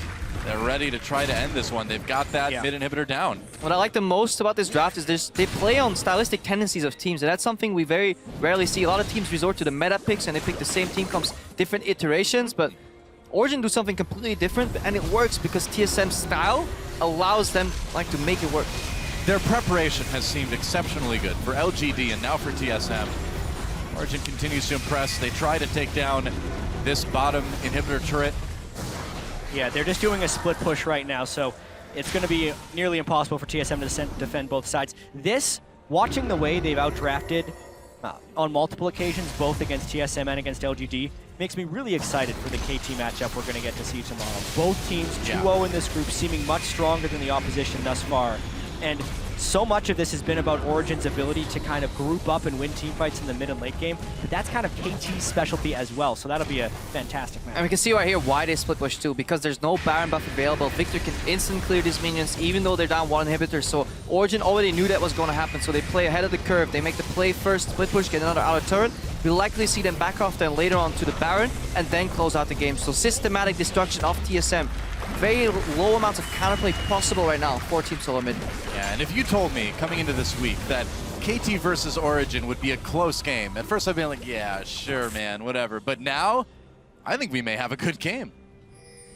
they're ready to try to end this one. They've got that mid inhibitor down. What I like the most about this draft is they play on stylistic tendencies of teams, and that's something we very rarely see. A lot of teams resort to the meta picks and they pick the same team comes different iterations, but Origin do something completely different, and it works because TSM's style allows them to make it work. Their preparation has seemed exceptionally good for LGD and now for TSM. Origin continues to impress. They try to take down this bottom inhibitor turret. Yeah, they're just doing a split push right now, so it's going to be nearly impossible for TSM to defend both sides. Watching the way they've outdrafted on multiple occasions, both against TSM and against LGD, makes me really excited for the KT matchup we're going to get to see tomorrow. Both teams 2-0 in this group, seeming much stronger than the opposition thus far. And so much of this has been about Origin's ability to kind of group up and win team fights in the mid and late game, but that's kind of KT's specialty as well, so that'll be a fantastic match. And we can see right here why they split push too, because there's no Baron buff available. Victor can instant clear these minions even though they're down 1 inhibitor, so Origin already knew that was going to happen, so they play ahead of the curve. They make the play first, split push, get another outer turret. We'll likely see them back off then later on to the Baron and then close out the game. So systematic destruction of TSM. Very low amounts of counterplay possible right now for Team Solo Mid. Yeah, and if you told me coming into this week that KT versus Origin would be a close game, at first I'd be like, yeah, sure, man, whatever. But now, I think we may have a good game.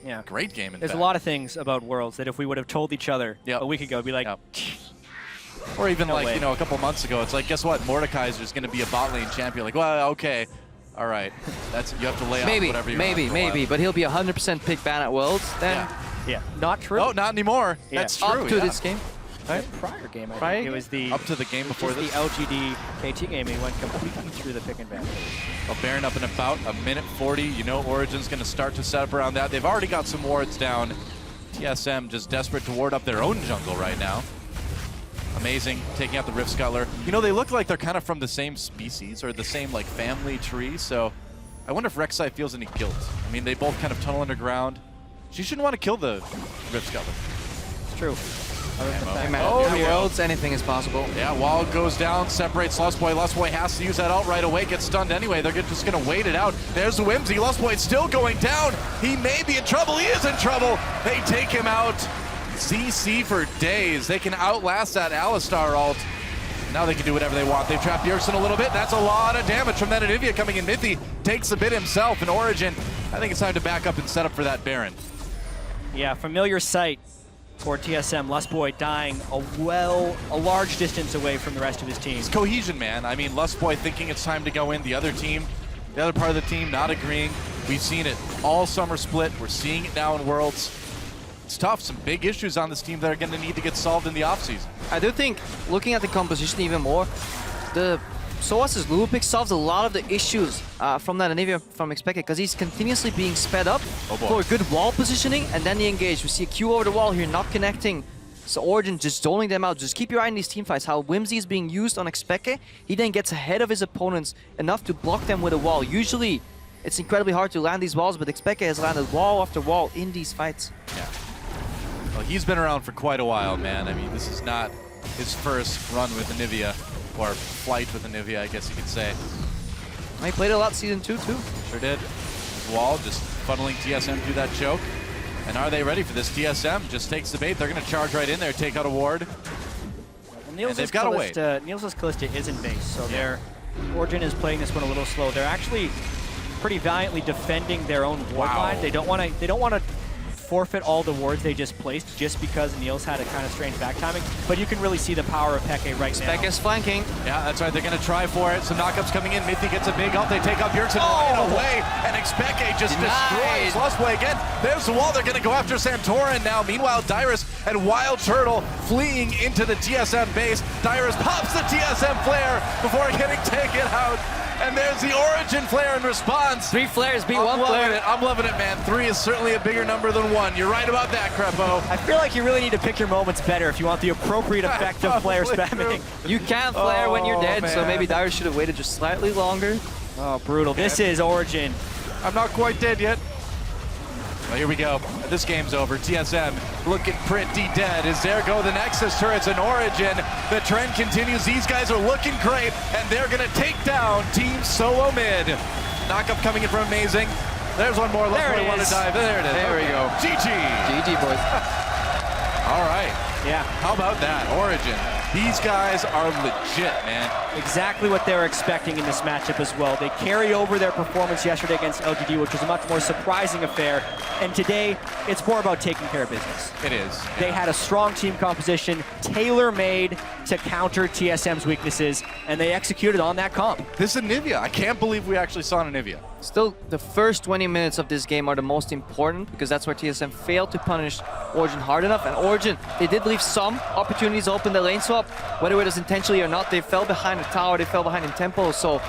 Yeah. Great game, in There's fact. a lot of things about Worlds that if we would have told each other a week ago, it'd be like... Or even No like, way. you know, a couple months ago, it's like, guess what? Mordekaiser's going to be a bot lane champion. Like, well, okay. All right. You have to lay out whatever you want. Maybe, but he'll be 100% pick ban at Worlds then. Yeah, not true. Oh, not anymore. Yeah. That's true. Up to this game. Right? Prior game, I think. It was the up to the game before this. The LGD KT game. He went completely through the pick and ban. Well, Baron up in about a minute 40. You know Origin's going to start to set up around that. They've already got some wards down. TSM just desperate to ward up their own jungle right now. Amazing, taking out the Rift Scuttler. You know, they look like they're kind of from the same species or the same like family tree, so I wonder if Rek'Sai feels any guilt. I mean, they both kind of tunnel underground. She shouldn't want to kill the Rift Scuttler. It's true. Oh, in Worlds, anything is possible. Yeah, wall goes down, separates Lustboy. Lustboy has to use that ult right away, gets stunned anyway. They're just going to wait it out. There's Whimsy. Lustboy's still going down. He may be in trouble. He is in trouble. They take him out. CC for days. They can outlast that Alistar ult. Now they can do whatever they want. They've trapped Bjergsen a little bit. That's a lot of damage from that Anivia coming in. Mithy takes a bit himself in Origen. I think it's time to back up and set up for that Baron. Yeah, familiar sight for TSM. Lustboy dying a large distance away from the rest of his team. It's cohesion, man. I mean, Lustboy thinking it's time to go in. The other part of the team not agreeing. We've seen it all summer split. We're seeing it now in Worlds. It's tough. Some big issues on this team that are going to need to get solved in the offseason. I do think, looking at the composition even more, the Soaz's Lulu pick solves a lot of the issues from that Anivia from Xpeke, because he's continuously being sped up for good wall positioning, and then the engage. We see a Q over the wall here, not connecting. So Origen just zoning them out. Just keep your eye on these team fights. How Whimsy is being used on Xpeke. He then gets ahead of his opponents enough to block them with a wall. Usually, it's incredibly hard to land these walls, but Xpeke has landed wall after wall in these fights. Yeah. Well, he's been around for quite a while, man. I mean, this is not his first run with Anivia. Or flight with Anivia, I guess you could say. He played a lot Season 2 too. Sure did. Wall just funneling TSM through that choke. And are they ready for this? TSM just takes the bait. They're going to charge right in there, take out a ward. Well, they've got to wait. Niels' Kalista is in base, so Origen is playing this one a little slow. They're actually pretty valiantly defending their own ward line. They don't want to forfeit all the wards they just placed just because Niels had a kind of strange back timing, but you can really see the power of Peke right now. Peke's flanking. Yeah, that's right. They're going to try for it. Some knockups coming in. Mithy gets a big ult. They take out Bjergsen right away, and Xpeke just destroys Lustboy again. There's the wall. They're going to go after Santorin now. Meanwhile, Dyrus and Wild Turtle fleeing into the TSM base. Dyrus pops the TSM flare before getting taken out. And there's the Origen flare in response. 3 flares beat 1 flare. I'm loving it, man. 3 is certainly a bigger number than 1. You're right about that, Crepo. I feel like you really need to pick your moments better if you want the appropriate effect of flare spamming. You can't flare when you're dead, so maybe Dyrus should have waited just slightly longer. Oh, brutal. This is Origen. I'm not quite dead yet. Well, here we go. This game's over. TSM looking pretty dead as there go the Nexus turrets in Origen. The trend continues. These guys are looking great, and they're going to take down Team Solo Mid. Knockup coming in from Amazing. There's one more. Let's want to dive. There it is. There we go. GG. GG, boys. All right. Yeah. How about that? Origen. These guys are legit, man. Exactly what they were expecting in this matchup as well. They carry over their performance yesterday against LGD, which was a much more surprising affair. And today, it's more about taking care of business. It is. They had a strong team composition, tailor-made to counter TSM's weaknesses, and they executed on that comp. This is Anivia. I can't believe we actually saw an Anivia. Still, the first 20 minutes of this game are the most important, because that's where TSM failed to punish Origen hard enough. And Origen, they did leave some opportunities open the lane swap, whether it was intentionally or not. They fell behind the tower, they fell behind in tempo, so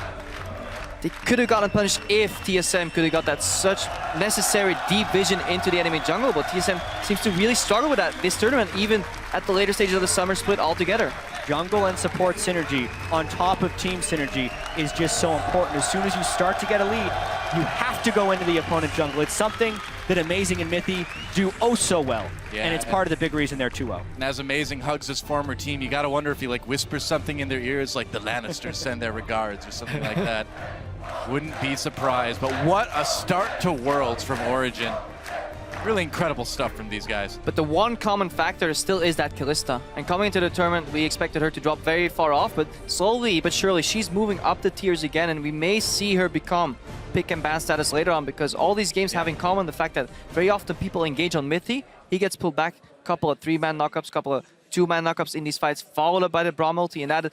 they could have gotten punished if TSM could have got that such necessary deep vision into the enemy jungle, but TSM seems to really struggle with that this tournament, even at the later stages of the summer split altogether. Jungle and support synergy on top of team synergy is just so important. As soon as you start to get a lead, you have to go into the opponent jungle. It's something that Amazing and Mithy do oh so well, and it's part of the big reason they're 2-0. And as Amazing hugs his former team, you gotta wonder if he like whispers something in their ears, like the Lannisters send their regards or something like that. Wouldn't be surprised. But what a start to Worlds from Origen. Really incredible stuff from these guys. But the one common factor still is that Kalista. And coming into the tournament, we expected her to drop very far off, but slowly but surely she's moving up the tiers again, and we may see her become pick and ban status later on, because all these games have in common the fact that very often people engage on Mithy. He gets pulled back, a couple of 3-man knockups, couple of 2-man knockups in these fights, followed up by the Braum ulti, and that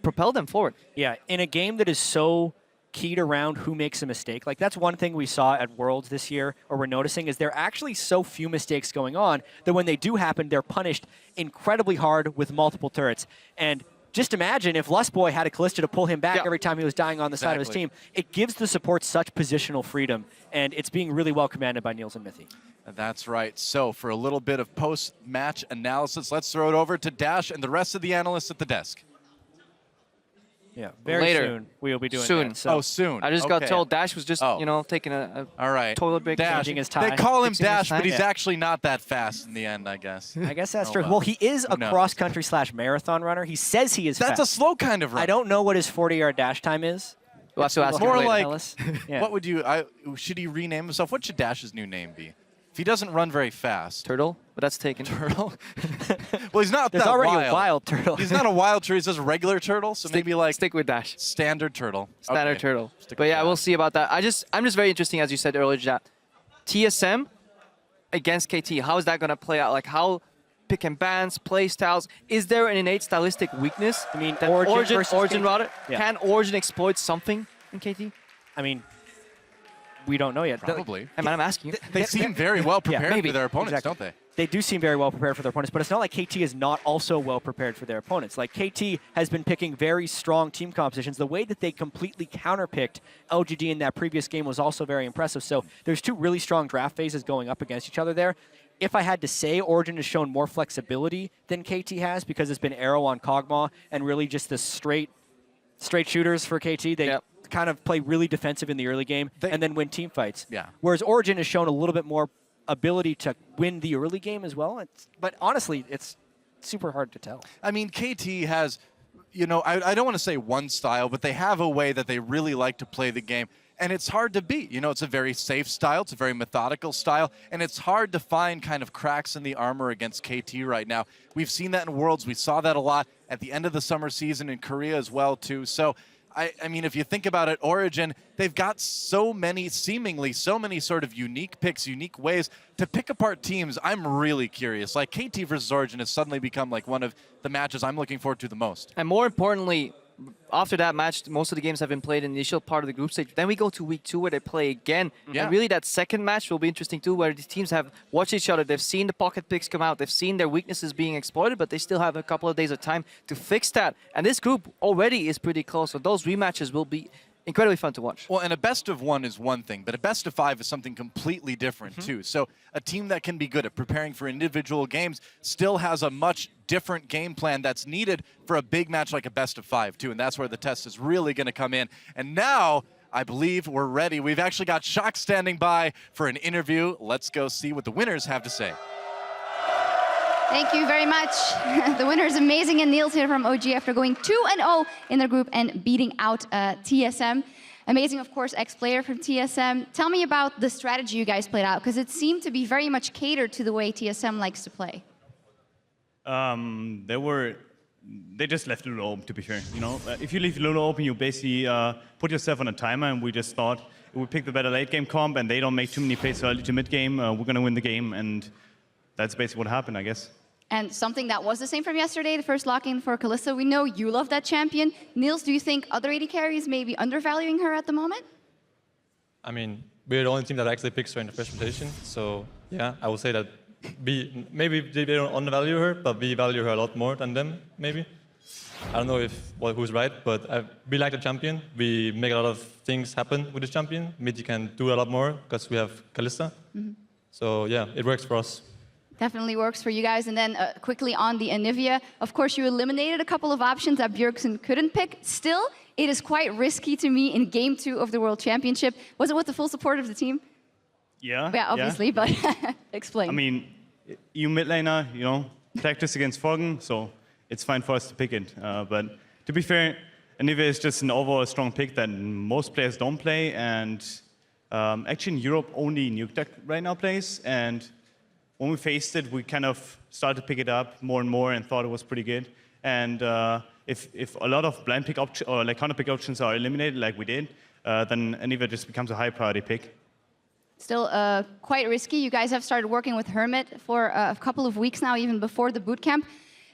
propelled them forward. Yeah, in a game that is so keyed around who makes a mistake. Like, that's one thing we saw at Worlds this year, or we're noticing, is there are actually so few mistakes going on that when they do happen, they're punished incredibly hard with multiple turrets. And just imagine if Lustboy had a Kalista to pull him back every time he was dying on the side of his team. It gives the support such positional freedom, and it's being really well commanded by Niels and Mithy. That's right. So for a little bit of post-match analysis, let's throw it over to Dash and the rest of the analysts at the desk. Yeah, very Later. soon we will be doing Soon. that. So. Oh, soon. I just got Okay. told Dash was just, Oh. you know, taking a All right. toilet break, Dash. changing his tie. They call him Fixing his Dash, tie. but he's Yeah. actually not that fast in the end, I guess. I guess that's Oh, true. well. Well, he is a Who knows? cross-country / marathon runner. He says he is That's fast. a slow kind of run. I don't know what his 40-yard dash time is. We'll have to ask him More later. like, Tell us. Yeah. what would you, should he rename himself? What should Dash's new name be? If he doesn't run very fast. Turtle, but that's taken. Turtle? Well, he's not There's that already wild. a wild turtle. He's not a wild turtle. He's just a regular turtle. So maybe like Stick with Dash. standard turtle. Standard Okay. turtle. Stick But with yeah, that. we'll see about that. I'm just very interesting, as you said earlier, that TSM against KT. How is that going to play out? Like how pick and bans, play styles. Is there an innate stylistic weakness? I mean, that Origin versus Origin KT? rather. Yeah. Can Origin exploit something in KT? I mean, we don't know yet. Probably. I mean, I'm asking you. They seem very well prepared maybe. for their opponents, Exactly. don't they? They do seem very well prepared for their opponents, but it's not like KT is not also well prepared for their opponents. Like KT has been picking very strong team compositions. The way that they completely counterpicked LGD in that previous game was also very impressive. So there's two really strong draft phases going up against each other there. If I had to say, Origin has shown more flexibility than KT has because it's been Arrow on Kog'Maw and really just the straight shooters for KT. They kind of play really defensive in the early game and then win team fights. Yeah. Whereas Origin has shown a little bit more ability to win the early game as well. But honestly, it's super hard to tell. I mean, KT has, you know, I don't want to say one style, but they have a way that they really like to play the game. And it's hard to beat. You know, it's a very safe style. It's a very methodical style. And it's hard to find kind of cracks in the armor against KT right now. We've seen that in Worlds. We saw that a lot at the end of the summer season in Korea as well, too. So, I mean, if you think about it, Origin, they've got seemingly so many sort of unique picks, unique ways to pick apart teams. I'm really curious. Like, KT versus Origin has suddenly become like one of the matches I'm looking forward to the most. And more importantly, after that match, most of the games have been played in the initial part of the group stage. Then we go to week 2 where they play again. Yeah. And really that second match will be interesting too, where these teams have watched each other. They've seen the pocket picks come out. They've seen their weaknesses being exploited, but they still have a couple of days of time to fix that. And this group already is pretty close. So those rematches will be incredibly fun to watch. Well, and a best of 1 is one thing, but a best of 5 is something completely different too. So a team that can be good at preparing for individual games still has a much different game plan that's needed for a big match like a best of 5 too. And that's where the test is really going to come in. And now I believe we're ready. We've actually got Shock standing by for an interview. Let's go see what the winners have to say. Thank you very much. The winner is amazing, and Niels here from OG after going 2-0 in their group and beating out TSM. Amazing, of course, ex-player from TSM. Tell me about the strategy you guys played out, because it seemed to be very much catered to the way TSM likes to play. They just left Lulu open, to be fair. You know, if you leave Lulu open, you basically put yourself on a timer, and we just thought we pick the better late game comp, and they don't make too many plays early to mid game. We're gonna win the game, and that's basically what happened, I guess. And something that was the same from yesterday, the first lock-in for Kalista. We know you love that champion. Niels, do you think other AD carries may be undervaluing her at the moment? I mean, we're the only team that actually picks her in the first rotation. So yeah, I would say that maybe they don't undervalue her, but we value her a lot more than them, maybe. I don't know who's right, but we like the champion. We make a lot of things happen with the champion. Mid can do a lot more because we have Kalista. So yeah, it works for us. Definitely works for you guys. And then quickly on the Anivia, of course, you eliminated a couple of options that Bjergsen couldn't pick. Still, it is quite risky to me in Game 2 of the World Championship. Was it with the full support of the team? Yeah. Yeah, obviously, but explain. I mean, you mid laner, you know, practice against Foggen, so it's fine for us to pick it. But to be fair, Anivia is just an overall strong pick that most players don't play, and actually in Europe only Nukeduck right now plays. And when we faced it, we kind of started to pick it up more and more and thought it was pretty good. And if a lot of blind pick options or like counter pick options are eliminated, like we did, then Anivia just becomes a high priority pick. Still quite risky. You guys have started working with Hermit for a couple of weeks now, even before the bootcamp.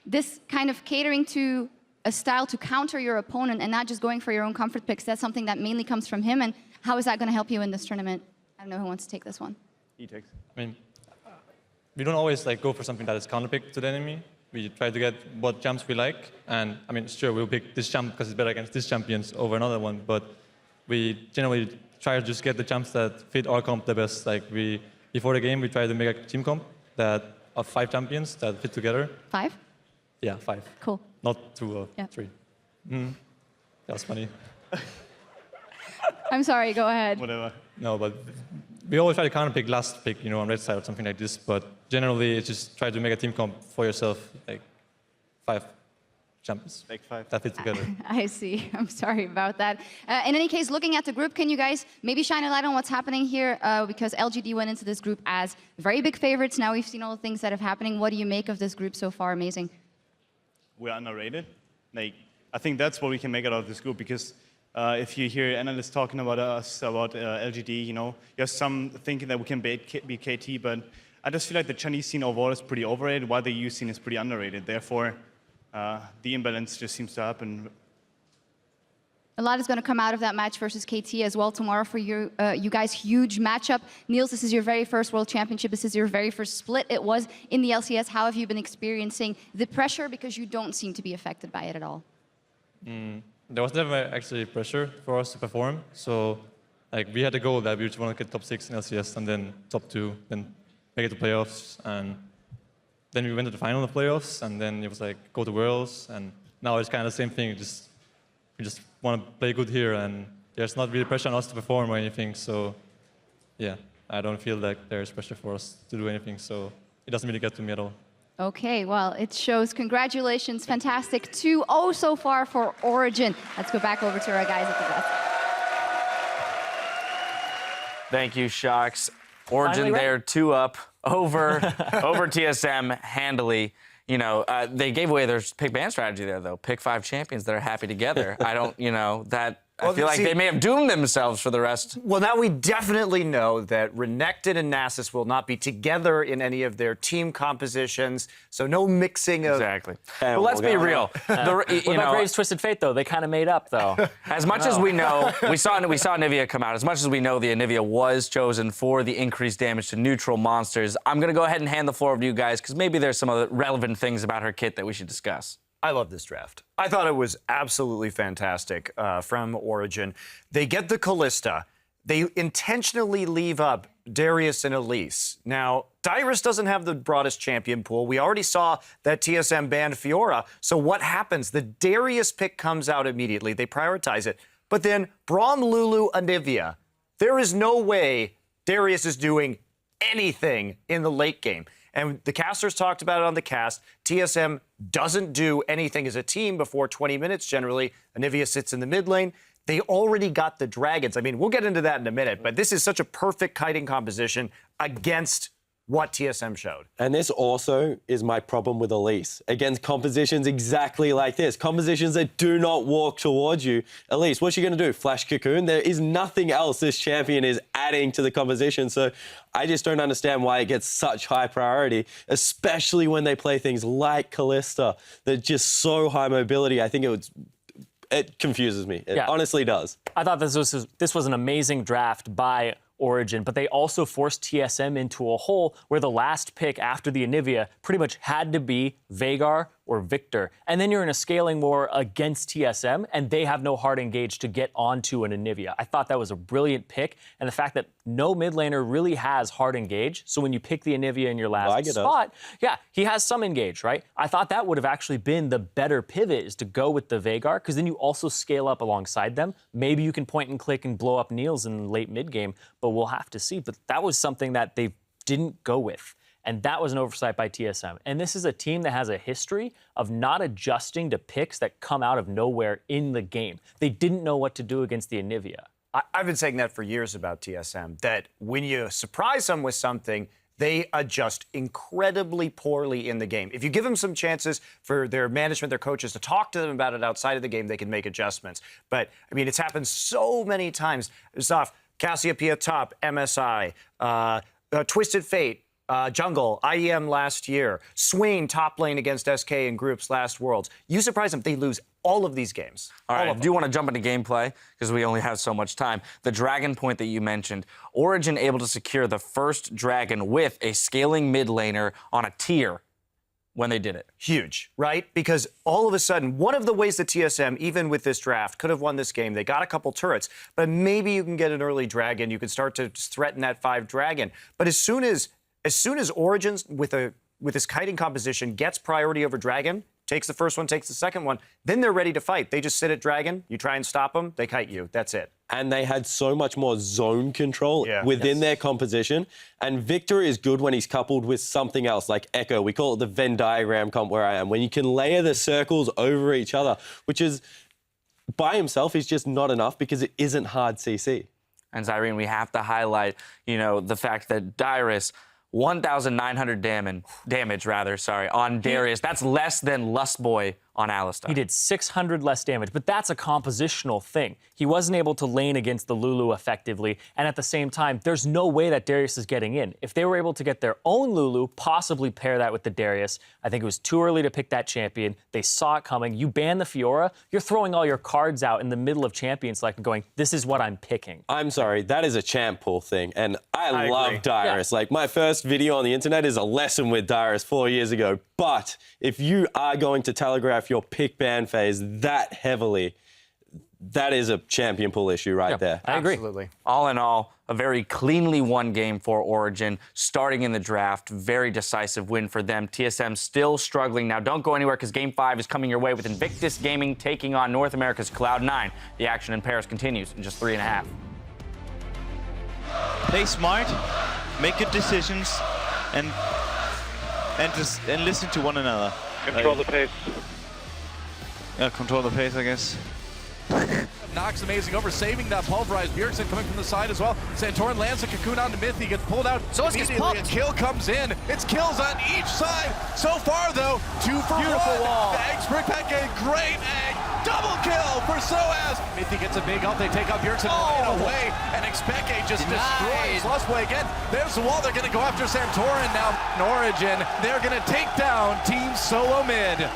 This kind of catering to a style to counter your opponent and not just going for your own comfort picks, that's something that mainly comes from him. And how is that going to help you in this tournament? I don't know who wants to take this one. He takes. I mean, we don't always go for something that is counterpick to the enemy. We try to get what champs we like, and I mean, sure, we'll pick this champ because it's better against this champions over another one, but we generally try to just get the champs that fit our comp the best. Like we before the game, we tried to make a team comp of 5 champions that fit together. 5? Yeah, 5. Cool. Not 2 or Yeah. 3. That was funny. I'm sorry, go ahead. Whatever. No, but we always try to counter pick last pick, on red side or something like this. But generally, it's just try to make a team comp for yourself, like 5 champions. Make 5. That fit together. I see. I'm sorry about that. In any case, looking at the group, can you guys maybe shine a light on what's happening here? Because LGD went into this group as very big favorites. Now we've seen all the things that have happening. What do you make of this group so far? Amazing. We're underrated. Like, I think that's what we can make out of this group, because if you hear analysts talking about us, about LGD, you have some thinking that we can beat KT, but I just feel like the Chinese scene overall is pretty overrated, while the EU scene is pretty underrated. Therefore, the imbalance just seems to happen. A lot is going to come out of that match versus KT as well tomorrow for you guys. Huge matchup. Niels, this is your very first World Championship. This is your very first split. It was in the LCS. How have you been experiencing the pressure? Because you don't seem to be affected by it at all. There was never actually pressure for us to perform. So, we had a goal that we just want to get top 6 in LCS and then top 2, then make it to playoffs. And then we went to the final of playoffs, and then it was like, go to Worlds. And now it's kind of the same thing. We just want to play good here, and there's not really pressure on us to perform or anything. So, yeah, I don't feel like there's pressure for us to do anything. So it doesn't really get to me at all. Okay, well, it shows. Congratulations. Fantastic 2-0 so far for Origen. Let's go back over to our guys at the desk. Thank you, Shocks. Origen there 2-up over TSM handily. They gave away their pick ban strategy there, though. Pick 5 champions that are happy together. I don't, I feel like they may have doomed themselves for the rest. Well, now we definitely know that Renekton and Nasus will not be together in any of their team compositions, so no mixing of... Exactly. But let's be real. What about Graves Twisted Fate, though? They kind of made up, though. As much as we know, we saw Anivia come out. As much as we know the Anivia was chosen for the increased damage to neutral monsters, I'm going to go ahead and hand the floor over to you guys, because maybe there's some other relevant things about her kit that we should discuss. I love this draft. I thought it was absolutely fantastic from Origen. They get the Kalista. They intentionally leave up Darius and Elise. Now, Dyrus doesn't have the broadest champion pool. We already saw that TSM banned Fiora. So what happens? The Darius pick comes out immediately. They prioritize it. But then Braum, Lulu, Anivia. There is no way Darius is doing anything in the late game. And the casters talked about it on the cast. TSM doesn't do anything as a team before 20 minutes generally. Anivia sits in the mid lane. They already got the dragons. I mean, we'll get into that in a minute, but this is such a perfect kiting composition against what TSM showed. And this also is my problem with Elise. Against compositions exactly like this. Compositions that do not walk towards you. Elise, what's she going to do? Flash Cocoon? There is nothing else this champion is adding to the composition. So I just don't understand why it gets such high priority, especially when they play things like Kalista. They're just so high mobility. I think it confuses me. It honestly does. I thought this was an amazing draft by Origen, but they also forced TSM into a hole where the last pick after the Anivia pretty much had to be Veigar or Victor. And then you're in a scaling war against TSM, and they have no hard engage to get onto an Anivia. I thought that was a brilliant pick, and the fact that no mid laner really has hard engage, so when you pick the Anivia in your last spot, he has some engage, right? I thought that would have actually been the better pivot, is to go with the Veigar, because then you also scale up alongside them. Maybe you can point and click and blow up Niels in late mid game, but we'll have to see. But that was something that they didn't go with. And that was an oversight by TSM. And this is a team that has a history of not adjusting to picks that come out of nowhere in the game. They didn't know what to do against the Anivia. I've been saying that for years about TSM, that when you surprise them with something, they adjust incredibly poorly in the game. If you give them some chances for their management, their coaches to talk to them about it outside of the game, they can make adjustments. But, I mean, it's happened so many times. Zoff, Cassiopeia top, MSI, Twisted Fate, Jungle, IEM last year, Swain top lane against SK in groups last Worlds. You surprise them, they lose all of these games. All right, I do want to jump into gameplay because we only have so much time. The dragon point that you mentioned, Origen able to secure the first dragon with a scaling mid laner on a tier. when they did it. Huge, right? Because all of a sudden, one of the ways that TSM, even with this draft, could have won this game, they got a couple turrets, but maybe you can get an early dragon. You can start to threaten that 5 dragon. But as soon as Origins with this kiting composition gets priority over dragon, takes the first one, takes the second one, then they're ready to fight. They just sit at dragon, you try and stop them, they kite you. That's it. And they had so much more zone control within their composition. And Victor is good when he's coupled with something else, like Echo. We call it the Venn diagram comp where I am, when you can layer the circles over each other, which is, by himself, is just not enough because it isn't hard CC. And Zyrene, we have to highlight, the fact that Dyrus, 1,900 damage on Darius. That's less than Lustboy on Alistar. He did 600 less damage, but that's a compositional thing. He wasn't able to lane against the Lulu effectively, and at the same time, there's no way that Darius is getting in. If they were able to get their own Lulu, possibly pair that with the Darius, I think it was too early to pick that champion. They saw it coming. You ban the Fiora, you're throwing all your cards out in the middle of champion select and going, this is what I'm picking. I'm sorry, that is a champ pool thing, and I love Dyrus. Like, my first video on the internet is a lesson with Dyrus 4 years ago, but if you are going to telegraph your pick ban phase that heavily, that is a champion pool issue right there. I agree. Absolutely. All in all, a very cleanly won game for Origin, starting in the draft. Very decisive win for them. TSM still struggling. Now, don't go anywhere because Game 5 is coming your way with Invictus Gaming taking on North America's Cloud9. The action in Paris continues in just 3.5. Play smart, make good decisions, and listen to one another. Control the pace. Yeah, control the pace, I guess. Nox amazing over, saving that pulverized. Bjergsen coming from the side as well. Santorin lands a cocoon onto Myth. He gets pulled out. So gets immediately. A kill comes in. It's kills on each side. So far, though, 2 for 1. wall. The Egg Springpack getting great egg. Double kill for Soaz. Mythy gets a big ult. They take out Bjergsen right away. And Expeke just destroys Lustboy again. There's the wall. They're going to go after Santorin now. In Origin, they're going to take down Team Solo Mid.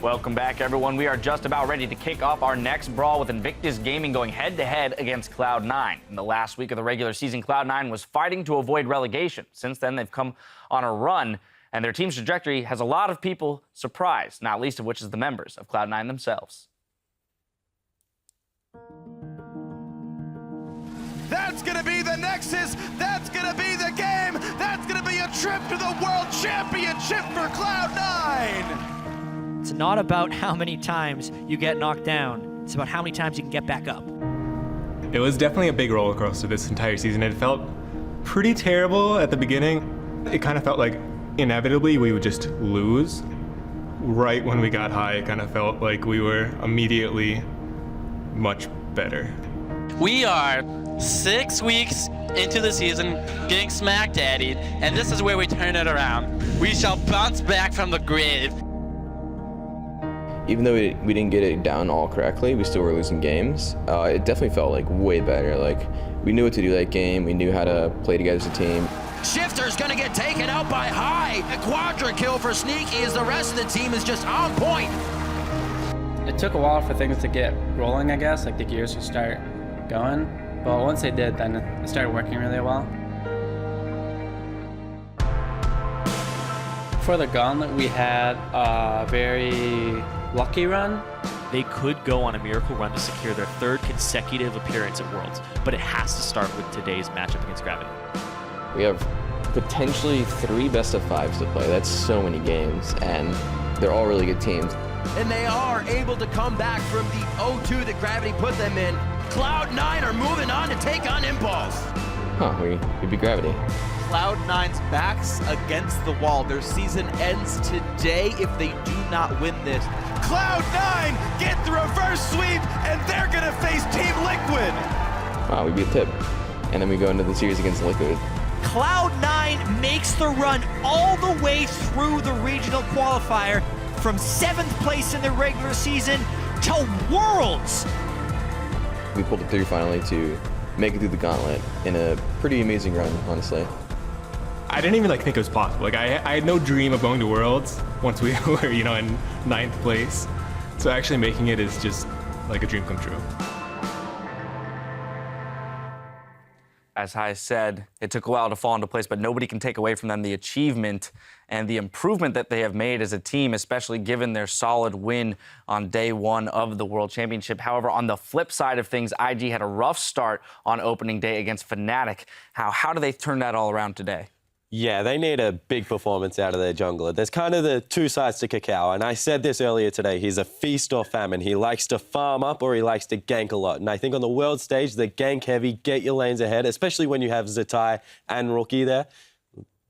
Welcome back, everyone. We are just about ready to kick off our next brawl with Invictus Gaming going head-to-head against Cloud9. In the last week of the regular season, Cloud9 was fighting to avoid relegation. Since then, they've come on a run, and their team's trajectory has a lot of people surprised, not least of which is the members of Cloud9 themselves. That's going to be the Nexus. That's going to be the game. That's going to be a trip to the World Championship for Cloud9. It's not about how many times you get knocked down. It's about how many times you can get back up. It was definitely a big roller coaster this entire season. It felt pretty terrible at the beginning. It kind of felt like inevitably we would just lose. Right when we got high, it kind of felt like we were immediately much better. We are 6 weeks into the season, getting smack daddied, and this is where we turn it around. We shall bounce back from the grave. Even though we didn't get it down all correctly, we still were losing games. It definitely felt like way better. Like we knew what to do that game. We knew how to play together as a team. Shifter's gonna get taken out by High. A quadra kill for Sneaky as the rest of the team is just on point. It took a while for things to get rolling, I guess, like the gears would start going. But once they did, then it started working really well. For the Gauntlet, we had a very lucky run. They could go on a miracle run to secure their third consecutive appearance at Worlds, but it has to start with today's matchup against Gravity. We have potentially 3 best-of-5s to play. That's so many games, and they're all really good teams. And they are able to come back from the 0-2 that Gravity put them in. Cloud9 are moving on to take on Impulse. Huh, we beat Gravity. Cloud9's backs against the wall. Their season ends today if they do not win this. Cloud9 get the reverse sweep, and they're going to face Team Liquid. Wow, we beat Tip. And then we go into the series against Liquid. Cloud9 makes the run all the way through the regional qualifier from 7th place in the regular season to Worlds. We pulled it through finally to make it through the gauntlet in a pretty amazing run, honestly. I didn't even think it was possible. I had no dream of going to Worlds once we were, in 9th place. So actually making it is just like a dream come true. As I said, it took a while to fall into place, but nobody can take away from them the achievement and the improvement that they have made as a team, especially given their solid win on day 1 of the World Championship. However, on the flip side of things, IG had a rough start on opening day against Fnatic. How do they turn that all around today? Yeah, they need a big performance out of their jungler. There's kind of the two sides to Kakao, and I said this earlier today. He's a feast or famine. He likes to farm up or he likes to gank a lot. And I think on the world stage, the gank heavy, get your lanes ahead, especially when you have Zatai and Rookie there.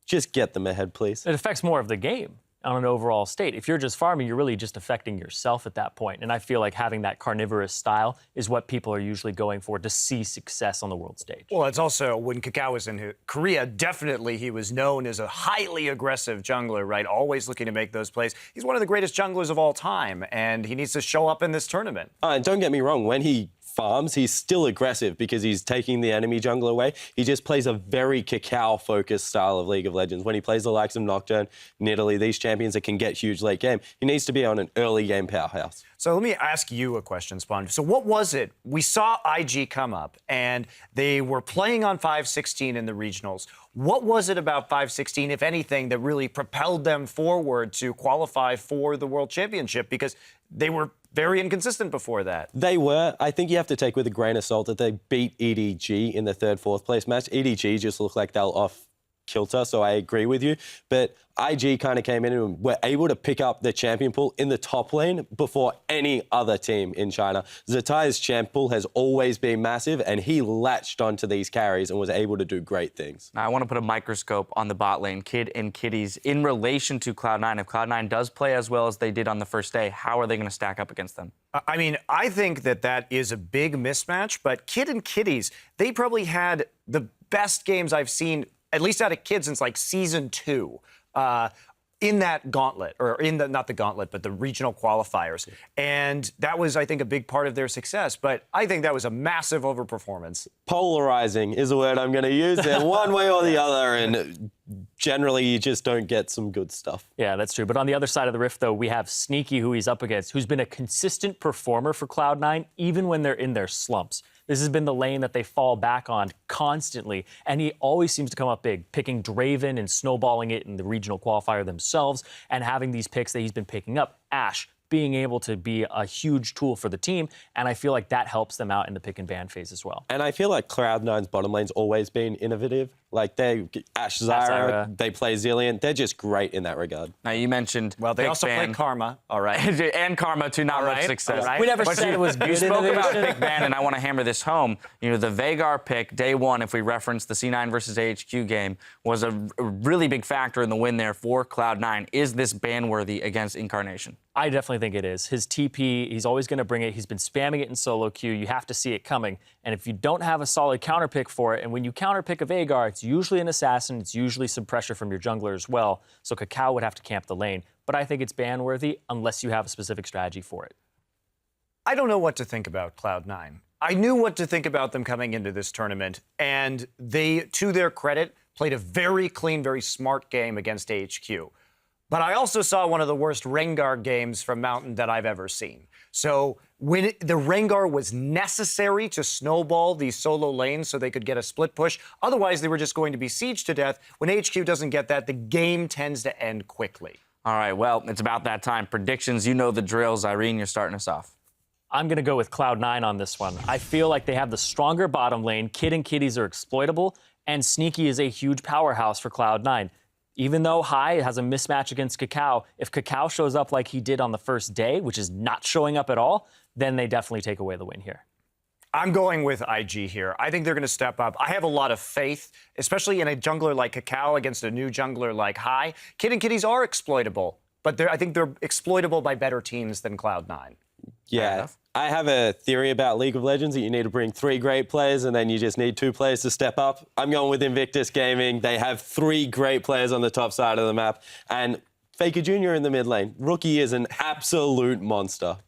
Just get them ahead, please. It affects more of the game on an overall state. If you're just farming, you're really just affecting yourself at that point. And I feel like having that carnivorous style is what people are usually going for to see success on the world stage. Well, it's also when Kakao was in Korea, definitely he was known as a highly aggressive jungler, right? Always looking to make those plays. He's one of the greatest junglers of all time, and he needs to show up in this tournament. And don't get me wrong, when he farms, he's still aggressive because he's taking the enemy jungler away. He just plays a very Kakao-focused style of League of Legends. When he plays the likes of Nocturne, Nidalee, these champions that can get huge late game, he needs to be on an early game powerhouse. So let me ask you a question, Spawn. So what was it? We saw IG come up, and they were playing on 5-16 in the regionals. What was it about 5-16, if anything, that really propelled them forward to qualify for the World Championship? Because they were very inconsistent before that. They were. I think you have to take with a grain of salt that they beat EDG in the 3rd, 4th place match. EDG just looked like they were off kilter, so I agree with you. But IG kind of came in and were able to pick up the champion pool in the top lane before any other team in China. Zatai's champ pool has always been massive, and he latched onto these carries and was able to do great things. Now, I want to put a microscope on the bot lane, Kid and Kitties, in relation to Cloud9. If Cloud9 does play as well as they did on the first day, how are they going to stack up against them? I mean, I think that is a big mismatch, but Kid and Kitties, they probably had the best games I've seen, at least out of Kid, since like season 2. in that gauntlet, or in the, not the gauntlet, but the regional qualifiers. And that was, I think, a big part of their success. But I think that was a massive overperformance. Polarizing is a word I'm going to use there, one way or the other. And generally, you just don't get some good stuff. Yeah, that's true. But on the other side of the rift, though, we have Sneaky, who he's up against, who's been a consistent performer for Cloud9, even when they're in their slumps. This has been the lane that they fall back on constantly, and he always seems to come up big, picking Draven and snowballing it in the regional qualifier themselves, and having these picks that he's been picking up. Ashe being able to be a huge tool for the team, and I feel like that helps them out in the pick and ban phase as well. And I feel like Cloud9's bottom lane's always been innovative. Like Ashe, Zyra, they play Zilean. They're just great in that regard. Now, you mentioned Well, they also play Karma, all right. and Karma, too, not much success. Right. We never But said it was good You spoke about innovation. pick ban, and I want to hammer this home. You know, the Veigar pick, day one, if we reference the C9 versus AHQ game, was a really big factor in the win there for Cloud9. Is this ban-worthy against Incarnation? I definitely think it is. His TP, he's always going to bring it. He's been spamming it in solo queue. You have to see it coming. And if you don't have a solid counter pick for it, and when you counter pick a Veigar, it's usually an assassin. It's usually some pressure from your jungler as well. So Kakao would have to camp the lane. But I think it's ban-worthy unless you have a specific strategy for it. I don't know what to think about Cloud9. I knew what to think about them coming into this tournament, and they, to their credit, played a very clean, very smart game against AHQ. But I also saw one of the worst Rengar games from Mountain that I've ever seen. So when the Rengar was necessary to snowball these solo lanes so they could get a split push, otherwise they were just going to be sieged to death. When HQ doesn't get that, the game tends to end quickly. All right, well, it's about that time. Predictions, you know the drill. Irene, you're starting us off. I'm going to go with Cloud9 on this one. I feel like they have the stronger bottom lane. Kid and Kitties are exploitable, and Sneaky is a huge powerhouse for Cloud9. Even though Hai has a mismatch against Kakao, if Kakao shows up like he did on the first day, which is not showing up at all, then they definitely take away the win here. I'm going with IG here. I think they're going to step up. I have a lot of faith, especially in a jungler like Kakao against a new jungler like Hai. Kid and Kitties are exploitable, but I think they're exploitable by better teams than Cloud9. Yeah, I have a theory about League of Legends that you need to bring 3 great players and then you just need 2 players to step up. I'm going with Invictus Gaming. They have 3 great players on the top side of the map and Faker Jr. in the mid lane. Rookie is an absolute monster.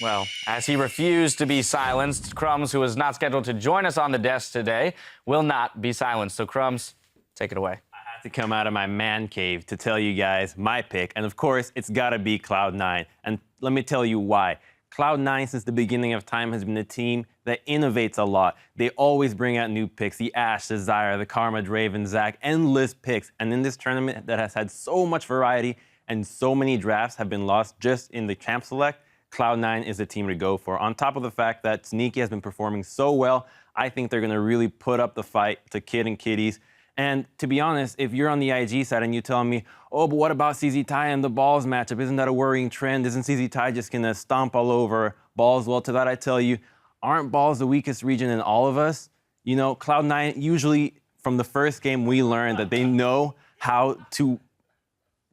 Well, as he refused to be silenced, Crumbs, who is not scheduled to join us on the desk today, will not be silenced. So, Crumbs, take it away. To come out of my man cave to tell you guys my pick. And of course, it's got to be Cloud9. And let me tell you why. Cloud9, since the beginning of time, has been a team that innovates a lot. They always bring out new picks. The Ashe, the Zyra, the Karma, Draven, Zac, endless picks. And in this tournament that has had so much variety and so many drafts have been lost just in the champ select, Cloud9 is the team to go for. On top of the fact that Sneaky has been performing so well, I think they're going to really put up the fight to Kid and Kitties. And to be honest, if you're on the IG side and you tell me, oh, but what about CZ Tai and the Balls matchup? Isn't that a worrying trend? Isn't CZ Tai just going to stomp all over Balls? Well, to that I tell you, aren't Balls the weakest region in all of us? You know, Cloud9, usually from the first game, we learned that they know how to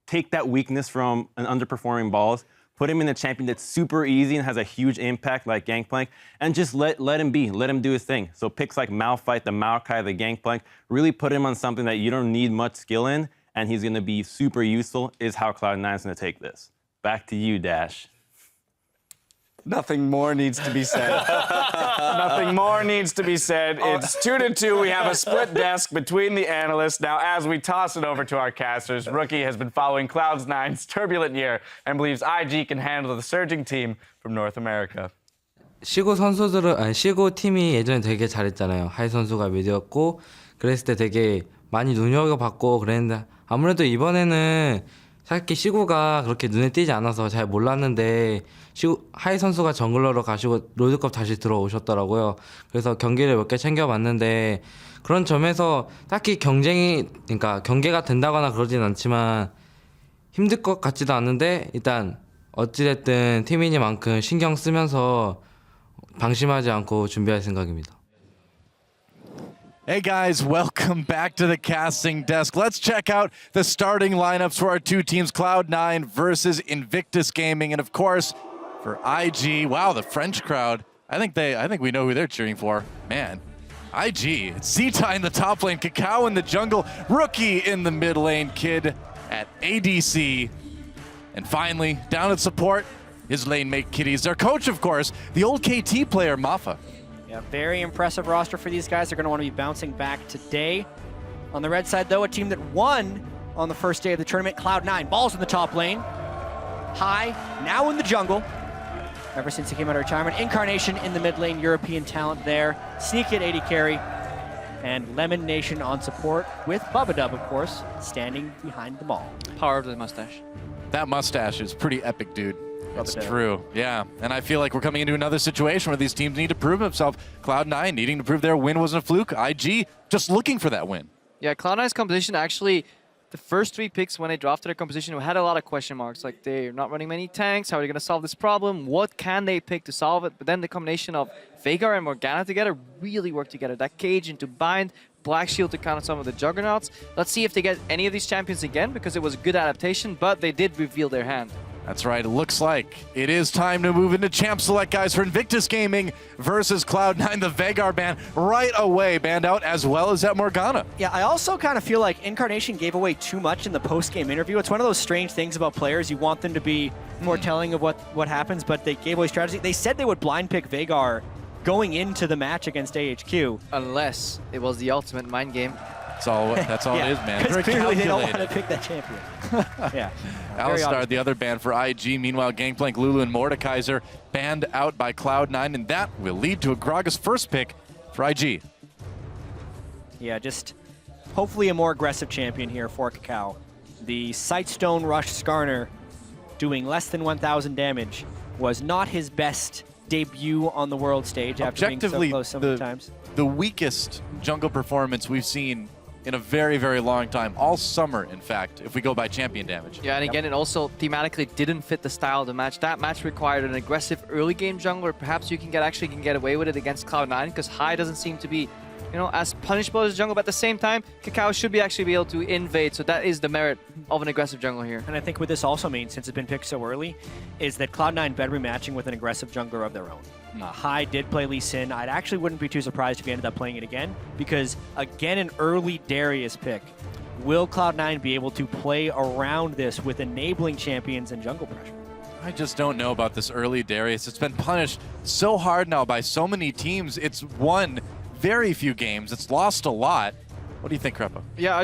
take that weakness from an underperforming Balls, put him in a champion that's super easy and has a huge impact like Gangplank, and just let him be, let him do his thing. So picks like Malphite, the Maokai, the Gangplank, really put him on something that you don't need much skill in, and he's gonna be super useful, is how Cloud9 is gonna take this. Back to you, Dash. Nothing more needs to be said. Nothing more needs to be said. It's 2-2. We have a split desk between the analysts. Now, as we toss it over to our casters, Rookie has been following Cloud9's turbulent year and believes IG can handle the surging team from North America. 시고 선수들은 아니 시고 팀이 예전에 되게 잘했잖아요. 하이 선수가 미드였고 그랬을 때 되게 많이 눈여겨봤고 그랬는데 아무래도 이번에는 사실 시구가 그렇게 눈에 띄지 않아서 잘 몰랐는데 하이 선수가 정글러로 가시고 롤드컵 다시 들어오셨더라고요. 그래서 경기를 몇 개 챙겨봤는데 그런 점에서 딱히 그러니까 경계가 된다거나 그러진 않지만 힘들 것 같지도 않은데 일단 어찌됐든 팀이니만큼 신경 쓰면서 방심하지 않고 준비할 생각입니다. Hey guys, welcome back to the casting desk. Let's check out the starting lineups for our 2 teams, Cloud9 versus Invictus Gaming. And of course, for IG, wow, the French crowd. I think we know who they're cheering for. Man, IG, it's CZ Tai in the top lane, Kakao in the jungle, Rookie in the mid lane, Kid at ADC. And finally, down at support, his lane mate Kitties. Their coach, of course, the old KT player, Mafa. Yeah, very impressive roster for these guys. They're going to want to be bouncing back today. On the red side, though, a team that won on the first day of the tournament, Cloud9. Balls in the top lane. High, now in the jungle. Ever since he came out of retirement. Incarnation in the mid lane, European talent there. Sneaky at AD carry. And Lemon Nation on support with Bubba Dub, of course, standing behind the ball. Power of the mustache. That mustache is pretty epic, dude. That's true. Yeah, and I feel like we're coming into another situation where these teams need to prove themselves. Cloud9 needing to prove their win wasn't a fluke. IG just looking for that win. Yeah, Cloud9's composition actually, the first 3 picks when they drafted their composition, we had a lot of question marks. Like, they're not running many tanks. How are they going to solve this problem? What can they pick to solve it? But then the combination of Veigar and Morgana together really worked together. That Cage into Bind, Black Shield to counter some of the Juggernauts. Let's see if they get any of these champions again, because it was a good adaptation, but they did reveal their hand. That's right. It looks like it is time to move into Champ Select, guys, for Invictus Gaming versus Cloud9. The Veigar ban right away banned out, as well as that Morgana. Yeah, I also kind of feel like Incarnation gave away too much in the post-game interview. It's one of those strange things about players. You want them to be more telling of what happens, but they gave away strategy. They said they would blind pick Veigar going into the match against AHQ. Unless it was the ultimate mind game. That's all Yeah, it is, man. Because Very clearly they don't calculated. want to pick that champion. Yeah. Alistar, the other ban for IG. Meanwhile, Gangplank, Lulu, and Mordekaiser banned out by Cloud9, and that will lead to a Gragas first pick for IG. Yeah, just hopefully a more aggressive champion here for Kakao. The Sightstone Rush Skarner doing less than 1,000 damage was not his best debut on the world stage after being so Objectively, close so many times. the weakest jungle performance we've seen in a very, very long time. All summer, in fact, if we go by champion damage. Yeah, and again, it also thematically didn't fit the style of the match. That match required an aggressive early game jungler. Perhaps you can get away with it against Cloud9, because High doesn't seem to be, as punishable as jungle, but at the same time, Kakao should be actually be able to invade, so that is the merit of an aggressive jungle here. And I think what this also means, since it's been picked so early, is that Cloud9 better be matching with an aggressive jungler of their own. High did play Lee Sin. I actually wouldn't be too surprised if he ended up playing it again, because again, an early Darius pick. Will Cloud9 be able to play around this with enabling champions and jungle pressure? I just don't know about this early Darius. It's been punished so hard now by so many teams. It's won very few games. It's lost a lot. What do you think, Krepo? Yeah,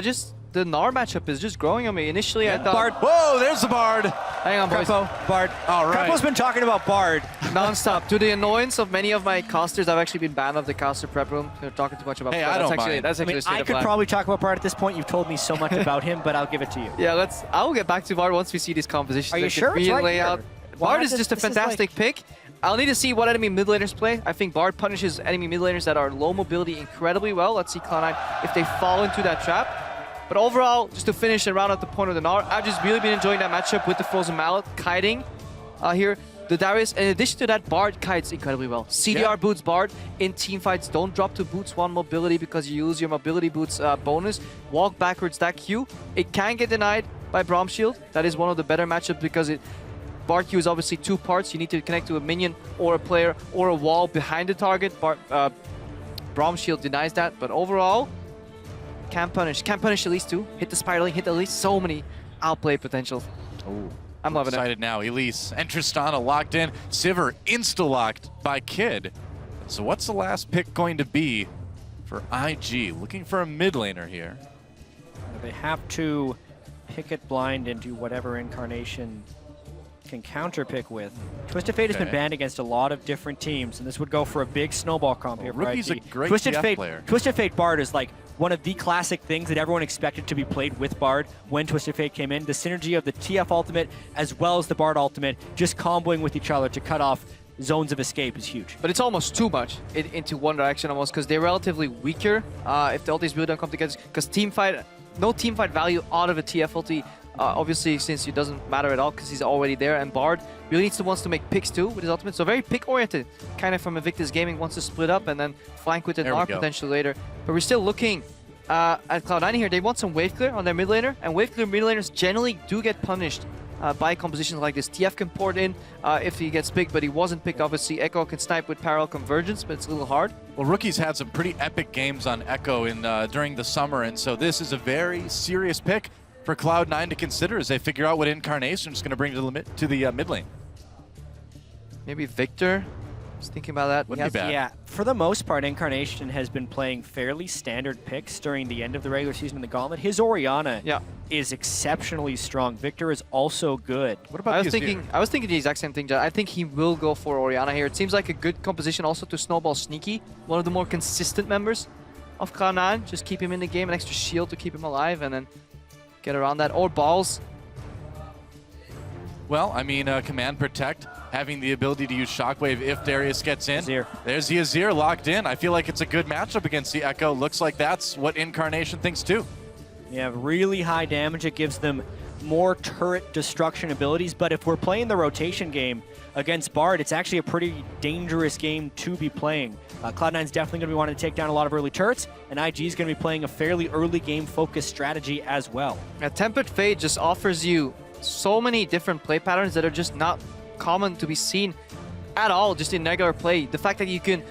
the Gnar matchup is just growing on me. Initially, I thought... Bard. Whoa, there's the Bard. Hang on, boys. Krepo, Bard. All right. Krepo's been talking about Bard. Non-stop. To the annoyance of many of my casters, I've actually been banned of the caster prep room. They're talking too much about Hey, Bard. I don't That's mind. actually a straight I up could lie. probably talk about Bard at this point. You've told me so much about him, but I'll give it to you. Yeah, I'll get back to Bard once we see these compositions. Are you They sure? could It's really right lay here. out. Why Bard is this- just a this is like- fantastic pick. I'll need to see what enemy mid laners play. I think Bard punishes enemy mid laners that are low mobility incredibly well. Let's see Cloud9 if they fall into that trap. But overall, just to finish and round out the point of the Gnar, I've just really been enjoying that matchup with the Frozen Mallet kiting here. The Darius, in addition to that, Bard kites incredibly well. CDR boots Bard in team fights. Don't drop to boots 1 mobility because you lose your mobility boots bonus. Walk backwards that Q. It can get denied by Braum Shield. That is one of the better matchups because Bard Q is obviously 2 parts. You need to connect to a minion or a player or a wall behind the target. Braum Shield denies that, but overall, can punish at least 2. Hit the spiraling, hit at least so many outplay potential. Ooh. I'm loving excited now. Elise and Tristana locked in. Sivir insta-locked by Kid. So what's the last pick going to be for IG? Looking for a mid laner here. They have to pick it blind and do whatever Incarnation can counterpick with. Twisted Fate has been banned against a lot of different teams, and this would go for a big snowball comp here. Rookie's for a IG. great Twisted TF Fate player. Twisted Fate Bard is like one of the classic things that everyone expected to be played with Bard when Twisted Fate came in. The synergy of the TF ultimate as well as the Bard ultimate, just comboing with each other to cut off zones of escape is huge. But it's almost too much into one direction almost because they're relatively weaker if the ultis really don't come together. Because no team fight value out of a TF ulti. Obviously, since it doesn't matter at all because he's already there, and Bard really wants to make picks too with his ultimate. So very pick-oriented, kind of from Invictus Gaming, wants to split up and then flank with the Gnar potentially later. But we're still looking at Cloud9 here. They want some wave clear on their mid laner, and wave clear mid laners generally do get punished by compositions like this. TF can port in if he gets picked, but he wasn't picked. Obviously, Echo can snipe with parallel convergence, but it's a little hard. Well, Rookie's had some pretty epic games on Echo during the summer, and so this is a very serious pick. for Cloud9 to consider as they figure out what Incarnation is going to bring to the mid lane. Maybe Victor. Just thinking about that. Wouldn't be bad. Yeah, for the most part, Incarnation has been playing fairly standard picks during the end of the regular season in the Gauntlet. His Orianna is exceptionally strong. Victor is also good. What about I was thinking the exact same thing, Jad. I think he will go for Orianna here. It seems like a good composition also to snowball Sneaky, one of the more consistent members of Cloud9. Just keep him in the game, an extra shield to keep him alive, and then get around that. Or Balls. Well, I mean, Command Protect, having the ability to use Shockwave if Darius gets in. There's the Azir locked in. I feel like it's a good matchup against the Echo. Looks like that's what Incarnation thinks too. You have really high damage. It gives them more turret destruction abilities, but if we're playing the rotation game against Bard, it's actually a pretty dangerous game to be playing. Cloud9's definitely going to be wanting to take down a lot of early turrets, and IG is going to be playing a fairly early game focused strategy as well. Now, Tempered Fate just offers you so many different play patterns that are just not common to be seen at all just in regular play. The fact that you can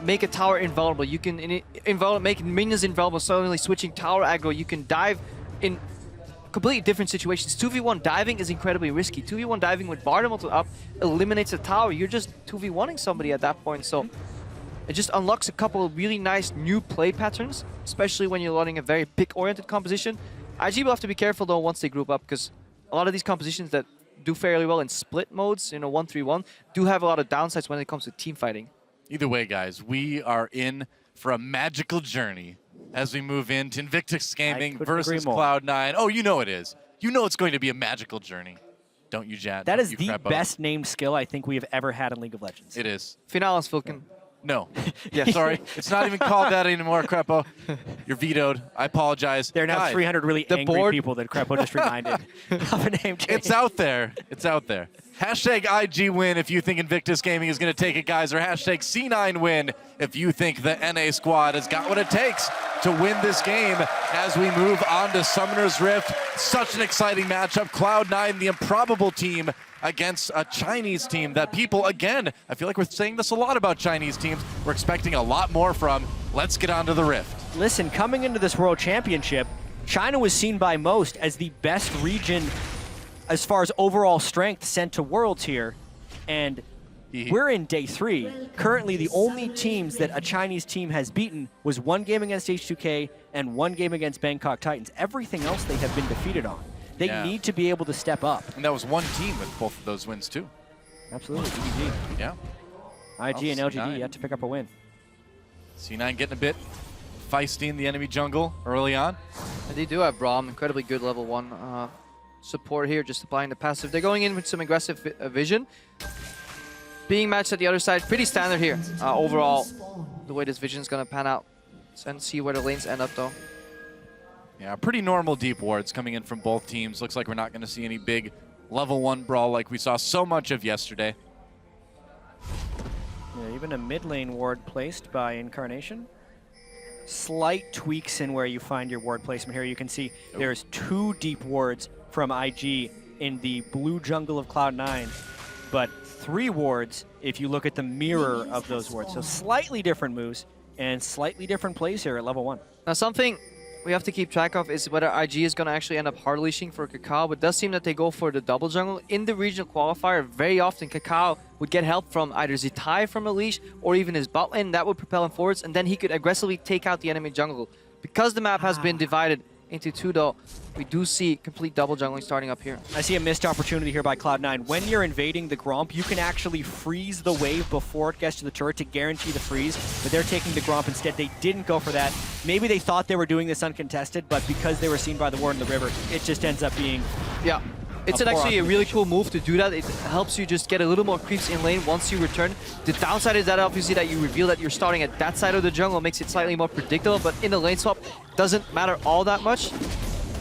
make a tower invulnerable, you can make minions invulnerable, suddenly switching tower aggro, you can dive in completely different situations. 2v1 diving is incredibly risky. 2v1 diving with Bard Immortal up eliminates a tower. You're just 2v1ing somebody at that point. So it just unlocks a couple of really nice new play patterns, especially when you're running a very pick-oriented composition. IG will have to be careful though once they group up, because a lot of these compositions that do fairly well in split modes, 1-3-1, do have a lot of downsides when it comes to team fighting. Either way, guys, we are in for a magical journey as we move into Invictus Gaming versus Cloud9. Oh, you know it is. You know it's going to be a magical journey. Don't you, Jad? That is the best named skill I think we have ever had in League of Legends. It is. Finalis Vulcan. No. Sorry. It's not even called that anymore, Crepo. You're vetoed. I apologize. There are now 300 really angry people that Crepo just reminded of a name change. It's out there. It's out there. Hashtag IG win if you think Invictus Gaming is going to take it, guys, or hashtag C9 win if you think the NA squad has got what it takes to win this game as we move on to Summoner's Rift. Such an exciting matchup. Cloud9, the improbable team, against a Chinese team that people, again, I feel like we're saying this a lot about Chinese teams, we're expecting a lot more from. Let's get on to the Rift. Listen, coming into this World Championship, China was seen by most as the best region as far as overall strength sent to Worlds here, and we're in day 3. Currently, the only teams that a Chinese team has beaten was one game against H2K and one game against Bangkok Titans. Everything else they have been defeated on. They need to be able to step up. And that was one team with both of those wins, too. Absolutely, DDG. Yeah. IG and LGD yet to pick up a win. C9 getting a bit feisty in the enemy jungle early on. And they do have Braum, incredibly good level 1 support here, just applying the passive. They're going in with some aggressive vision. Being matched at the other side, pretty standard here. Overall, the way this vision is going to pan out. And see where the lanes end up, though. Yeah, pretty normal deep wards coming in from both teams. Looks like we're not going to see any big level 1 brawl like we saw so much of yesterday. Yeah, even a mid lane ward placed by Incarnation. Slight tweaks in where you find your ward placement here. You can see there's 2 deep wards from IG in the blue jungle of Cloud9, but 3 wards if you look at the mirror of those wards. So slightly different moves and slightly different plays here at level 1. Now something we have to keep track of is whether IG is going to actually end up hard leashing for Kakao, but it does seem that they go for the double jungle. In the regional qualifier, very often Kakao would get help from either Zitai from a leash or even his bot lane. That would propel him forwards, and then he could aggressively take out the enemy jungle. Because the map has been divided into 2 though, we do see complete double jungling starting up here. I see a missed opportunity here by Cloud9. When you're invading the Gromp, you can actually freeze the wave before it gets to the turret to guarantee the freeze, but they're taking the Gromp instead. They didn't go for that. Maybe they thought they were doing this uncontested, but because they were seen by the ward in the river, it just ends up being... Yeah. It's actually a really cool move to do that. It helps you just get a little more creeps in lane once you return. The downside is that obviously that you reveal that you're starting at that side of the jungle, makes it slightly more predictable, but in the lane swap, doesn't matter all that much.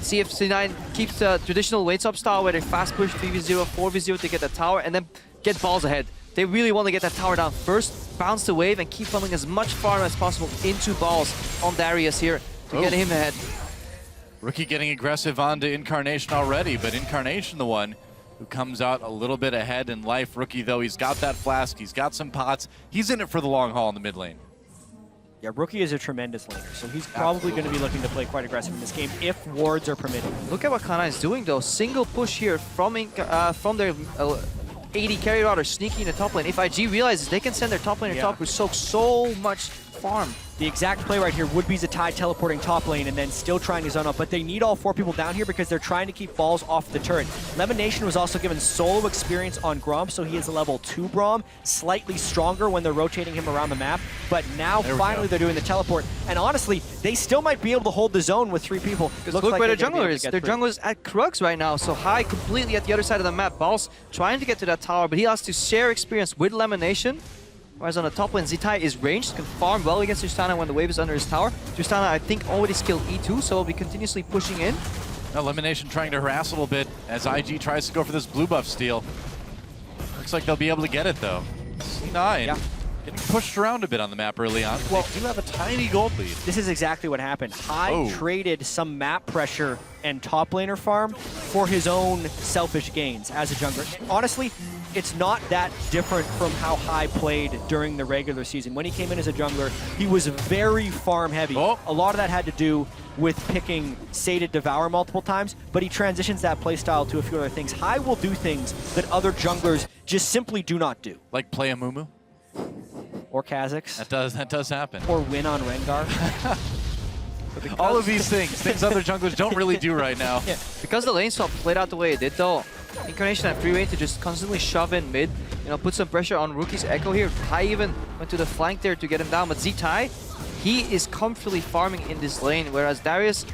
See if C9 keeps the traditional lane swap style where they fast push 3v0, 4v0 to get the tower and then get balls ahead. They really want to get that tower down first, bounce the wave, and keep funneling as much farm as possible into balls on Darius here to get him ahead. Rookie getting aggressive onto Incarnation already, but Incarnation the one who comes out a little bit ahead in life. Rookie, though, he's got that flask, he's got some pots. He's in it for the long haul in the mid lane. Yeah, Rookie is a tremendous laner, so he's probably going to be looking to play quite aggressive in this game if wards are permitted. Look at what Cloud9 is doing though. Single push here from their AD carry route, sneaking in the top lane. If IG realizes they can send their top laner top, who soaks so much farm. The exact play right here would be Zatai teleporting top lane and then still trying to zone up, but they need all 4 people down here because they're trying to keep balls off the turret. Lemonation was also given solo experience on Gromp, so he is a level 2 Braum, slightly stronger when they're rotating him around the map, but now finally they're doing the teleport, and honestly, they still might be able to hold the zone with 3 people. Look like where their jungler is. Their jungler is at Krugs right now, so High completely at the other side of the map. Balls trying to get to that tower, but he has to share experience with Lemonation. Whereas on the top lane, Zitai is ranged, can farm well against Tristana when the wave is under his tower. Tristana, I think, already skilled E2, so will be continuously pushing in. Elimination trying to harass a little bit as IG tries to go for this blue buff steal. Looks like they'll be able to get it, though. C9 getting pushed around a bit on the map early on. Well, they do have a tiny gold lead. This is exactly what happened. High traded some map pressure and top laner farm for his own selfish gains as a jungler. And honestly, it's not that different from how High played during the regular season. When he came in as a jungler, he was very farm heavy. A lot of that had to do with picking Sated Devour multiple times, but he transitions that playstyle to a few other things. High will do things that other junglers just simply do not do. Like play a Mumu? Or Kha'Zix. That does happen. Or win on Rengar. All of these things other junglers don't really do right now. Yeah, because the lane swap played out the way it did though, Incarnation had free reign to just constantly shove in mid, put some pressure on Rookie's Echo here. High even went to the flank there to get him down, but Zitai, he is comfortably farming in this lane, whereas Darius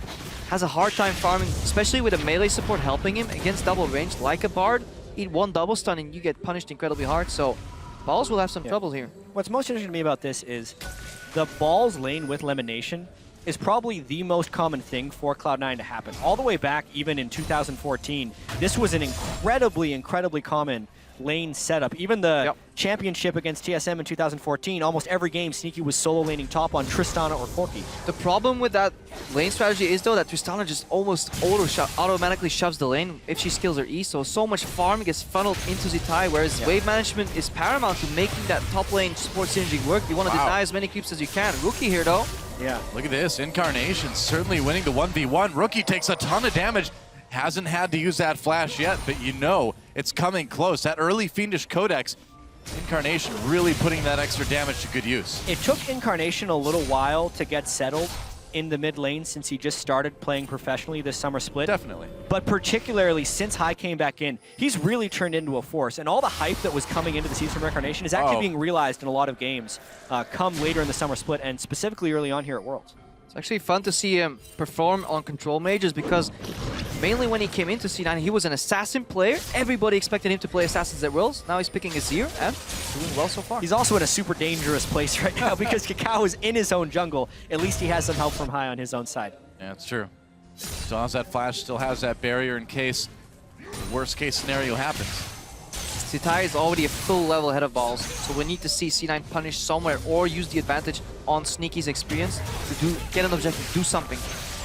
has a hard time farming, especially with a melee support helping him against double range like a Bard. Eat one double stun and you get punished incredibly hard, so Balls will have some trouble here. What's most interesting to me about this is the Balls lane with Lemonation is probably the most common thing for Cloud9 to happen. All the way back, even in 2014, this was an incredibly common lane setup. Even the championship against TSM in 2014, almost every game, Sneaky was solo laning top on Tristana or Corki. The problem with that lane strategy is, though, that Tristana just almost automatically shoves the lane if she skills her E, so much farm gets funneled into Zitai, whereas wave management is paramount to making that top lane support synergy work. You want to deny as many creeps as you can. Rookie here, though. Yeah. Look at this. Incarnation certainly winning the 1v1. Rookie takes a ton of damage. Hasn't had to use that flash yet, but it's coming close. That early Fiendish Codex, Incarnation really putting that extra damage to good use. It took Incarnation a little while to get settled in the mid lane since he just started playing professionally this summer split. Definitely. But particularly since High came back in, he's really turned into a force. And all the hype that was coming into the season from Incarnation is actually being realized in a lot of games come later in the summer split and specifically early on here at Worlds. It's actually fun to see him perform on control mages because mainly when he came into C9, he was an assassin player. Everybody expected him to play assassins at Worlds. Now he's picking Azir and doing well so far. He's also in a super dangerous place right now because Kakao is in his own jungle. At least he has some help from High on his own side. Yeah, it's true. Still has that flash, still has that barrier in case the worst case scenario happens. Zitai is already a full level ahead of Balls, so we need to see C9 punish somewhere or use the advantage on Sneaky's experience to get an objective, do something.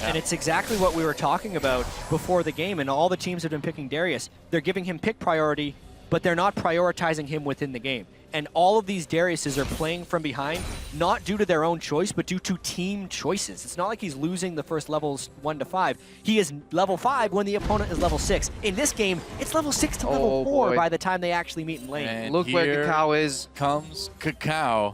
And it's exactly what we were talking about before the game, and all the teams have been picking Darius. They're giving him pick priority, but they're not prioritizing him within the game. And all of these Dariuses are playing from behind, not due to their own choice, but due to team choices. It's not like he's losing the first levels 1 to 5. He is level 5 when the opponent is level 6. In this game, it's level 6 to level 4 by the time they actually meet in lane. And look where Kakao is. Comes Kakao.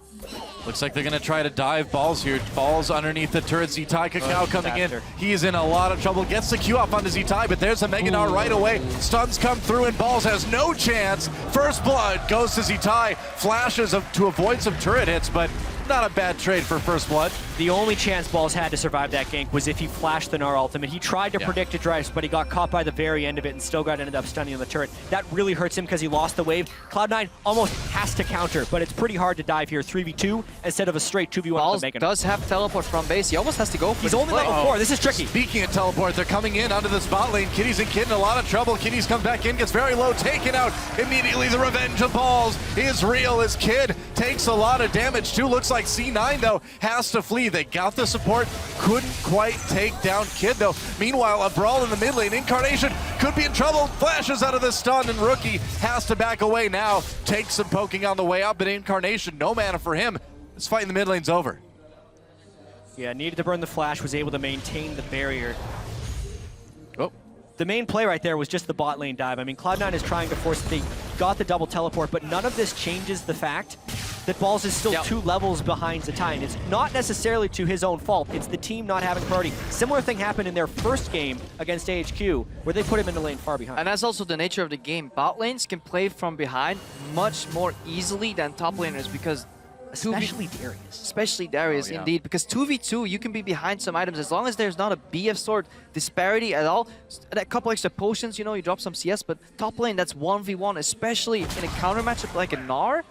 Looks like they're going to try to dive Balls here. Balls underneath the turret. Zitai, Kakao coming in. He is in a lot of trouble. Gets the Q off onto Zitai, but there's a Mega Gnar right away. Stuns come through and Balls has no chance. First blood goes to Zitai. Flashes to avoid some turret hits, but not a bad trade for first blood. The only chance Balls had to survive that gank was if he flashed the Gnar ultimate. He tried to predict a drive, but he got caught by the very end of it and still ended up stunning on the turret. That really hurts him because he lost the wave. Cloud9 almost has to counter, but it's pretty hard to dive here. 3v2 instead of a straight 2v1. Balls does have teleport from base. He almost has to go for He's only level 4. This is tricky. Speaking of teleport, they're coming in onto the spot lane. Kitties and Kid in a lot of trouble. Kitties comes back in, gets very low, taken out. Immediately the revenge of Balls is real as Kid takes a lot of damage too. Looks like C9 though has to flee. They got the support, couldn't quite take down Kid though. Meanwhile, a brawl in the mid lane. Incarnation could be in trouble. Flashes out of the stun and Rookie has to back away now. Takes some poking on the way out, but Incarnation, no mana for him. This fight in the mid lane's over. Yeah, needed to burn the flash, was able to maintain the barrier. Oh. The main play right there was just the bot lane dive. I mean, Cloud9 is trying to force, they got the double teleport, but none of this changes the fact that Balls is still 2 levels behind Zitai. And it's not necessarily to his own fault, it's the team not having priority. Similar thing happened in their first game against AHQ, where they put him in the lane far behind. And that's also the nature of the game. Bot lanes can play from behind much more easily than top laners because Especially Darius. Especially Darius, indeed. Because 2v2, you can be behind some items as long as there's not a BF sword disparity at all. A couple extra potions, you know, you drop some CS, but top lane, that's 1v1, especially in a counter matchup like a Gnar.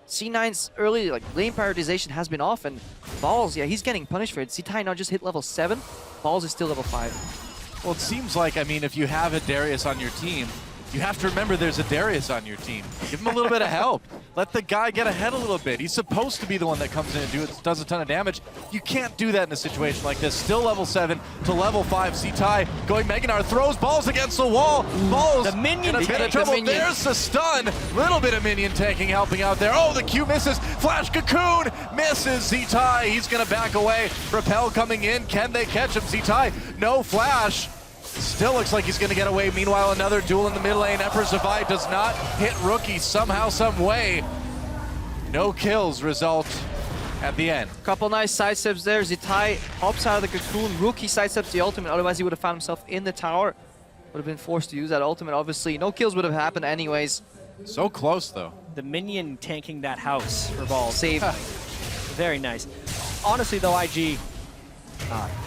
C9's early lane prioritization has been off, and Balls, yeah, he's getting punished for it. Zitai now just hit level 7. Balls is still level 5. Well, it seems like, I mean, if you have a Darius on your team, you have to remember there's a Darius on your team. Give him a little bit of help. Let the guy get ahead a little bit. He's supposed to be the one that comes in and does a ton of damage. You can't do that in a situation like this. Still level 7 to level 5. Zitai going Mega Gnar, throws Balls against the wall. Balls the minion in a bit of trouble. There's the stun. Little bit of minion tanking helping out there. Oh, the Q misses. Flash Cocoon misses Zitai. He's going to back away. Repel coming in. Can they catch him? Zitai, no flash. Still looks like he's going to get away. Meanwhile, another duel in the mid lane. Emperor's Divide does not hit Rookie somehow, some way. No kills result at the end. Couple nice sidesteps there. Zitai hops out of the cocoon. Rookie sidesteps the ultimate. Otherwise, he would have found himself in the tower. Would have been forced to use that ultimate, obviously. No kills would have happened anyways. So close, though. The minion tanking that house for Balls. Save. Very nice. Honestly, though, IG,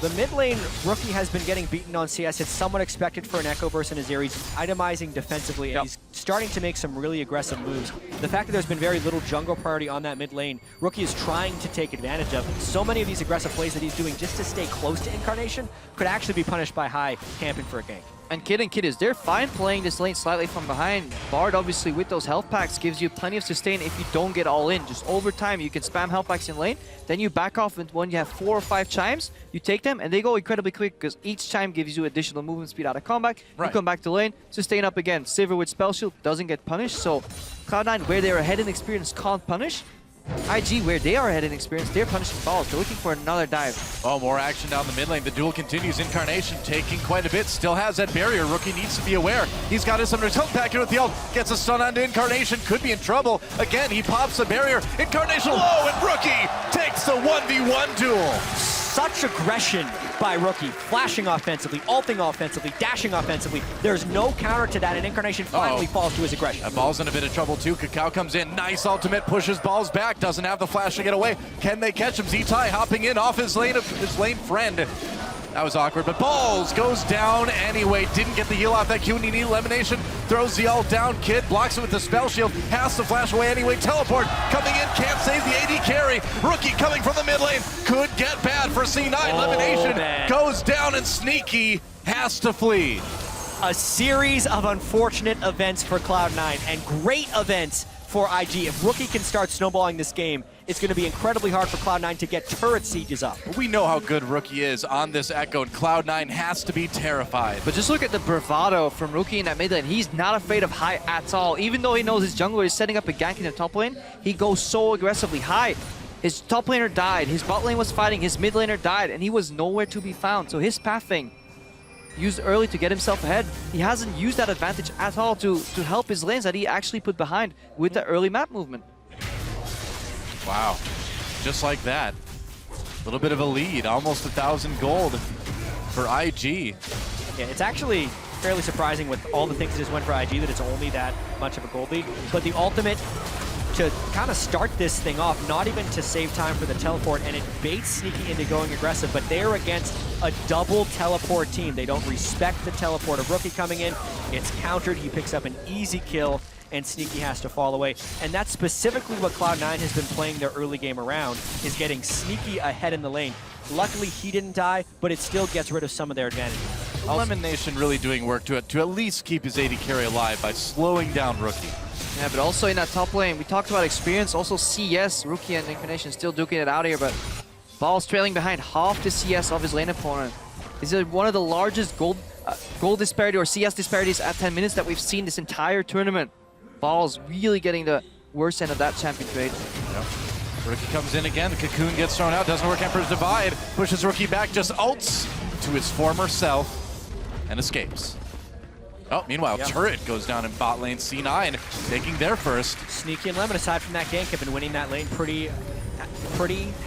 the mid lane Rookie has been getting beaten on CS. It's somewhat expected for an Echo versus an Azir. He's itemizing defensively, and he's starting to make some really aggressive moves. The fact that there's been very little jungle priority on that mid lane, Rookie is trying to take advantage of. So many of these aggressive plays that he's doing just to stay close to Incarnation could actually be punished by High camping for a gank. And Kiddies, they're fine playing this lane slightly from behind. Bard, obviously, with those health packs, gives you plenty of sustain if you don't get all in. Just over time, you can spam health packs in lane, then you back off when you have 4 or 5 chimes, you take them, and they go incredibly quick because each chime gives you additional movement speed out of combat. You come back to lane, sustain up again. Sivir with Spell Shield doesn't get punished, so Cloud9, where they're ahead in experience, can't punish. IG, where they are ahead in experience, they're punishing Balls. They're looking for another dive. Oh, more action down the mid lane. The duel continues. Incarnation taking quite a bit. Still has that barrier. Rookie needs to be aware. He's got his under tilt back here with the ult. Gets a stun onto Incarnation. Could be in trouble. Again, he pops the barrier. Incarnation low, and Rookie takes the 1v1 duel. Such aggression by Rookie, flashing offensively, ulting offensively, dashing offensively. There's no counter to that, and Incarnation finally falls to his aggression. That Ball's in a bit of trouble too. Kakao comes in, nice ultimate, pushes Balls back, doesn't have the flash to get away. Can they catch him? Zitai hopping in off his lane friend. That was awkward, but Balls goes down anyway. Didn't get the heal off that Q, and he needs elimination. Throws the ult down. Kid blocks it with the spell shield. Has to flash away anyway. Teleport coming in. Can't save the AD carry. Rookie coming from the mid lane. Could get bad for C9. Elimination goes down, and Sneaky has to flee. A series of unfortunate events for Cloud9 and great events for IG. If Rookie can start snowballing this game, it's going to be incredibly hard for Cloud9 to get turret sieges up. We know how good Rookie is on this Echo, and Cloud9 has to be terrified. But just look at the bravado from Rookie in that mid lane. He's not afraid of High at all. Even though he knows his jungler is setting up a gank in the top lane, he goes so aggressively. High, his top laner died, his bot lane was fighting, his mid laner died, and he was nowhere to be found. So his pathing, used early to get himself ahead, he hasn't used that advantage at all to help his lanes that he actually put behind with the early map movement. Wow, just like that. A little bit of a lead, almost 1,000 gold for IG. Yeah, it's actually fairly surprising with all the things that just went for IG that it's only that much of a gold lead. But the ultimate to kind of start this thing off, not even to save time for the teleport, and it baits Sneaky into going aggressive, but they're against a double teleport team. They don't respect the teleport of Rookie coming in. It's countered, he picks up an easy kill, and Sneaky has to fall away. And that's specifically what Cloud9 has been playing their early game around, is getting Sneaky ahead in the lane. Luckily, he didn't die, but it still gets rid of some of their advantage. Elimination really doing work to at least keep his AD carry alive by slowing down Rookie. Yeah, but also in that top lane, we talked about experience, also CS, Rookie and Incarnation still duking it out here, but Balls trailing behind half the CS of his lane opponent. This is one of the largest gold disparity or CS disparities at 10 minutes that we've seen this entire tournament. Balls really getting the worst end of that champion trade. Yep. Rookie comes in again. The Cocoon gets thrown out. Doesn't work. Emperor's Divide pushes Rookie back. Just ults to his former self and escapes. Oh, meanwhile, Turret goes down in bot lane. C9 taking their first. Sneaky and Lemon, aside from that gank, have been winning that lane pretty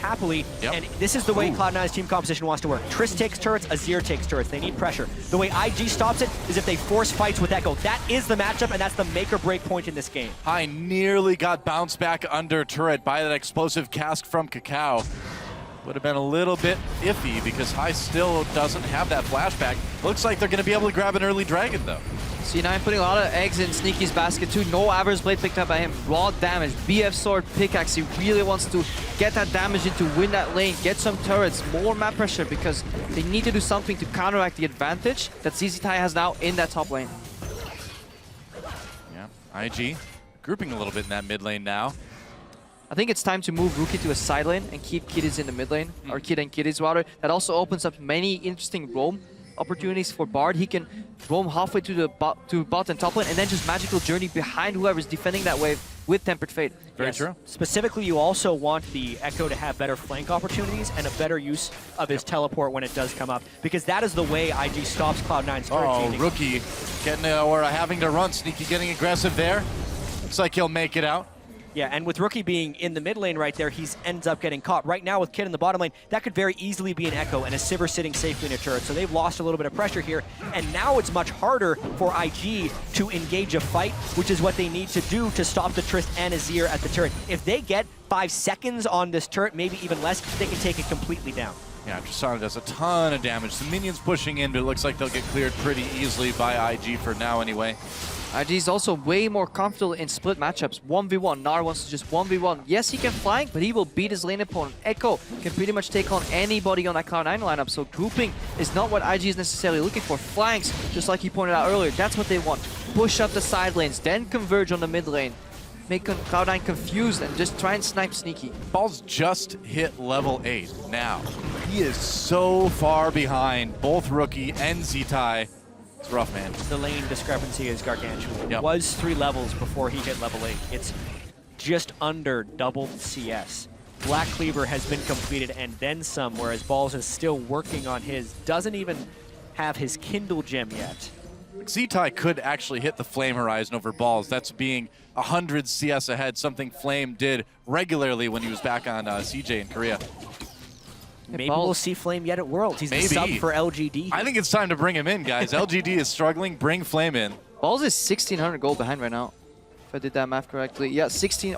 happily. And this is the way Cloud9's team composition wants to work. Trist takes turrets, Azir takes turrets. They need pressure. The way IG stops it is if they force fights with Echo. That is the matchup, and that's the make or break point in this game. High nearly got bounced back under turret by that explosive cask from Kakao. Would have been a little bit iffy because High still doesn't have that flashback. Looks like they're going to be able to grab an early dragon, though. C9 putting a lot of eggs in Sneaky's basket too. No Avarice Blade picked up by him. Raw damage, BF Sword, Pickaxe. He really wants to get that damage in to win that lane, get some turrets, more map pressure because they need to do something to counteract the advantage that ZZTAI has now in that top lane. Yeah, IG grouping a little bit in that mid lane now. I think it's time to move Rookie to a side lane and keep Kiddies in the mid lane, or Kid and Kiddies rather. That also opens up many interesting roam opportunities for Bard. He can roam halfway to the bot and top lane and then just magical journey behind whoever's defending that wave with Tempered Fate. Very true. Specifically, you also want the Echo to have better flank opportunities and a better use of his teleport when it does come up, because that is the way IG stops Cloud9's turret chaining. Rookie getting or having to run. Sneaky getting aggressive there. Looks like he'll make it out. Yeah, and with Rookie being in the mid lane right there, he ends up getting caught. Right now with Kid in the bottom lane, that could very easily be an Echo and a Sivir sitting safely in a turret. So they've lost a little bit of pressure here, and now it's much harder for IG to engage a fight, which is what they need to do to stop the Trist and Azir at the turret. If they get 5 seconds on this turret, maybe even less, they can take it completely down. Yeah, Tristana does a ton of damage. The minions pushing in, but it looks like they'll get cleared pretty easily by IG for now anyway. IG's also way more comfortable in split matchups. 1v1, Gnar wants to just 1v1. Yes, he can flank, but he will beat his lane opponent. Echo can pretty much take on anybody on that Cloud9 lineup, so grouping is not what IG is necessarily looking for. Flanks, just like he pointed out earlier, that's what they want. Push up the side lanes, then converge on the mid lane. Make Cloud9 confused and just try and snipe Sneaky. Ball's just hit level 8 now. He is so far behind both Rookie and ZTAI. It's rough, man. The lane discrepancy is gargantuan. It was 3 levels before he hit level 8. It's just under double CS. Black Cleaver has been completed and then some, whereas Balls is still working on his. Doesn't even have his Kindle gem yet. ZTAI could actually hit the Flame Horizon over Balls. That's being 100 CS ahead, something Flame did regularly when he was back on CJ in Korea. Maybe we'll see Flame yet at Worlds. He's the sub for LGD. I think it's time to bring him in, guys. LGD is struggling. Bring Flame in. Balls is 1,600 gold behind right now, if I did that math correctly. Yeah,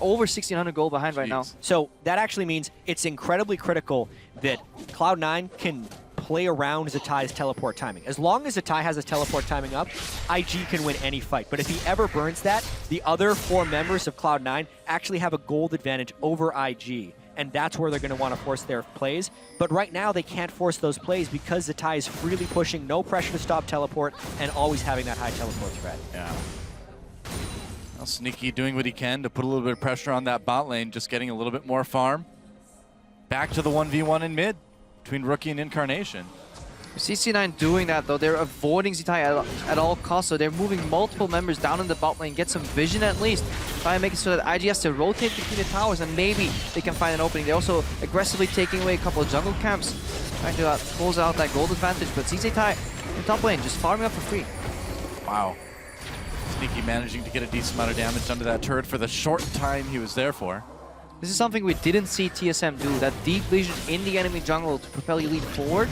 over 1,600 gold behind right now. So that actually means it's incredibly critical that Cloud9 can play around ZTAI's teleport timing. As long as ZTAI has his teleport timing up, IG can win any fight. But if he ever burns that, the other 4 members of Cloud9 actually have a gold advantage over IG. And that's where they're going to want to force their plays. But right now, they can't force those plays because ZTAI is freely pushing, no pressure to stop teleport, and always having that high teleport threat. Yeah. Well, Sneaky doing what he can to put a little bit of pressure on that bot lane, just getting a little bit more farm. Back to the 1v1 in mid between Rookie and Incarnation. You see C9 doing that though. They're avoiding ZTAI at all costs, so they're moving multiple members down in the bot lane, get some vision at least. Try and make it so that IG has to rotate between the towers and maybe they can find an opening. They're also aggressively taking away a couple of jungle camps, trying to close out that gold advantage, but ZTAI in top lane just farming up for free. Wow. Sneaky managing to get a decent amount of damage under that turret for the short time he was there for. This is something we didn't see TSM do, that deep vision in the enemy jungle to propel your lead forward.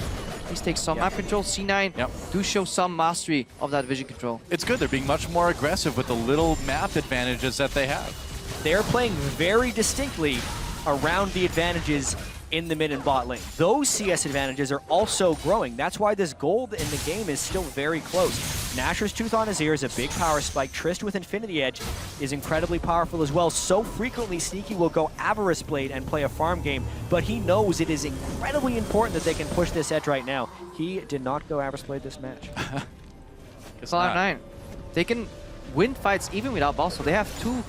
Please take some map control. C9 do show some mastery of that vision control. It's good. They're being much more aggressive with the little map advantages that they have. They're playing very distinctly around the advantages in the mid and bot lane. Those CS advantages are also growing. That's why this gold in the game is still very close. Nashor's Tooth on Azir is a big power spike. Trist with Infinity Edge is incredibly powerful as well. So frequently, Sneaky will go Avarice Blade and play a farm game, but he knows it is incredibly important that they can push this edge right now. He did not go Avarice Blade this match. Cloud9, they can win fights even without Balls, so they have 2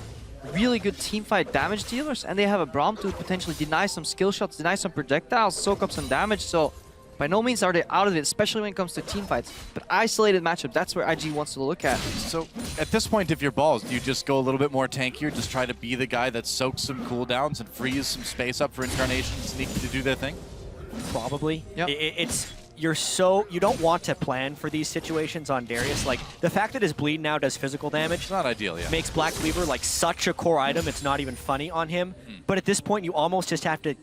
really good teamfight damage dealers, and they have a Braum to potentially deny some skill shots, deny some projectiles, soak up some damage, so By no means are they out of it, especially when it comes to team fights. But isolated matchup, that's where IG wants to look at. So at this point, if you're Balls, do you just go a little bit more tankier, just try to be the guy that soaks some cooldowns and frees some space up for Incarnation and Sneaky to do their thing? Probably. Yep. You don't want to plan for these situations on Darius. Like, the fact that his bleed now does physical damage, it's not ideal, yeah. Makes Black Cleaver like such a core item, it's not even funny on him. But at this point, you almost just have to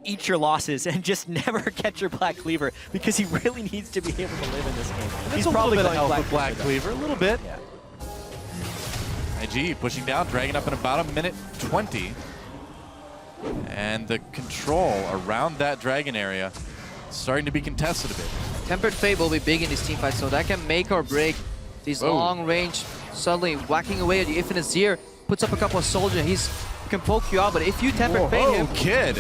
eat your losses and just never get your Black Cleaver because he really needs to be able to live in this game. He's probably going to help Black Cleaver, a little bit. Yeah. IG pushing down, dragging up in about a minute 20. And the control around that dragon area starting to be contested a bit. Tempered Fate will be big in these team fights, so that can make or break these long range, suddenly whacking away at you. If Azir puts up a couple of soldiers, he can poke you out, but if you Tempered Fate him... Kid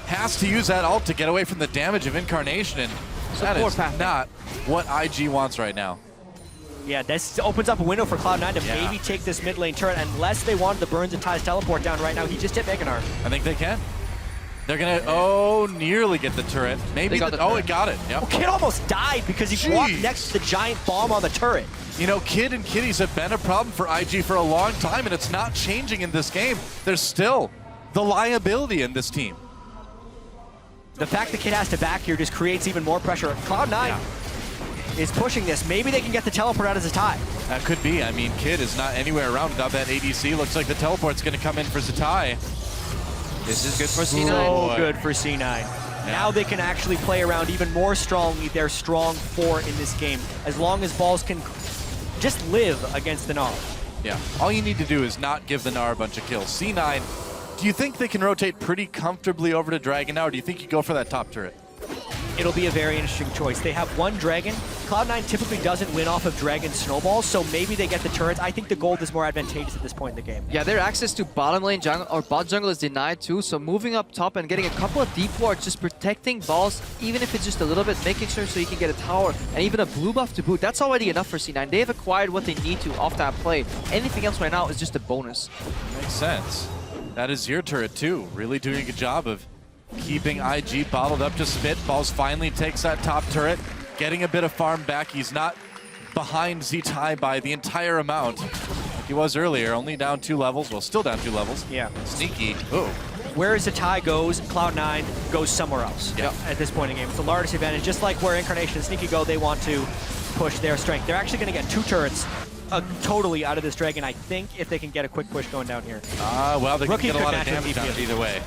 has to use that ult to get away from the damage of Incarnation, and that is not what IG wants right now. Yeah, this opens up a window for Cloud9 to maybe take this mid lane turret, unless they wanted the Burns and Ties teleport down right now. He just hit Mega Gnar. I think they can. They're gonna, nearly get the turret. Maybe, it got it. Yep. Oh, Kid almost died because he walked next to the giant bomb on the turret. You know, Kid and Kitties have been a problem for IG for a long time, and it's not changing in this game. There's still the liability in this team. The fact that Kid has to back here just creates even more pressure. Cloud9 is pushing this. Maybe they can get the teleport out as a tie. That could be. I mean, Kid is not anywhere around without that ADC. Looks like the teleport's going to come in for Zatai. This is good for C9. So good for C9. Yeah. Now they can actually play around even more strongly their strong 4 in this game, as long as Balls can just live against the Gnar. Yeah, all you need to do is not give the Gnar a bunch of kills. C9, do you think they can rotate pretty comfortably over to Dragon now, or do you think you go for that top turret? It'll be a very interesting choice. They have one Dragon. Cloud9 typically doesn't win off of Dragon snowballs, so maybe they get the turrets. I think the gold is more advantageous at this point in the game. Yeah, their access to bottom lane jungle or bot jungle is denied too, so moving up top and getting a couple of deep wards, just protecting Balls, even if it's just a little bit, making sure so you can get a tower and even a blue buff to boot, that's already enough for C9. They've acquired what they need to off that play. Anything else right now is just a bonus. Makes sense. That is your turret too. Really doing a good job of keeping IG bottled up just a bit. Balls finally takes that top turret, getting a bit of farm back. He's not behind Zatai by the entire amount like he was earlier, only down 2 levels. Well, still down 2 levels. Yeah. Sneaky. Oh. Where Zatai goes, Cloud9 goes somewhere else at this point in the game. It's the largest advantage. Just like where Incarnation and Sneaky go, they want to push their strength. They're actually going to get 2 turrets totally out of this Dragon, I think, if they can get a quick push going down here. Well, they can get a lot of naturally damage down either way.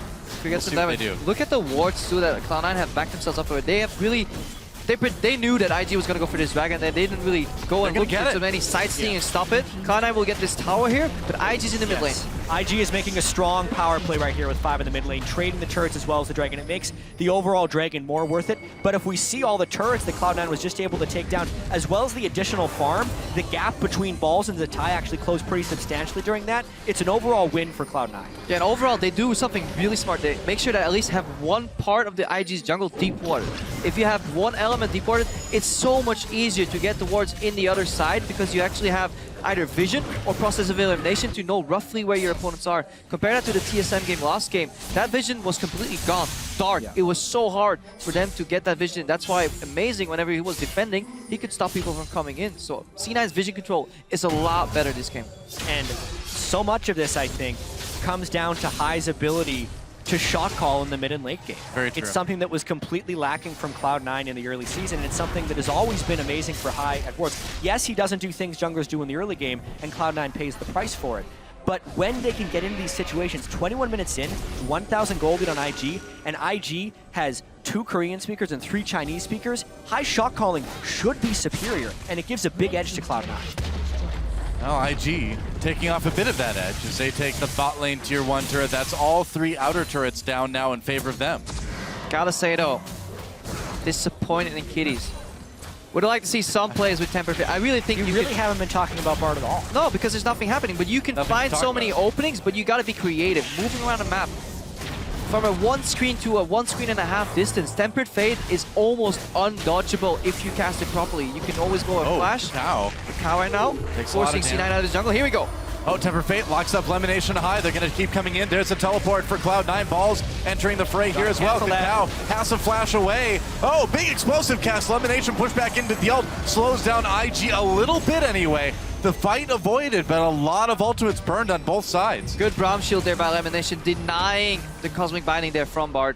We'll see what they do. Look at the wards too that Cloud9 have backed themselves up for. They have really, they knew that IG was going to go for this Dragon. They didn't really go and look for so many sightseeing and stop it. Cloud9 will get this tower here, but IG's in the mid lane. IG is making a strong power play right here with 5 in the mid lane, trading the turrets as well as the Dragon. It makes the overall Dragon more worth it. But if we see all the turrets that Cloud9 was just able to take down, as well as the additional farm, the gap between Balls and Zatai actually closed pretty substantially during that. It's an overall win for Cloud9. Yeah, and overall, they do something really smart. They make sure that at least have one part of the IG's jungle deep water. If you have one element deep water, it's so much easier to get the wards in the other side because you actually have either vision or process of elimination to know roughly where your opponents are. Compare that to the TSM game last game. That vision was completely gone. Dark. It was so hard for them to get that vision. That's why amazing whenever he was defending, he could stop people from coming in. So C9's vision control is a lot better this game. And so much of this, I think, comes down to High's ability to shot call in the mid and late game. Very true. It's something that was completely lacking from Cloud9 in the early season, and it's something that has always been amazing for High at Worlds. Yes, he doesn't do things junglers do in the early game, and Cloud9 pays the price for it. But when they can get into these situations, 21 minutes in, 1,000 gold lead on IG, and IG has 2 Korean speakers and 3 Chinese speakers, High shot calling should be superior, and it gives a big edge to Cloud9. Well, IG taking off a bit of that edge as they take the bot lane tier 1 turret. That's all 3 outer turrets down now in favor of them. Gotta say though, disappointed in Kitties. Would like to see some plays with Tempered Fate. I really think you really haven't been talking about Bard at all. No, because there's nothing happening. But you can find so many openings, but you gotta be creative, moving around the map. From a 1 screen to a 1.5 screen distance, Tempered Fate is almost undodgeable if you cast it properly. You can always go a flash. Cow. The Cow right now, forcing C9 out of the jungle. Here we go. Oh, Temper Fate locks up Lemonation high. They're going to keep coming in. There's a teleport for Cloud9. Balls entering the fray here as well. Kakao has to flash away. Oh, big explosive cast. Lemonation pushed back into the ult. Slows down IG a little bit anyway. The fight avoided, but a lot of ultimates burned on both sides. Good Braum shield there by Lemonation, denying the Cosmic Binding there from Bard.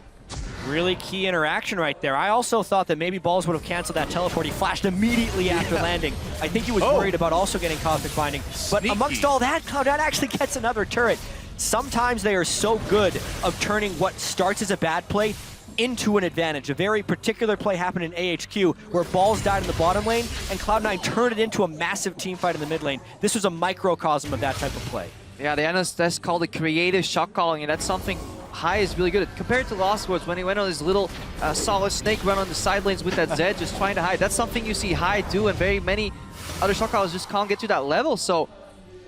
Really key interaction right there. I also thought that maybe Balls would have canceled that teleport. He flashed immediately after landing. I think he was worried about also getting Cosmic Binding. But amongst all that, Cloud9 actually gets another turret. Sometimes they are so good of turning what starts as a bad play into an advantage. A very particular play happened in AHQ where Balls died in the bottom lane and Cloud9 turned it into a massive team fight in the mid lane. This was a microcosm of that type of play. Yeah, the analysts that's called a creative shot calling, and that's something High is really good at. Compared to Lost Words, when he went on his little solid snake run on the side lanes with that Zed, just trying to hide. That's something you see High do, and very many other shot callers just can't get to that level. So,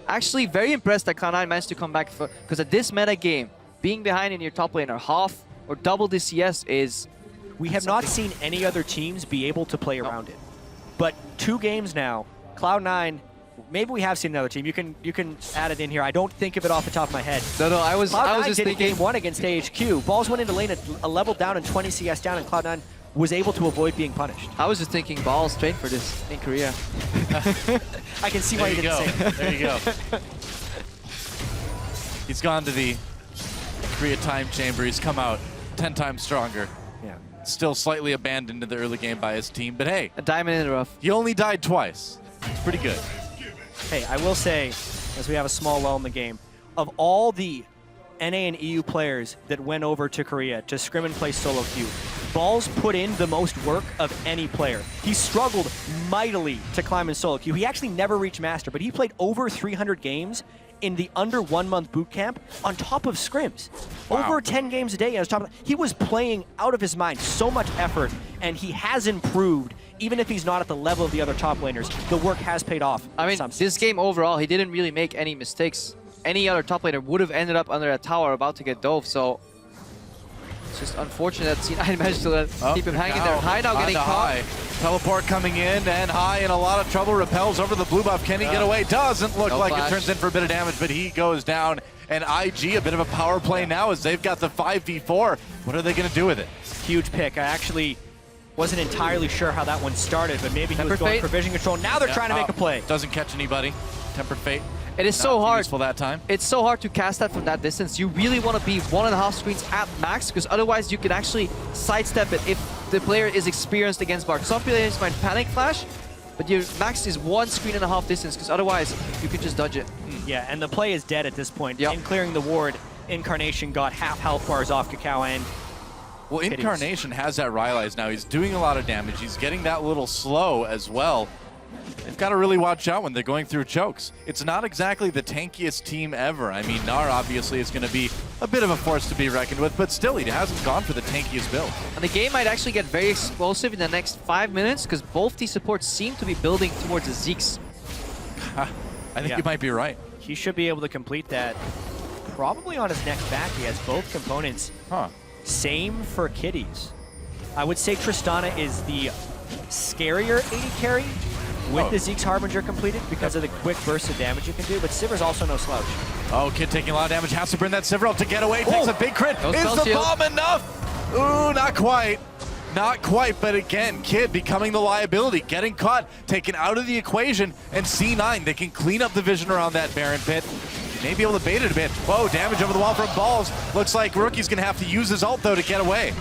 actually very impressed that Cloud9 managed to come back, because at this meta game, being behind in your top lane or half or double the CS is... We have not seen any other teams be able to play around it. But 2 games now, Cloud9, maybe we have seen another team. You can add it in here. I don't think of it off the top of my head. No, I was just did thinking game 1 against AHQ. Balls went into lane a level down and 20 CS down, and Cloud9 was able to avoid being punished. I was just thinking Balls trained for this in Korea. I can see why you didn't say it. There you go. He's gone to the Korea time chamber. He's come out 10 times stronger. Yeah. Still slightly abandoned in the early game by his team, but hey. A diamond in the rough. He only died twice. It's pretty good. Hey, I will say, as we have a small lull in the game, of all the NA and EU players that went over to Korea to scrim and play solo queue, Balls put in the most work of any player. He struggled mightily to climb in solo queue. He actually never reached Master, but he played over 300 games in the under 1 month boot camp on top of scrims. Wow. Over 10 games a day on top of he was playing out of his mind, so much effort, and he has improved. Even if he's not at the level of the other top laners, the work has paid off. I mean, this game overall, he didn't really make any mistakes. Any other top laner would have ended up under a tower about to get dove, so it's just unfortunate that C9 managed to keep him hanging there. High now getting caught. Teleport coming in, and High in a lot of trouble. Repels over the blue buff. Can he get away? Doesn't look like it. Turns in for a bit of damage, but he goes down. And IG, a bit of a power play now as they've got the 5v4. What are they going to do with it? Huge pick. I actually wasn't entirely sure how that one started, but maybe he was going for vision control. Now they're trying to make a play. Doesn't catch anybody. Tempered Fate. It is so hard. Useful that time. It's so hard to cast that from that distance. You really want to be 1.5 screens at max, because otherwise you can actually sidestep it if the player is experienced against Bard. Some players might panic flash, but your max is 1.5 screens distance, because otherwise you can just dodge it. Yeah, and the play is dead at this point. In clearing the ward, Incarnation got half health bars off Kakao and well, Incarnation has that Rylai's now. He's doing a lot of damage. He's getting that little slow as well. They've got to really watch out when they're going through chokes. It's not exactly the tankiest team ever. I mean, Gnar obviously is going to be a bit of a force to be reckoned with, but still, he hasn't gone for the tankiest build. And the game might actually get very explosive in the next 5 minutes, because both these supports seem to be building towards the Zeeks. I think you might be right. He should be able to complete that probably on his next back. He has both components. Same for Kitties. I would say Tristana is the scarier AD carry with the Zeke's Harbinger completed because of the quick burst of damage you can do, but Sivir's also no slouch. Oh, Kid taking a lot of damage, has to bring that Sivir up to get away, takes a big crit. Is the bomb enough? Ooh, not quite. Not quite, but again, Kid becoming the liability, getting caught, taken out of the equation, and C9, they can clean up the vision around that Baron pit. May be able to bait it a bit. Whoa, damage over the wall from Balls. Looks like Rookie's gonna have to use his ult though to get away.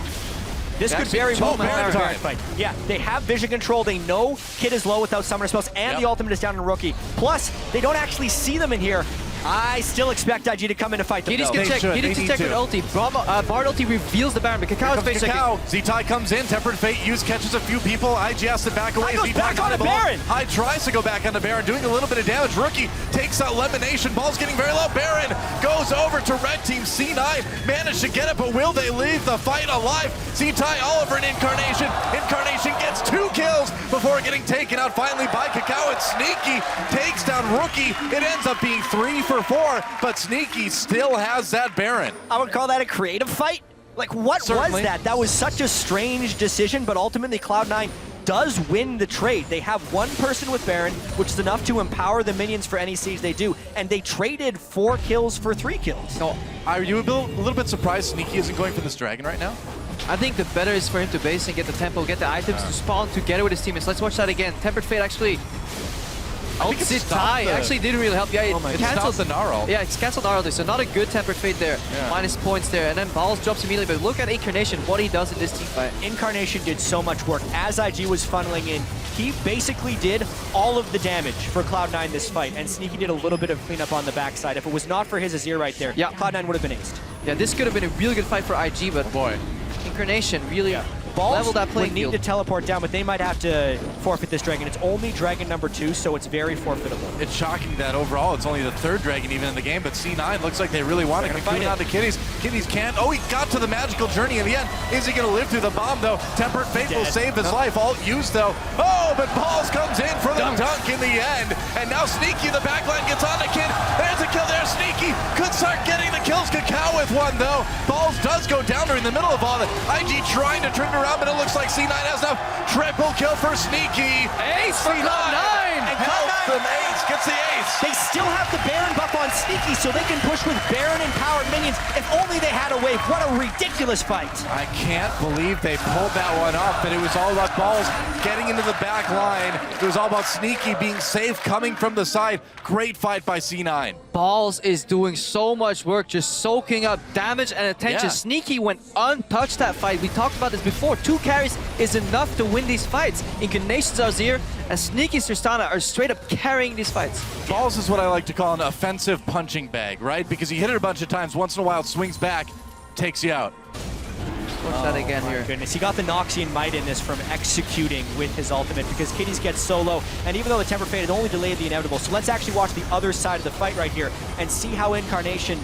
This could very well be a Baron fight. Yeah, they have vision control. They know Kid is low without summoner spells, and the ultimate is down on Rookie. Plus, they don't actually see them in here. I still expect IG to come in to fight them. Kitties can check. Kitties can check with ulti. Bard ulti reveals the Baron, but Kakao's face checking. Z-Tai comes in. Tempered Fate catches a few people. IG has to back away. Goes back on the Baron. High tries to go back on the Baron, doing a little bit of damage. Rookie takes out Lemonation. Ball's getting very low. Baron goes over to red team. C9 managed to get it, but will they leave the fight alive? Z-Tai all over an Incarnation. Incarnation gets 2 kills before getting taken out finally by Kakao, and Sneaky takes down Rookie. It ends up being 3 for 4, but Sneaky still has that Baron. I would call that a creative fight. Like, what was that? That was such a strange decision, but ultimately Cloud9 does win the trade. They have one person with Baron, which is enough to empower the minions for any siege they do, and they traded 4 kills for 3 kills. So, are you a little bit surprised Sneaky isn't going for this dragon right now? I think the better is for him to base and get the tempo, get the items to spawn together with his teammates. Let's watch that again. Tempered Fate actually... Zitai actually didn't really help. Yeah, it canceled the Gnarl. Yeah, it's canceled Gnarl, so not a good Tempered Fate there. Yeah. Minus points there, and then Balls drops immediately. But look at Incarnation, what he does in this team fight. Incarnation did so much work. As IG was funneling in, he basically did all of the damage for Cloud9 this fight, and Sneaky did a little bit of cleanup on the backside. If it was not for his Azir right there, Cloud9 would have been aced. Yeah, this could have been a really good fight for IG, but Incarnation really leveled that playing would need field. to teleport down, but they might have to forfeit this dragon. It's only dragon number 2, so it's very forfeitable. It's shocking that overall it's only the 3rd dragon even in the game, but C9 looks like they really want to fight out the Kitties. Kitties can't. Oh, he got to the magical journey in the end. Is he going to live through the bomb, though? Tempered Fate will save his life. Alt used, though. Oh, but Balls comes in for the dunk in the end. And now Sneaky, the backline, gets on the kid. There's a kill there. Sneaky could start getting the kills. Kakao with one, though. Balls does go down there in the middle of all that. IG trying to turn it around, but it looks like C9 has enough. Triple kill for Sneaky. Ace for Cloud9! And Cloud9 Ace gets the ace. They still have the Baron buff on Sneaky, so they can push with Baron and powered minions. If only they had a wave. What a ridiculous fight. I can't believe they pulled that one off, but it was all about Balls getting into the back line. It was all about Sneaky being safe coming from the side. Great fight by C9. Balls is doing so much work, just soaking up damage and attention. Yeah. Sneaky went untouched that fight. We talked about this before. 2 carries is enough to win these fights. Incarnation's Azir and Sneaky's Tristana are straight up carrying these fights. Balls is what I like to call an offensive punching bag, right? Because you hit it a bunch of times, once in a while it swings back, takes you out. Watch that again here. Goodness, he got the Noxian Might in this from executing with his ultimate because Kitties gets so low, and even though the Tempered Fate had only delayed the inevitable, so let's actually watch the other side of the fight right here and see how Incarnation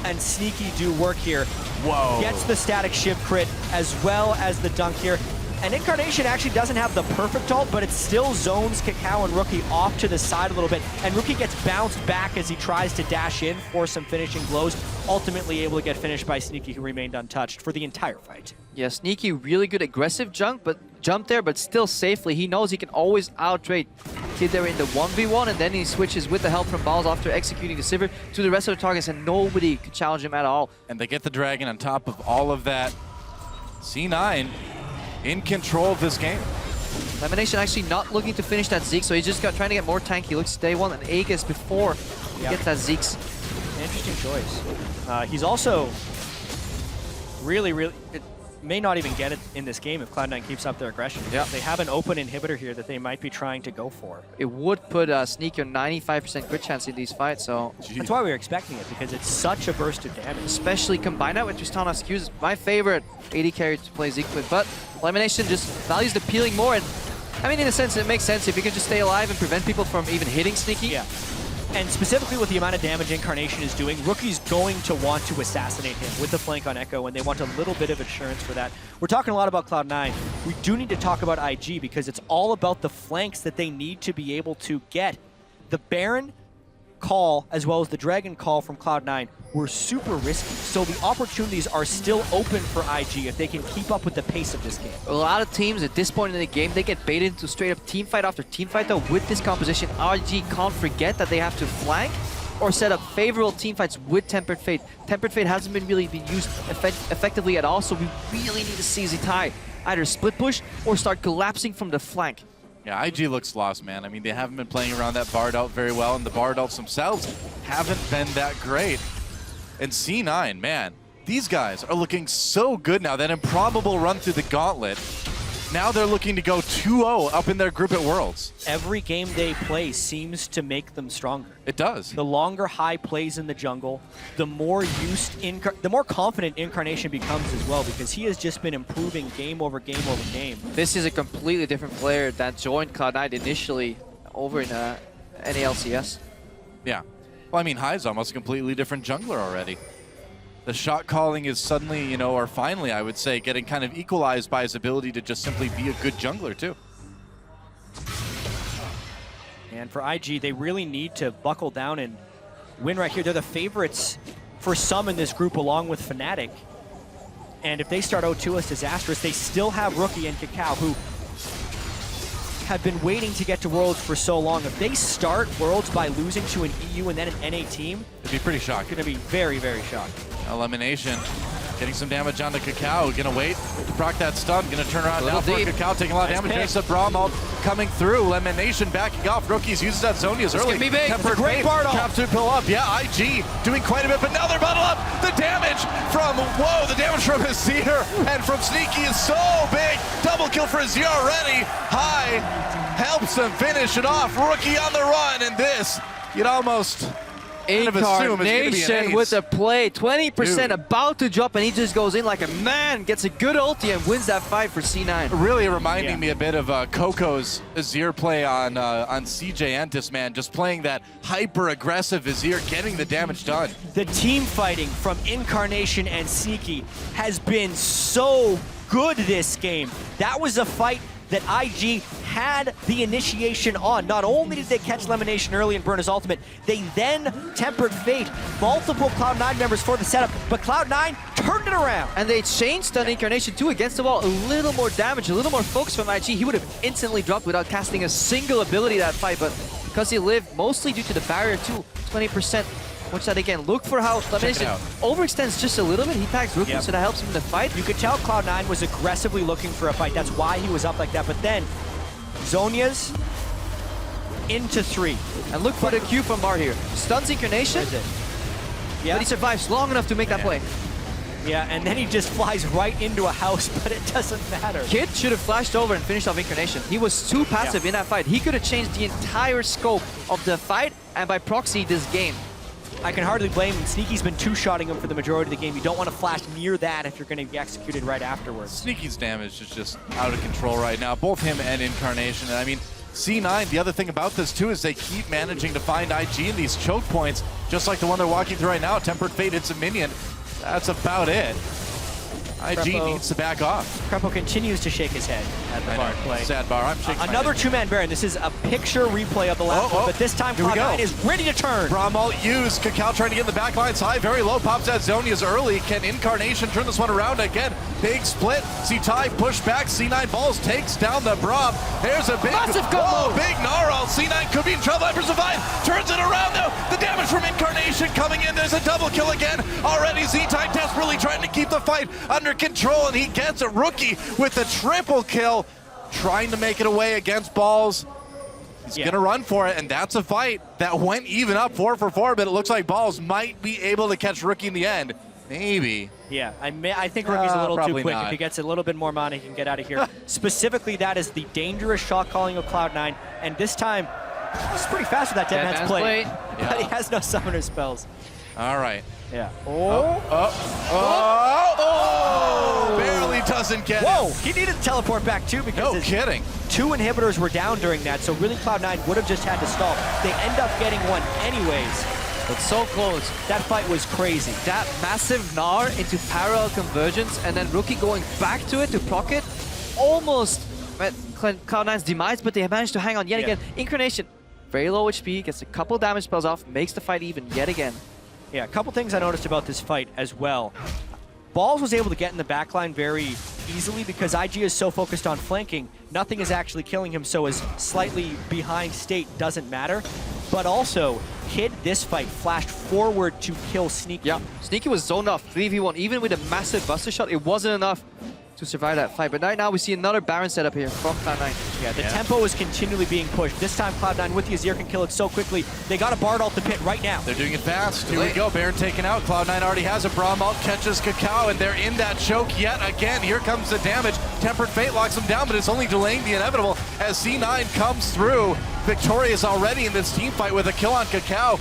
and Sneaky do work here. Whoa. Gets the static shiv crit as well as the dunk here. And Incarnation actually doesn't have the perfect ult, but it still zones Kakao and Rookie off to the side a little bit. And Rookie gets bounced back as he tries to dash in for some finishing blows, ultimately able to get finished by Sneaky, who remained untouched for the entire fight. Yeah, Sneaky, really good aggressive jump there, but still safely. He knows he can always out-trade Kid there in the 1v1, and then he switches with the help from Balls after executing the Sivir to the rest of the targets, and nobody could challenge him at all. And they get the dragon on top of all of that. C9 in control of this game. Elimination actually not looking to finish that Zeke, so he's just trying to get more tanky. He looks Day 1 and Aegis before he gets that Zeke's. Interesting choice. He's also really, it may not even get it in this game if Cloud9 keeps up their aggression. Yeah. They have an open inhibitor here that they might be trying to go for. It would put Sneaky on 95% crit chance in these fights, so... That's why we were expecting it, because it's such a burst of damage. Especially combined out with Tristana Skews, my favorite AD carry to play Zeke with, but Elimination just values the peeling more, and I mean, in a sense, it makes sense if you can just stay alive and prevent people from even hitting Sneaky. Yeah. And specifically with the amount of damage Incarnation is doing, Rookie's going to want to assassinate him with the flank on Echo, and they want a little bit of assurance for that. We're talking a lot about Cloud9. We do need to talk about IG because it's all about the flanks that they need to be able to get. The Baron call, as well as the Dragon call from Cloud9, were super risky. So the opportunities are still open for IG if they can keep up with the pace of this game. A lot of teams at this point in the game, they get baited into straight up team fight after team fight, though. With this composition, IG can't forget that they have to flank or set up favorable team fights with Tempered Fate. Tempered Fate hasn't been used effectively at all, so we really need to see Zitai either split push or start collapsing from the flank. Yeah, IG looks lost, man. I mean, they haven't been playing around that Bard ult very well, and the Bard ults themselves haven't been that great. And C9, man, these guys are looking so good now. That improbable run through the gauntlet, now they're looking to go 2-0 up in their group at Worlds. Every game they play seems to make them stronger. It does. The longer High plays in the jungle, the more the more confident Incarnation becomes as well, because he has just been improving game over game over game. This is a completely different player that joined Cloud9 initially over in NALCS. Yeah. Well, I mean, High's almost a completely different jungler already. The shot calling is suddenly, you know, or finally, I would say, getting kind of equalized by his ability to just simply be a good jungler, too. And for IG, they really need to buckle down and win right here. They're the favorites for some in this group, along with Fnatic. And if they start 0-2 as disastrous, they still have Rookie and Kakao, who have been waiting to get to Worlds for so long. If they start Worlds by losing to an EU and then an NA team, it'd be pretty shocking. Going to be very, very shocking. Elimination. Getting some damage onto Kakao. Gonna wait to proc that stun. Gonna turn around now for deep. Kakao, taking a lot of damage. There's a Bramalt coming through. Elimination backing off. Rookies uses that Zonia's early. Gonna be big. Tempered Great Fate. Bartle. Cap to pull up. Yeah, IG doing quite a bit, but now they're bundled up. The damage from, the damage from Azir and from Sneaky is so big. Double kill for Azir already. High helps them finish it off. Rookie on the run, and this, you'd almost kind of assume it's gonna be an Incarnation ace. with a play, 20% Dude. about to drop, and he just goes in like a man, gets a good ulti and wins that fight for C9. Really reminding me a bit of Coco's Azir play on CJ Entis, man. Just playing that hyper-aggressive Azir, getting the damage done. The team fighting from Incarnation and Sneaky has been so good this game. That was a fight that IG had the initiation on. Not only did they catch Lemonation early and burn his ultimate, they then tempered fate. Multiple Cloud9 members for the setup, but Cloud9 turned it around. And they changed Stun Incarnation too against the wall. A little more damage, a little more focus from IG. He would have instantly dropped without casting a single ability that fight, but because he lived, mostly due to the barrier too, 20%. Watch that again. Look for how Lemonation overextends just a little bit. He tags Rookie, so that helps him in the fight. You could tell Cloud9 was aggressively looking for a fight. That's why he was up like that. But then, Zonia's into 3. And look for the Q from Bar here. Stuns Incarnation, yeah. but he survives long enough to make that play. Yeah, and then he just flies right into a house, but it doesn't matter. Kid should have flashed over and finished off Incarnation. He was too passive in that fight. He could have changed the entire scope of the fight and by proxy this game. I can hardly blame him. Sneaky's been two-shotting him for the majority of the game. You don't want to flash near that if you're going to be executed right afterwards. Sneaky's damage is just out of control right now, both him and Incarnation. And I mean, C9, the other thing about this too is they keep managing to find IG in these choke points, just like the one they're walking through right now. Tempered Fate hits a minion. That's about it. IG needs to back off. Krepo continues to shake his head at the bar play. Sad bar. I'm shaking my Another head. two-man Baron. This is a picture replay of the last one, but this time Here we go. Cloud9 is ready to turn. Bramalt used. Kakao trying to get in the back lines high. Very low. Pops at Zonia's early. Can Incarnation turn this one around again? Big split. C-Tai push back. C9 balls takes down the Bram. There's a big combo. big Gnarl. C9 could be in trouble. Viper survive. Turns it around though. The damage from Incarnation coming in. There's a double kill again. Already Z-Tai desperately trying to keep the fight under control, and he gets a Rookie with the triple kill, trying to make it away against Balls. He's gonna run for it, and that's a fight that went even up 4 for 4, but it looks like Balls might be able to catch Rookie in the end. Maybe. Yeah, I think Rookie's a little too probably quick. not. If he gets a little bit more mana, he can get out of here. Specifically, that is the dangerous shot calling of Cloud9, and this time, he's pretty fast with that Dead Man's Plate. But he has no summoner spells. All right. Yeah. Barely doesn't get Whoa! it. He needed to teleport back too because No kidding. 2 inhibitors were down during that, so really Cloud9 would have just had to stall. They end up getting one anyways. But so close. That fight was crazy. That massive Gnar into parallel convergence and then Rookie going back to it to proc it. Almost at Cloud9's demise, but they managed to hang on yet again. Incarnation, very low HP, gets a couple damage spells off, makes the fight even yet again. Yeah, a couple things I noticed about this fight as well. Balls was able to get in the backline very easily because IG is so focused on flanking, nothing is actually killing him, so his slightly behind state doesn't matter. But also, Kid, this fight, flashed forward to kill Sneaky. Yeah, Sneaky was zoned off 3v1. Even with a massive buster shot, it wasn't enough to survive that fight. But right now, we see another Baron setup here from Cloud9. Yeah, the tempo is continually being pushed. This time, Cloud9 with the Azir can kill it so quickly. They got a Bard ult to pit right now. They're doing it fast. Here we go. Baron taken out. Cloud9 already has a Bramalt, catches Kakao, and they're in that choke yet again. Here comes the damage. Tempered Fate locks them down, but it's only delaying the inevitable as C9 comes through. Victorious already in this team fight with a kill on Kakao.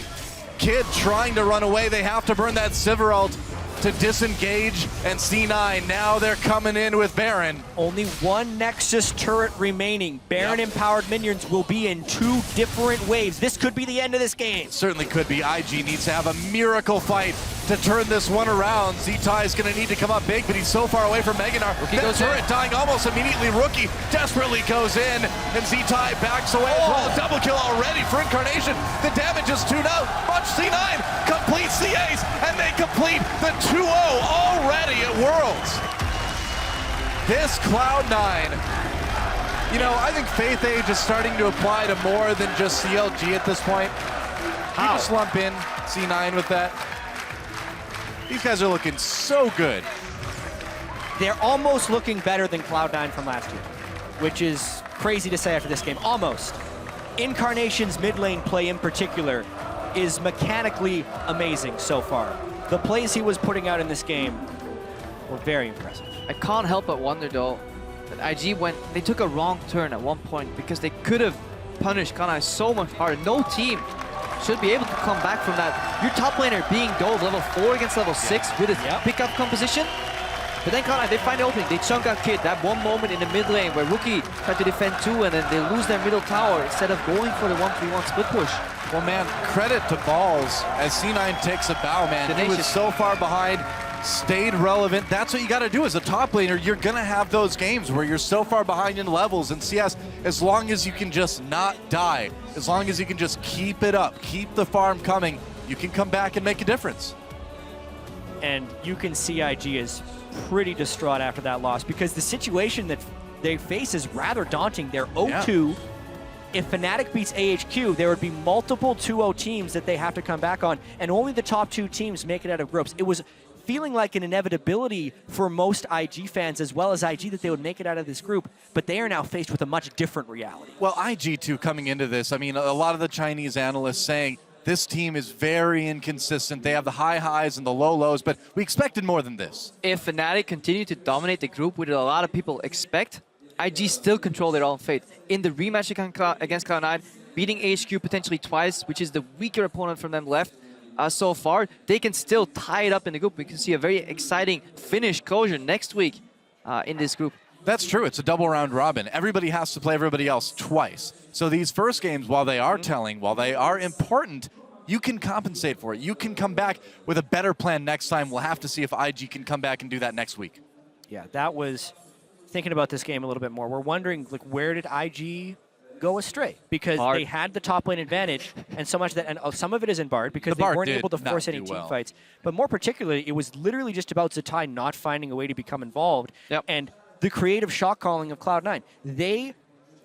Kid trying to run away. They have to burn that Sivir ult to disengage, and C9, now they're coming in with Baron. Only one Nexus turret remaining. Baron-empowered minions will be in 2 different waves. This could be the end of this game. Certainly could be. IG needs to have a miracle fight to turn this one around. Z-Tai is going to need to come up big, but he's so far away from Meganar. That turret dying almost immediately. Rookie desperately goes in, and Z-Tai backs away as well. Double kill already for Incarnation. The damage is 2-0. Watch C9 completes the ace, and they complete the 2-0 already at Worlds. This Cloud9 You know, I think Faith Age is starting to apply to more than just CLG at this point. You just lump in C9 with that. These guys are looking so good. They're almost looking better than Cloud9 from last year, which is crazy to say after this game. Almost. Incarnation's mid lane play in particular is mechanically amazing so far. The plays he was putting out in this game were very impressive. I can't help but wonder though that IG they took a wrong turn at one point because they could have punished Cloud9 so much harder. No team should be able to come back from that. Your top laner being dove level 4 against level 6 with his pickup composition. But then Cloud9, they find the opening, they chunk out Kid. That one moment in the mid lane where Rookie tried to defend 2 and then they lose their middle tower instead of going for the 1v1 split push. Well, man, credit to Balls as C9 takes a bow, man. He was so far behind, stayed relevant. That's what you got to do as a top laner. You're going to have those games where you're so far behind in levels. And CS, as long as you can just not die, as long as you can just keep it up, keep the farm coming, you can come back and make a difference. And you can see IG is pretty distraught after that loss because the situation that they face is rather daunting. They're 0-2. If Fnatic beats AHQ, there would be multiple 2-0 teams that they have to come back on, and only the top 2 teams make it out of groups. It was feeling like an inevitability for most IG fans as well as IG that they would make it out of this group, but they are now faced with a much different reality. Well, IG too coming into this, I mean, a lot of the Chinese analysts saying this team is very inconsistent. They have the high highs and the low lows, but we expected more than this. If Fnatic continue to dominate the group, which a lot of people expect, IG still control their own fate. In the rematch against Cloud9, beating HQ potentially twice, which is the weaker opponent from them left so far, they can still tie it up in the group. We can see a very exciting finish closure next week in this group. That's true. It's a double round robin. Everybody has to play everybody else twice. So these first games, while they are telling, while they are important, you can compensate for it. You can come back with a better plan next time. We'll have to see if IG can come back and do that next week. Yeah, that was thinking about this game a little bit more. We're wondering, like, where did IG go astray? Because they had the top lane advantage, and so much that, and some of it is in Bard because they weren't able to force any team fights. But more particularly, it was literally just about Zatai not finding a way to become involved. And the creative shot calling of Cloud9. They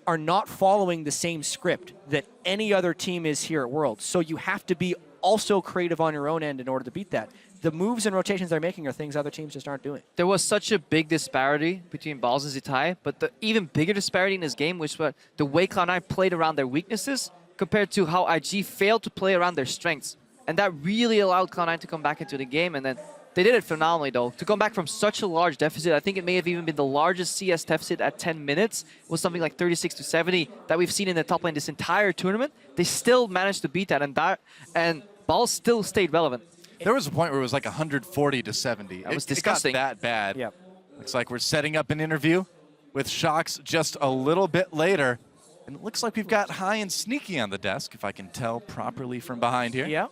are not following the same script that any other team is here at Worlds. So you have to be also creative on your own end in order to beat that. The moves and rotations they're making are things other teams just aren't doing. There was such a big disparity between Balls and Zatai, but the even bigger disparity in this game was the way Cloud9 played around their weaknesses compared to how IG failed to play around their strengths. And that really allowed Cloud9 to come back into the game, and then they did it phenomenally, though. To come back from such a large deficit, I think it may have even been the largest CS deficit at 10 minutes, was something like 36-70 that we've seen in the top lane this entire tournament. They still managed to beat that, and Balls still stayed relevant. There was a point where it was like 140-70. That was disgusting. It got that bad. Yep. Looks like we're setting up an interview with Shox just a little bit later. And it looks like we've got High and Sneaky on the desk, if I can tell properly from behind here. Yeah,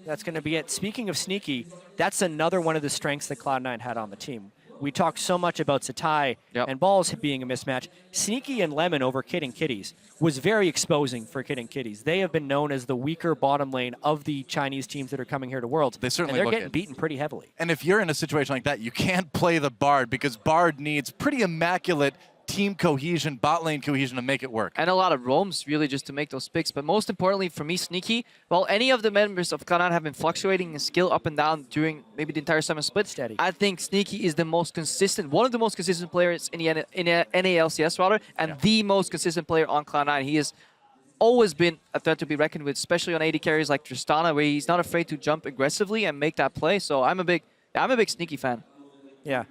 that's going to be it. Speaking of Sneaky, that's another one of the strengths that Cloud9 had on the team. We talked so much about Zatai and Balls being a mismatch. Sneaky and Lemon over Kid and Kitties was very exposing for Kid and Kitties. They have been known as the weaker bottom lane of the Chinese teams that are coming here to Worlds. They certainly and they're look getting beaten pretty heavily. And if you're in a situation like that, you can't play the Bard because Bard needs pretty immaculate team cohesion, bot lane cohesion to make it work. And a lot of roams, really, just to make those picks. But most importantly for me, Sneaky, while any of the members of Cloud9 have been fluctuating in skill up and down during maybe the entire summer split, I think Sneaky is the most consistent, one of the most consistent players in the NALCS rather, and the most consistent player on Cloud9. He has always been a threat to be reckoned with, especially on AD carries like Tristana, where he's not afraid to jump aggressively and make that play. So I'm a big Sneaky fan. Yeah,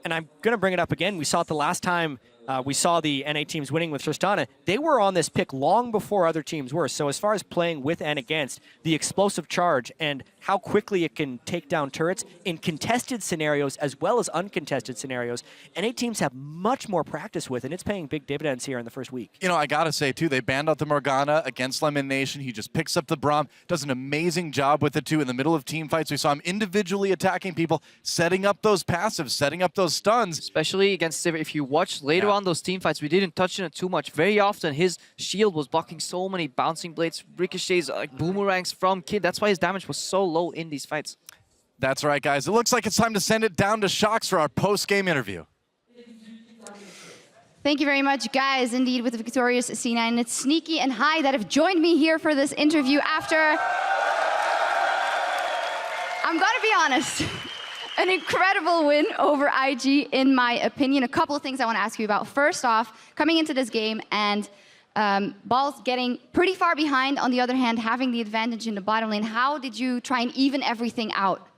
and I'm going to bring it up again. We saw it the last time we saw the NA teams winning with Tristana. They were on this pick long before other teams were. So as far as playing with and against, the explosive charge and how quickly it can take down turrets in contested scenarios as well as uncontested scenarios, NA teams have much more practice with, and it's paying big dividends here in the first week. You know, I got to say, too, they banned out the Morgana against Lemon Nation. He just picks up the Braum, does an amazing job with it, too. In the middle of team fights, we saw him individually attacking people, setting up those passives, setting up those stuns. Especially against Sivir. If you watch later on those team fights, we didn't touch on it too much. Very often, his shield was blocking so many bouncing blades, ricochets, like boomerangs from Kid. That's why his damage was so low in these fights. That's right, guys. It looks like it's time to send it down to Shox for our post-game interview. Thank you very much, guys, indeed, with the victorious C9. It's Sneaky and Hai that have joined me here for this interview after, I'm gonna be honest, an incredible win over IG, in my opinion. A couple of things I want to ask you about. First off, coming into this game and Balls getting pretty far behind, on the other hand, having the advantage in the bottom lane, how did you try and even everything out?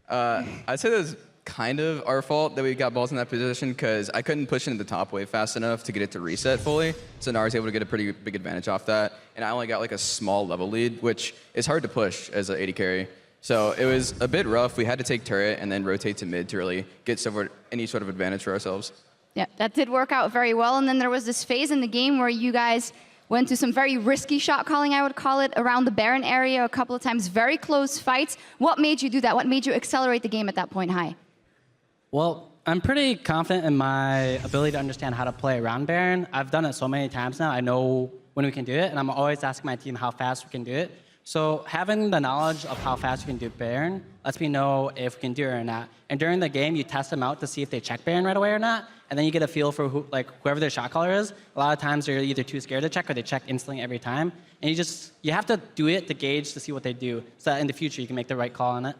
I'd say that was kind of our fault that we got Balls in that position, because I couldn't push into the top wave fast enough to get it to reset fully. So Nara was able to get a pretty big advantage off that. And I only got like a small level lead, which is hard to push as an AD carry. So it was a bit rough. We had to take turret and then rotate to mid to really get any sort of advantage for ourselves. Yeah, that did work out very well. And then there was this phase in the game where you guys went to some very risky shot calling, I would call it, around the Baron area a couple of times. Very close fights. What made you do that? What made you accelerate the game at that point, Hai? Well, I'm pretty confident in my ability to understand how to play around Baron. I've done it so many times now. I know when we can do it, and I'm always asking my team how fast we can do it. So having the knowledge of how fast we can do Baron lets me know if we can do it or not. And during the game, you test them out to see if they check Baron right away or not, and then you get a feel for whoever their shot caller is. A lot of times they're either too scared to check or they check instantly every time. And you have to do it to gauge to see what they do, so that in the future you can make the right call on it.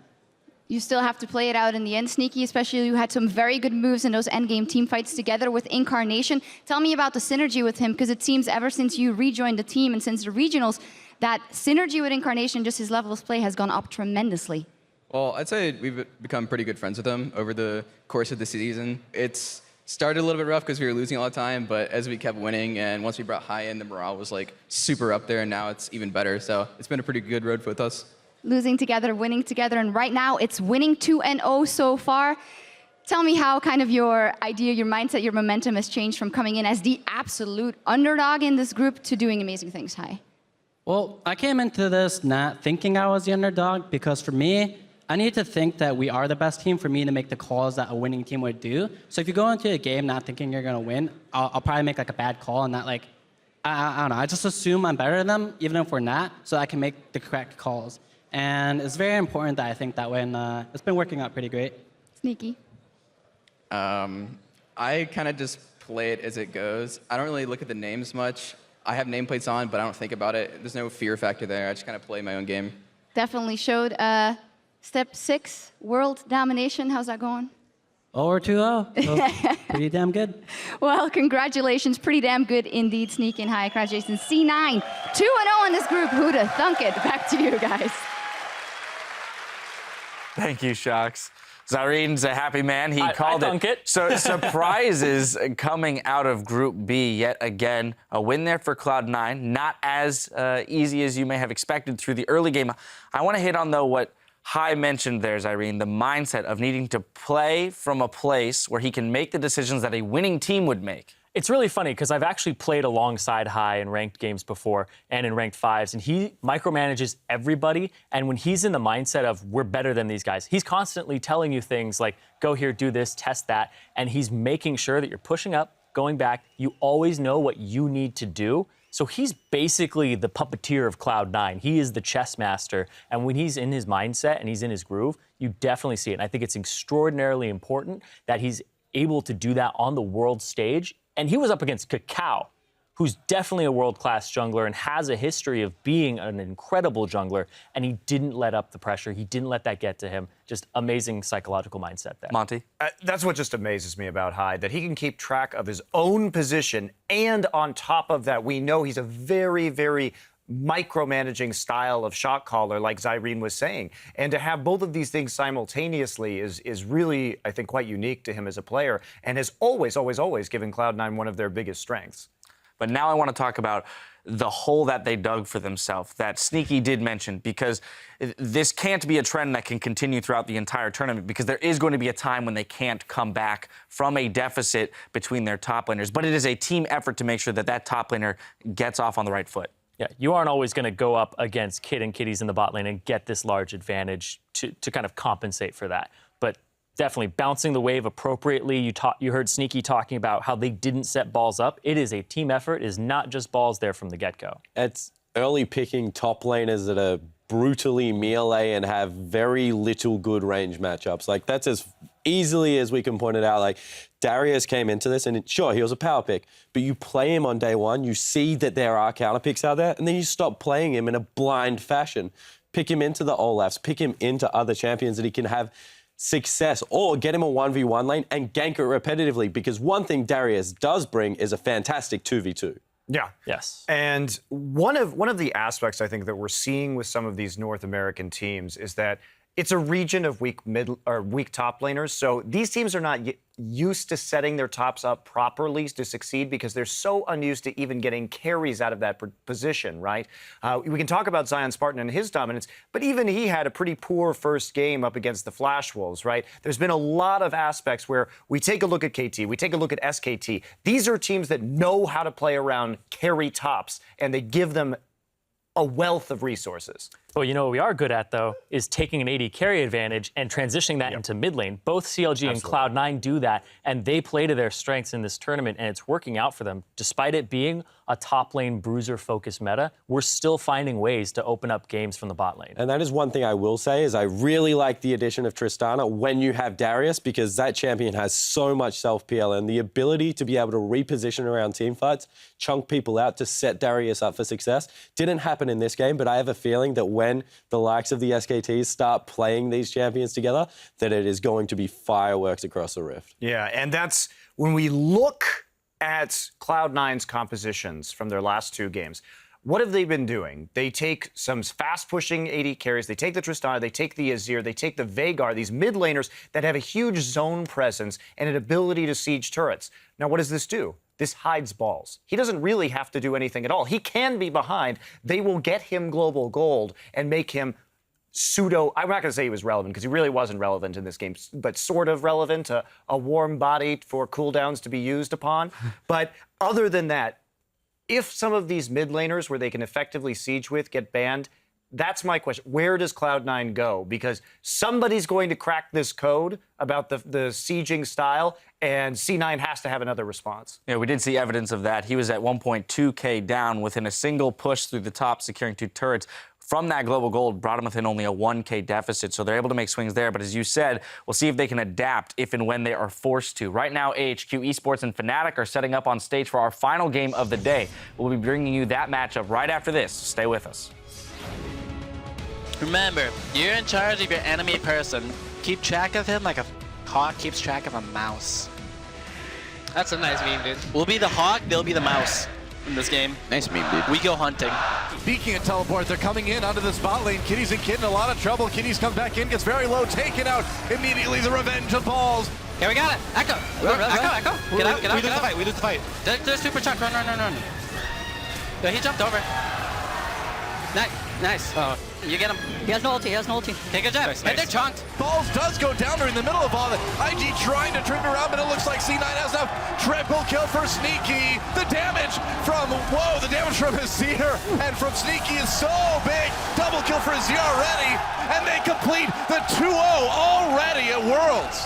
You still have to play it out in the end, Sneaky, especially you had some very good moves in those endgame team fights together with Incarnation. Tell me about the synergy with him, because it seems ever since you rejoined the team and since the regionals, that synergy with Incarnation, just his level of play, has gone up tremendously. Well, I'd say we've become pretty good friends with him over the course of the season. It's started a little bit rough because we were losing all the time, but as we kept winning and once we brought Hai in, the morale was like super up there, and now it's even better. So it's been a pretty good road with us. Losing together, winning together, and right now it's winning 2-0 so far. Tell me how kind of your idea, your mindset, your momentum has changed from coming in as the absolute underdog in this group to doing amazing things, Hai. Well, I came into this not thinking I was the underdog, because for me, I need to think that we are the best team for me to make the calls that a winning team would do. So if you go into a game not thinking you're going to win, I'll probably make like a bad call and not like, I don't know. I just assume I'm better than them, even if we're not, so I can make the correct calls. And it's very important that I think that way, and it's been working out pretty great. Sneaky. I kind of just play it as it goes. I don't really look at the names much. I have nameplates on, but I don't think about it. There's no fear factor there. I just kind of play my own game. Definitely showed step 6, world domination. How's that going? Over 2-0. So pretty damn good. Well, congratulations. Pretty damn good indeed, Sneaky and Hai. Congratulations. C9, 2-0 in this group. Who'da thunk it? Back to you guys. Thank you, Shocks. Zyreen's a happy man. He called it. So surprises coming out of Group B yet again. A win there for Cloud9. Not as easy as you may have expected through the early game. I want to hit on, though, what Hai mentioned there, Zyreen, the mindset of needing to play from a place where he can make the decisions that a winning team would make. It's really funny because I've actually played alongside Hai in ranked games before and in ranked 5s, and he micromanages everybody. And when he's in the mindset of we're better than these guys, he's constantly telling you things like, go here, do this, test that. And he's making sure that you're pushing up, going back. You always know what you need to do. So he's basically the puppeteer of Cloud9. He is the chess master. And when he's in his mindset and he's in his groove, you definitely see it. And I think it's extraordinarily important that he's able to do that on the world stage. And he was up against Kakao, who's definitely a world-class jungler and has a history of being an incredible jungler, and he didn't let up the pressure. He didn't let that get to him. Just amazing psychological mindset there. Monty? That's what just amazes me about Hai, that he can keep track of his own position, and on top of that, we know he's a very, very micromanaging style of shot caller, like Zyreen was saying. And to have both of these things simultaneously is really, I think, quite unique to him as a player, and has always, always, always given Cloud9 one of their biggest strengths. But now I want to talk about the hole that they dug for themselves, that Sneaky did mention, because this can't be a trend that can continue throughout the entire tournament, because there is going to be a time when they can't come back from a deficit between their top laners. But it is a team effort to make sure that that top laner gets off on the right foot. Yeah, you aren't always going to go up against Kid and Kitties in the bot lane and get this large advantage to kind of compensate for that. But definitely bouncing the wave appropriately. You heard Sneaky talking about how they didn't set balls up. It is a team effort. It is not just balls there from the get-go. It's early picking top laners that are brutally melee and have very little good range matchups. Like, that's as easily as we can point it out, like Darius came into this and sure, he was a power pick, but you play him on day one, you see that there are counter picks out there, and then you stop playing him in a blind fashion. Pick him into the Olafs, pick him into other champions that he can have success, or get him a 1v1 lane and gank it repetitively, because one thing Darius does bring is a fantastic 2v2. Yeah. Yes. And one of the aspects I think that we're seeing with some of these North American teams is that it's a region of weak top laners. So these teams are not used to setting their tops up properly to succeed because they're so unused to even getting carries out of that position, right? We can talk about Zion Spartan and his dominance, but even he had a pretty poor first game up against the Flash Wolves, right? There's been a lot of aspects where we take a look at KT, we take a look at SKT. These are teams that know how to play around carry tops, and they give them a wealth of resources. Well, you know what we are good at, though, is taking an AD carry advantage and transitioning that into mid lane. Both CLG and Cloud9 do that, and they play to their strengths in this tournament, and it's working out for them. Despite it being a top lane bruiser-focused meta, we're still finding ways to open up games from the bot lane. And that is one thing I will say is I really like the addition of Tristana when you have Darius, because that champion has so much self-PL and the ability to be able to reposition around team fights, chunk people out to set Darius up for success. Didn't happen in this game, but I have a feeling that when the likes of the SKTs start playing these champions together, that it is going to be fireworks across the Rift. Yeah, and that's when we look at Cloud9's compositions from their last two games. What have they been doing? They take some fast-pushing AD carries, they take the Tristana, they take the Azir, they take the Veigar, these mid laners that have a huge zone presence and an ability to siege turrets. Now, what does this do? This hides balls. He doesn't really have to do anything at all. He can be behind. They will get him global gold and make him pseudo, I'm not going to say he was relevant because he really wasn't relevant in this game, but sort of relevant, a warm body for cooldowns to be used upon. But other than that, if some of these mid laners where they can effectively siege with get banned, that's my question. Where does Cloud9 go? Because somebody's going to crack this code about the sieging style, and C9 has to have another response. Yeah, we did see evidence of that. He was at 1.2K down within a single push through the top, securing 2 turrets. From that global gold, brought him within only a 1K deficit, so they're able to make swings there. But as you said, we'll see if they can adapt if and when they are forced to. Right now, AHQ Esports and Fnatic are setting up on stage for our final game of the day. We'll be bringing you that matchup right after this. Stay with us. Remember, you're in charge of your enemy person. Keep track of him like a hawk keeps track of a mouse. That's a nice meme, dude. We'll be the hawk, they'll be the mouse in this game. Nice meme, dude. We go hunting. Speaking of teleport, they're coming in onto the spot lane. Kitty's and Kid in a lot of trouble. Kitty's comes back in, gets very low, taken out immediately. The revenge of balls. Okay, we got it. Echo. Echo. Get out. We lose the fight. We lose the fight. There's super chuck. Run. Yeah, he jumped over. Nice. Oh. You get him. He has no ulti. Okay, good job. And they're chunked. Balls does go down during the middle of all of it. IG trying to turn around, but it looks like C9 has enough. Triple kill for Sneaky. The damage from Azir and from Sneaky is so big. Double kill for Azir already. And they complete the 2-0 already at Worlds.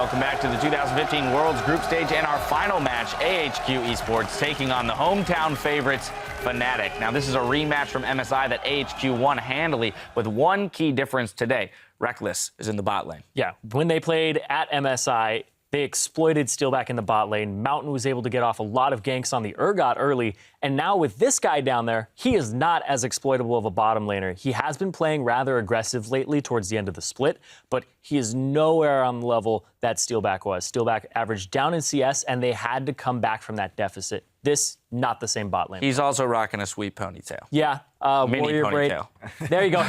welcome back to the 2015 World's Group Stage and our final match, AHQ Esports taking on the hometown favorites, Fnatic. Now, this is a rematch from MSI that AHQ won handily with one key difference today. Reckless is in the bot lane. Yeah, when they played at MSI, they exploited Steelback in the bot lane. Mountain was able to get off a lot of ganks on the Urgot early. And now with this guy down there, he is not as exploitable of a bottom laner. He has been playing rather aggressive lately towards the end of the split, but he is nowhere on the level that Steelback was. Steelback averaged down in CS, and they had to come back from that deficit. This, not the same bot lane. He's also rocking a sweet ponytail. Yeah, Mini Warrior Braid. ponytail. There you go.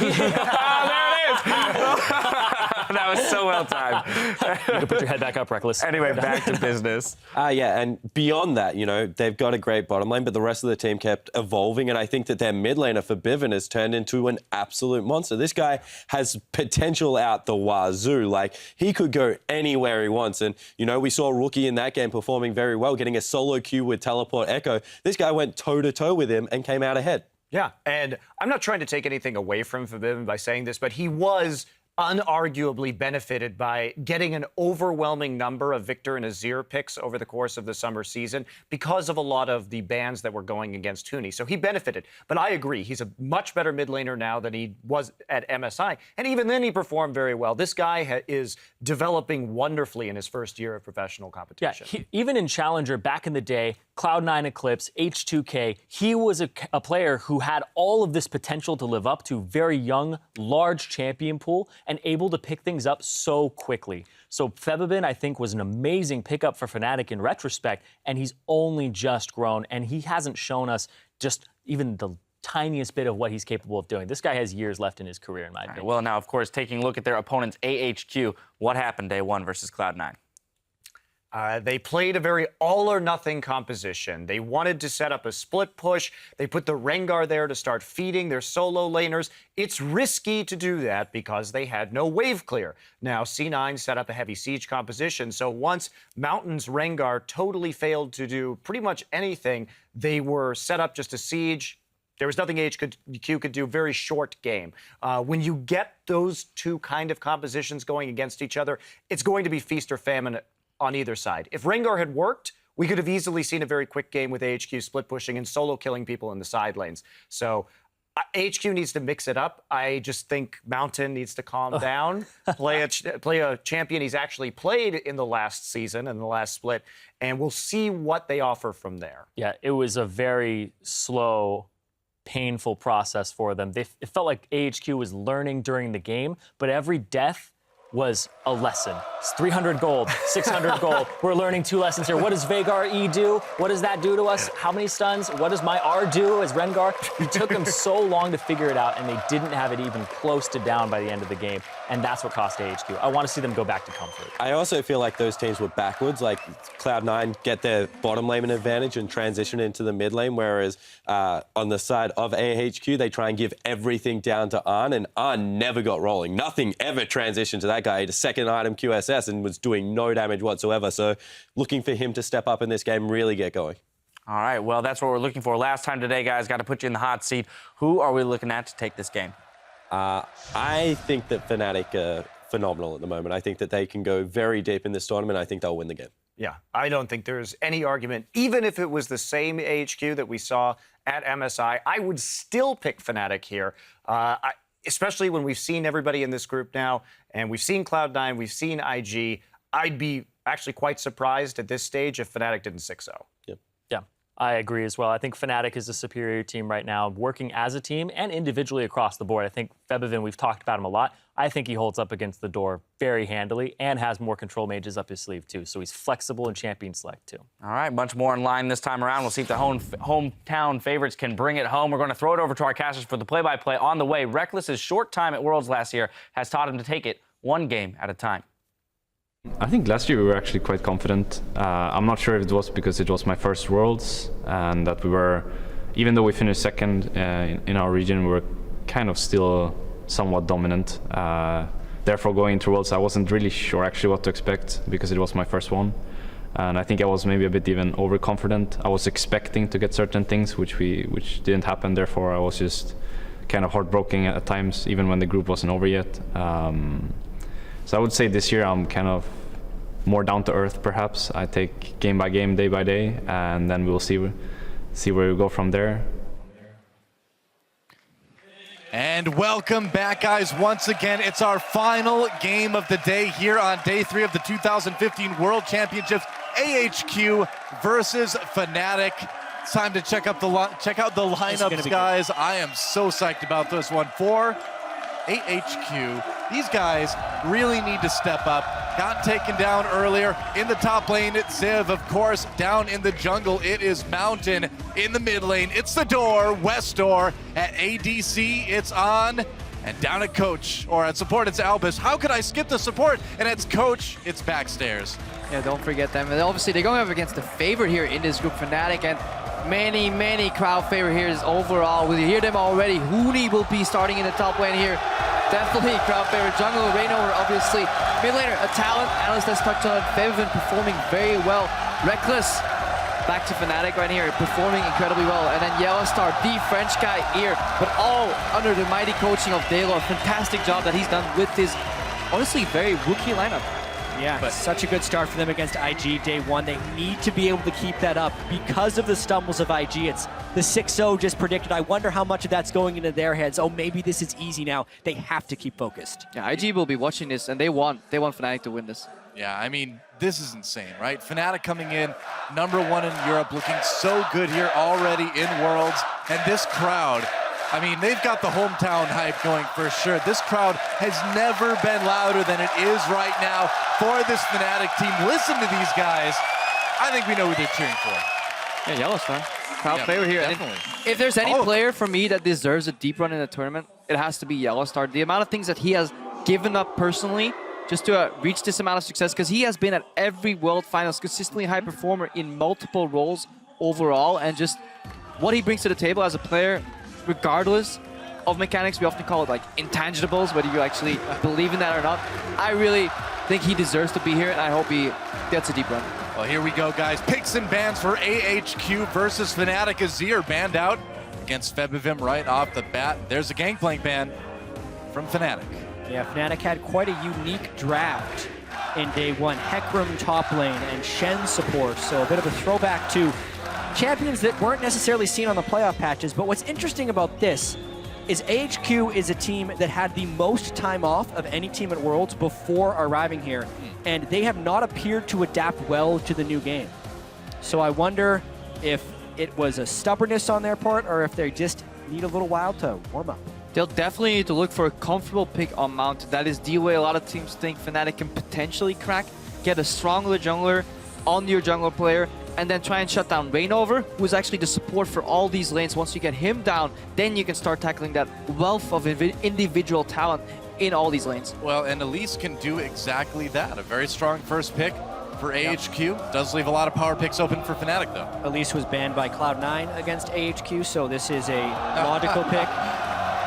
That was so well timed. You can put your head back up, Reckless. Anyway, back to business. Yeah, and beyond that, you know, they've got a great bottom lane, but the rest of the team kept evolving, and I think that their mid laner for Bivin has turned into an absolute monster. This guy has potential out the wazoo. Like, he could go anywhere he wants, and, you know, we saw Rookie in that game performing very well, getting a solo queue with Teleport Echo. This guy went toe-to-toe with him and came out ahead. Yeah, and I'm not trying to take anything away from Fabibin by saying this, but he was unarguably benefited by getting an overwhelming number of Victor and Azir picks over the course of the summer season because of a lot of the bans that were going against Huni. So he benefited. But I agree, he's a much better mid laner now than he was at MSI. And even then he performed very well. This guy is developing wonderfully in his first year of professional competition. Yeah, even in Challenger back in the day, Cloud9 Eclipse, H2K, he was a player who had all of this potential to live up to, very young, large champion pool, and able to pick things up so quickly. So Febibin, I think, was an amazing pickup for Fnatic in retrospect, and he's only just grown, and he hasn't shown us just even the tiniest bit of what he's capable of doing. This guy has years left in his career, in my opinion. Well, now, of course, taking a look at their opponents, AHQ, what happened day one versus Cloud9? They played a very all-or-nothing composition. They wanted to set up a split push. They put the Rengar there to start feeding their solo laners. It's risky to do that because they had no wave clear. Now, C9 set up a heavy siege composition, so once Mountain's Rengar totally failed to do pretty much anything, they were set up just to siege. There was nothing AHQ could do, very short game. When you get those two kind of compositions going against each other, it's going to be feast or famine on either side. If Rengar had worked, we could have easily seen a very quick game with AHQ split pushing and solo killing people in the side lanes. So AHQ needs to mix it up. I just think Mountain needs to calm down, play a champion he's actually played in the last season, in the last split, and we'll see what they offer from there. Yeah, it was a very slow, painful process for them. It felt like AHQ was learning during the game, but every death was a lesson. It's 300 gold, 600 gold. We're learning 2 lessons here. What does Veigar E do? What does that do to us? How many stuns? What does my R do as Rengar? It took them so long to figure it out, and they didn't have it even close to down by the end of the game, and that's what cost AHQ. I want to see them go back to comfort. I also feel like those teams were backwards. Like Cloud9 get their bottom lane advantage and transition into the mid lane, whereas on the side of AHQ, they try and give everything down to Arn, and Arn never got rolling. Nothing ever transitioned to that guy. He had a second item QSS and was doing no damage whatsoever. So looking for him to step up in this game, really get going. All right, well, that's what we're looking for. Last time today, guys, got to put you in the hot seat. Who are we looking at to take this game? I think that Fnatic are phenomenal at the moment. I think that they can go very deep in this tournament. I think they'll win the game. Yeah, I don't think there's any argument. Even if it was the same AHQ that we saw at MSI, I would still pick Fnatic here. Especially when we've seen everybody in this group now, and we've seen Cloud9, we've seen IG. I'd be actually quite surprised at this stage if Fnatic didn't 6-0. Yep. Yeah, I agree as well. I think Fnatic is a superior team right now, working as a team and individually across the board. I think Febivin, we've talked about him a lot. I think he holds up against the door very handily and has more control mages up his sleeve too. So he's flexible and champion select too. All right, much more in line this time around. We'll see if the hometown favorites can bring it home. We're going to throw it over to our casters for the play-by-play on the way. Reckless's short time at Worlds last year has taught him to take it one game at a time. I think last year we were actually quite confident. I'm not sure if it was because it was my first Worlds and that we were, even though we finished second in our region, we were kind of still somewhat dominant. Therefore, going into Worlds, I wasn't really sure actually what to expect because it was my first one. And I think I was maybe a bit even overconfident. I was expecting to get certain things which didn't happen. Therefore, I was just kind of heartbroken at times, even when the group wasn't over yet. So I would say this year I'm kind of more down to earth, perhaps. I take game by game, day by day, and then we'll see where we go from there. And welcome back, guys. Once again, it's our final game of the day here on day 3 of the 2015 World Championships. AHQ versus Fnatic. It's time to check out the lineups, guys. I am so psyched about this one. For AHQ, these guys really need to step up. Got taken down earlier in the top lane. It's Ziv, of course. Down in the jungle, it is Mountain. In the mid lane, it's the Door, West Door. At ADC, it's On. And down at Coach, or at support, it's Albus. How could I skip the support? And it's Coach, it's Backstairs. Yeah, don't forget them. And obviously, they're going up against the favorite here in this group, Fnatic, and many crowd favorite here is overall. We hear them already. Huni will be starting in the top lane here. Definitely crowd favorite. Jungle, Reignover, obviously. Mid laner, a talent. Analyst has touched on it. Feven performing very well. Reckless, back to Fnatic right here, performing incredibly well. And then Yellowstar, the French guy here, but all under the mighty coaching of Daylor. Fantastic job that he's done with this, honestly, very rookie lineup. Yeah, but such a good start for them against IG day 1. They need to be able to keep that up because of the stumbles of IG. It's the 6-0 just predicted. I wonder how much of that's going into their heads. Oh, maybe this is easy now. They have to keep focused. Yeah, IG will be watching this, and they want Fnatic to win this. Yeah, I mean, this is insane, right? Fnatic coming in #1 in Europe, looking so good here already in Worlds. And this crowd, I mean, they've got the hometown hype going for sure. This crowd has never been louder than it is right now for this Fnatic team. Listen to these guys. I think we know who they're cheering for. Yeah, Yellowstar. Crowd favorite here. Definitely. If there's any player for me that deserves a deep run in the tournament, it has to be Yellowstar. The amount of things that he has given up personally just to reach this amount of success, because he has been at every World Finals, consistently high performer in multiple roles overall, and just what he brings to the table as a player, regardless of mechanics. We often call it like intangibles, whether you actually believe in that or not. I really think he deserves to be here, and I hope he gets a deep run. Well, here we go, guys. Picks and bans for AHQ versus Fnatic. Azir banned out against Febivim right off the bat. There's a Gangplank ban from Fnatic. Yeah, Fnatic had quite a unique draft in day 1. Hecarim top lane and Shen support, so a bit of a throwback to champions that weren't necessarily seen on the playoff patches. But what's interesting about this is AHQ is a team that had the most time off of any team at Worlds before arriving here, and they have not appeared to adapt well to the new game. So I wonder if it was a stubbornness on their part or if they just need a little while to warm up. They'll definitely need to look for a comfortable pick on Mountain. That is the way a lot of teams think Fnatic can potentially crack. Get a stronger jungler on your jungler player, and then try and shut down Reignover, who's actually the support for all these lanes. Once you get him down, then you can start tackling that wealth of individual talent in all these lanes. Well, and Elise can do exactly that. A very strong first pick for AHQ. Does leave a lot of power picks open for Fnatic, though. Elise was banned by Cloud9 against AHQ, so this is a logical pick.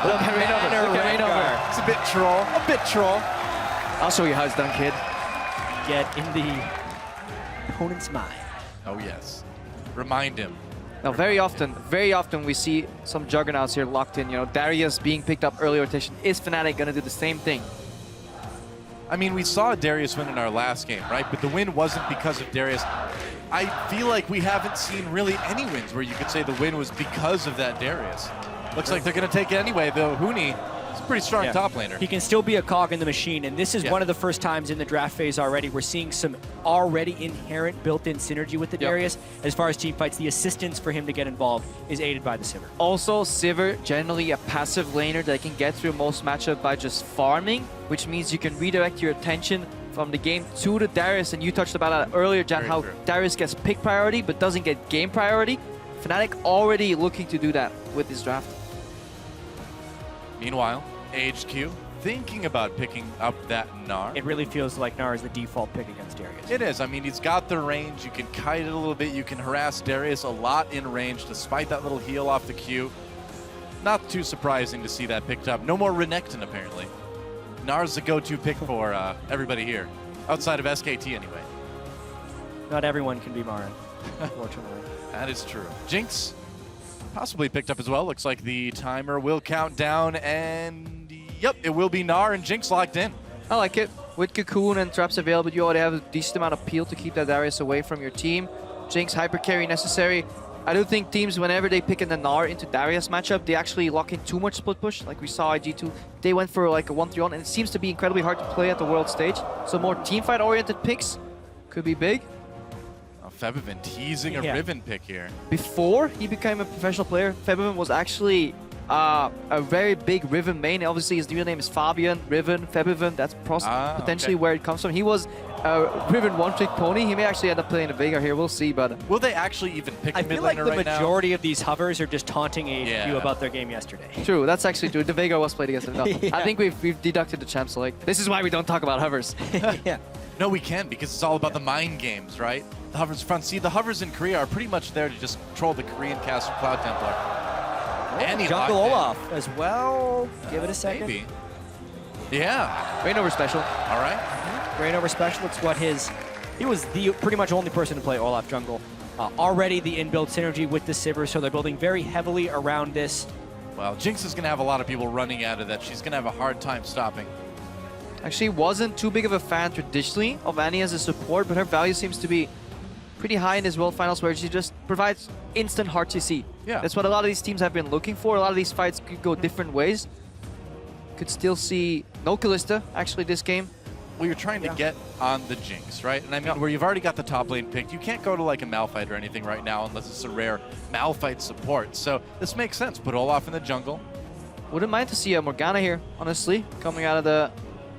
Look at Reignover. Look at Reignover. It's a bit troll. A bit troll. I'll show you how it's done, kid. Get in the opponent's mind. Oh, yes. Remind him. Now, very often we see some juggernauts here locked in. You know, Darius being picked up early rotation. Is Fnatic going to do the same thing? I mean, we saw Darius win in our last game, right? But the win wasn't because of Darius. I feel like we haven't seen really any wins where you could say the win was because of that Darius. Looks like they're going to take it anyway, though. Huni is a pretty strong top laner. He can still be a cog in the machine, and this is one of the first times in the draft phase already we're seeing some already inherent built-in synergy with the Darius. As far as team fights, the assistance for him to get involved is aided by the Sivir. Also, Sivir, generally a passive laner that can get through most matchup by just farming, which means you can redirect your attention from the game to the Darius, and you touched about that earlier, Jan, how Darius gets pick priority but doesn't get game priority. Fnatic already looking to do that with this draft. Meanwhile, AHQ thinking about picking up that Gnar. It really feels like Gnar is the default pick against Darius. It is. I mean, he's got the range. You can kite it a little bit. You can harass Darius a lot in range despite that little heal off the Q. Not too surprising to see that picked up. No more Renekton, apparently. Gnar's the go-to pick for everybody here, outside of SKT anyway. Not everyone can be Marin, unfortunately. That is true. Jinx possibly picked up as well. Looks like the timer will count down, and yep, it will be Gnar and Jinx locked in. I like it. with Cocoon and traps available, you already have a decent amount of peel to keep that Darius away from your team. Jinx, hyper carry necessary. I do think teams, whenever they pick a Nanar into Darius matchup, they actually lock in too much split push. Like we saw IG2, they went for like a 1-3-1, and it seems to be incredibly hard to play at the world stage. So more teamfight oriented picks could be big. Febiven teasing a Riven pick here. Before he became a professional player, Febiven was actually a very big Riven main. Obviously, his real name is Fabian, Riven, Febiven. That's potentially where it comes from. He was a Riven one-trick pony. He may actually end up playing a Veigar here. We'll see, but... Will they actually even pick a I mid feel like laner the right now? majority of these hovers are just taunting AHQ Yeah. about their game yesterday. True, that's actually true. The Veigar was played against him. No, Yeah. I think we've deducted the champ select. This is why we don't talk about hovers. Yeah. No, we can, because it's all about the mind games, right? The hovers front. See, the hovers in Korea are pretty much there to just troll the Korean cast of Cloud Templar. And he Jungle locked in. Olaf as well. Give it a second. Maybe. Yeah. Rain over special. All right. Rain over special. It's what his... He was the pretty much only person to play Olaf jungle. Already the inbuilt synergy with the Sivir, so they're building very heavily around this. Well, Jinx is going to have a lot of people running out of that. She's going to have a hard time stopping. Actually wasn't too big of a fan traditionally of Annie as a support, but her value seems to be pretty high in this World Finals where she just provides instant hard CC. Yeah. That's what a lot of these teams have been looking for. A lot of these fights could go different ways. Could still see no Kalista actually this game. Well, you're trying to get on the Jinx, right? And I mean, where you've already got the top lane picked, you can't go to like a Malphite or anything right now unless it's a rare Malphite support. So this makes sense. Put Olaf in the jungle. Wouldn't mind to see a Morgana here, honestly, coming out of the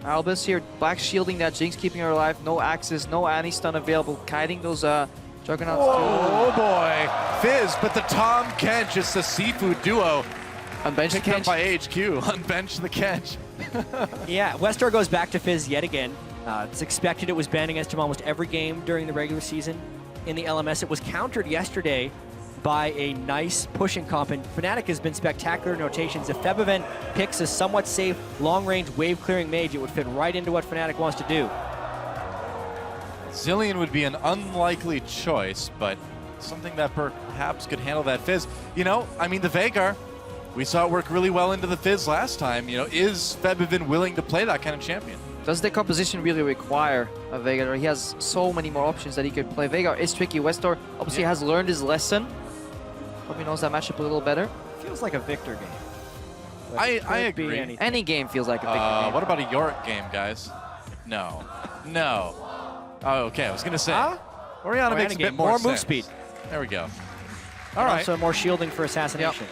Albus here. Black shielding that Jinx, keeping her alive. No Axis, no Annie stun available. Kiting those Juggernauts. Oh boy. Fizz, but the Tom Kench, it's the seafood duo. Unbench the Picked up Kench. by HQ. Unbench the Kench. Yeah, Westar goes back to Fizz yet again. It's expected it was banned against him almost every game during the regular season in the LMS. It was countered yesterday by a nice pushing comp, and Fnatic has been spectacular in rotations. If Febiven picks a somewhat safe long-range wave-clearing mage, it would fit right into what Fnatic wants to do. Zillion would be an unlikely choice, but something that perhaps could handle that Fizz. You know, I mean, the Veigar, we saw it work really well into the Fizz last time. You know, is Febiven willing to play that kind of champion? Does the composition really require a Veigar? He has so many more options that he could play. Veigar is tricky. Westar obviously has learned his lesson. Hope he knows that matchup a little better. Feels like a Victor game. I agree. Any game feels like a Victor game. What about a Yorick game, guys? No. No. Oh, okay. I was going to say. Orianna makes a bit more move sense. speed. There we go. All And right. also more shielding for assassination.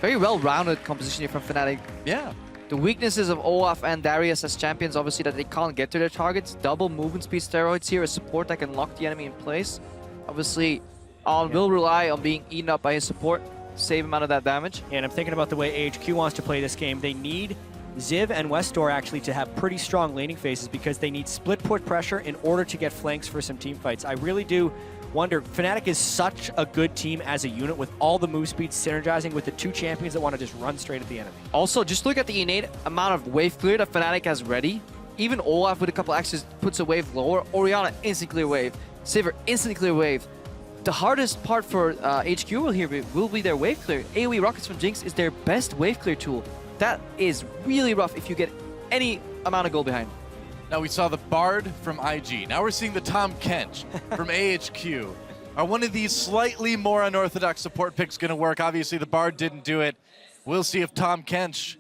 Very well-rounded composition here from Fnatic. Yeah. The weaknesses of Olaf and Darius as champions, obviously, that they can't get to their targets. Double movement speed steroids here, a support that can lock the enemy in place. Obviously, Aln will rely on being eaten up by his support, save him out of that damage. And I'm thinking about the way AHQ wants to play this game. They need Ziv and Westor actually to have pretty strong laning phases because they need split put pressure in order to get flanks for some team fights. I really do wonder, Fnatic is such a good team as a unit with all the move speeds synergizing with the two champions that want to just run straight at the enemy. Also, just look at the innate amount of wave clear that Fnatic has ready. Even Olaf with a couple axes puts a wave lower. Orianna instant clear wave. Sivir instant clear wave. The hardest part for HQ will be their wave clear. AoE rockets from Jinx is their best wave clear tool. That is really rough if you get any amount of goal behind. Now we saw the Bard from IG. Now we're seeing the Tom Kench from AHQ. Are one of these slightly more unorthodox support picks going to work? Obviously, the Bard didn't do it. We'll see if Tom Kench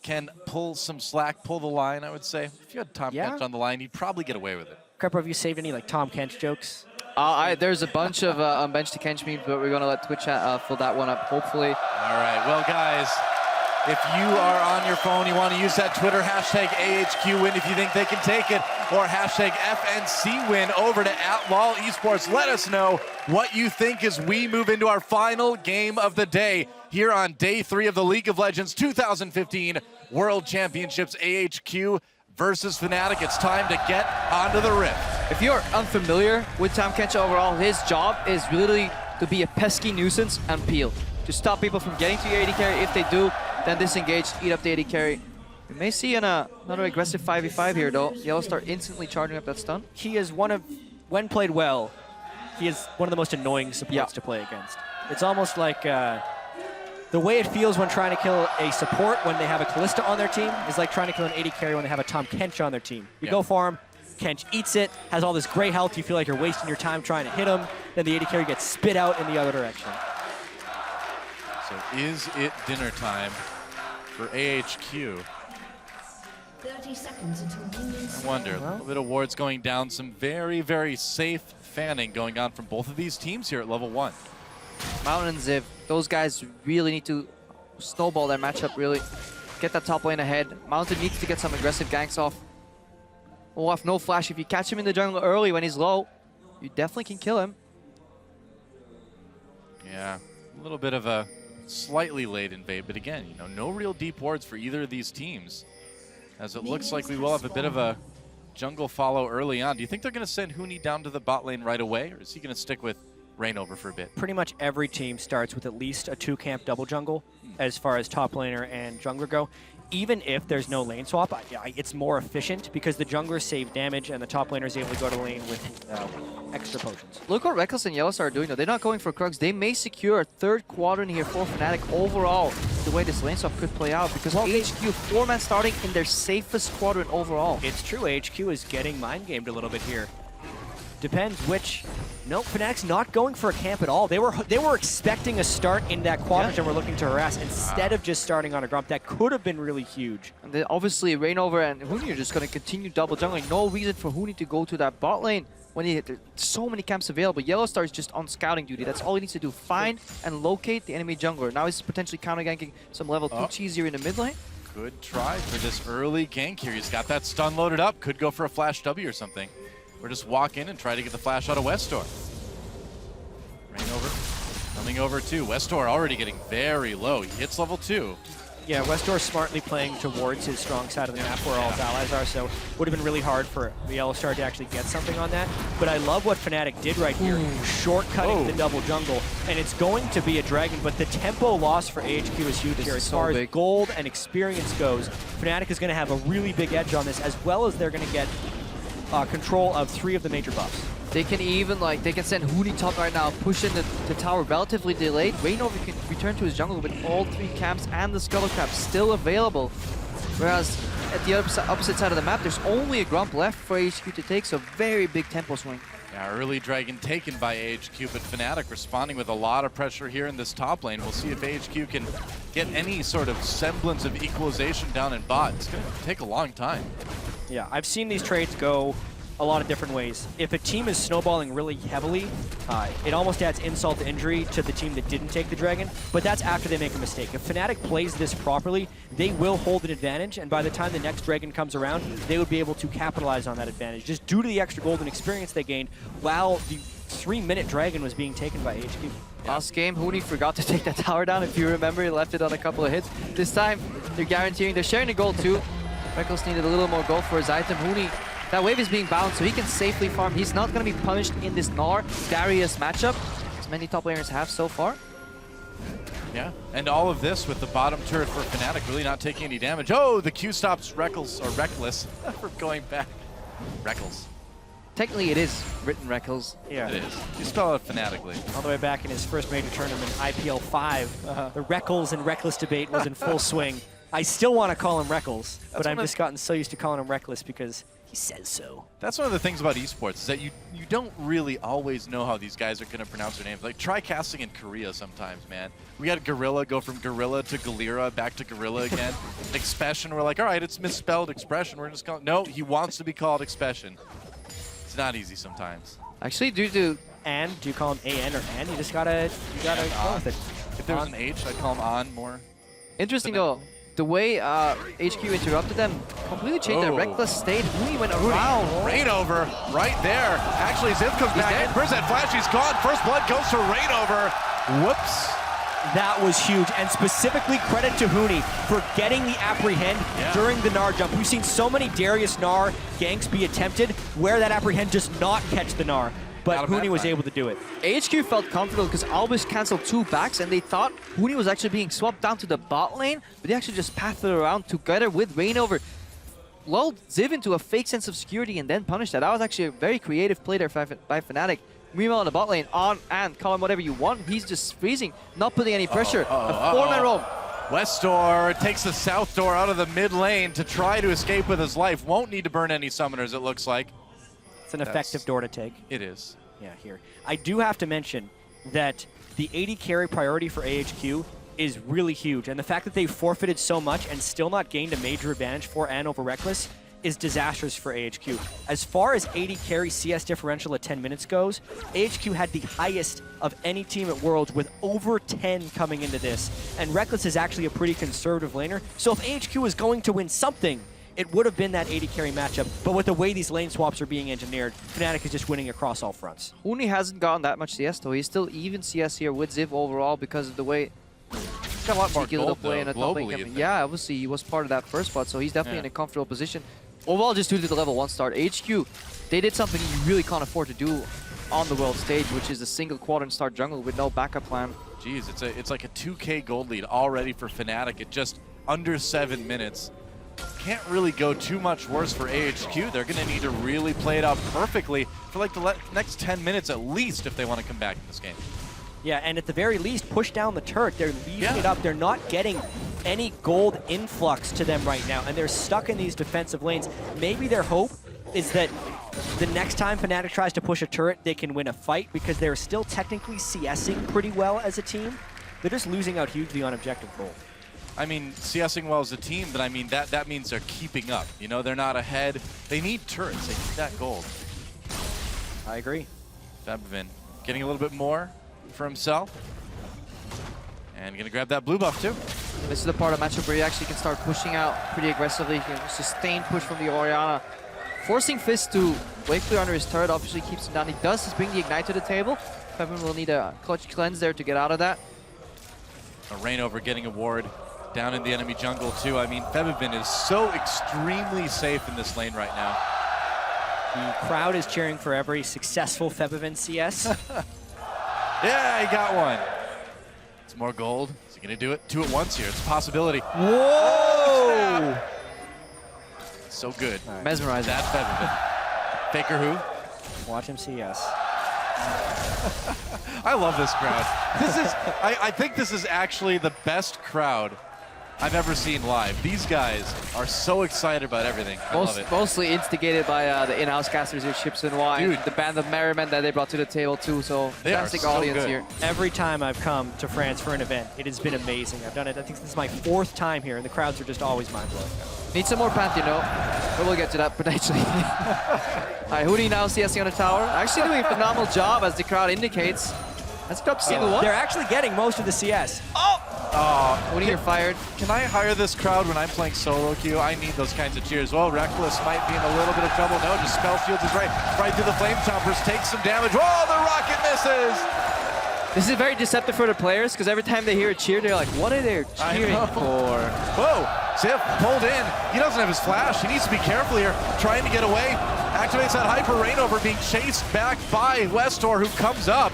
can pull some slack, pull the line, I would say. If you had Tom Kench on the line, you'd probably get away with it. Crepo, have you saved any like Tom Kench jokes? There's a bunch of unbench to Kench memes, but we're going to let Twitch chat fill that one up, hopefully. All right, well, guys, if you are on your phone, you want to use that Twitter hashtag AHQWin if you think they can take it, or hashtag FNCWin over to @LOL Esports. Let us know what you think as we move into our final game of the day here on day 3 of the League of Legends 2015 World Championships. AHQ versus Fnatic. It's time to get onto the rift. If you're unfamiliar with Tom Kench overall, his job is really to be a pesky nuisance and peel. To stop people from getting to your AD carry. If they do, then disengage, eat up the AD carry. We may see another aggressive 5v5 here though. Yellowstar instantly charging up that stun. He is one of, when played well, he is one of the most annoying supports to play against. It's almost like The way it feels when trying to kill a support when they have a Kalista on their team is like trying to kill an AD carry when they have a Tahm Kench on their team. You go for him, Kench eats it, has all this great health, you feel like you're wasting your time trying to hit him, then the AD carry gets spit out in the other direction. So is it dinner time for AHQ? 30 seconds until minions. I wonder, a little bit of wards going down, some very, very safe fanning going on from both of these teams here at level 1. Mountain and Ziv, those guys really need to snowball their matchup, really. Get that top lane ahead. Mountain needs to get some aggressive ganks off. Olaf, no flash. If you catch him in the jungle early when he's low, you definitely can kill him. Yeah, a little bit of a slightly late invade, but again, you know, no real deep wards for either of these teams. As it looks like we will have a bit of a jungle follow early on. Do you think they're going to send Huni down to the bot lane right away, or is he going to stick with Reignover for a bit? Pretty much every team starts with at least a 2-camp double jungle as far as top laner and jungler go. Even if there's no lane swap, it's more efficient because the junglers save damage and the top laner is able to go to lane with extra potions. Look what Reckless and Yellowstar are doing though. They're not going for Krugs. They may secure a third quadrant here for Fnatic overall, the way this lane swap could play out, because HQ 4-man starting in their safest quadrant overall. It's true, HQ is getting mind gamed a little bit here. Depends which. No, Fnatic's not going for a camp at all. They were expecting a start in that quadrant and were looking to harass instead of just starting on a Grump. That could have been really huge. And then obviously Reignover and Huni are just going to continue double jungling. No reason for Huni to go to that bot lane when there's so many camps available. Yellowstar is just on scouting duty. That's all he needs to do. Find and locate the enemy jungler. Now he's potentially counter-ganking some level 2 cheese here in the mid lane. Good try for this early gank here. He's got that stun loaded up. Could go for a flash W or something. Or just walk in and try to get the flash out of Westor. Reignover coming over too. Westor already getting very low. He hits level 2. Yeah, Westor smartly playing towards his strong side of the map where all his allies are, so would have been really hard for the Yellowstar to actually get something on that. But I love what Fnatic did right here, shortcutting the double jungle. And it's going to be a dragon, but the tempo loss for AHQ is huge here. As far as gold and experience goes, Fnatic is going to have a really big edge on this, as well as they're going to get control of 3 of the major buffs. They can even, they can send Huni top right now, push in the tower relatively delayed. Reignover can return to his jungle with all 3 camps and the Scuttle Crab still available. Whereas at the opposite side of the map, there's only a Grump left for HQ to take, so very big tempo swing. Yeah, early dragon taken by AHQ, but Fnatic responding with a lot of pressure here in this top lane. We'll see if AHQ can get any sort of semblance of equalization down in bot. It's going to take a long time. Yeah, I've seen these trades go a lot of different ways. If a team is snowballing really heavily, it almost adds insult to injury to the team that didn't take the dragon, but that's after they make a mistake. If Fnatic plays this properly, they will hold an advantage, and by the time the next dragon comes around, they would be able to capitalize on that advantage, just due to the extra golden experience they gained while the 3-minute dragon was being taken by HQ. Last game, Huni forgot to take that tower down. If you remember, he left it on a couple of hits. This time, they're guaranteeing, they're sharing the gold too. Reckless needed a little more gold for his item. Huni, that wave is being bound, so he can safely farm. He's not going to be punished in this Gnar Darius matchup, as many top laners have so far. Yeah, and all of this with the bottom turret for Fnatic really not taking any damage. Oh, the Q stops Reckless for going back. Reckles. Technically, it is written Reckles. Yeah. It is. You spell it phonetically. All the way back in his first major tournament, IPL 5, the Reckles and Reckless debate was in full swing. I still want to call him Reckles, but I've just gotten so used to calling him Reckless because he says so. That's one of the things about esports is that you don't really always know how these guys are going to pronounce their names. Like, try casting in Korea sometimes, man. We had Gorilla go from Gorilla to Galera, back to Gorilla again. Expression, we're like, all right, it's misspelled Expression. We're just calling. No, he wants to be called Expression. It's not easy sometimes. Actually, do you call him AN or AN? You just gotta go with it. If there was an H, I'd call him On more. Interesting though. The way HQ interrupted them completely changed their reckless state. Huni went around. Reignover right there. Actually, Ziv comes back in. Where's that flash? He's gone. First blood goes to Reignover. Whoops. That was huge, and specifically credit to Huni for getting the apprehend during the Gnar jump. We've seen so many Darius Gnar ganks be attempted where that apprehend does not catch the Gnar. But Huni was able to do it. HQ felt comfortable because Albus canceled 2 backs and they thought Huni was actually being swapped down to the bot lane, but they actually just pathed it around together with Reignover. Lulled Ziv into a fake sense of security and then punished that. That was actually a very creative play there by Fnatic. Meanwhile, in the bot lane, on and call him whatever you want, he's just freezing, not putting any pressure. A 4-man roam. Westdoor takes the south door out of the mid lane to try to escape with his life. Won't need to burn any summoners, it looks like. It's an effective door to take. It is. Yeah, here. I do have to mention that the AD carry priority for AHQ is really huge, and the fact that they forfeited so much and still not gained a major advantage for and over Reckless is disastrous for AHQ. As far as AD carry CS differential at 10 minutes goes, AHQ had the highest of any team at Worlds with over 10 coming into this, and Reckless is actually a pretty conservative laner, so if AHQ was going to win something, it would have been that AD carry matchup, but with the way these lane swaps are being engineered, Fnatic is just winning across all fronts. Huni hasn't gotten that much CS though. He's still even CS here with Ziv overall because of the way he's got a lot more gold, play in a top lane coming. Yeah, obviously he was part of that first spot, so he's definitely in a comfortable position. Overall, just due to the level 1 start, HQ, they did something you really can't afford to do on the world stage, which is a single quadrant start jungle with no backup plan. Jeez, it's like a 2K gold lead already for Fnatic at just under 7 minutes. Can't really go too much worse for AHQ. They're going to need to really play it out perfectly for like the next 10 minutes at least if they want to come back in this game. Yeah, and at the very least, push down the turret. They're leaving it up. They're not getting any gold influx to them right now, and they're stuck in these defensive lanes. Maybe their hope is that the next time Fnatic tries to push a turret, they can win a fight because they're still technically CSing pretty well as a team. They're just losing out hugely on objective gold. I mean, CSing well as a team, but I mean, that means they're keeping up. You know, they're not ahead. They need turrets. They need that gold. I agree. Febiven getting a little bit more for himself. And gonna grab that blue buff too. This is the part of matchup where you actually can start pushing out pretty aggressively. You can sustain push from the Orianna. Forcing Fizz to wave clear under his turret obviously keeps him down. He does bring the Ignite to the table. Febiven will need a clutch cleanse there to get out of that. A Reignover getting a ward down in the enemy jungle too. I mean, Febiven is so extremely safe in this lane right now. The crowd is cheering for every successful Febiven CS. Yeah, he got one. It's more gold. Is he gonna do it? 2 at once here. It's a possibility. Whoa! So good. Right. Mesmerizing. That Febiven. Faker who? Watch him CS. I love this crowd. This is, I think this is actually the best crowd I've ever seen live. These guys are so excited about everything. I love it. Mostly instigated by the in-house casters here, Chips and Y. Dude. The band of merriment that they brought to the table too. So fantastic audience here. Every time I've come to France for an event, it has been amazing. I've done it, I think this is my 4th time here, and the crowds are just always mind-blowing. Need some more Pantheon, but we'll get to that potentially. Alright, Huni now CSing on the tower. Actually doing a phenomenal job as the crowd indicates. Let's go up to single one. They're actually getting most of the CS. Huni, you're fired. Can I hire this crowd when I'm playing solo queue? I need those kinds of cheers. Well, Reckless might be in a little bit of trouble. No, just Spell Shields is right through the Flame Choppers, takes some damage. Whoa, the rocket misses! This is very deceptive for the players because every time they hear a cheer, they're like, what are they cheering for? Whoa, Ziv pulled in. He doesn't have his flash. He needs to be careful here, trying to get away. Activates that Hyper Reignover, being chased back by Westdoor, who comes up.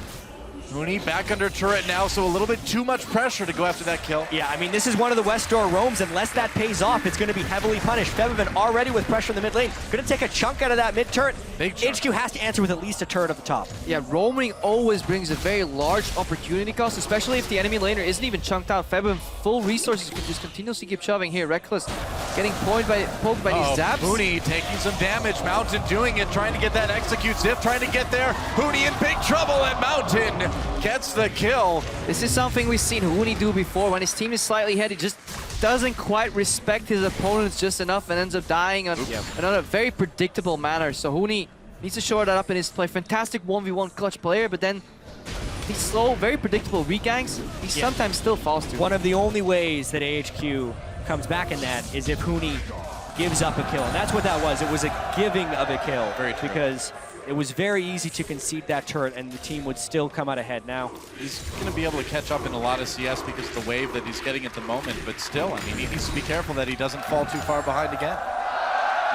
Huni back under turret now, so a little bit too much pressure to go after that kill. Yeah, I mean, this is one of the Westdoor roams. Unless that pays off, it's going to be heavily punished. Febiven already with pressure in the mid lane. Going to take a chunk out of that mid turret. Big chunk. HQ has to answer with at least a turret at the top. Yeah, roaming always brings a very large opportunity cost, especially if the enemy laner isn't even chunked out. Febiven, full resources, can just continuously keep shoving here. Reckless getting poked by these zaps. Huni taking some damage. Mountain doing it, trying to get that execute. Ziv trying to get there. Huni in big trouble, and Mountain gets the kill. This is something we've seen Huni do before. When his team is slightly ahead, he just doesn't quite respect his opponents just enough and ends up dying on another very predictable manner. So Huni needs to shore that up in his play. Fantastic 1v1 clutch player, but then these slow, very predictable regangs, he sometimes still falls to. One of the only ways that AHQ comes back in that is if Huni gives up a kill. And that's what that was. It was a giving of a kill. Very true. Because it was very easy to concede that turret and the team would still come out ahead. Now he's going to be able to catch up in a lot of CS because of the wave that he's getting at the moment, but still, I mean, he needs to be careful that he doesn't fall too far behind again.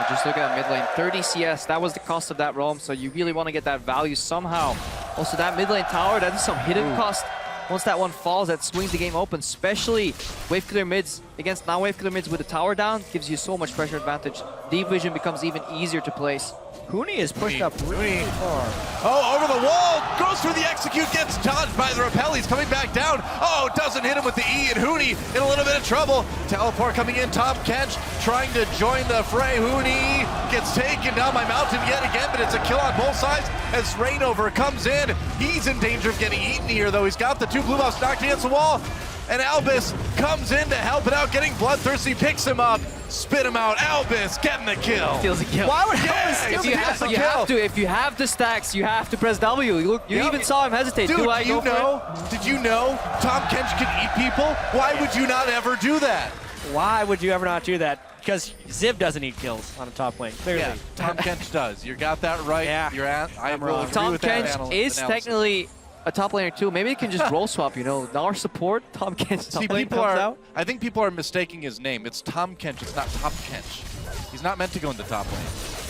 Just look at mid lane, 30 CS, that was the cost of that roam, so you really want to get that value somehow. Also that mid lane tower, that is some hidden cost. Once that one falls, that swings the game open, especially wave clear mids against non-wave clear mids with the tower down, gives you so much pressure advantage. Deep vision becomes even easier to place. Huni is pushed up really far. Oh, over the wall, goes for the execute, gets dodged by the rappel. He's coming back down. Oh, doesn't hit him with the E, and Huni in a little bit of trouble. Teleport coming in, Tom Kench trying to join the fray. Huni gets taken down by Mountain yet again, but it's a kill on both sides as Rainover comes in. He's in danger of getting eaten here, though. He's got the two blue buffs knocked against the wall, and Albus comes in to help it out, getting bloodthirsty, picks him up, spit him out. Albus getting the kill. Steals a kill. Why would Albus steal the kill? You have to. If you have the stacks, you have to press W. You even saw him hesitate. Dude, Do I go for it? did you know Tom Kench can eat people? Why would you not ever do that? Why would you ever not do that? Because Ziv doesn't eat kills on a top lane, clearly. Yeah, Tom Kench does. You got that right. Yeah. I will agree Tom with that Kench is analysis. technically a top laner too. Maybe it can just role swap, you know. Our support, Tom Kench top See, lane people comes are. out. I think people are mistaking his name. It's Tom Kench. It's not Top Kench. He's not meant to go in the top lane.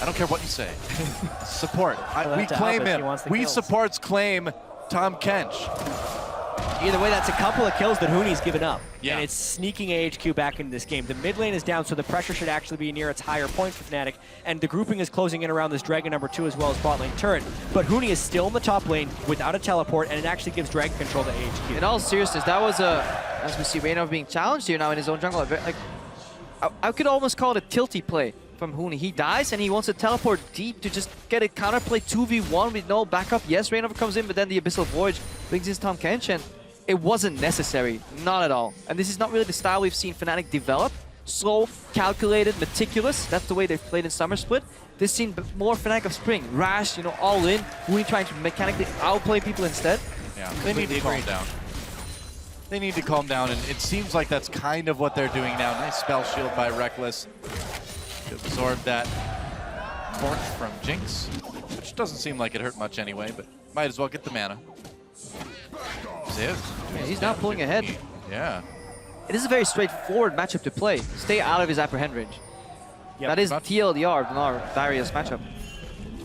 I don't care what you say. Support. We that's claim Albus. He him. wants the We kills. supports claim Tom Kench. Either way, that's a couple of kills that Huni's given up. Yeah. And it's sneaking AHQ back into this game. The mid lane is down, so the pressure should actually be near its higher point for Fnatic. And the grouping is closing in around this Dragon number 2 as well as bot lane turret. But Huni is still in the top lane without a teleport, and it actually gives Dragon control to AHQ. In all seriousness, that was as we see Raynor being challenged here now in his own jungle. Like, I could almost call it a tilty play from Huni. He dies and he wants to teleport deep to just get a counterplay 2v1 with no backup. Yes, Raynor comes in, but then the Abyssal Voyage brings in Tom Kench, and it wasn't necessary, not at all. And this is not really the style we've seen Fnatic develop. Slow, calculated, meticulous. That's the way they've played in Summer Split. This scene more Fnatic of Spring. Rash, you know, all in. Huni trying to mechanically outplay people instead. Yeah, they need to calm down. They need to calm down, and it seems like that's kind of what they're doing now. Nice spell shield by Reckless to absorb that torch from Jinx, which doesn't seem like it hurt much anyway, but might as well get the mana. Ziv. Yeah, he's now pulling ahead. Yeah. It is a very straightforward matchup to play. Stay out of his apprehend range. That is TLDR in our Darius matchup.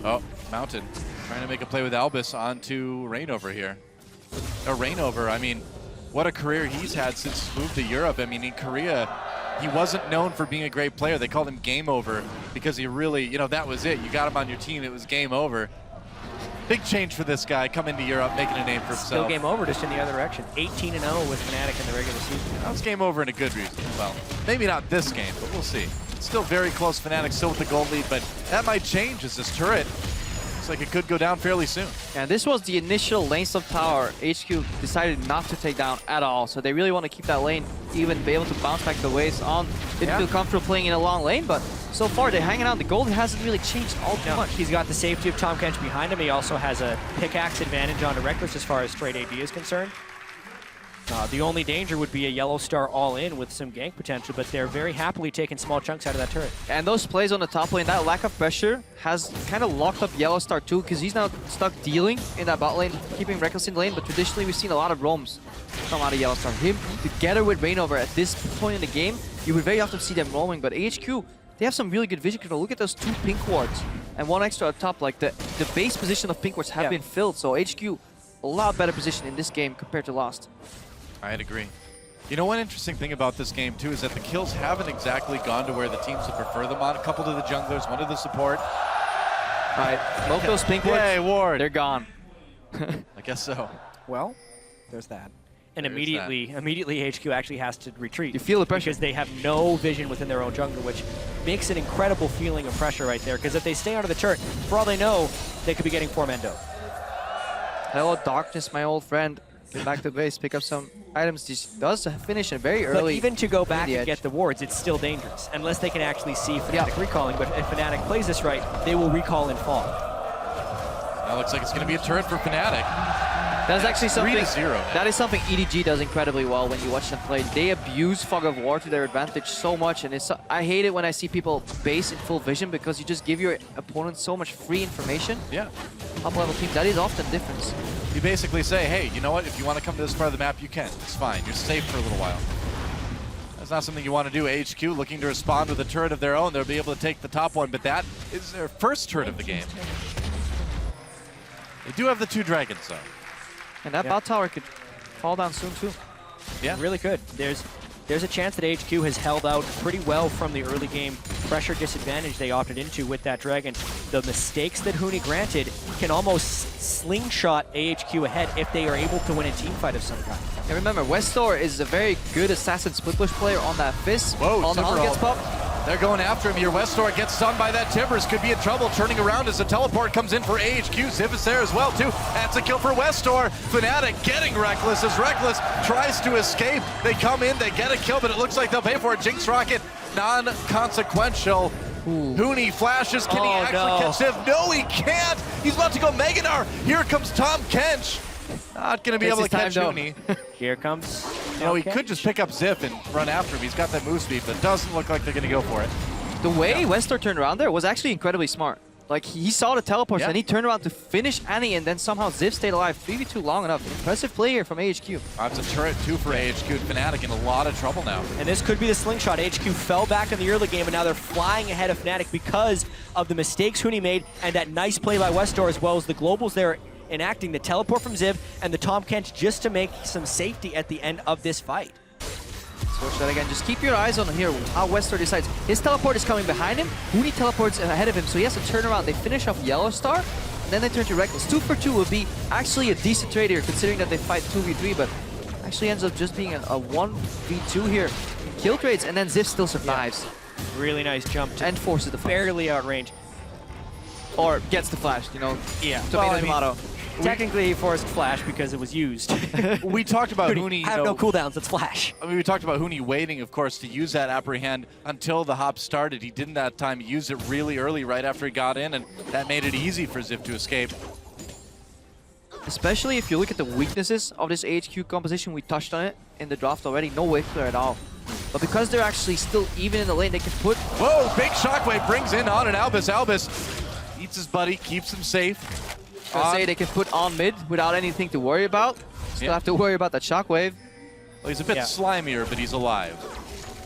Oh, Mountain trying to make a play with Albus onto Rainover here. Rainover, I mean, what a career he's had since he moved to Europe. I mean, in Korea, he wasn't known for being a great player. They called him Game Over because he really, you know, that was it. You got him on your team, it was game over. Big change for this guy, coming to Europe, making a name for himself. Still game over, just in the other direction. 18-0 with Fnatic in the regular season. That was game over in a good reason. Well, maybe not this game, but we'll see. It's still very close. Fnatic still with the gold lead, but that might change as this turret looks like it could go down fairly soon. And this was the initial lane sub tower HQ decided not to take down at all. So they really want to keep that lane, even be able to bounce back the waves on. Didn't feel comfortable playing in a long lane, but so far they're hanging out. The gold hasn't really changed all too much. He's got the safety of Tom Kench behind him. He also has a pickaxe advantage on the Reckless as far as straight AD is concerned. The only danger would be a Yellow Star all-in with some gank potential, but they're very happily taking small chunks out of that turret. And those plays on the top lane, that lack of pressure has kind of locked up Yellow Star too, because he's now stuck dealing in that bot lane, keeping Reckless in lane, but traditionally we've seen a lot of roams come out of Yellow Star. Him together with Rainover at this point in the game, you would very often see them roaming, but AHQ, they have some really good vision control. Look at those 2 pink wards and 1 extra up top. Like the base position of pink wards have been filled, so HQ a lot better position in this game compared to Lost. I'd agree. You know, one interesting thing about this game, too, is that the kills haven't exactly gone to where the teams would prefer them on. A couple to the junglers, one to the support. All right, both those pink wards, Yay, ward. they're gone. I guess so. Well, there's that. And There's immediately HQ actually has to retreat. You feel the pressure. Because they have no vision within their own jungle, which makes an incredible feeling of pressure right there. Because if they stay under the turret, for all they know, they could be getting Formendo. Hello, Darkness, my old friend. Get back to base, pick up some items. This does finish it very early. But even to go back the and edge. get the wards, it's still dangerous. Unless they can actually see Fnatic recalling. But if Fnatic plays this right, they will recall and fall. Now looks like it's going to be a turret for Fnatic. That's actually something. 3-0 now. That is something EDG does incredibly well when you watch them play. They abuse Fog of War to their advantage so much, and I hate it when I see people base in full vision because you just give your opponent so much free information. Yeah. Top level teams, that is often the difference. You basically say, hey, you know what? If you want to come to this part of the map, you can. It's fine. You're safe for a little while. That's not something you want to do. HQ looking to respond with a turret of their own. They'll be able to take the top one, but that is their first turret of the game. They do have the 2 dragons, though. And that bot tower could fall down soon, too. Yeah, really could. There's a chance that HQ has held out pretty well from the early game pressure disadvantage they opted into with that dragon. the mistakes that Huni granted can almost slingshot AHQ ahead if they are able to win a team fight of some kind. And remember, Westor is a very good assassin split push player on that Fizz. Whoa, on the Timberall. gets popped. They're going after him here. Westor gets stunned by that. Timbers could be in trouble, turning around as the teleport comes in for AHQ. Ziv is there as well, too. That's a kill for Westor. Fnatic getting Reckless as Reckless tries to escape. They come in, they get a kill, but it looks like they'll pay for it. Jinx Rocket, non-consequential. Huni flashes. Can he actually catch Ziv? No, he can't. He's about to go Meganar. Here comes Tahm Kench. Not going to be able to catch Huni. Here comes. You know, he could just pick up Ziv and run after him. He's got that move speed, but it doesn't look like they're going to go for it. The way Westor turned around there was actually incredibly smart. Like, he saw the teleports and he turned around to finish Annie, and then somehow Ziv stayed alive 3v2 long enough. Impressive play here from AHQ. That's a turret too for AHQ. Fnatic in a lot of trouble now. And this could be the slingshot. HQ fell back in the early game, and now they're flying ahead of Fnatic because of the mistakes Huni made and that nice play by Westor, as well as the globals there enacting the teleport from Ziv and the Tahm Kench just to make some safety at the end of this fight. Let's watch that again. Just keep your eyes on here how Westor decides. His teleport is coming behind him. Huni teleports ahead of him, so he has to turn around. They finish off Yellow Star, and then they turn to Reckless. 2 for 2 would be actually a decent trade here, considering that they fight 2v3, but actually ends up just being a 1v2 here. Kill trades, and then Ziv still survives. Really nice jump. And forces the flash. Barely outrange. Or gets the flash, you know. Yeah. Tomato, tomato. Technically, he forced flash because it was used. We talked about Huni. Have no cooldowns. It's flash. I mean, we talked about Huni waiting, of course, to use that apprehend until the hop started. He didn't that time. He used it really early, right after he got in, and that made it easy for Ziv to escape. Especially if you look at the weaknesses of this AHQ composition, we touched on it in the draft already. No wave clear at all. But because they're actually still even in the lane, they can put... Whoa, big shockwave brings in on and Albus. Albus eats his buddy, keeps him safe. Say they can put on mid without anything to worry about. Still have to worry about that shockwave. Well, he's a bit slimier, but he's alive.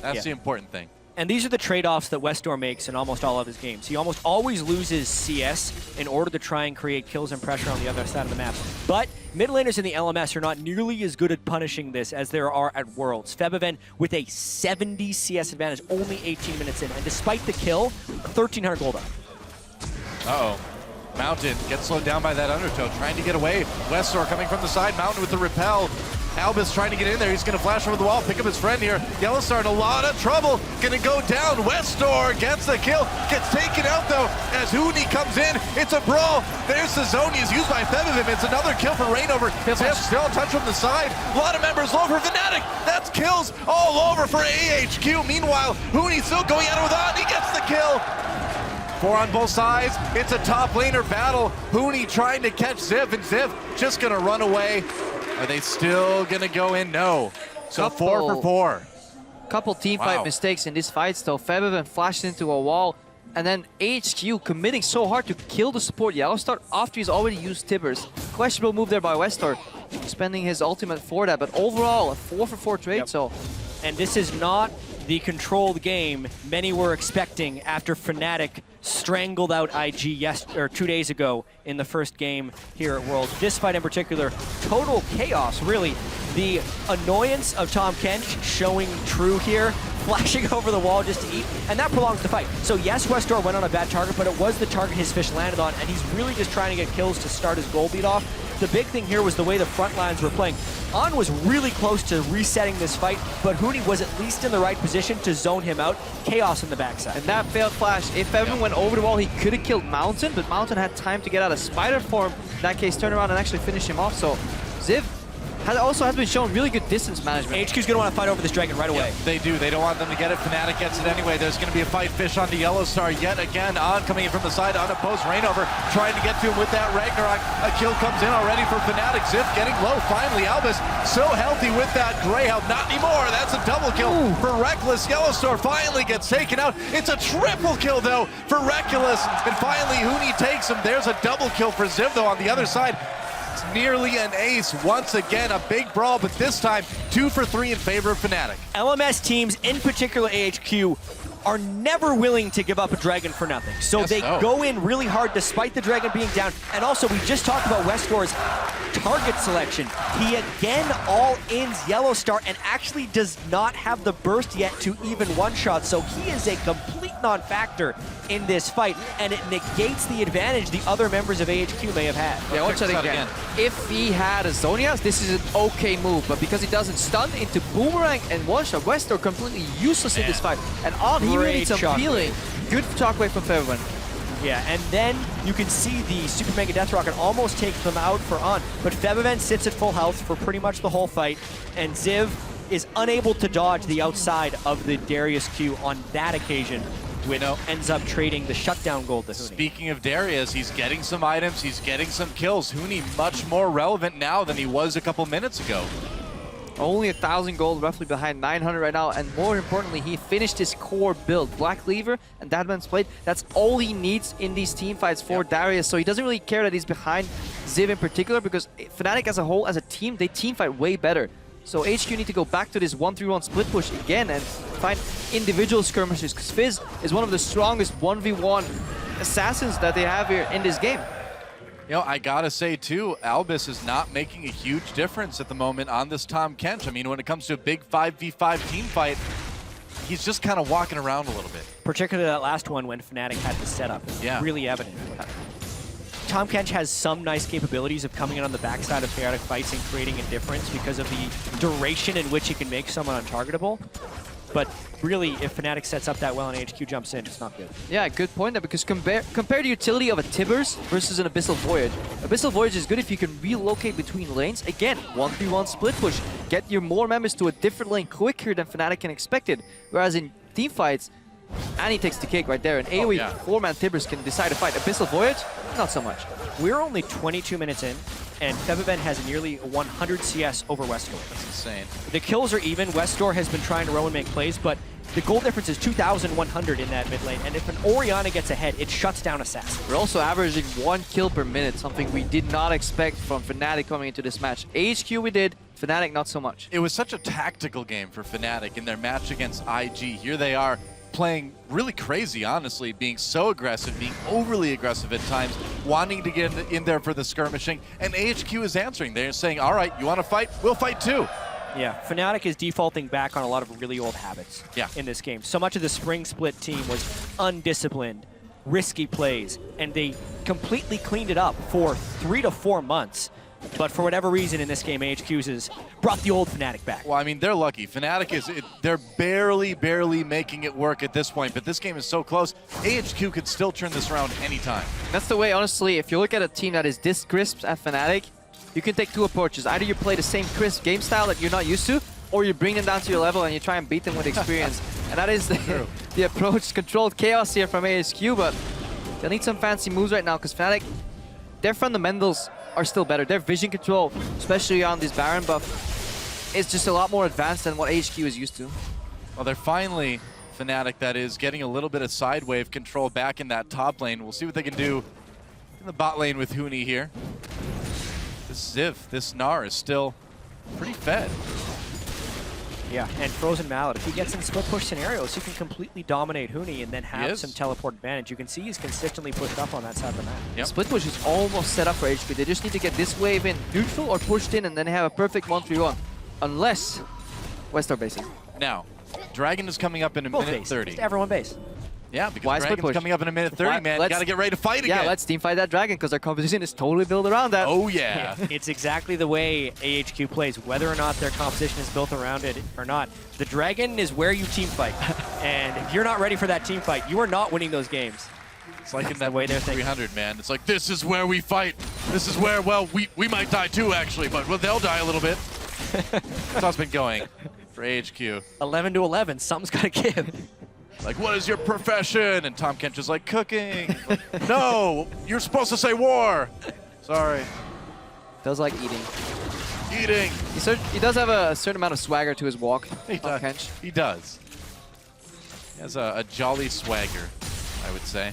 That's the important thing. And these are the trade-offs that Westor makes in almost all of his games. He almost always loses CS in order to try and create kills and pressure on the other side of the map. But mid laners in the LMS are not nearly as good at punishing this as there are at Worlds. Febiven with a 70 CS advantage, only 18 minutes in. And despite the kill, 1,300 gold up. Uh-oh. Mountain gets slowed down by that undertow, trying to get away. Westor coming from the side, Mountain with the repel. Albus trying to get in there. He's going to flash over the wall, pick up his friend here. Yellowstar in a lot of trouble. Going to go down. Westor gets the kill. Gets taken out, though, as Huni comes in. It's a brawl. There's the zone. He's used by Febiven. It's another kill for Rainover. Ziv still in touch from the side. A lot of members low for Fnatic. That's kills all over for AHQ. Meanwhile, Huni still going at it with On. He gets the kill. 4 on both sides. It's a top laner battle. Huni trying to catch Ziv, and Ziv just going to run away. Are they still going to go in? No. So 4 for 4. Couple team fight mistakes in this fight still. Febiven flashed into a wall, and then AHQ committing so hard to kill the support Yellowstar after he's already used Tibbers. Questionable move there by Westor, spending his ultimate for that, but overall a 4 for 4 trade. So, and this is not the controlled game many were expecting after Fnatic strangled out IG 2 days ago in the first game here at Worlds. This fight in particular, total chaos, really. The annoyance of Tahm Kench showing true here, flashing over the wall just to eat, and that prolongs the fight. So yes, Westor went on a bad target, but it was the target his fish landed on, and he's really just trying to get kills to start his goal beat off. The big thing here was the way the front lines were playing. On was really close to resetting this fight, but Huni was at least in the right position to zone him out. Chaos in the backside. And that failed flash. If Febiven went over the wall, he could have killed Mountain, but Mountain had time to get out of spider form. In that case, turn around and actually finish him off. So Ziv also has been shown really good distance management. HQ's going to want to fight over this dragon right away. Yeah, they do. They don't want them to get it. Fnatic gets it anyway. There's going to be a fight. Fish onto Yellowstar yet again. On coming in from the side, unopposed. Rainover trying to get to him with that Ragnarok. A kill comes in already for Fnatic. Ziv getting low. Finally, Albus so healthy with that Greyhound. Not anymore. That's a double kill for Reckless. Yellowstar finally gets taken out. It's a triple kill, though, for Reckless. And finally, Huni takes him. There's a double kill for Ziv, though, on the other side. It's nearly an ace. Once again, a big brawl, but this time 2 for 3 in favor of Fnatic. LMS teams, in particular AHQ, are never willing to give up a dragon for nothing. So they go in really hard despite the dragon being down. And also, we just talked about Westor's target selection. He again all-ins Yellowstar and actually does not have the burst yet to even one-shot. So he is a complete non-factor in this fight, and it negates the advantage the other members of AHQ may have had. Yeah, watch that again. If he had a Zonias, this is an okay move, but because he doesn't stun into Boomerang and one-shot, Westor completely useless in this fight. And on he really needs some healing. Good shockwave from Featherman. Yeah, and then you can see the Super Mega Death Rocket almost take them out for On, but Featherman sits at full health for pretty much the whole fight, and Ziv is unable to dodge the outside of the Darius Q on that occasion, which ends up trading the shutdown gold to Huni. Speaking of Darius, he's getting some items, he's getting some kills. Huni much more relevant now than he was a couple minutes ago. Only 1,000 gold, roughly behind 900 right now, and more importantly, he finished his core build. Black Cleaver and Deadman's Blade, that's all he needs in these team fights for Darius, so he doesn't really care that he's behind Ziv in particular, because Fnatic as a whole, as a team, they team fight way better. So HQ need to go back to this 1-3-1 split push again and find individual skirmishes, because Fizz is one of the strongest 1v1 assassins that they have here in this game. You know, I gotta say too, Albus is not making a huge difference at the moment on this Tahm Kench. I mean, when it comes to a big 5v5 team fight, he's just kind of walking around a little bit. Particularly that last one when Fnatic had the setup. Yeah. Really evident. Tahm Kench has some nice capabilities of coming in on the backside of chaotic fights and creating a difference because of the duration in which he can make someone untargetable. But really, if Fnatic sets up that well and HQ jumps in, it's not good. Yeah, good point there, because compare the utility of a Tibbers versus an Abyssal Voyage. Abyssal Voyage is good if you can relocate between lanes. Again, 1v1 split push. Get your more members to a different lane quicker than Fnatic can expect it. Whereas in team fights, Annie takes the cake right there. An AoE 4-man Tibbers can decide to fight. Abyssal Voyage, not so much. We're only 22 minutes in, and Featherman has nearly 100 CS over Westor. That's insane. The kills are even. Westor has been trying to roam and make plays, but the gold difference is 2,100 in that mid lane, and if an Orianna gets ahead, it shuts down Assassin. We're also averaging 1 kill per minute, something we did not expect from Fnatic coming into this match. HQ we did, Fnatic not so much. It was such a tactical game for Fnatic in their match against IG. Here they are playing really crazy, honestly, being so aggressive, being overly aggressive at times, wanting to get in there for the skirmishing, and AHQ is answering. They're saying, all right, you want to fight? We'll fight too. Yeah, Fnatic is defaulting back on a lot of really old habits in this game. So much of the Spring Split team was undisciplined, risky plays, and they completely cleaned it up for 3 to 4 months. But for whatever reason in this game, AHQ's has brought the old Fnatic back. Well, I mean, they're lucky. Fnatic they're barely making it work at this point, but this game is so close. AHQ could still turn this around anytime. That's the way, honestly, if you look at a team that is this crisp at Fnatic, you can take 2 approaches. Either you play the same crisp game style that you're not used to, or you bring them down to your level and you try and beat them with experience. And that is the approach. Controlled chaos here from AHQ, but they'll need some fancy moves right now because Fnatic, their fundamentals are still better. Their vision control, especially on this Baron buff, is just a lot more advanced than what HQ is used to. Well, they're finally, Fnatic that is, getting a little bit of side wave control back in that top lane. We'll see what they can do in the bot lane with Huni here. This Ziv, this Gnar is still pretty fed. Yeah, and Frozen Mallet, if he gets in split push scenarios, he can completely dominate Huni and then have some teleport advantage. You can see he's consistently pushed up on that side of the map. Yep. Split push is almost set up for HQ. They just need to get this wave in neutral or pushed in and then have a perfect 1-3-1. Unless Westar basing. Now, Dragon is coming up in a minute 30. Just everyone base. Yeah, because Dragon's coming up in a minute 30, man. You gotta get ready to fight again. Yeah, let's team fight that Dragon because our composition is totally built around that. Oh, yeah. It's exactly the way AHQ plays, whether or not their composition is built around it or not. The Dragon is where you team fight. And if you're not ready for that team fight, you are not winning those games. It's like in that way they're 300, man. It's like, this is where we fight. This is where, well, we might die too, actually, but they'll die a little bit. That's how it's been going for AHQ. 11 to 11, something's got to give. Like, what is your profession? And Tahm Kench is like, cooking. Like, no, you're supposed to say war. Sorry. Does like eating. Eating. He does have a certain amount of swagger to his walk. He does. Kench. He does. He has a jolly swagger, I would say.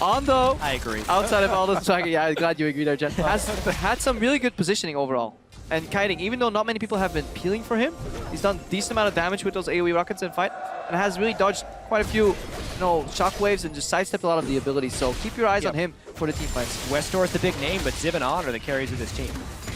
Ondo, I agree. Outside of all the swagger, yeah, I'm glad you agree there, Jen. Has had some really good positioning overall. And kiting, even though not many people have been peeling for him, he's done a decent amount of damage with those AoE rockets in fight, and has really dodged quite a few, shockwaves and just sidestepped a lot of the abilities. So keep your eyes on him for the team fights. Westor is the big name, but Ziv and On are the carries of this team,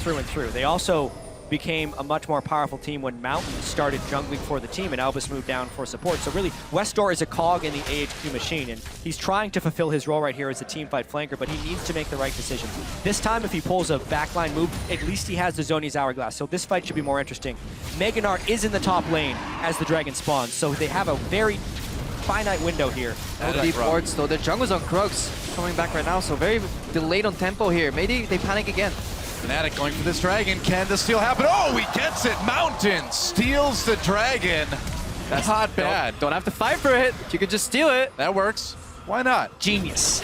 through and through. They also became a much more powerful team when Mountain started jungling for the team and Albus moved down for support. So really, Westdoor is a cog in the AHQ machine, and he's trying to fulfill his role right here as a teamfight flanker, but he needs to make the right decision. This time, if he pulls a backline move, at least he has the Zhonya's Hourglass, so this fight should be more interesting. Mega Gnar is in the top lane as the dragon spawns, so they have a very finite window here. Deep wards though. The jungle's on Krugs coming back right now, so very delayed on tempo here. Maybe they panic again. Fnatic going for this dragon. Can the steal happen? Oh, he gets it. Mountain steals the dragon. That's not bad. Don't have to fight for it. You could just steal it. That works. Why not? Genius.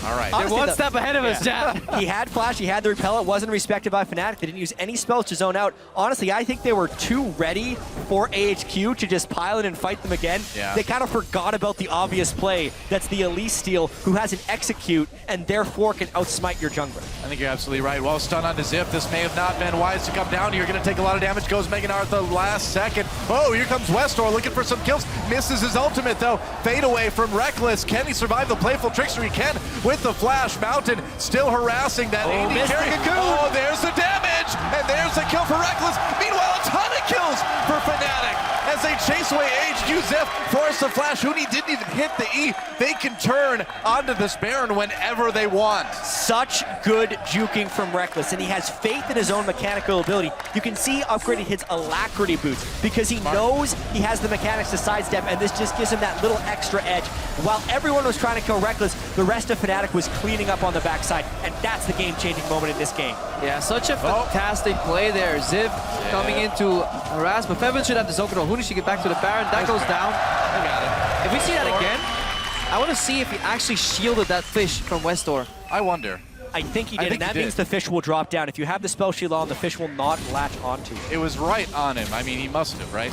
All right. They're one step ahead of us, Chad. He had flash, he had the repel, it wasn't respected by Fnatic. They didn't use any spells to zone out. Honestly, I think they were too ready for AHQ to just pile in and fight them again. Yeah. They kind of forgot about the obvious play. That's the Elise steal, who has an execute and therefore can outsmite your jungler. I think you're absolutely right. Well, stun onto Zip. This may have not been wise to come down here. You're going to take a lot of damage. Goes Mega Gnar at the last second. Oh, here comes Westdoor looking for some kills. Misses his ultimate, though. Fade away from Reckless. Can he survive the playful trickster? He can with the flash. Mountain still harassing that AD carry. Oh, there's the damage. And there's the kill for Reckless. Meanwhile, a ton of kills for Fnatic as they chase away AHQ. Zip forced the flash. Huni didn't even hit the E. They can turn onto this Baron whenever they want. Such good juking from Reckless, and he has faith in his own mechanical ability. You can see upgraded his Alacrity boots because he knows he has the mechanics to sidestep, and this just gives him that little extra edge. While everyone was trying to kill Reckless, the rest of Fnatic was cleaning up on the backside, and that's the game-changing moment in this game. Yeah, such a fantastic play there. Ziv coming in to harass, but Feven should have the zone control. Huni should get back to the Baron. That goes down. I got it. If we see that again, I want to see if he actually shielded that fish from Westdoor. I wonder. I think he did, and that means the fish will drop down. If you have the spell shield on, the fish will not latch onto it. It was right on him. I mean, he must have, right?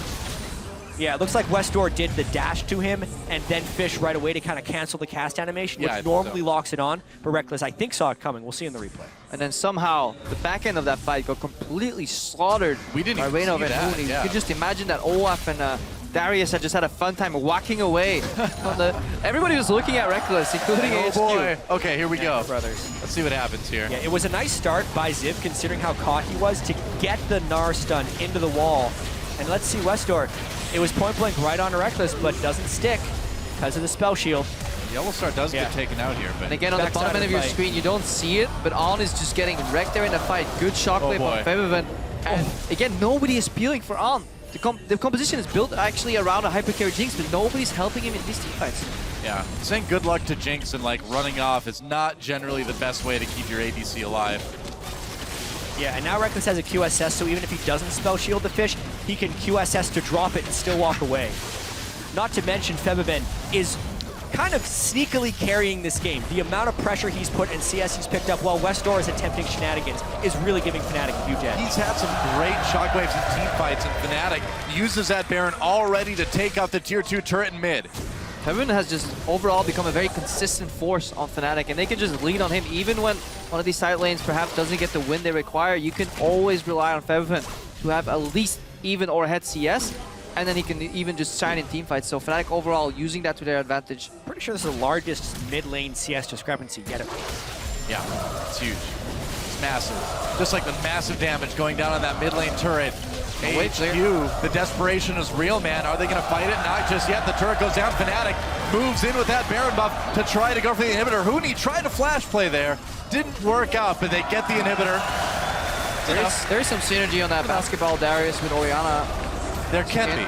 Yeah, it looks like Westdoor did the dash to him and then fish right away to kind of cancel the cast animation, which normally locks it on. But Reckless, I think, saw it coming. We'll see in the replay. And then somehow, the back end of that fight got completely slaughtered by Reynov and Huni. You could just imagine that Olaf and Darius had just had a fun time whacking away. Everybody was looking at Reckless, including AHQ. Boy. Okay, here we go. Brothers. Let's see what happens here. Yeah, it was a nice start by Ziv, considering how caught he was, to get the Gnar stun into the wall. And let's see Westdoor. It was point blank right on Reckless, but doesn't stick because of the spell shield. Yellowstar does get taken out here, but and again on the bottom end of your screen, you don't see it, but On is just getting wrecked there in the fight. Good shockwave on Febiven. And again, nobody is peeling for On. The composition is built actually around a hypercarry Jinx, but nobody's helping him in these teamfights. Yeah, saying good luck to Jinx and like running off is not generally the best way to keep your ADC alive. Yeah, and now Reckless has a QSS, so even if he doesn't spell shield the fish, he can QSS to drop it and still walk away. Not to mention Febiven is kind of sneakily carrying this game. The amount of pressure he's put and CS he's picked up while Westdoor is attempting shenanigans is really giving Fnatic a huge edge. He's had some great shockwaves in team fights, and Fnatic uses that Baron already to take out the tier 2 turret in mid. Febiven has just overall become a very consistent force on Fnatic, and they can just lean on him even when one of these side lanes perhaps doesn't get the win they require. You can always rely on Febiven to have at least even or ahead CS, and then he can even just shine in teamfights. So Fnatic overall using that to their advantage. Pretty sure this is the largest mid lane CS discrepancy yet. Yeah, it's huge. It's massive. Just like the massive damage going down on that mid lane turret. AHQ, the desperation is real, man. Are they going to fight it? Not just yet. The turret goes down. Fnatic moves in with that Baron buff to try to go for the inhibitor. Huni tried to flash play there. Didn't work out, but they get the inhibitor. There is some synergy on that basketball Darius with Orianna. There can be.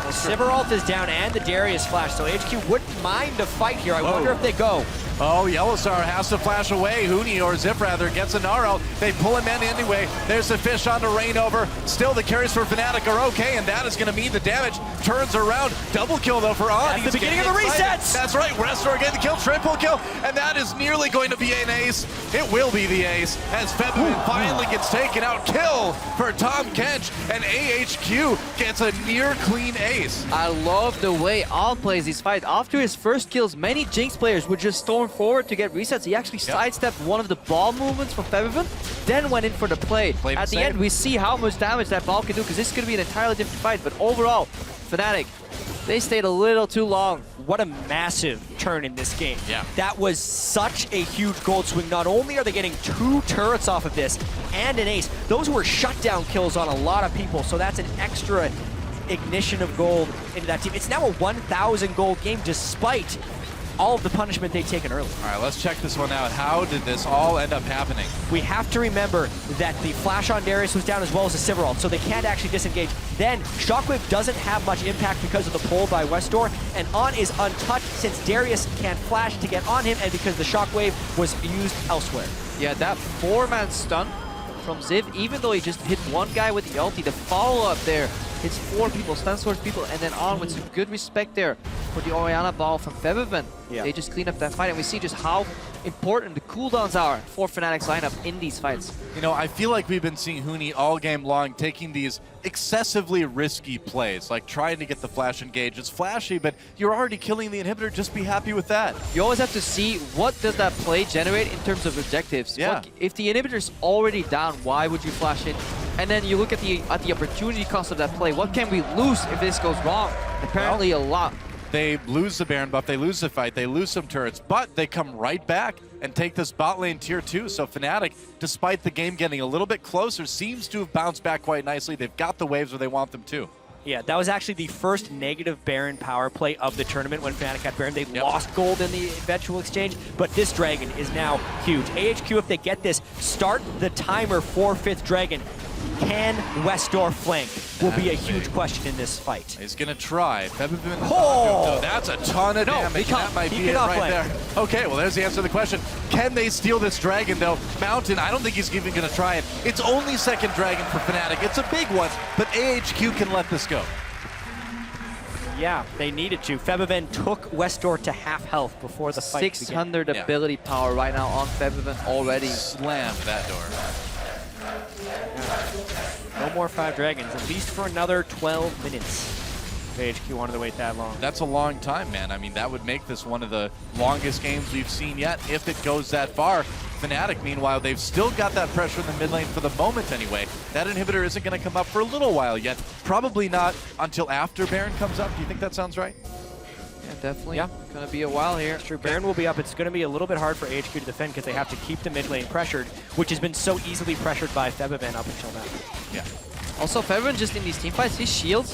The Sivir is down and the Darius flash, so HQ wouldn't mind a fight here. I wonder if they go. Oh, Yellowstar has to flash away. Huni, or Zip rather, gets a Gnar out. They pull him in anyway. There's the fish on the Reignover. Still, the carries for Fnatic are okay, and that is going to mean the damage turns around. Double kill, though, for On. That's the beginning of the resets. That's right. Westdoor getting the kill, triple kill, and that is nearly going to be an ace. It will be the ace as Febiven finally gets taken out. Kill for Tahm Kench, and AHQ gets a near clean ace. I love the way On plays this fight. After his first kills, many Jinx players would just storm forward to get resets. He actually sidestepped one of the ball movements from Febiven, then went in for the play. At the end, we see how much damage that ball can do, because this could be an entirely different fight. But overall, Fnatic, they stayed a little too long. What a massive turn in this game. Yeah. That was such a huge gold swing. Not only are they getting 2 turrets off of this and an ace, those were shutdown kills on a lot of people, so that's an extra ignition of gold into that team. It's now a 1,000 gold game despite all of the punishment they've taken early. All right, let's check this one out. How did this all end up happening? We have to remember that the flash on Darius was down as well as the Sivir, so they can't actually disengage. Then Shockwave doesn't have much impact because of the pull by Westdoor, and On is untouched since Darius can't flash to get on him and because the Shockwave was used elsewhere. Yeah, that 4-man stun from Ziv, even though he just hit one guy with the ulti, the follow-up there hits 4 people, stun swords people, and then On with some good respect there for the Orianna ball from Febiven. Yeah. They just clean up that fight, and we see just how important the cooldowns are for Fnatic's lineup in these fights. You know, I feel like we've been seeing Huni all game long taking these excessively risky plays, like trying to get the flash engage. It's flashy, but you're already killing the inhibitor. Just be happy with that. You always have to see what does that play generate in terms of objectives. Yeah. If the inhibitor's already down, why would you flash it? And then you look at the opportunity cost of that play. What can we lose if this goes wrong? Apparently a lot. They lose the Baron buff, they lose the fight, they lose some turrets, but they come right back and take this bot lane tier 2. So Fnatic, despite the game getting a little bit closer, seems to have bounced back quite nicely. They've got the waves where they want them to. Yeah, that was actually the first negative Baron power play of the tournament when Fnatic had Baron. They lost gold in the eventual exchange, but this Dragon is now huge. AHQ, if they get this, start the timer for 5th Dragon. Can Westdoor flank? Will be a huge question in this fight. He's going to try. Oh! No, that's a ton of damage. That might be it right there. Okay, well, there's the answer to the question. Can they steal this Dragon, though? Mountain, I don't think he's even going to try it. It's only 2nd Dragon for Fnatic. It's a big one, but AHQ can let this go. Yeah, they needed to. Febiven took Westdoor to half health before the fight 600 began. ability power right now on Febiven already. Slammed that door. No more 5 Dragons, at least for another 12 minutes. AHQ wanted to wait that long. That's a long time, man. I mean, that would make this one of the longest games we've seen yet if it goes that far. Fnatic, meanwhile, they've still got that pressure in the mid lane for the moment anyway. That inhibitor isn't going to come up for a little while yet. Probably not until after Baron comes up. Do you think that sounds right? Yeah, definitely. Yeah. Going to be a while here. It's true. Baron will be up. It's going to be a little bit hard for AHQ to defend because they have to keep the mid lane pressured, which has been so easily pressured by Febiven up until now. Yeah. Also, Febiven just in these team fights, his shields,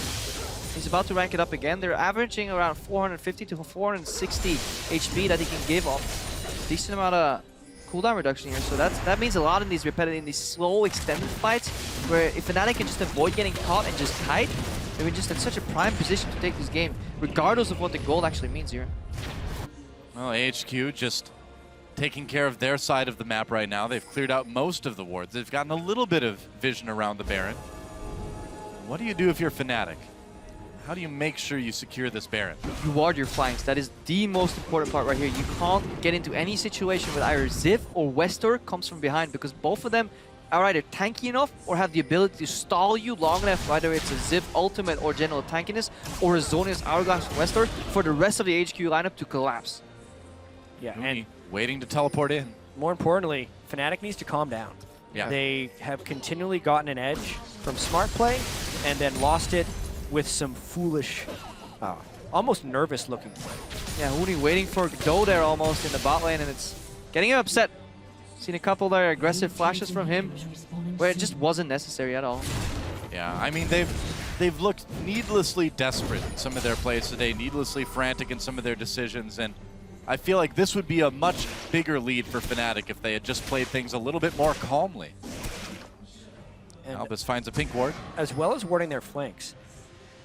he's about to rank it up again. They're averaging around 450 to 460 HP that he can give off. Decent amount of cooldown reduction here, so that means a lot in these repetitive, in these slow extended fights, where if Fnatic can just avoid getting caught and just kite, they're just in such a prime position to take this game, regardless of what the gold actually means here. Well, AHQ just taking care of their side of the map right now. They've cleared out most of the wards. They've gotten a little bit of vision around the Baron. What do you do if you're Fnatic? How do you make sure you secure this Baron? You ward your flanks. That is the most important part right here. You can't get into any situation where either Ziv or Westdoor comes from behind, because both of them are either tanky enough or have the ability to stall you long enough, whether it's a Ziv ultimate or general tankiness, or a Zhonya's Hourglass from Westdoor, for the rest of the HQ lineup to collapse. Yeah, and waiting to teleport in. More importantly, Fnatic needs to calm down. Yeah. They have continually gotten an edge from smart play and then lost it with some foolish, almost nervous looking play. Yeah, Huni waiting for Doe there almost in the bot lane, and it's getting him upset. Seen a couple there aggressive flashes from him where it just wasn't necessary at all. Yeah, I mean, they've looked needlessly desperate in some of their plays today, needlessly frantic in some of their decisions, and I feel like this would be a much bigger lead for Fnatic if they had just played things a little bit more calmly. And Albus finds a pink ward. As well as warding their flanks,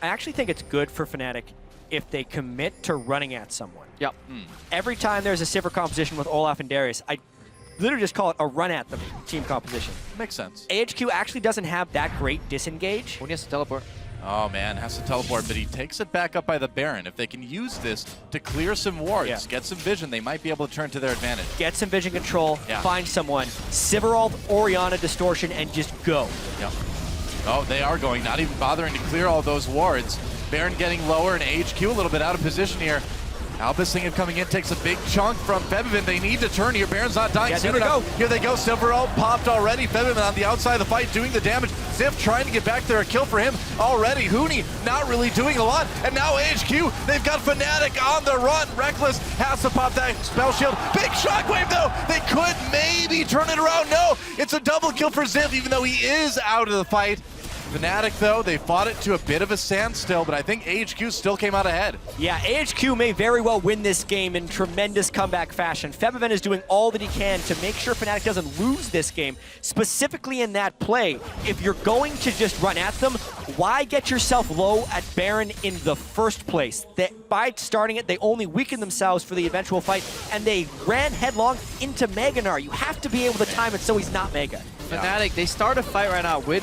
I actually think it's good for Fnatic if they commit to running at someone. Yep. Every time there's a Sivir composition with Olaf and Darius, I literally just call it a run at the team composition. Makes sense. AHQ actually doesn't have that great disengage. When he has to teleport. Oh man, has to teleport, but he takes it back up by the Baron. If they can use this to clear some wards, get some vision, they might be able to turn to their advantage. Get some vision control, find someone, Sivir ult, Orianna distortion, and just go. Yep. Oh, they are going, not even bothering to clear all those wards. Baron getting lower and AHQ a little bit out of position here. Albus Singh coming in, takes a big chunk from Febiven. They need to turn here. Baron's not dying soon enough. Here they go. Silver ult popped already. Febiven on the outside of the fight doing the damage. Ziv trying to get back there, a kill for him already. Huni not really doing a lot. And now AHQ, they've got Fnatic on the run. Reckless has to pop that spell shield. Big shockwave though. They could maybe turn it around. No, it's a double kill for Ziv, even though he is out of the fight. Fnatic, though, they fought it to a bit of a standstill, but I think AHQ still came out ahead. Yeah, AHQ may very well win this game in tremendous comeback fashion. Febiven is doing all that he can to make sure Fnatic doesn't lose this game. Specifically in that play, if you're going to just run at them, why get yourself low at Baron in the first place? By starting it, they only weakened themselves for the eventual fight, and they ran headlong into Mega Gnar. You have to be able to time it so he's not Mega. Fnatic, they start a fight right now with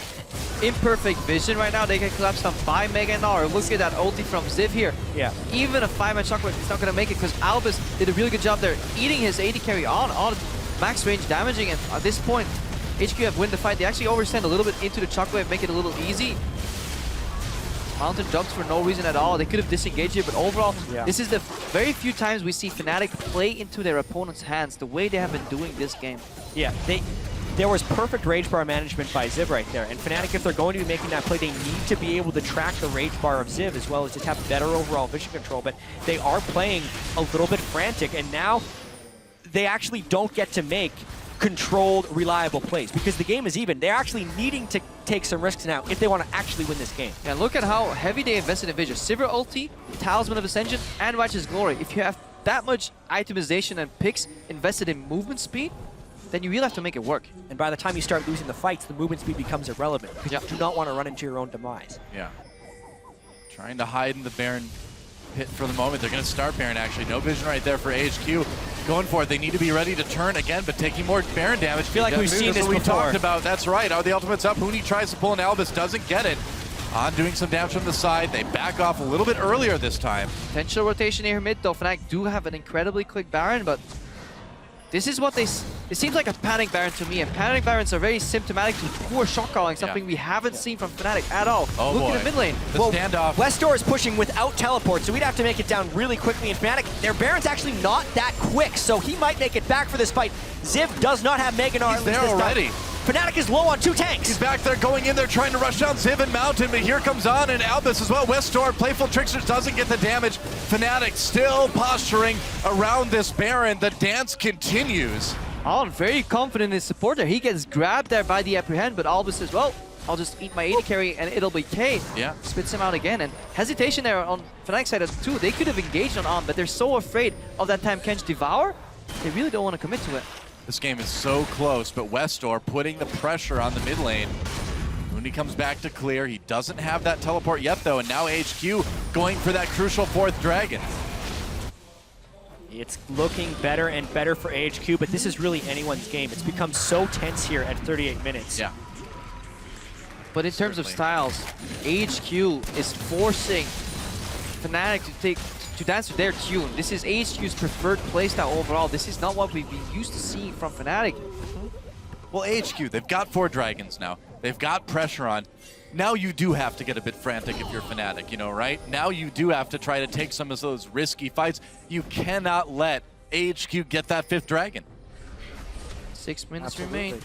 imperfect vision right now. They can collapse them by Mega Gnar. Look at that ulti from Ziv here. Yeah. Even a 5-man shockwave is not going to make it because Albus did a really good job there, eating his AD carry on max range damaging, and at this point, HQ have win the fight. They actually overstand a little bit into the shockwave, make it a little easy. Mountain jumps for no reason at all. They could have disengaged it, but overall, this is the very few times we see Fnatic play into their opponent's hands the way they have been doing this game. Yeah, there was perfect rage bar management by Ziv right there. And Fnatic, if they're going to be making that play, they need to be able to track the rage bar of Ziv as well as just have better overall vision control. But they are playing a little bit frantic, and now they actually don't get to make controlled, reliable plays because the game is even. They're actually needing to take some risks now if they want to actually win this game. And look at how heavy they invested in vision. Sivir ulti, Talisman of Ascension, and Righteous Glory. If you have that much itemization and picks invested in movement speed, then you really have to make it work. And by the time you start losing the fights, the movement speed becomes irrelevant because you do not want to run into your own demise. Yeah. Trying to hide in the Baron pit for the moment. They're going to start Baron, actually. No vision right there for AHQ. Going for it. They need to be ready to turn again, but taking more Baron damage. I feel like we've seen this what we before. talked about. That's right. Oh, the ultimate's up. Huni tries to pull an Albus, doesn't get it. On doing some damage from the side. They back off a little bit earlier this time. Potential rotation here mid, though. Fnatic do have an incredibly quick Baron, but this is what it seems like a panic Baron to me, and panic Barons are very symptomatic to poor shot calling, something we haven't seen from Fnatic at all. Oh, Look boy. at the mid lane. The standoff. Westdoor is pushing without teleport, so we'd have to make it down really quickly. And Fnatic, their Baron's actually not that quick, so he might make it back for this fight. Ziv does not have Mega Gnar. He's there already. Fnatic is low on 2 tanks. He's back there going in there trying to rush down Ziv and Mountain, but here comes On and Albus as well. Westdoor, Playful Tricksters doesn't get the damage. Fnatic still posturing around this Baron. The dance continues. On very confident in his support there. He gets grabbed there by the Apprehend, but Albus says, well, I'll just eat my AD carry and it'll be K. Yeah. Spits him out again. And hesitation there on Fnatic's side too. They could have engaged on, but they're so afraid of that time Kench Devour, they really don't want to commit to it. This game is so close, but Westdoor putting the pressure on the mid lane. Huni comes back to clear. He doesn't have that teleport yet, though, and now HQ going for that crucial 4th dragon. It's looking better and better for AHQ, but this is really anyone's game. It's become so tense here at 38 minutes. Yeah. But in terms of styles, AHQ is forcing Fnatic to dance to their tune. This is AHQ's preferred playstyle overall. This is not what we've been used to seeing from Fnatic. Well, AHQ, they've got 4 dragons now. They've got pressure on. Now you do have to get a bit frantic if you're Fnatic, you know, right? Now you do have to try to take some of those risky fights. You cannot let AHQ get that 5th dragon. 6 minutes Absolutely. remain.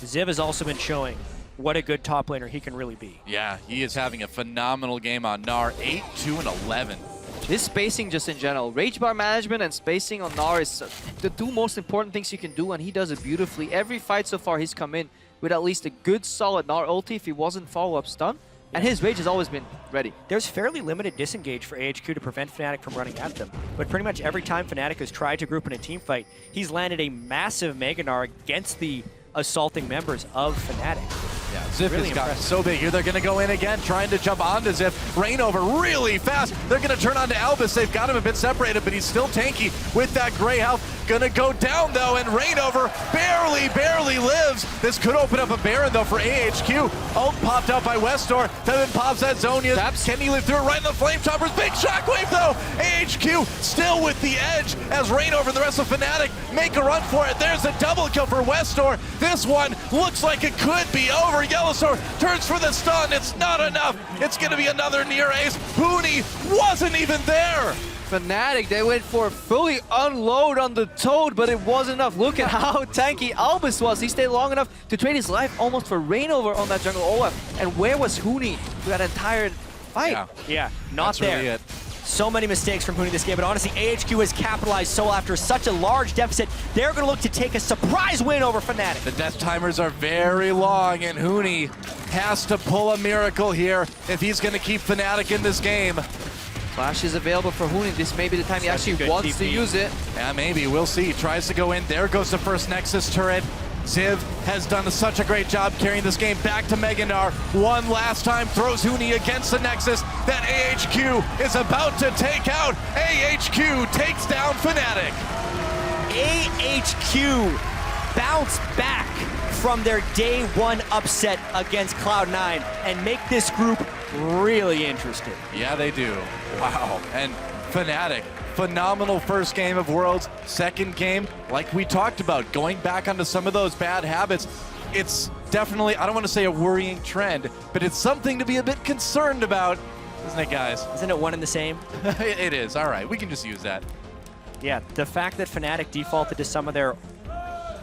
Ziv has also been showing what a good top laner he can really be. Yeah, he is having a phenomenal game on Gnar. 8, 2, and 11. This spacing just in general. Rage bar management and spacing on Gnar is the 2 most important things you can do, and he does it beautifully. Every fight so far he's come in with at least a good solid Gnar ulti if he wasn't follow-up stun. And his rage has always been ready. There's fairly limited disengage for AHQ to prevent Fnatic from running at them. But pretty much every time Fnatic has tried to group in a team fight, he's landed a massive Mega Gnar against the assaulting members of Fnatic. Yeah, Ziv has gotten so big here. They're going to go in again, trying to jump onto Ziv. Rainover really fast. They're going to turn on to Albus. They've got him a bit separated, but he's still tanky with that gray health. Going to go down, though, and Rainover barely lives. This could open up a Baron, though, for AHQ. Ult popped out by Westdoor. Then pops that Zhonya. Can he live through it right in the Flame Choppers? Big shockwave, though. AHQ still with the edge as Rainover and the rest of Fnatic make a run for it. There's a double kill for Westdoor. This one looks like it could be over. Yellowsword turns for the stun. It's not enough. It's going to be another near ace. Huni wasn't even there. Fnatic, they went for a fully unload on the Toad, but it wasn't enough. Look at how tanky Albus was. He stayed long enough to trade his life almost for Reignover on that jungle Olaf. And where was Huni through that entire fight? Yeah, not That's there. really it. So many mistakes from Huni this game, but honestly, AHQ has capitalized so after such a large deficit. They're going to look to take a surprise win over Fnatic. The death timers are very long, and Huni has to pull a miracle here if he's going to keep Fnatic in this game. Flash is available for Huni. This may be the time he actually wants to use it. Yeah, maybe. We'll see. Tries to go in. There goes the first Nexus turret. Ziv has done such a great job carrying this game back to Mega Gnar. One last time, throws Huni against the Nexus that AHQ is about to take out. AHQ takes down Fnatic. AHQ bounce back from their day one upset against Cloud9 and make this group really interesting. Yeah, they do. Wow. And Fnatic, phenomenal first game of Worlds. Second game, like we talked about, going back onto some of those bad habits. It's definitely, I don't want to say a worrying trend, but it's something to be a bit concerned about, isn't it, guys? Isn't it one and the same? It is. All right, we can just use that. Yeah, the fact that Fnatic defaulted to some of their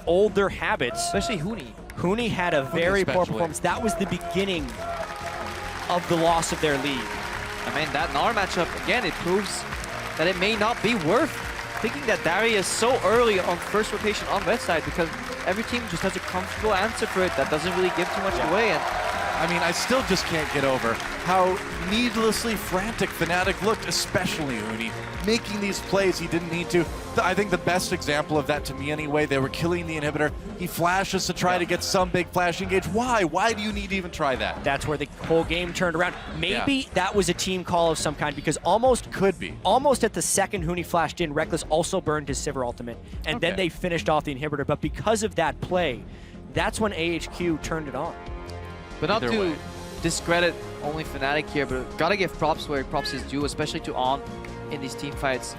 older habits. Especially Huni. Huni had a very poor performance. That was the beginning of the loss of their lead. I mean, that Gnar matchup, again, it proves that it may not be worth picking that Darius so early on first rotation on West side, because every team just has a comfortable answer for it that doesn't really give too much away. And I mean, I still just can't get over how needlessly frantic Fnatic looked, especially Huni, making these plays he didn't need to. I think the best example of that, to me anyway, they were killing the inhibitor. He flashes to try to get some big flash engage. Why? Why do you need to even try that? That's where the whole game turned around. Maybe that was a team call of some kind, because almost at the second Huni flashed in, Rekkles also burned his Sivir ultimate, and then they finished off the inhibitor. But because of that play, that's when AHQ turned it on. But not to discredit only Fnatic here, but gotta give props where props is due, especially to On in these team fights.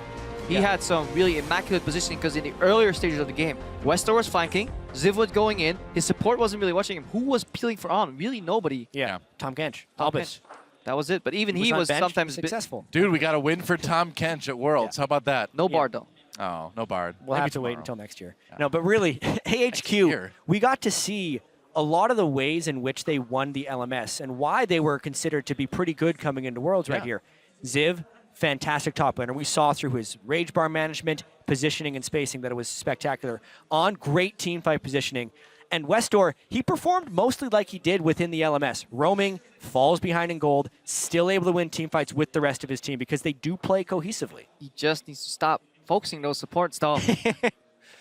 He had some really immaculate positioning, because in the earlier stages of the game, Westor was flanking, Ziv was going in, his support wasn't really watching him. Who was peeling for On? Really nobody. Yeah, Tom Kench, Tom Albus. Kench. That was it, but even he was sometimes successful. Dude, we got a win for Tom Kench at Worlds. How about that? No Bard though. Oh, no Bard. We'll have to wait until next year. No, but really, AHQ, we got to see a lot of the ways in which they won the LMS and why they were considered to be pretty good coming into Worlds right here. Ziv, fantastic top laner. We saw through his rage bar management, positioning, and spacing that it was spectacular. On great team fight positioning. And Westor, he performed mostly like he did within the LMS. Roaming, falls behind in gold, still able to win team fights with the rest of his team because they do play cohesively. He just needs to stop focusing those supports though.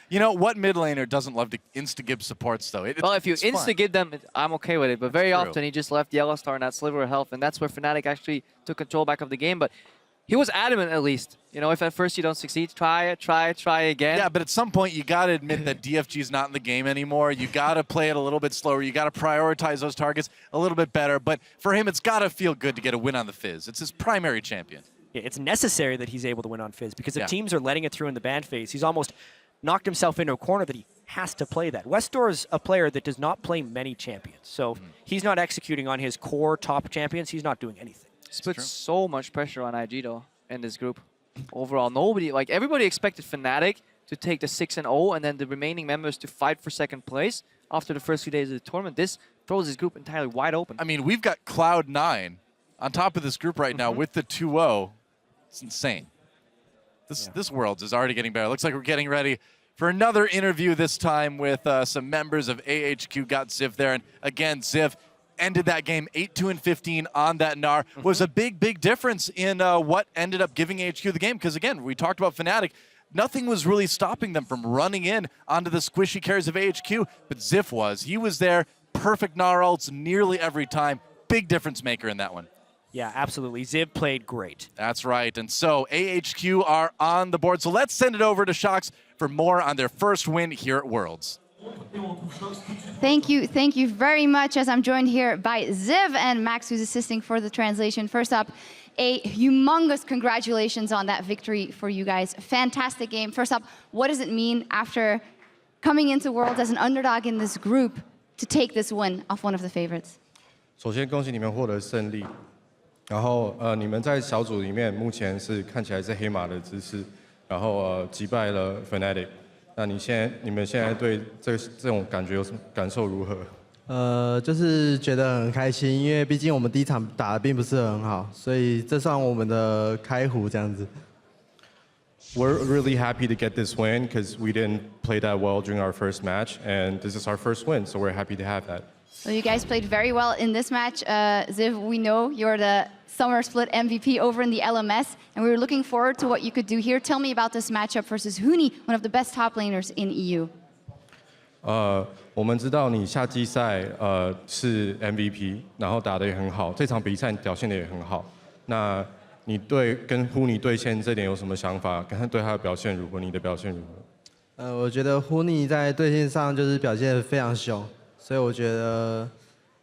You know, what mid laner doesn't love to insta-give supports, though? Well, if you insta-give them, I'm okay with it. But very true. often, he just left Yellowstar in that sliver of health, and that's where Fnatic actually took control back of the game. But he was adamant, at least. You know, if at first you don't succeed, try again. Yeah, but at some point, you got to admit that DFG's not in the game anymore. You got to play it a little bit slower. You got to prioritize those targets a little bit better. But for him, it's got to feel good to get a win on the Fizz. It's his primary champion. Yeah, it's necessary that he's able to win on Fizz, because if teams are letting it through in the ban phase, he's almost knocked himself into a corner that he has to play that. Westor is a player that does not play many champions. So he's not executing on his core top champions. He's not doing anything. It's put so much pressure on IG, though, in this group. Overall, everybody expected Fnatic to take the 6-0 and then the remaining members to fight for second place after the first few days of the tournament. This throws this group entirely wide open. I mean, we've got Cloud9 on top of this group right now with the 2-0. It's insane. This Worlds is already getting better. Looks like we're getting ready for another interview, this time with some members of AHQ. Got Ziv there. And again, Ziv ended that game 8-2-15 on that Gnar. Was a big difference in what ended up giving AHQ the game. Because again, we talked about Fnatic. Nothing was really stopping them from running in onto the squishy carries of AHQ. But Ziv was. He was there. Perfect Gnar ults nearly every time. Big difference maker in that one. Yeah, absolutely. Ziv played great. That's right. And so AHQ are on the board. So let's send it over to Shox for more on their first win here at Worlds. Thank you very much, as I'm joined here by Ziv and Max, who's assisting for the translation. First up, a humongous congratulations on that victory for you guys. Fantastic game. First up, what does it mean after coming into Worlds as an underdog in this group to take this win off one of the favorites? 首先恭喜你们获得胜利。然后你们在小组里面目前是看起来是黑马的姿势，然后击败了 Fnatic。那你们现在对这种感觉有什么感受如何？就是觉得很开心，因为毕竟我们第一场打得并不是很好，所以这算我们的开壶这样子。We're really happy to get this win because we didn't play that well during our first match, and this is our first win, so we're happy to have that. Well, you guys played very well in this match. Ziv, we know you're the Summer Split MVP over in the LMS, and we were looking forward to what you could do here. Tell me about this matchup versus Huni, one of the best top laners in EU. 我们知道你夏季赛是 MVP， 然后打得也很好，这场比赛表现得也很好。那你跟 Huni 对线这点有什么想法？跟他对他的表现如何？你的表现如何？我觉得 Huni 在对线上就是表现得非常凶，所以我觉得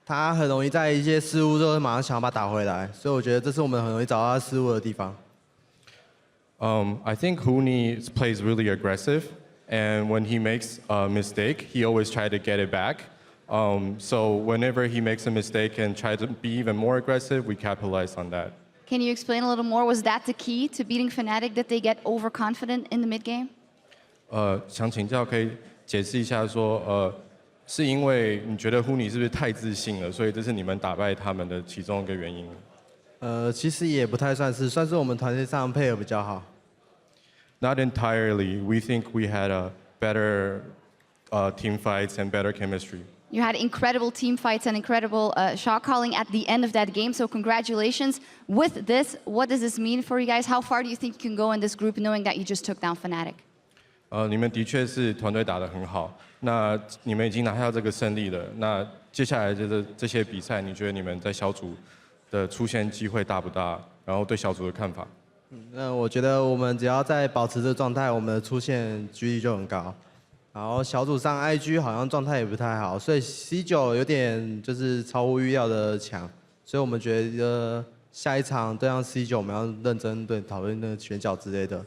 他很容易在一些失误之后马上想要把它打回来，所以我觉得这是我们很容易找到他失误的地方。I think Huni plays really aggressive, and when he makes a mistake, he always tries to get it back. So whenever he makes a mistake and tries to be even more aggressive, we capitalize on that. Can you explain a little more? Was that the key to beating Fnatic, that they get overconfident in the mid game? 想请教，可以解释一下说，是因为你觉得 Huni 是不是太自信了，所以这是你们打败他们的其中一个原因？其实也不太算是，算是我们团队上配合比较好。Not entirely. We think we had a better team fights and better chemistry. You had incredible team fights and incredible shot calling at the end of that game, so congratulations. With this, what does this mean for you guys? How far do you think you can go in this group knowing that you just took down Fnatic? 你们的确是团队打得很好，那你们已经拿下这个胜利了。那接下来这些比赛，你觉得你们在小组的出现机会大不大？然后对小组的看法？那我觉得我们只要在保持这状态，我们的出现几率就很高。然后小组上 IG 好像状态也不太好，所以 C9 有点就是超乎预料的强，所以我们觉得下一场对上 C9 我们要认真对讨论那个选角之类的。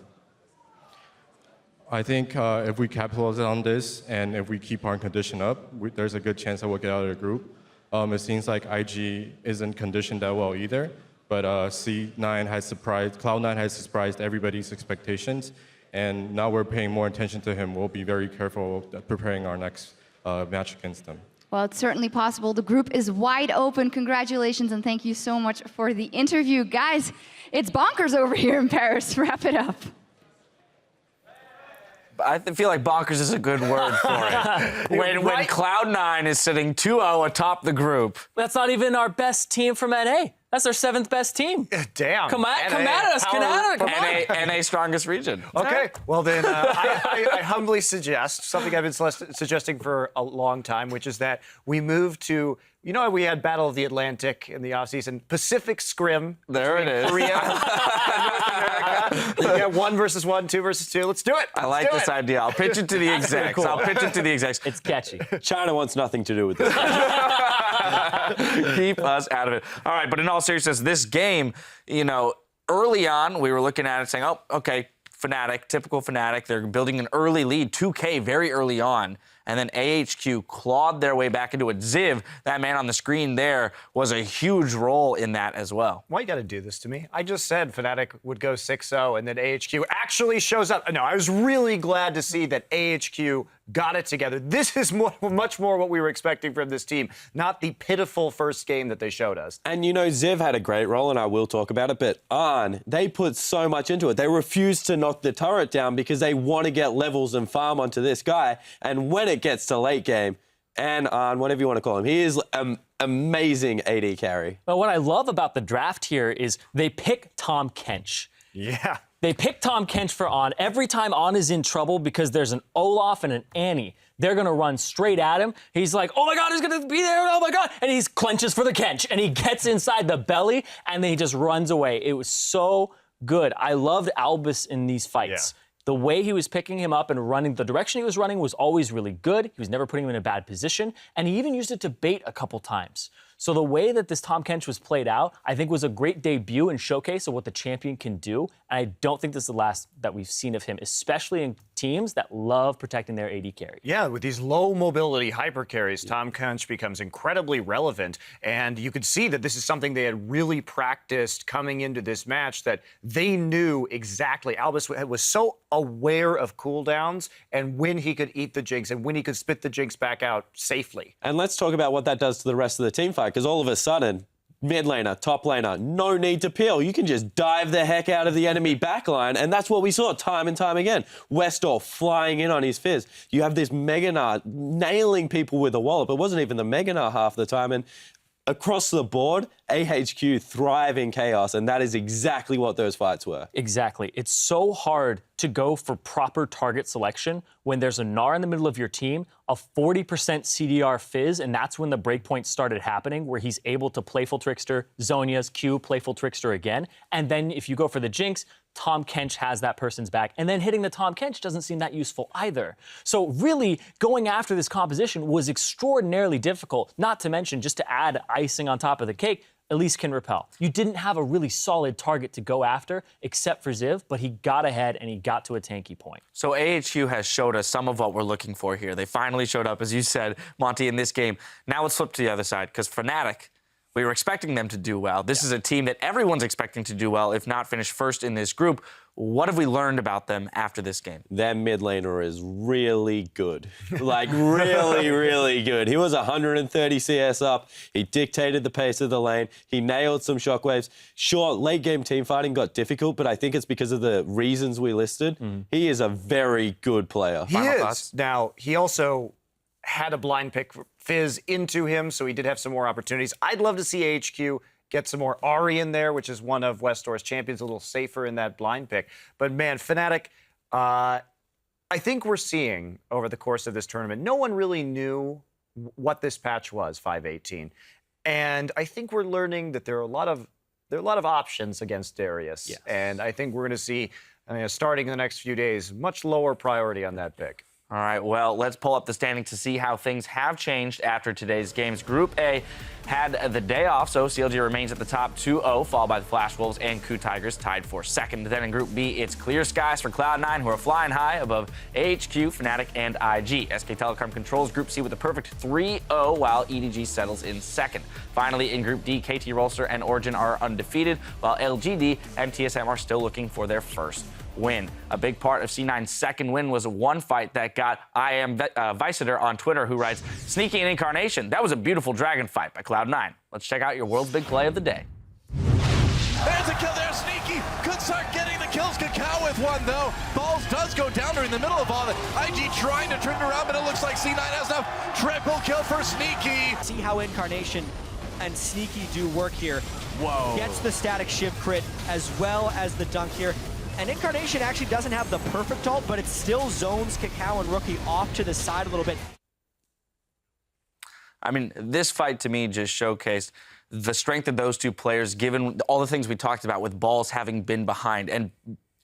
I think if we capitalize on this and if we keep our condition up, there's a good chance that we'll get out of the group. It seems like IG isn't conditioned that well either, but C9 has surprised, Cloud9 has surprised everybody's expectations, and now we're paying more attention to him. We'll be very careful preparing our next match against them. Well, it's certainly possible. The group is wide open. Congratulations, and thank you so much for the interview. Guys, it's bonkers over here in Paris. Wrap it up. I feel like bonkers is a good word for it. when Cloud9 is sitting 2-0 atop the group. That's not even our best team from NA. That's their 7th best team. Damn. Come at us. Come on. NA strongest region. Okay. Well, then I humbly suggest something I've been suggesting for a long time, which is that we move to, you know, we had Battle of the Atlantic in the offseason, Pacific Scrim. There it is. Korea and North America. We got 1 versus 1, 2 versus 2. Let's do it. I like this idea. I'll pitch it to the execs. Cool. I'll pitch it to the execs. It's catchy. China wants nothing to do with this. Keep us out of it. All right, but in all seriousness, this game, you know, early on, we were looking at it saying, oh, okay, Fnatic, typical Fnatic. They're building an early lead, 2K very early on. And then AHQ clawed their way back into it. Ziv, that man on the screen there, was a huge role in that as well. Why you got to do this to me? I just said Fnatic would go 6-0 and then AHQ actually shows up. No, I was really glad to see that AHQ got it together. This is much more what we were expecting from this team, not the pitiful first game that they showed us. And, you know, Ziv had a great role, and I will talk about it, but Arn, they put so much into it. They refused to knock the turret down because they want to get levels and farm onto this guy. And when it gets to late game, and Arn, whatever you want to call him, he is amazing AD carry. But what I love about the draft here is they pick Tom Kench. Yeah. They pick Tom Kench for On. Every time On is in trouble because there's an Olaf and an Annie, they're going to run straight at him. He's like, oh my God, he's going to be there. Oh my God. And he clenches for the Kench and he gets inside the belly and then he just runs away. It was so good. I loved Albus in these fights. Yeah. The way he was picking him up and running, the direction he was running was always really good. He was never putting him in a bad position. And he even used it to bait a couple times. So the way that this Tom Kench was played out, I think was a great debut and showcase of what the champion can do. And I don't think this is the last that we've seen of him, especially in teams that love protecting their AD carry. Yeah, with these low mobility hyper carries, Tahm Kench becomes incredibly relevant. And you could see that this is something they had really practiced coming into this match, that they knew exactly. Albus was so aware of cooldowns and when he could eat the Jinx and when he could spit the Jinx back out safely. And let's talk about what that does to the rest of the team fight, because all of a sudden, mid laner, top laner, no need to peel. You can just dive the heck out of the enemy backline, and that's what we saw time and time again. Westall flying in on his Fizz. You have this Mega Gnar nailing people with a wallop. It wasn't even the Mega Gnar half the time, and across the board, AHQ thrive in chaos, and that is exactly what those fights were. Exactly. It's so hard to go for proper target selection when there's a Gnar in the middle of your team, a 40% CDR Fizz, and that's when the breakpoint started happening, where he's able to Playful Trickster, Zhonya's Q, Playful Trickster again. And then if you go for the Jinx, Tahm Kench has that person's back. And then hitting the Tahm Kench doesn't seem that useful either. So really, going after this composition was extraordinarily difficult, not to mention, just to add icing on top of the cake, Elise can repel. You didn't have a really solid target to go after, except for Ziv, but he got ahead and he got to a tanky point. So AHQ has showed us some of what we're looking for here. They finally showed up, as you said, Monty, in this game. Now let's flip to the other side, because Fnatic, we were expecting them to do well. This is a team that everyone's expecting to do well, if not finish first in this group. What have we learned about them after this game? Their mid laner is really good. Like, really, really good. He was 130 CS up. He dictated the pace of the lane. He nailed some shockwaves. Sure, late game team fighting got difficult, but I think it's because of the reasons we listed. He is a very good player. He is. Now, he also had a blind pick Fizz into him, so he did have some more opportunities. I'd love to see AHQ get some more Ahri in there, which is one of Westdoor's champions, a little safer in that blind pick. But man, Fnatic, I think we're seeing over the course of this tournament, no one really knew what this patch was, 5.18. And I think we're learning that there are a lot of options against Darius. Yes. And I think we're going to see, starting in the next few days, much lower priority on that pick. All right, well, let's pull up the standing to see how things have changed after today's games. Group A had the day off, so CLG remains at the top 2-0, followed by the Flash Wolves and KOO Tigers tied for second. Then in Group B, it's clear skies for Cloud9, who are flying high above AHQ, Fnatic, and IG. SK Telecom controls Group C with a perfect 3-0, while EDG settles in second. Finally, in Group D, KT Rolster and Origen are undefeated, while LGD and TSM are still looking for their first win. A big part of C9's second win was one fight that got I Am Viciter on Twitter, who writes, "Sneaky and Incarnation, that was a beautiful dragon fight by Cloud9." Let's check out your world's big play of the day. There's a kill there, Sneaky. Could start getting the kills. Kakao with one, though. Balls does go down during the middle of all of it. IG trying to turn it around, but it looks like C9 has enough. Triple kill for Sneaky. See how Incarnation and Sneaky do work here. Whoa. Gets the static shiv crit as well as the dunk here. And Incarnation actually doesn't have the perfect ult, but it still zones Kakao and Rookie off to the side a little bit. I mean, this fight to me just showcased the strength of those two players, given all the things we talked about with Balls having been behind and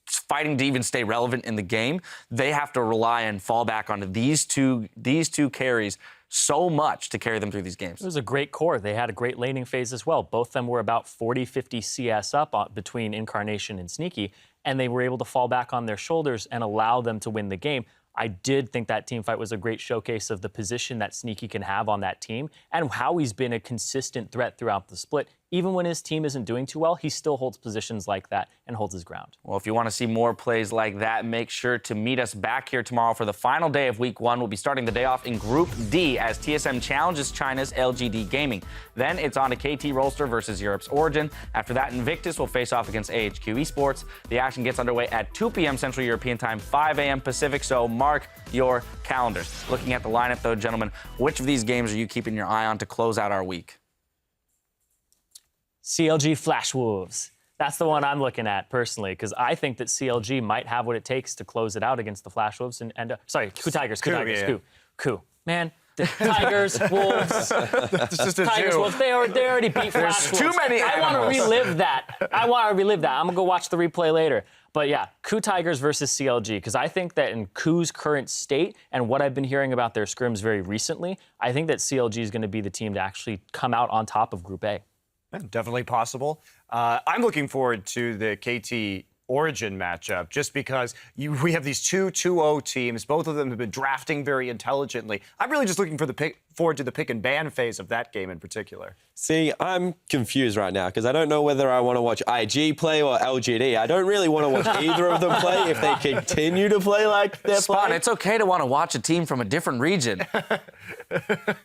fighting to even stay relevant in the game. They have to rely and fall back onto these two carries so much to carry them through these games. It was a great core. They had a great laning phase as well. Both of them were about 40-50 CS up between Incarnation and Sneaky, and they were able to fall back on their shoulders and allow them to win the game. I did think that team fight was a great showcase of the position that Sneaky can have on that team and how he's been a consistent threat throughout the split. Even when his team isn't doing too well, he still holds positions like that and holds his ground. Well, if you want to see more plays like that, make sure to meet us back here tomorrow for the final day of Week 1. We'll be starting the day off in Group D as TSM challenges China's LGD Gaming. Then it's on to KT Rolster versus Europe's Origen. After that, Invictus will face off against AHQ Esports. The action gets underway at 2 p.m. Central European Time, 5 a.m. Pacific, so mark your calendars. Looking at the lineup, though, gentlemen, which of these games are you keeping your eye on to close out our week? CLG Flash Wolves. That's the one I'm looking at personally, because I think that CLG might have what it takes to close it out against the Flash Wolves and sorry, KOO Tigers, KOO Tigers, KOO. Man, the Tigers, Wolves, That's just a Tigers, two. Wolves. They already beat Flash Wolves. too many I want to animals. relive that. I'm gonna go watch the replay later. But yeah, KOO Tigers versus CLG, because I think that in KOO's current state and what I've been hearing about their scrims very recently, I think that CLG is going to be the team to actually come out on top of Group A. Yeah, definitely possible. I'm looking forward to the KT Origin matchup, just because we have these two 2-0 teams. Both of them have been drafting very intelligently. I'm really just looking forward to the pick and ban phase of that game in particular. See, I'm confused right now because I don't know whether I want to watch IG play or LGD. I don't really want to watch either of them play if they continue to play like they're Spawn, playing. it's okay to want to watch a team from a different region.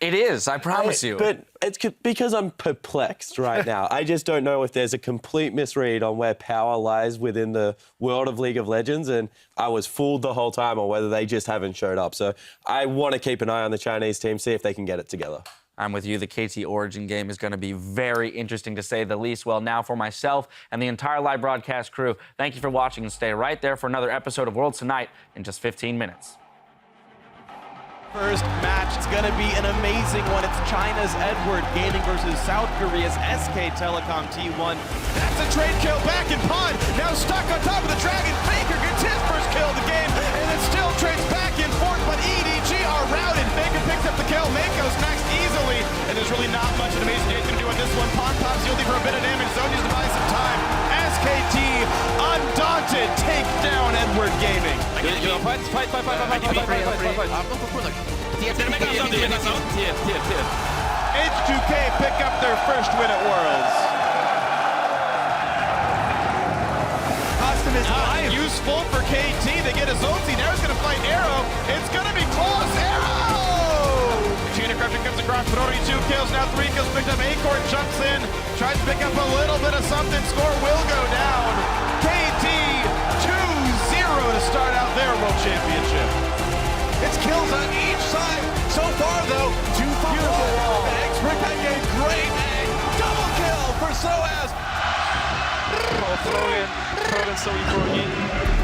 It is, I promise you. But it's because I'm perplexed right now. I just don't know if there's a complete misread on where power lies within the world of League of Legends, and I was fooled the whole time, or whether they just haven't showed up. So I want to keep an eye on the Chinese team, see if they can get it together. I'm with you. The KT Origin game is going to be very interesting, to say the least. Well, now for myself and the entire live broadcast crew, thank you for watching, and stay right there for another episode of Worlds Tonight in just 15 minutes. First match, it's going to be an amazing one. It's China's Edward Gaming versus South Korea's SK Telecom T1. That's a trade kill back in Pond. Now stuck on top of the Dragon. Faker gets his first kill of the game, and then still trades back and forth, but EDG are routed. Faker picks up the kill. Mako snacks easily, and there's really not much that Amazing J's going to do on this one. Pond pops yielding for a bit of damage. Zoni's to buy some time. SKT, undaunted, take down Edward Gaming. Fight. H2K pick up their first win at Worlds. Custom is useful for KT. They get his ulti. Now he's going to fight Arrow. It's going to be close. Arrow! Gina Corruption comes across, but already 2 kills. Now 3 kills picked up. Acorn jumps in. Tries to pick up a little bit of something. Score will go down. KT 2-0 to start out their World Championship. It's kills on each side. So far, though, 2 for 1. And Expert got a great egg. Double kill for Soaz.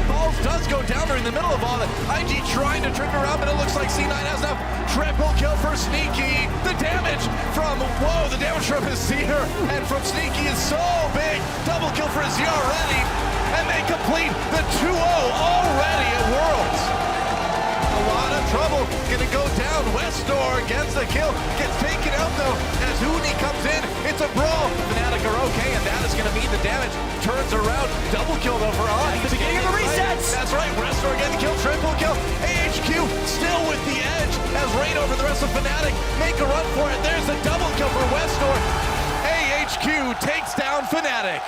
Balls does go down during the middle of all that. IG trying to trigger up, and it looks like C9 has enough. Triple kill for Sneaky. The damage from, the damage from his Seer and from Sneaky is so big. Double kill for Azir already. And they complete the 2-0 already at Worlds. A lot of trouble, gonna go down. Westdoor gets the kill, gets taken out though as Uni comes in. It's a brawl. Fnatic are okay, and that is gonna mean the damage turns around. Double kill though for On. At the beginning of the resets. That's right, Westdoor getting the kill, triple kill. AHQ still with the edge as Rain over the rest of Fnatic make a run for it. There's a double kill for Westdoor. AHQ takes down Fnatic.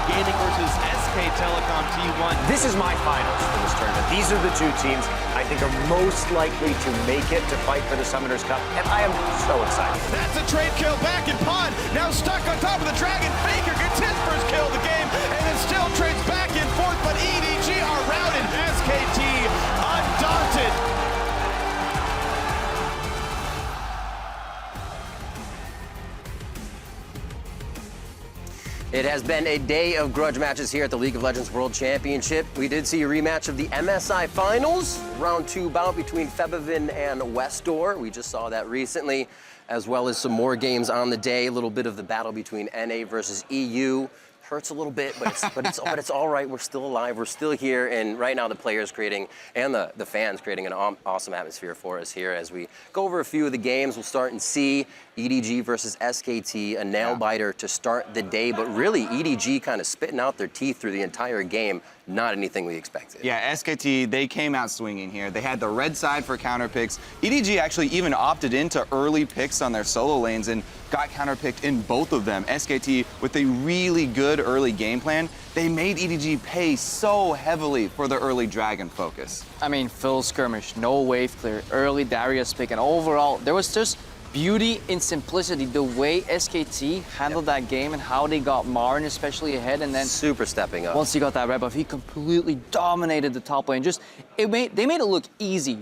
Gaming versus SK Telecom T1. This is my finals for this tournament. These are the two teams I think are most likely to make it to fight for the Summoners Cup, and I am so excited. That's a trade kill back in Pod. Now stuck on top of the Dragon. Faker gets his first kill of the game, and then still trades back and forth, but EDG are routed. SKT undaunted. It has been a day of grudge matches here at the League of Legends World Championship. We did see a rematch of the MSI Finals, round 2 bout between Febiven and Westdoor. We just saw that recently, as well as some more games on the day. A little bit of the battle between NA versus EU. Hurts a little bit, but it's all right. We're still alive. We're still here, and right now the players creating and the fans creating an awesome atmosphere for us here as we go over a few of the games. We'll start in C. EDG versus SKT, a nail biter to start the day, but really EDG kind of spitting out their teeth through the entire game. Not anything we expected. Yeah, SKT, they came out swinging here. They had the red side for counter picks. EDG actually even opted into early picks on their solo lanes and got counter picked in both of them. SKT, with a really good early game plan, they made EDG pay so heavily for the early Dragon focus. I mean, full skirmish, no wave clear, early Darius pick, and overall, there was just beauty in simplicity. The way SKT handled that game and how they got Marin especially ahead, and then super stepping up. Once he got that red buff, he completely dominated the top lane. They made it look easy.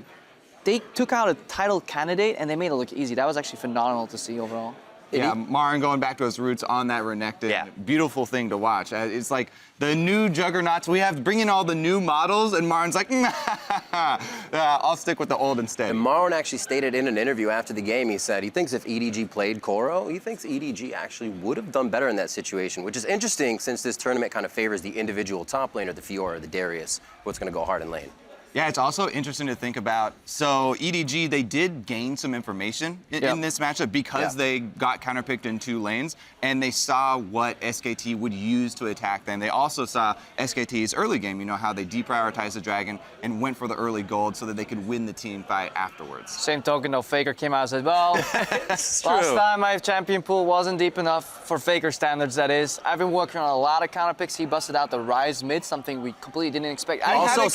They took out a title candidate and they made it look easy. That was actually phenomenal to see overall. Yeah, Marin going back to his roots on that Renekton. Yeah. Beautiful thing to watch. It's like the new juggernauts. We have to bring in all the new models, and Marin's like, I'll stick with the old instead. And Marin actually stated in an interview after the game, he said he thinks if EDG played Koro, he thinks EDG actually would have done better in that situation, which is interesting since this tournament kind of favors the individual top laner, the Fiora, the Darius, what's going to go hard in lane. Yeah, it's also interesting to think about. So EDG, they did gain some information in this matchup because they got counterpicked in 2 lanes, and they saw what SKT would use to attack them. They also saw SKT's early game, you know, how they deprioritized the Dragon and went for the early gold so that they could win the team fight afterwards. Same token, though, Faker came out and said, well, last time my champion pool wasn't deep enough for Faker standards, that is. I've been working on a lot of counter picks. He busted out the Rise mid, something we completely didn't expect. Also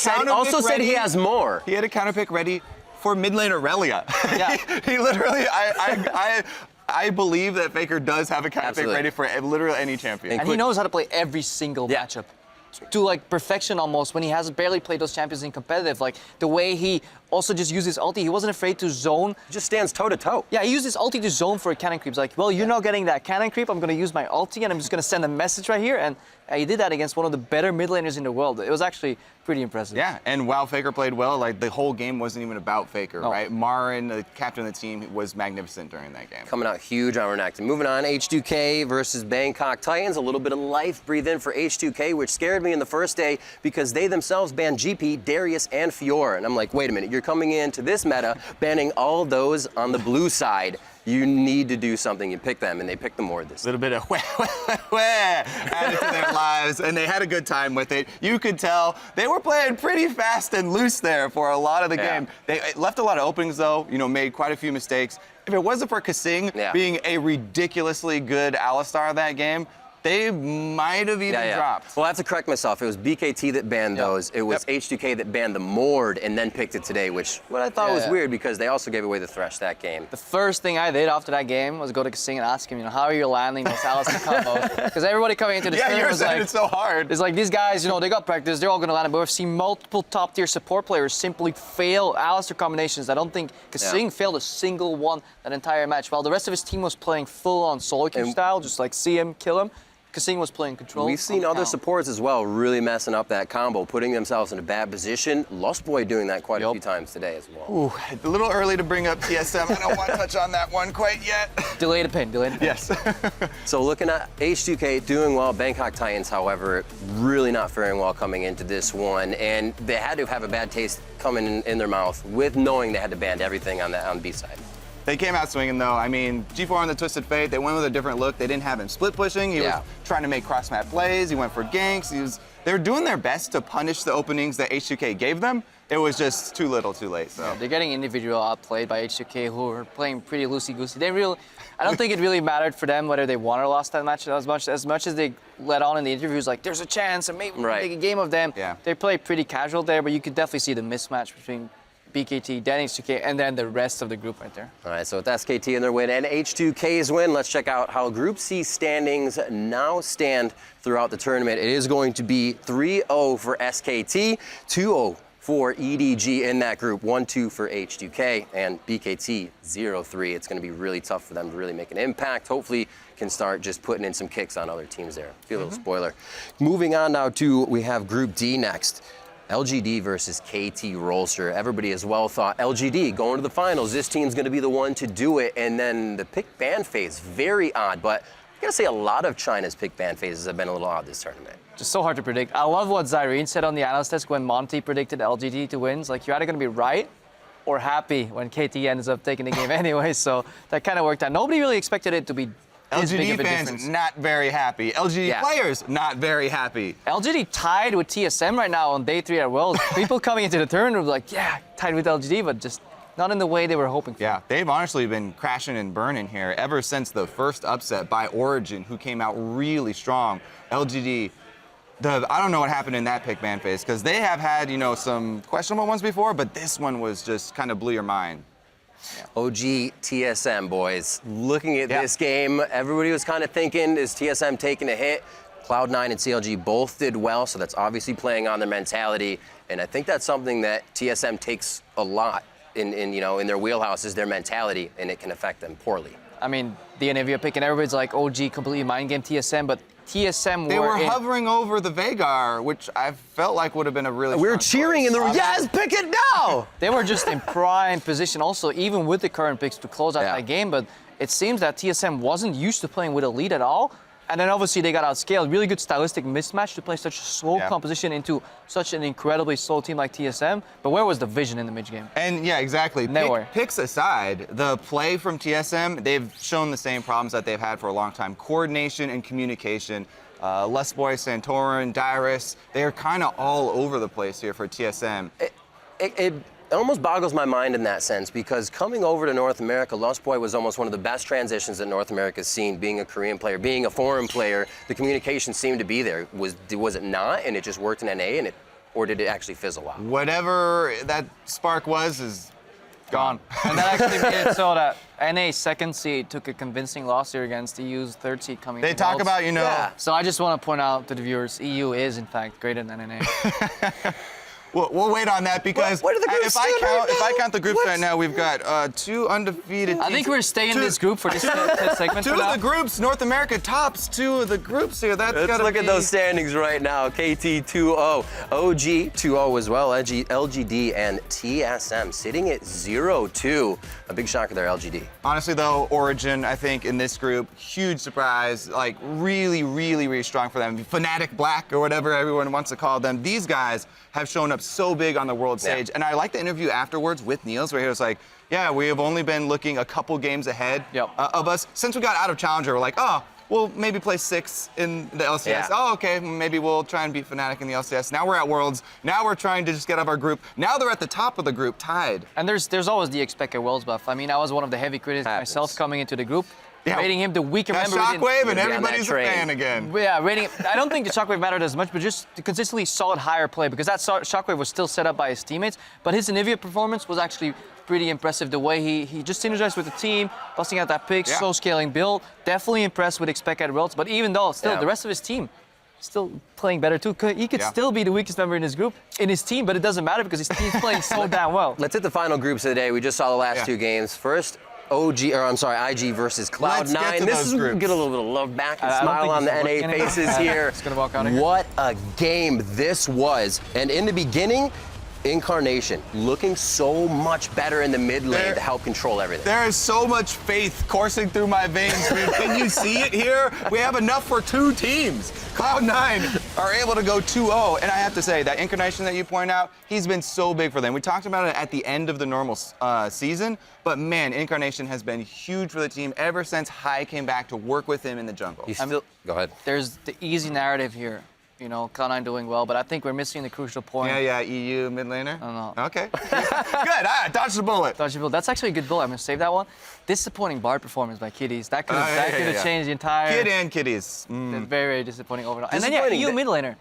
said he has more. He had a counter pick ready for mid lane Aurelia. Yeah. he literally, I believe that Faker does have a counter pick ready for literally any champion. And he knows how to play every single matchup. To like perfection almost when he hasn't barely played those champions in competitive. Like the way he also just uses ulti, he wasn't afraid to zone. He just stands toe to toe. Yeah, he used his ulti to zone for a cannon creep. He's like, well, you're not getting that cannon creep. I'm going to use my ulti and I'm just going to send a message right here. And he did that against one of the better mid laners in the world. It was actually pretty impressive. Yeah, and while Faker played well, like the whole game wasn't even about Faker, right? Marin, the captain of the team, was magnificent during that game. Coming out huge on Renekton. Moving on, H2K versus Bangkok Titans. A little bit of life breathed in for H2K, which scared me in the first day because they themselves banned GP, Darius, and Fiora. And I'm like, wait a minute, you're coming into this meta, banning all those on the blue side. You need to do something. You pick them, and they picked the Mord this little bit of added to their lives, and they had a good time with it. You could tell they were playing pretty fast and loose there for a lot of the game. They left a lot of openings, though, you know, made quite a few mistakes. If it wasn't for Kasing being a ridiculously good Alistar that game, they might have even dropped. Well, I have to correct myself. It was BKT that banned those. It was H2K that banned the Mord and then picked it today, which what I thought was weird because they also gave away the Thresh that game. The first thing I did after that game was go to Kasing and ask him, you know, how are you landing those Alistar combos? Because everybody coming into this tournament was like, it's so hard. It's like these guys, you know, they got practice, they're all going to land it, but we've seen multiple top-tier support players simply fail Alistar combinations. I don't think Kasing failed a single one that entire match, while the rest of his team was playing full-on solo queue style, just like see him, kill him. Kasing was playing control. We've seen other supports as well really messing up that combo, putting themselves in a bad position. Lustboy doing that quite a few times today as well. Ooh, a little early to bring up TSM. I don't want to touch on that one quite yet. Delay the pin. Yes. So looking at H2K doing well, Bangkok Titans, however, really not faring well coming into this one. And they had to have a bad taste coming in their mouth with knowing they had to ban everything on the B side. They came out swinging, though. I mean, G4 on the Twisted Fate, they went with a different look. They didn't have him split pushing. He was trying to make cross-map plays. He went for ganks. They were doing their best to punish the openings that H2K gave them. It was just too little, too late. So they're getting individual outplayed by H2K, who are playing pretty loosey-goosey. I don't think it really mattered for them whether they won or lost that match as much as they let on in the interviews, like there's a chance and maybe we'll make a game of them. Yeah. They play pretty casual there, but you could definitely see the mismatch between BKT, then H2K, and then the rest of the group right there. All right, so with SKT and their win and H2K's win, let's check out how Group C standings now stand throughout the tournament. It is going to be 3-0 for SKT, 2-0 for EDG in that group, 1-2 for H2K, and BKT 0-3. It's going to be really tough for them to really make an impact. Hopefully can start just putting in some kicks on other teams there. A little spoiler. Moving on now to, we have Group D next. LGD versus KT Rolster. Everybody as well thought LGD going to the finals. This team's going to be the one to do it. And then the pick ban phase, very odd. But I gotta say, a lot of China's pick ban phases have been a little odd this tournament. Just so hard to predict. I love what Zyrene said on the analyst desk when Monty predicted LGD to win. Like, you're either going to be right or happy when KT ends up taking the game anyway. So that kind of worked out. Nobody really expected it to be this big of a fans difference. not very happy. LGD players not very happy. LGD tied with TSM right now on day 3 at Worlds. People coming into the tournament were like, yeah, tied with LGD, but just not in the way they were hoping for. Yeah, they've honestly been crashing and burning here ever since the first upset by Origin, who came out really strong. LGD, I don't know what happened in that pick ban phase, because they have had, some questionable ones before, but this one was just kind of blew your mind. OG TSM, boys. Looking at this game, everybody was kind of thinking, is TSM taking a hit? Cloud9 and CLG both did well, so that's obviously playing on their mentality. And I think that's something that TSM takes a lot in their wheelhouse, is their mentality, and it can affect them poorly. I mean, the Anivia pick, and everybody's like, OG completely mind game TSM, but TSM They were hovering over the Veigar, which I felt like would have been a really We were cheering in the yes, pick it now! They were just in prime position also, even with the current picks to close out that game, but it seems that TSM wasn't used to playing with a lead at all. And then obviously they got outscaled. Really good stylistic mismatch to play such a slow composition into such an incredibly slow team like TSM. But where was the vision in the mid-game? And yeah, exactly. Picks aside, the play from TSM, they've shown the same problems that they've had for a long time. Coordination and communication. Lustboy, Santorin, Dyrus, they're kind of all over the place here for TSM. It almost boggles my mind in that sense, because coming over to North America, Lustboy was almost one of the best transitions that North America's seen, being a Korean player, being a foreign player. The communication seemed to be there. Was it not, and it just worked in NA, or did it actually fizzle out? Whatever that spark was is gone. And that actually made it so that NA second seed took a convincing loss here against EU's third seed coming. They talk about, So I just want to point out to the viewers, EU is in fact greater than NA. We'll wait on that, because if I count the groups right now, we've got 2 undefeated teams. I think we're staying in this group for this segment. 2 of the groups, North America tops 2 of the groups here. Let's look at those standings right now. KT 2-0, OG 2-0 as well, LGD and TSM sitting at 0-2. A big shocker there, LGD. Honestly, though, Origin, I think, in this group, huge surprise, like really, really, really strong for them. Fnatic Black, or whatever everyone wants to call them. These guys have shown up so big on the world stage. And I like the interview afterwards with Niels, where he was like, yeah, we have only been looking a couple games ahead of us. Since we got out of Challenger, we're like, oh, we'll maybe play 6 in the LCS. Oh, okay, maybe we'll try and beat Fnatic in the LCS. Now we're at Worlds. Now we're trying to just get out of our group. Now they're at the top of the group, tied. And there's always the expected Worlds buff. I mean, I was one of the heavy critics myself coming into the group. Rating him the weaker member. Shockwave, and everybody's a fan again. Yeah, rating. I don't think the Shockwave mattered as much, but just the consistently solid higher play, because that Shockwave was still set up by his teammates. But his Anivia performance was actually pretty impressive. The way he just synergized with the team, busting out that pick, slow scaling build. Definitely impressed with expected Worlds. But even though still the rest of his team still playing better too. He could still be the weakest member in his group, in his team, but it doesn't matter because his team's playing so damn well. Let's hit the final groups of the day. We just saw the last 2 games. First, IG versus Cloud9. This is where we get a little bit of love back and smile on the NA faces here. It's gonna walk out of here. What a game this was. And in the beginning, Incarnation looking so much better in the mid lane to help control everything. There is so much faith coursing through my veins, man. Can you see it here? We have enough for 2 teams. Cloud9 are able to go 2-0, and I have to say, that Incarnation that you point out, he's been so big for them. We talked about it at the end of the normal season, but man, Incarnation has been huge for the team ever since Hai came back to work with him in the jungle. Go ahead. There's the easy narrative here. You know, Cloud9 doing well, but I think we're missing the crucial point. Yeah, EU mid laner? I don't know. Okay. Good, dodge the bullet. Dodge the bullet. That's actually a good bullet. I'm gonna save that one. Disappointing Bard performance by Kitties. That could have changed the entire... Kid and Kitties. Very, very disappointing overall. And then, EU mid laner.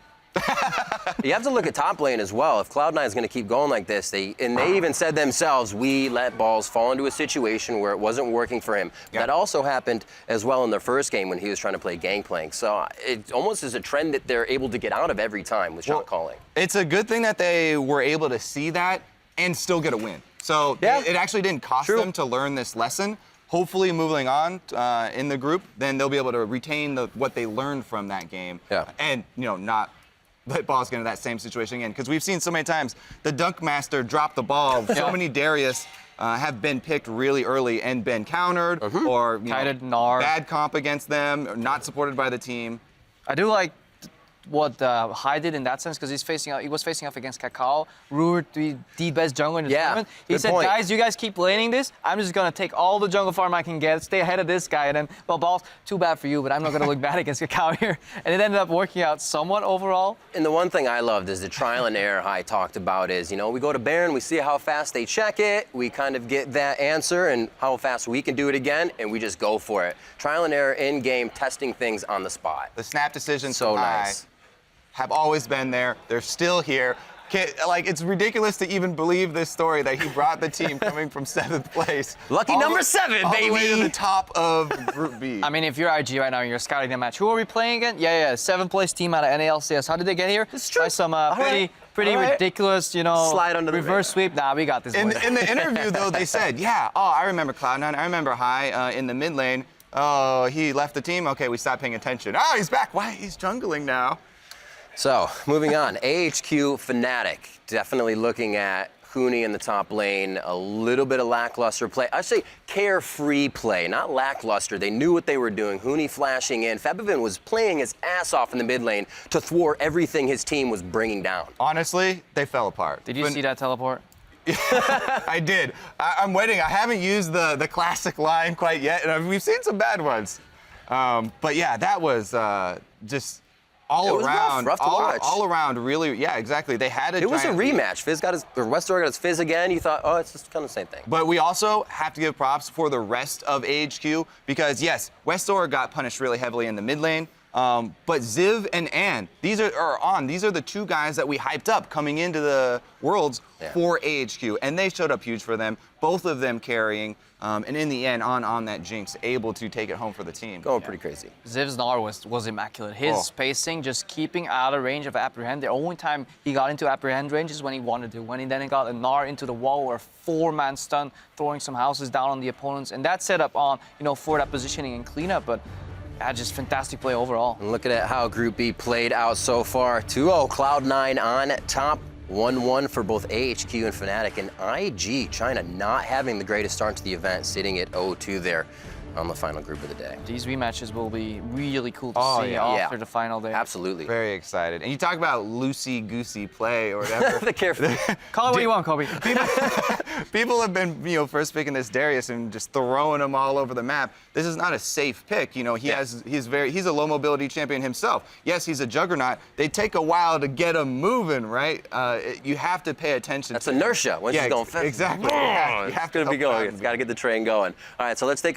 You have to look at top lane as well. If Cloud9 is going to keep going like this, they even said themselves, we let Balls fall into a situation where it wasn't working for him. That also happened as well in their first game when he was trying to play Gangplank. So it almost is a trend that they're able to get out of every time with shot calling. It's a good thing that they were able to see that and still get a win. So it actually didn't cost them to learn this lesson. Hopefully, moving on in the group, then they'll be able to retain what they learned from that game. And, you know, not let Balls get into that same situation again. Because we've seen so many times the Dunk Master drop the ball. So many Darius have been picked really early and been countered or bad comp against them, or not supported by the team. I do like what Hai did in that sense, because he was facing off against Kakao, rumored to be the best jungler in the tournament. He said, guys, you guys keep laning this. I'm just going to take all the jungle farm I can get, stay ahead of this guy. And then, well, Balls, too bad for you, but I'm not going to look bad against Kakao here. And it ended up working out somewhat overall. And the one thing I loved is the trial and error Hai talked about is, you know, we go to Baron, we see how fast they check it, we kind of get that answer and how fast we can do it again, and we just go for it. Trial and error in game, testing things on the spot. The snap decisions so nice. Have always been there. They're still here. Like, it's ridiculous to even believe this story that he brought the team coming from 7th place. Lucky number 7, baby! All the way to the top of Group B. I mean, if you're IG right now and you're scouting the match, who are we playing again? Yeah, 7th place team out of NALCS. How did they get here? It's true. By some pretty ridiculous, you know, slide under the reverse sweep. Nah, we got this. In the interview, though, they said, I remember Cloud9. I remember Hai in the mid lane. Oh, he left the team. Okay, we stopped paying attention. Oh, he's back. Why? He's jungling now. So, moving on, AHQ Fnatic, definitely looking at Huni in the top lane, a little bit of lackluster play. I say carefree play, not lackluster. They knew what they were doing. Huni flashing in. Febiven was playing his ass off in the mid lane to thwart everything his team was bringing down. Honestly, they fell apart. Did you see that teleport? I did. I'm waiting. I haven't used the classic line quite yet, and we've seen some bad ones. But yeah, that was just... All around, rough to watch. All around, really, yeah, exactly. They had It was a rematch. Fizz got Westor got his Fizz again. You thought, oh, it's just kind of the same thing. But we also have to give props for the rest of AHQ because, yes, Westor got punished really heavily in the mid lane. But Ziv and Ann, these are the 2 guys that we hyped up coming into the Worlds for AHQ, and they showed up huge for them. Both of them carrying, and in the end, on that Jinx, able to take it home for the team. Going pretty crazy. Ziv's Gnar was immaculate. His spacing, just keeping out of range of Apprehend. The only time he got into Apprehend range is when he wanted to. When he then got a Gnar into the wall or a 4-man stun, throwing some houses down on the opponents, and that set up on, for that positioning and cleanup. But just fantastic play overall. And looking at how Group B played out so far. 2-0, Cloud9 on top. 1-1 for both AHQ and Fnatic, and IG, China not having the greatest start to the event, sitting at 0-2 there on the final group of the day. These rematches will be really cool to see after the final day. Absolutely. Very excited. And you talk about loosey-goosey play or whatever. The careful. Call it what you want, Kobe. People have been, first picking this Darius and just throwing him all over the map. This is not a safe pick. He's a low mobility champion himself. Yes, he's a juggernaut. They take a while to get him moving, right? You have to pay attention. That's inertia. Once he's going fast. Exactly. You have to be going. It's got to get the train going. All right, so let's take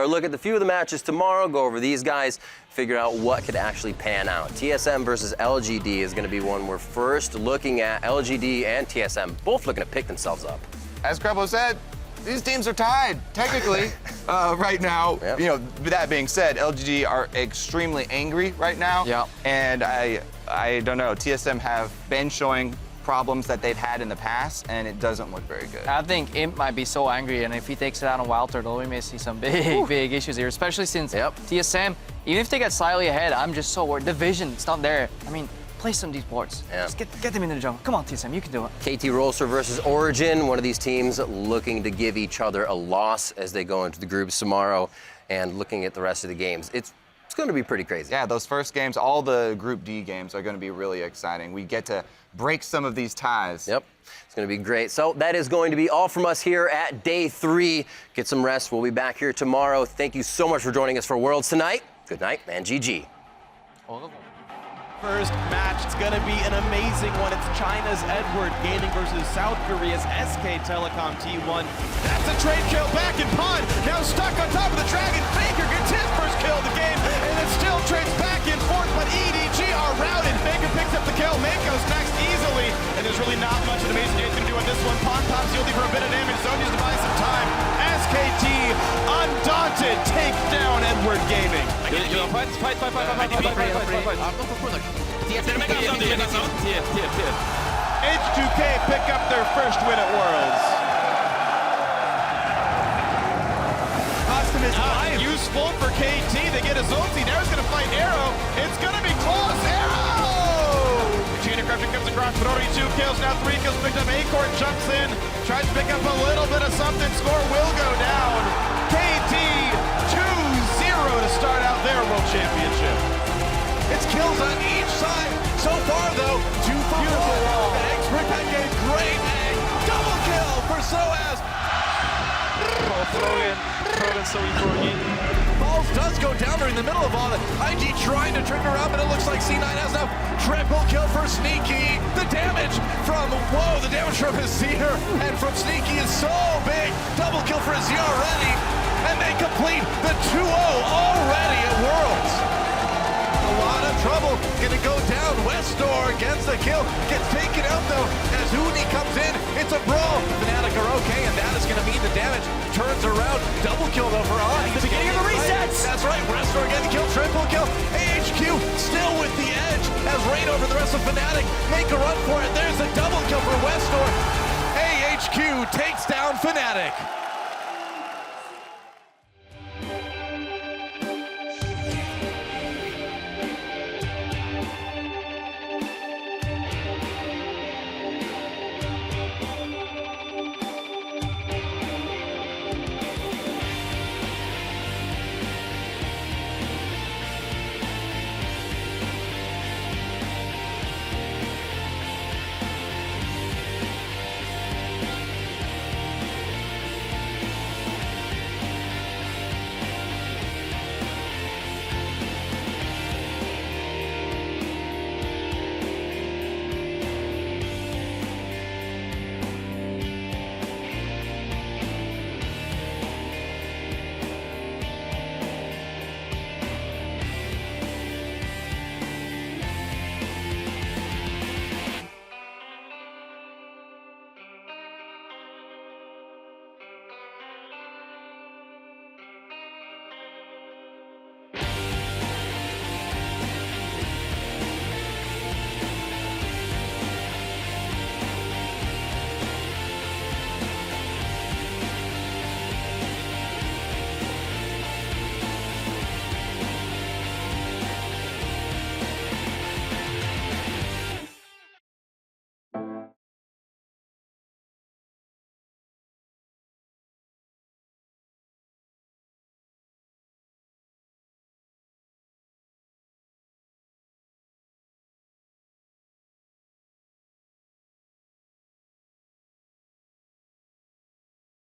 look at a few of the matches tomorrow, go over these guys, figure out what could actually pan out. TSM versus LGD is going to be one we're first looking at. LGD and TSM both looking to pick themselves up. As Krepo said, these teams are tied, technically, right now. Yep. That being said, LGD are extremely angry right now. Yeah. And I don't know, TSM have been showing problems that they've had in the past, and it doesn't look very good. I think Imp might be so angry, and if he takes it out on Wild Turtle, we may see some big issues here, especially since TSM, even if they get slightly ahead, I'm just so worried. The vision, it's not there. I mean, play some of these boards. Yeah. Just get them in the jungle. Come on, TSM, you can do it. KT Rolster versus Origin, one of these teams looking to give each other a loss as they go into the groups tomorrow, and looking at the rest of the games. It's going to be pretty crazy. Yeah, those first games, all the Group D games are going to be really exciting. We get to break some of these ties. Yep, it's going to be great. So that is going to be all from us here at day 3. Get some rest. We'll be back here tomorrow. Thank you so much for joining us for Worlds tonight. Good night and GG. First match, it's going to be an amazing one. It's China's Edward Gaming versus South Korea's SK Telecom T1. That's a trade kill back in Pond. Now stuck on top of the Dragon. Faker gets his first kill of the game, and it still trades back and forth, but EDG are routed. Faker picks up the kill. Mako stacks easily, and there's really not much that Amazing Jade's going to do on this one. Pond pops Yuldi for a bit of damage. Zonya's to buy some time. SKT, undaunted, take down Edward Gaming. Fight. H2K pick up their first win at Worlds. Custom is useful for KT. They get his ulti. Now he's going to fight Arrow. It's going to be close. Arrow! Chain of Corruption comes across. Brody 2 kills. Now 3 kills picked up. Acorn jumps in. Tries to pick up a little bit of something. Score will go down. KT 2-0 to start out their World Championship. It's kills on each side. So far, though, 2 for 1. The Expert got a great egg. Double kill for Soaz. Balls does go down during the middle of all that. IG trying to turn around, but it looks like C9 has enough. Triple kill for Sneaky. The damage from his Seer and from Sneaky is so big. Double kill for Azir already. And they complete the 2-0 already at Worlds. A lot of trouble. Gonna go down. Westdoor gets the kill. Gets taken out though as Uni comes in. It's a brawl. Fnatic are okay, and that is gonna mean the damage turns around. Double kill though for On. The beginning of the resets. That's right. Westdoor getting killed. Triple kill. AHQ still with the edge as Rain over the rest of Fnatic make a run for it. There's a double kill for Westdoor. AHQ takes down Fnatic.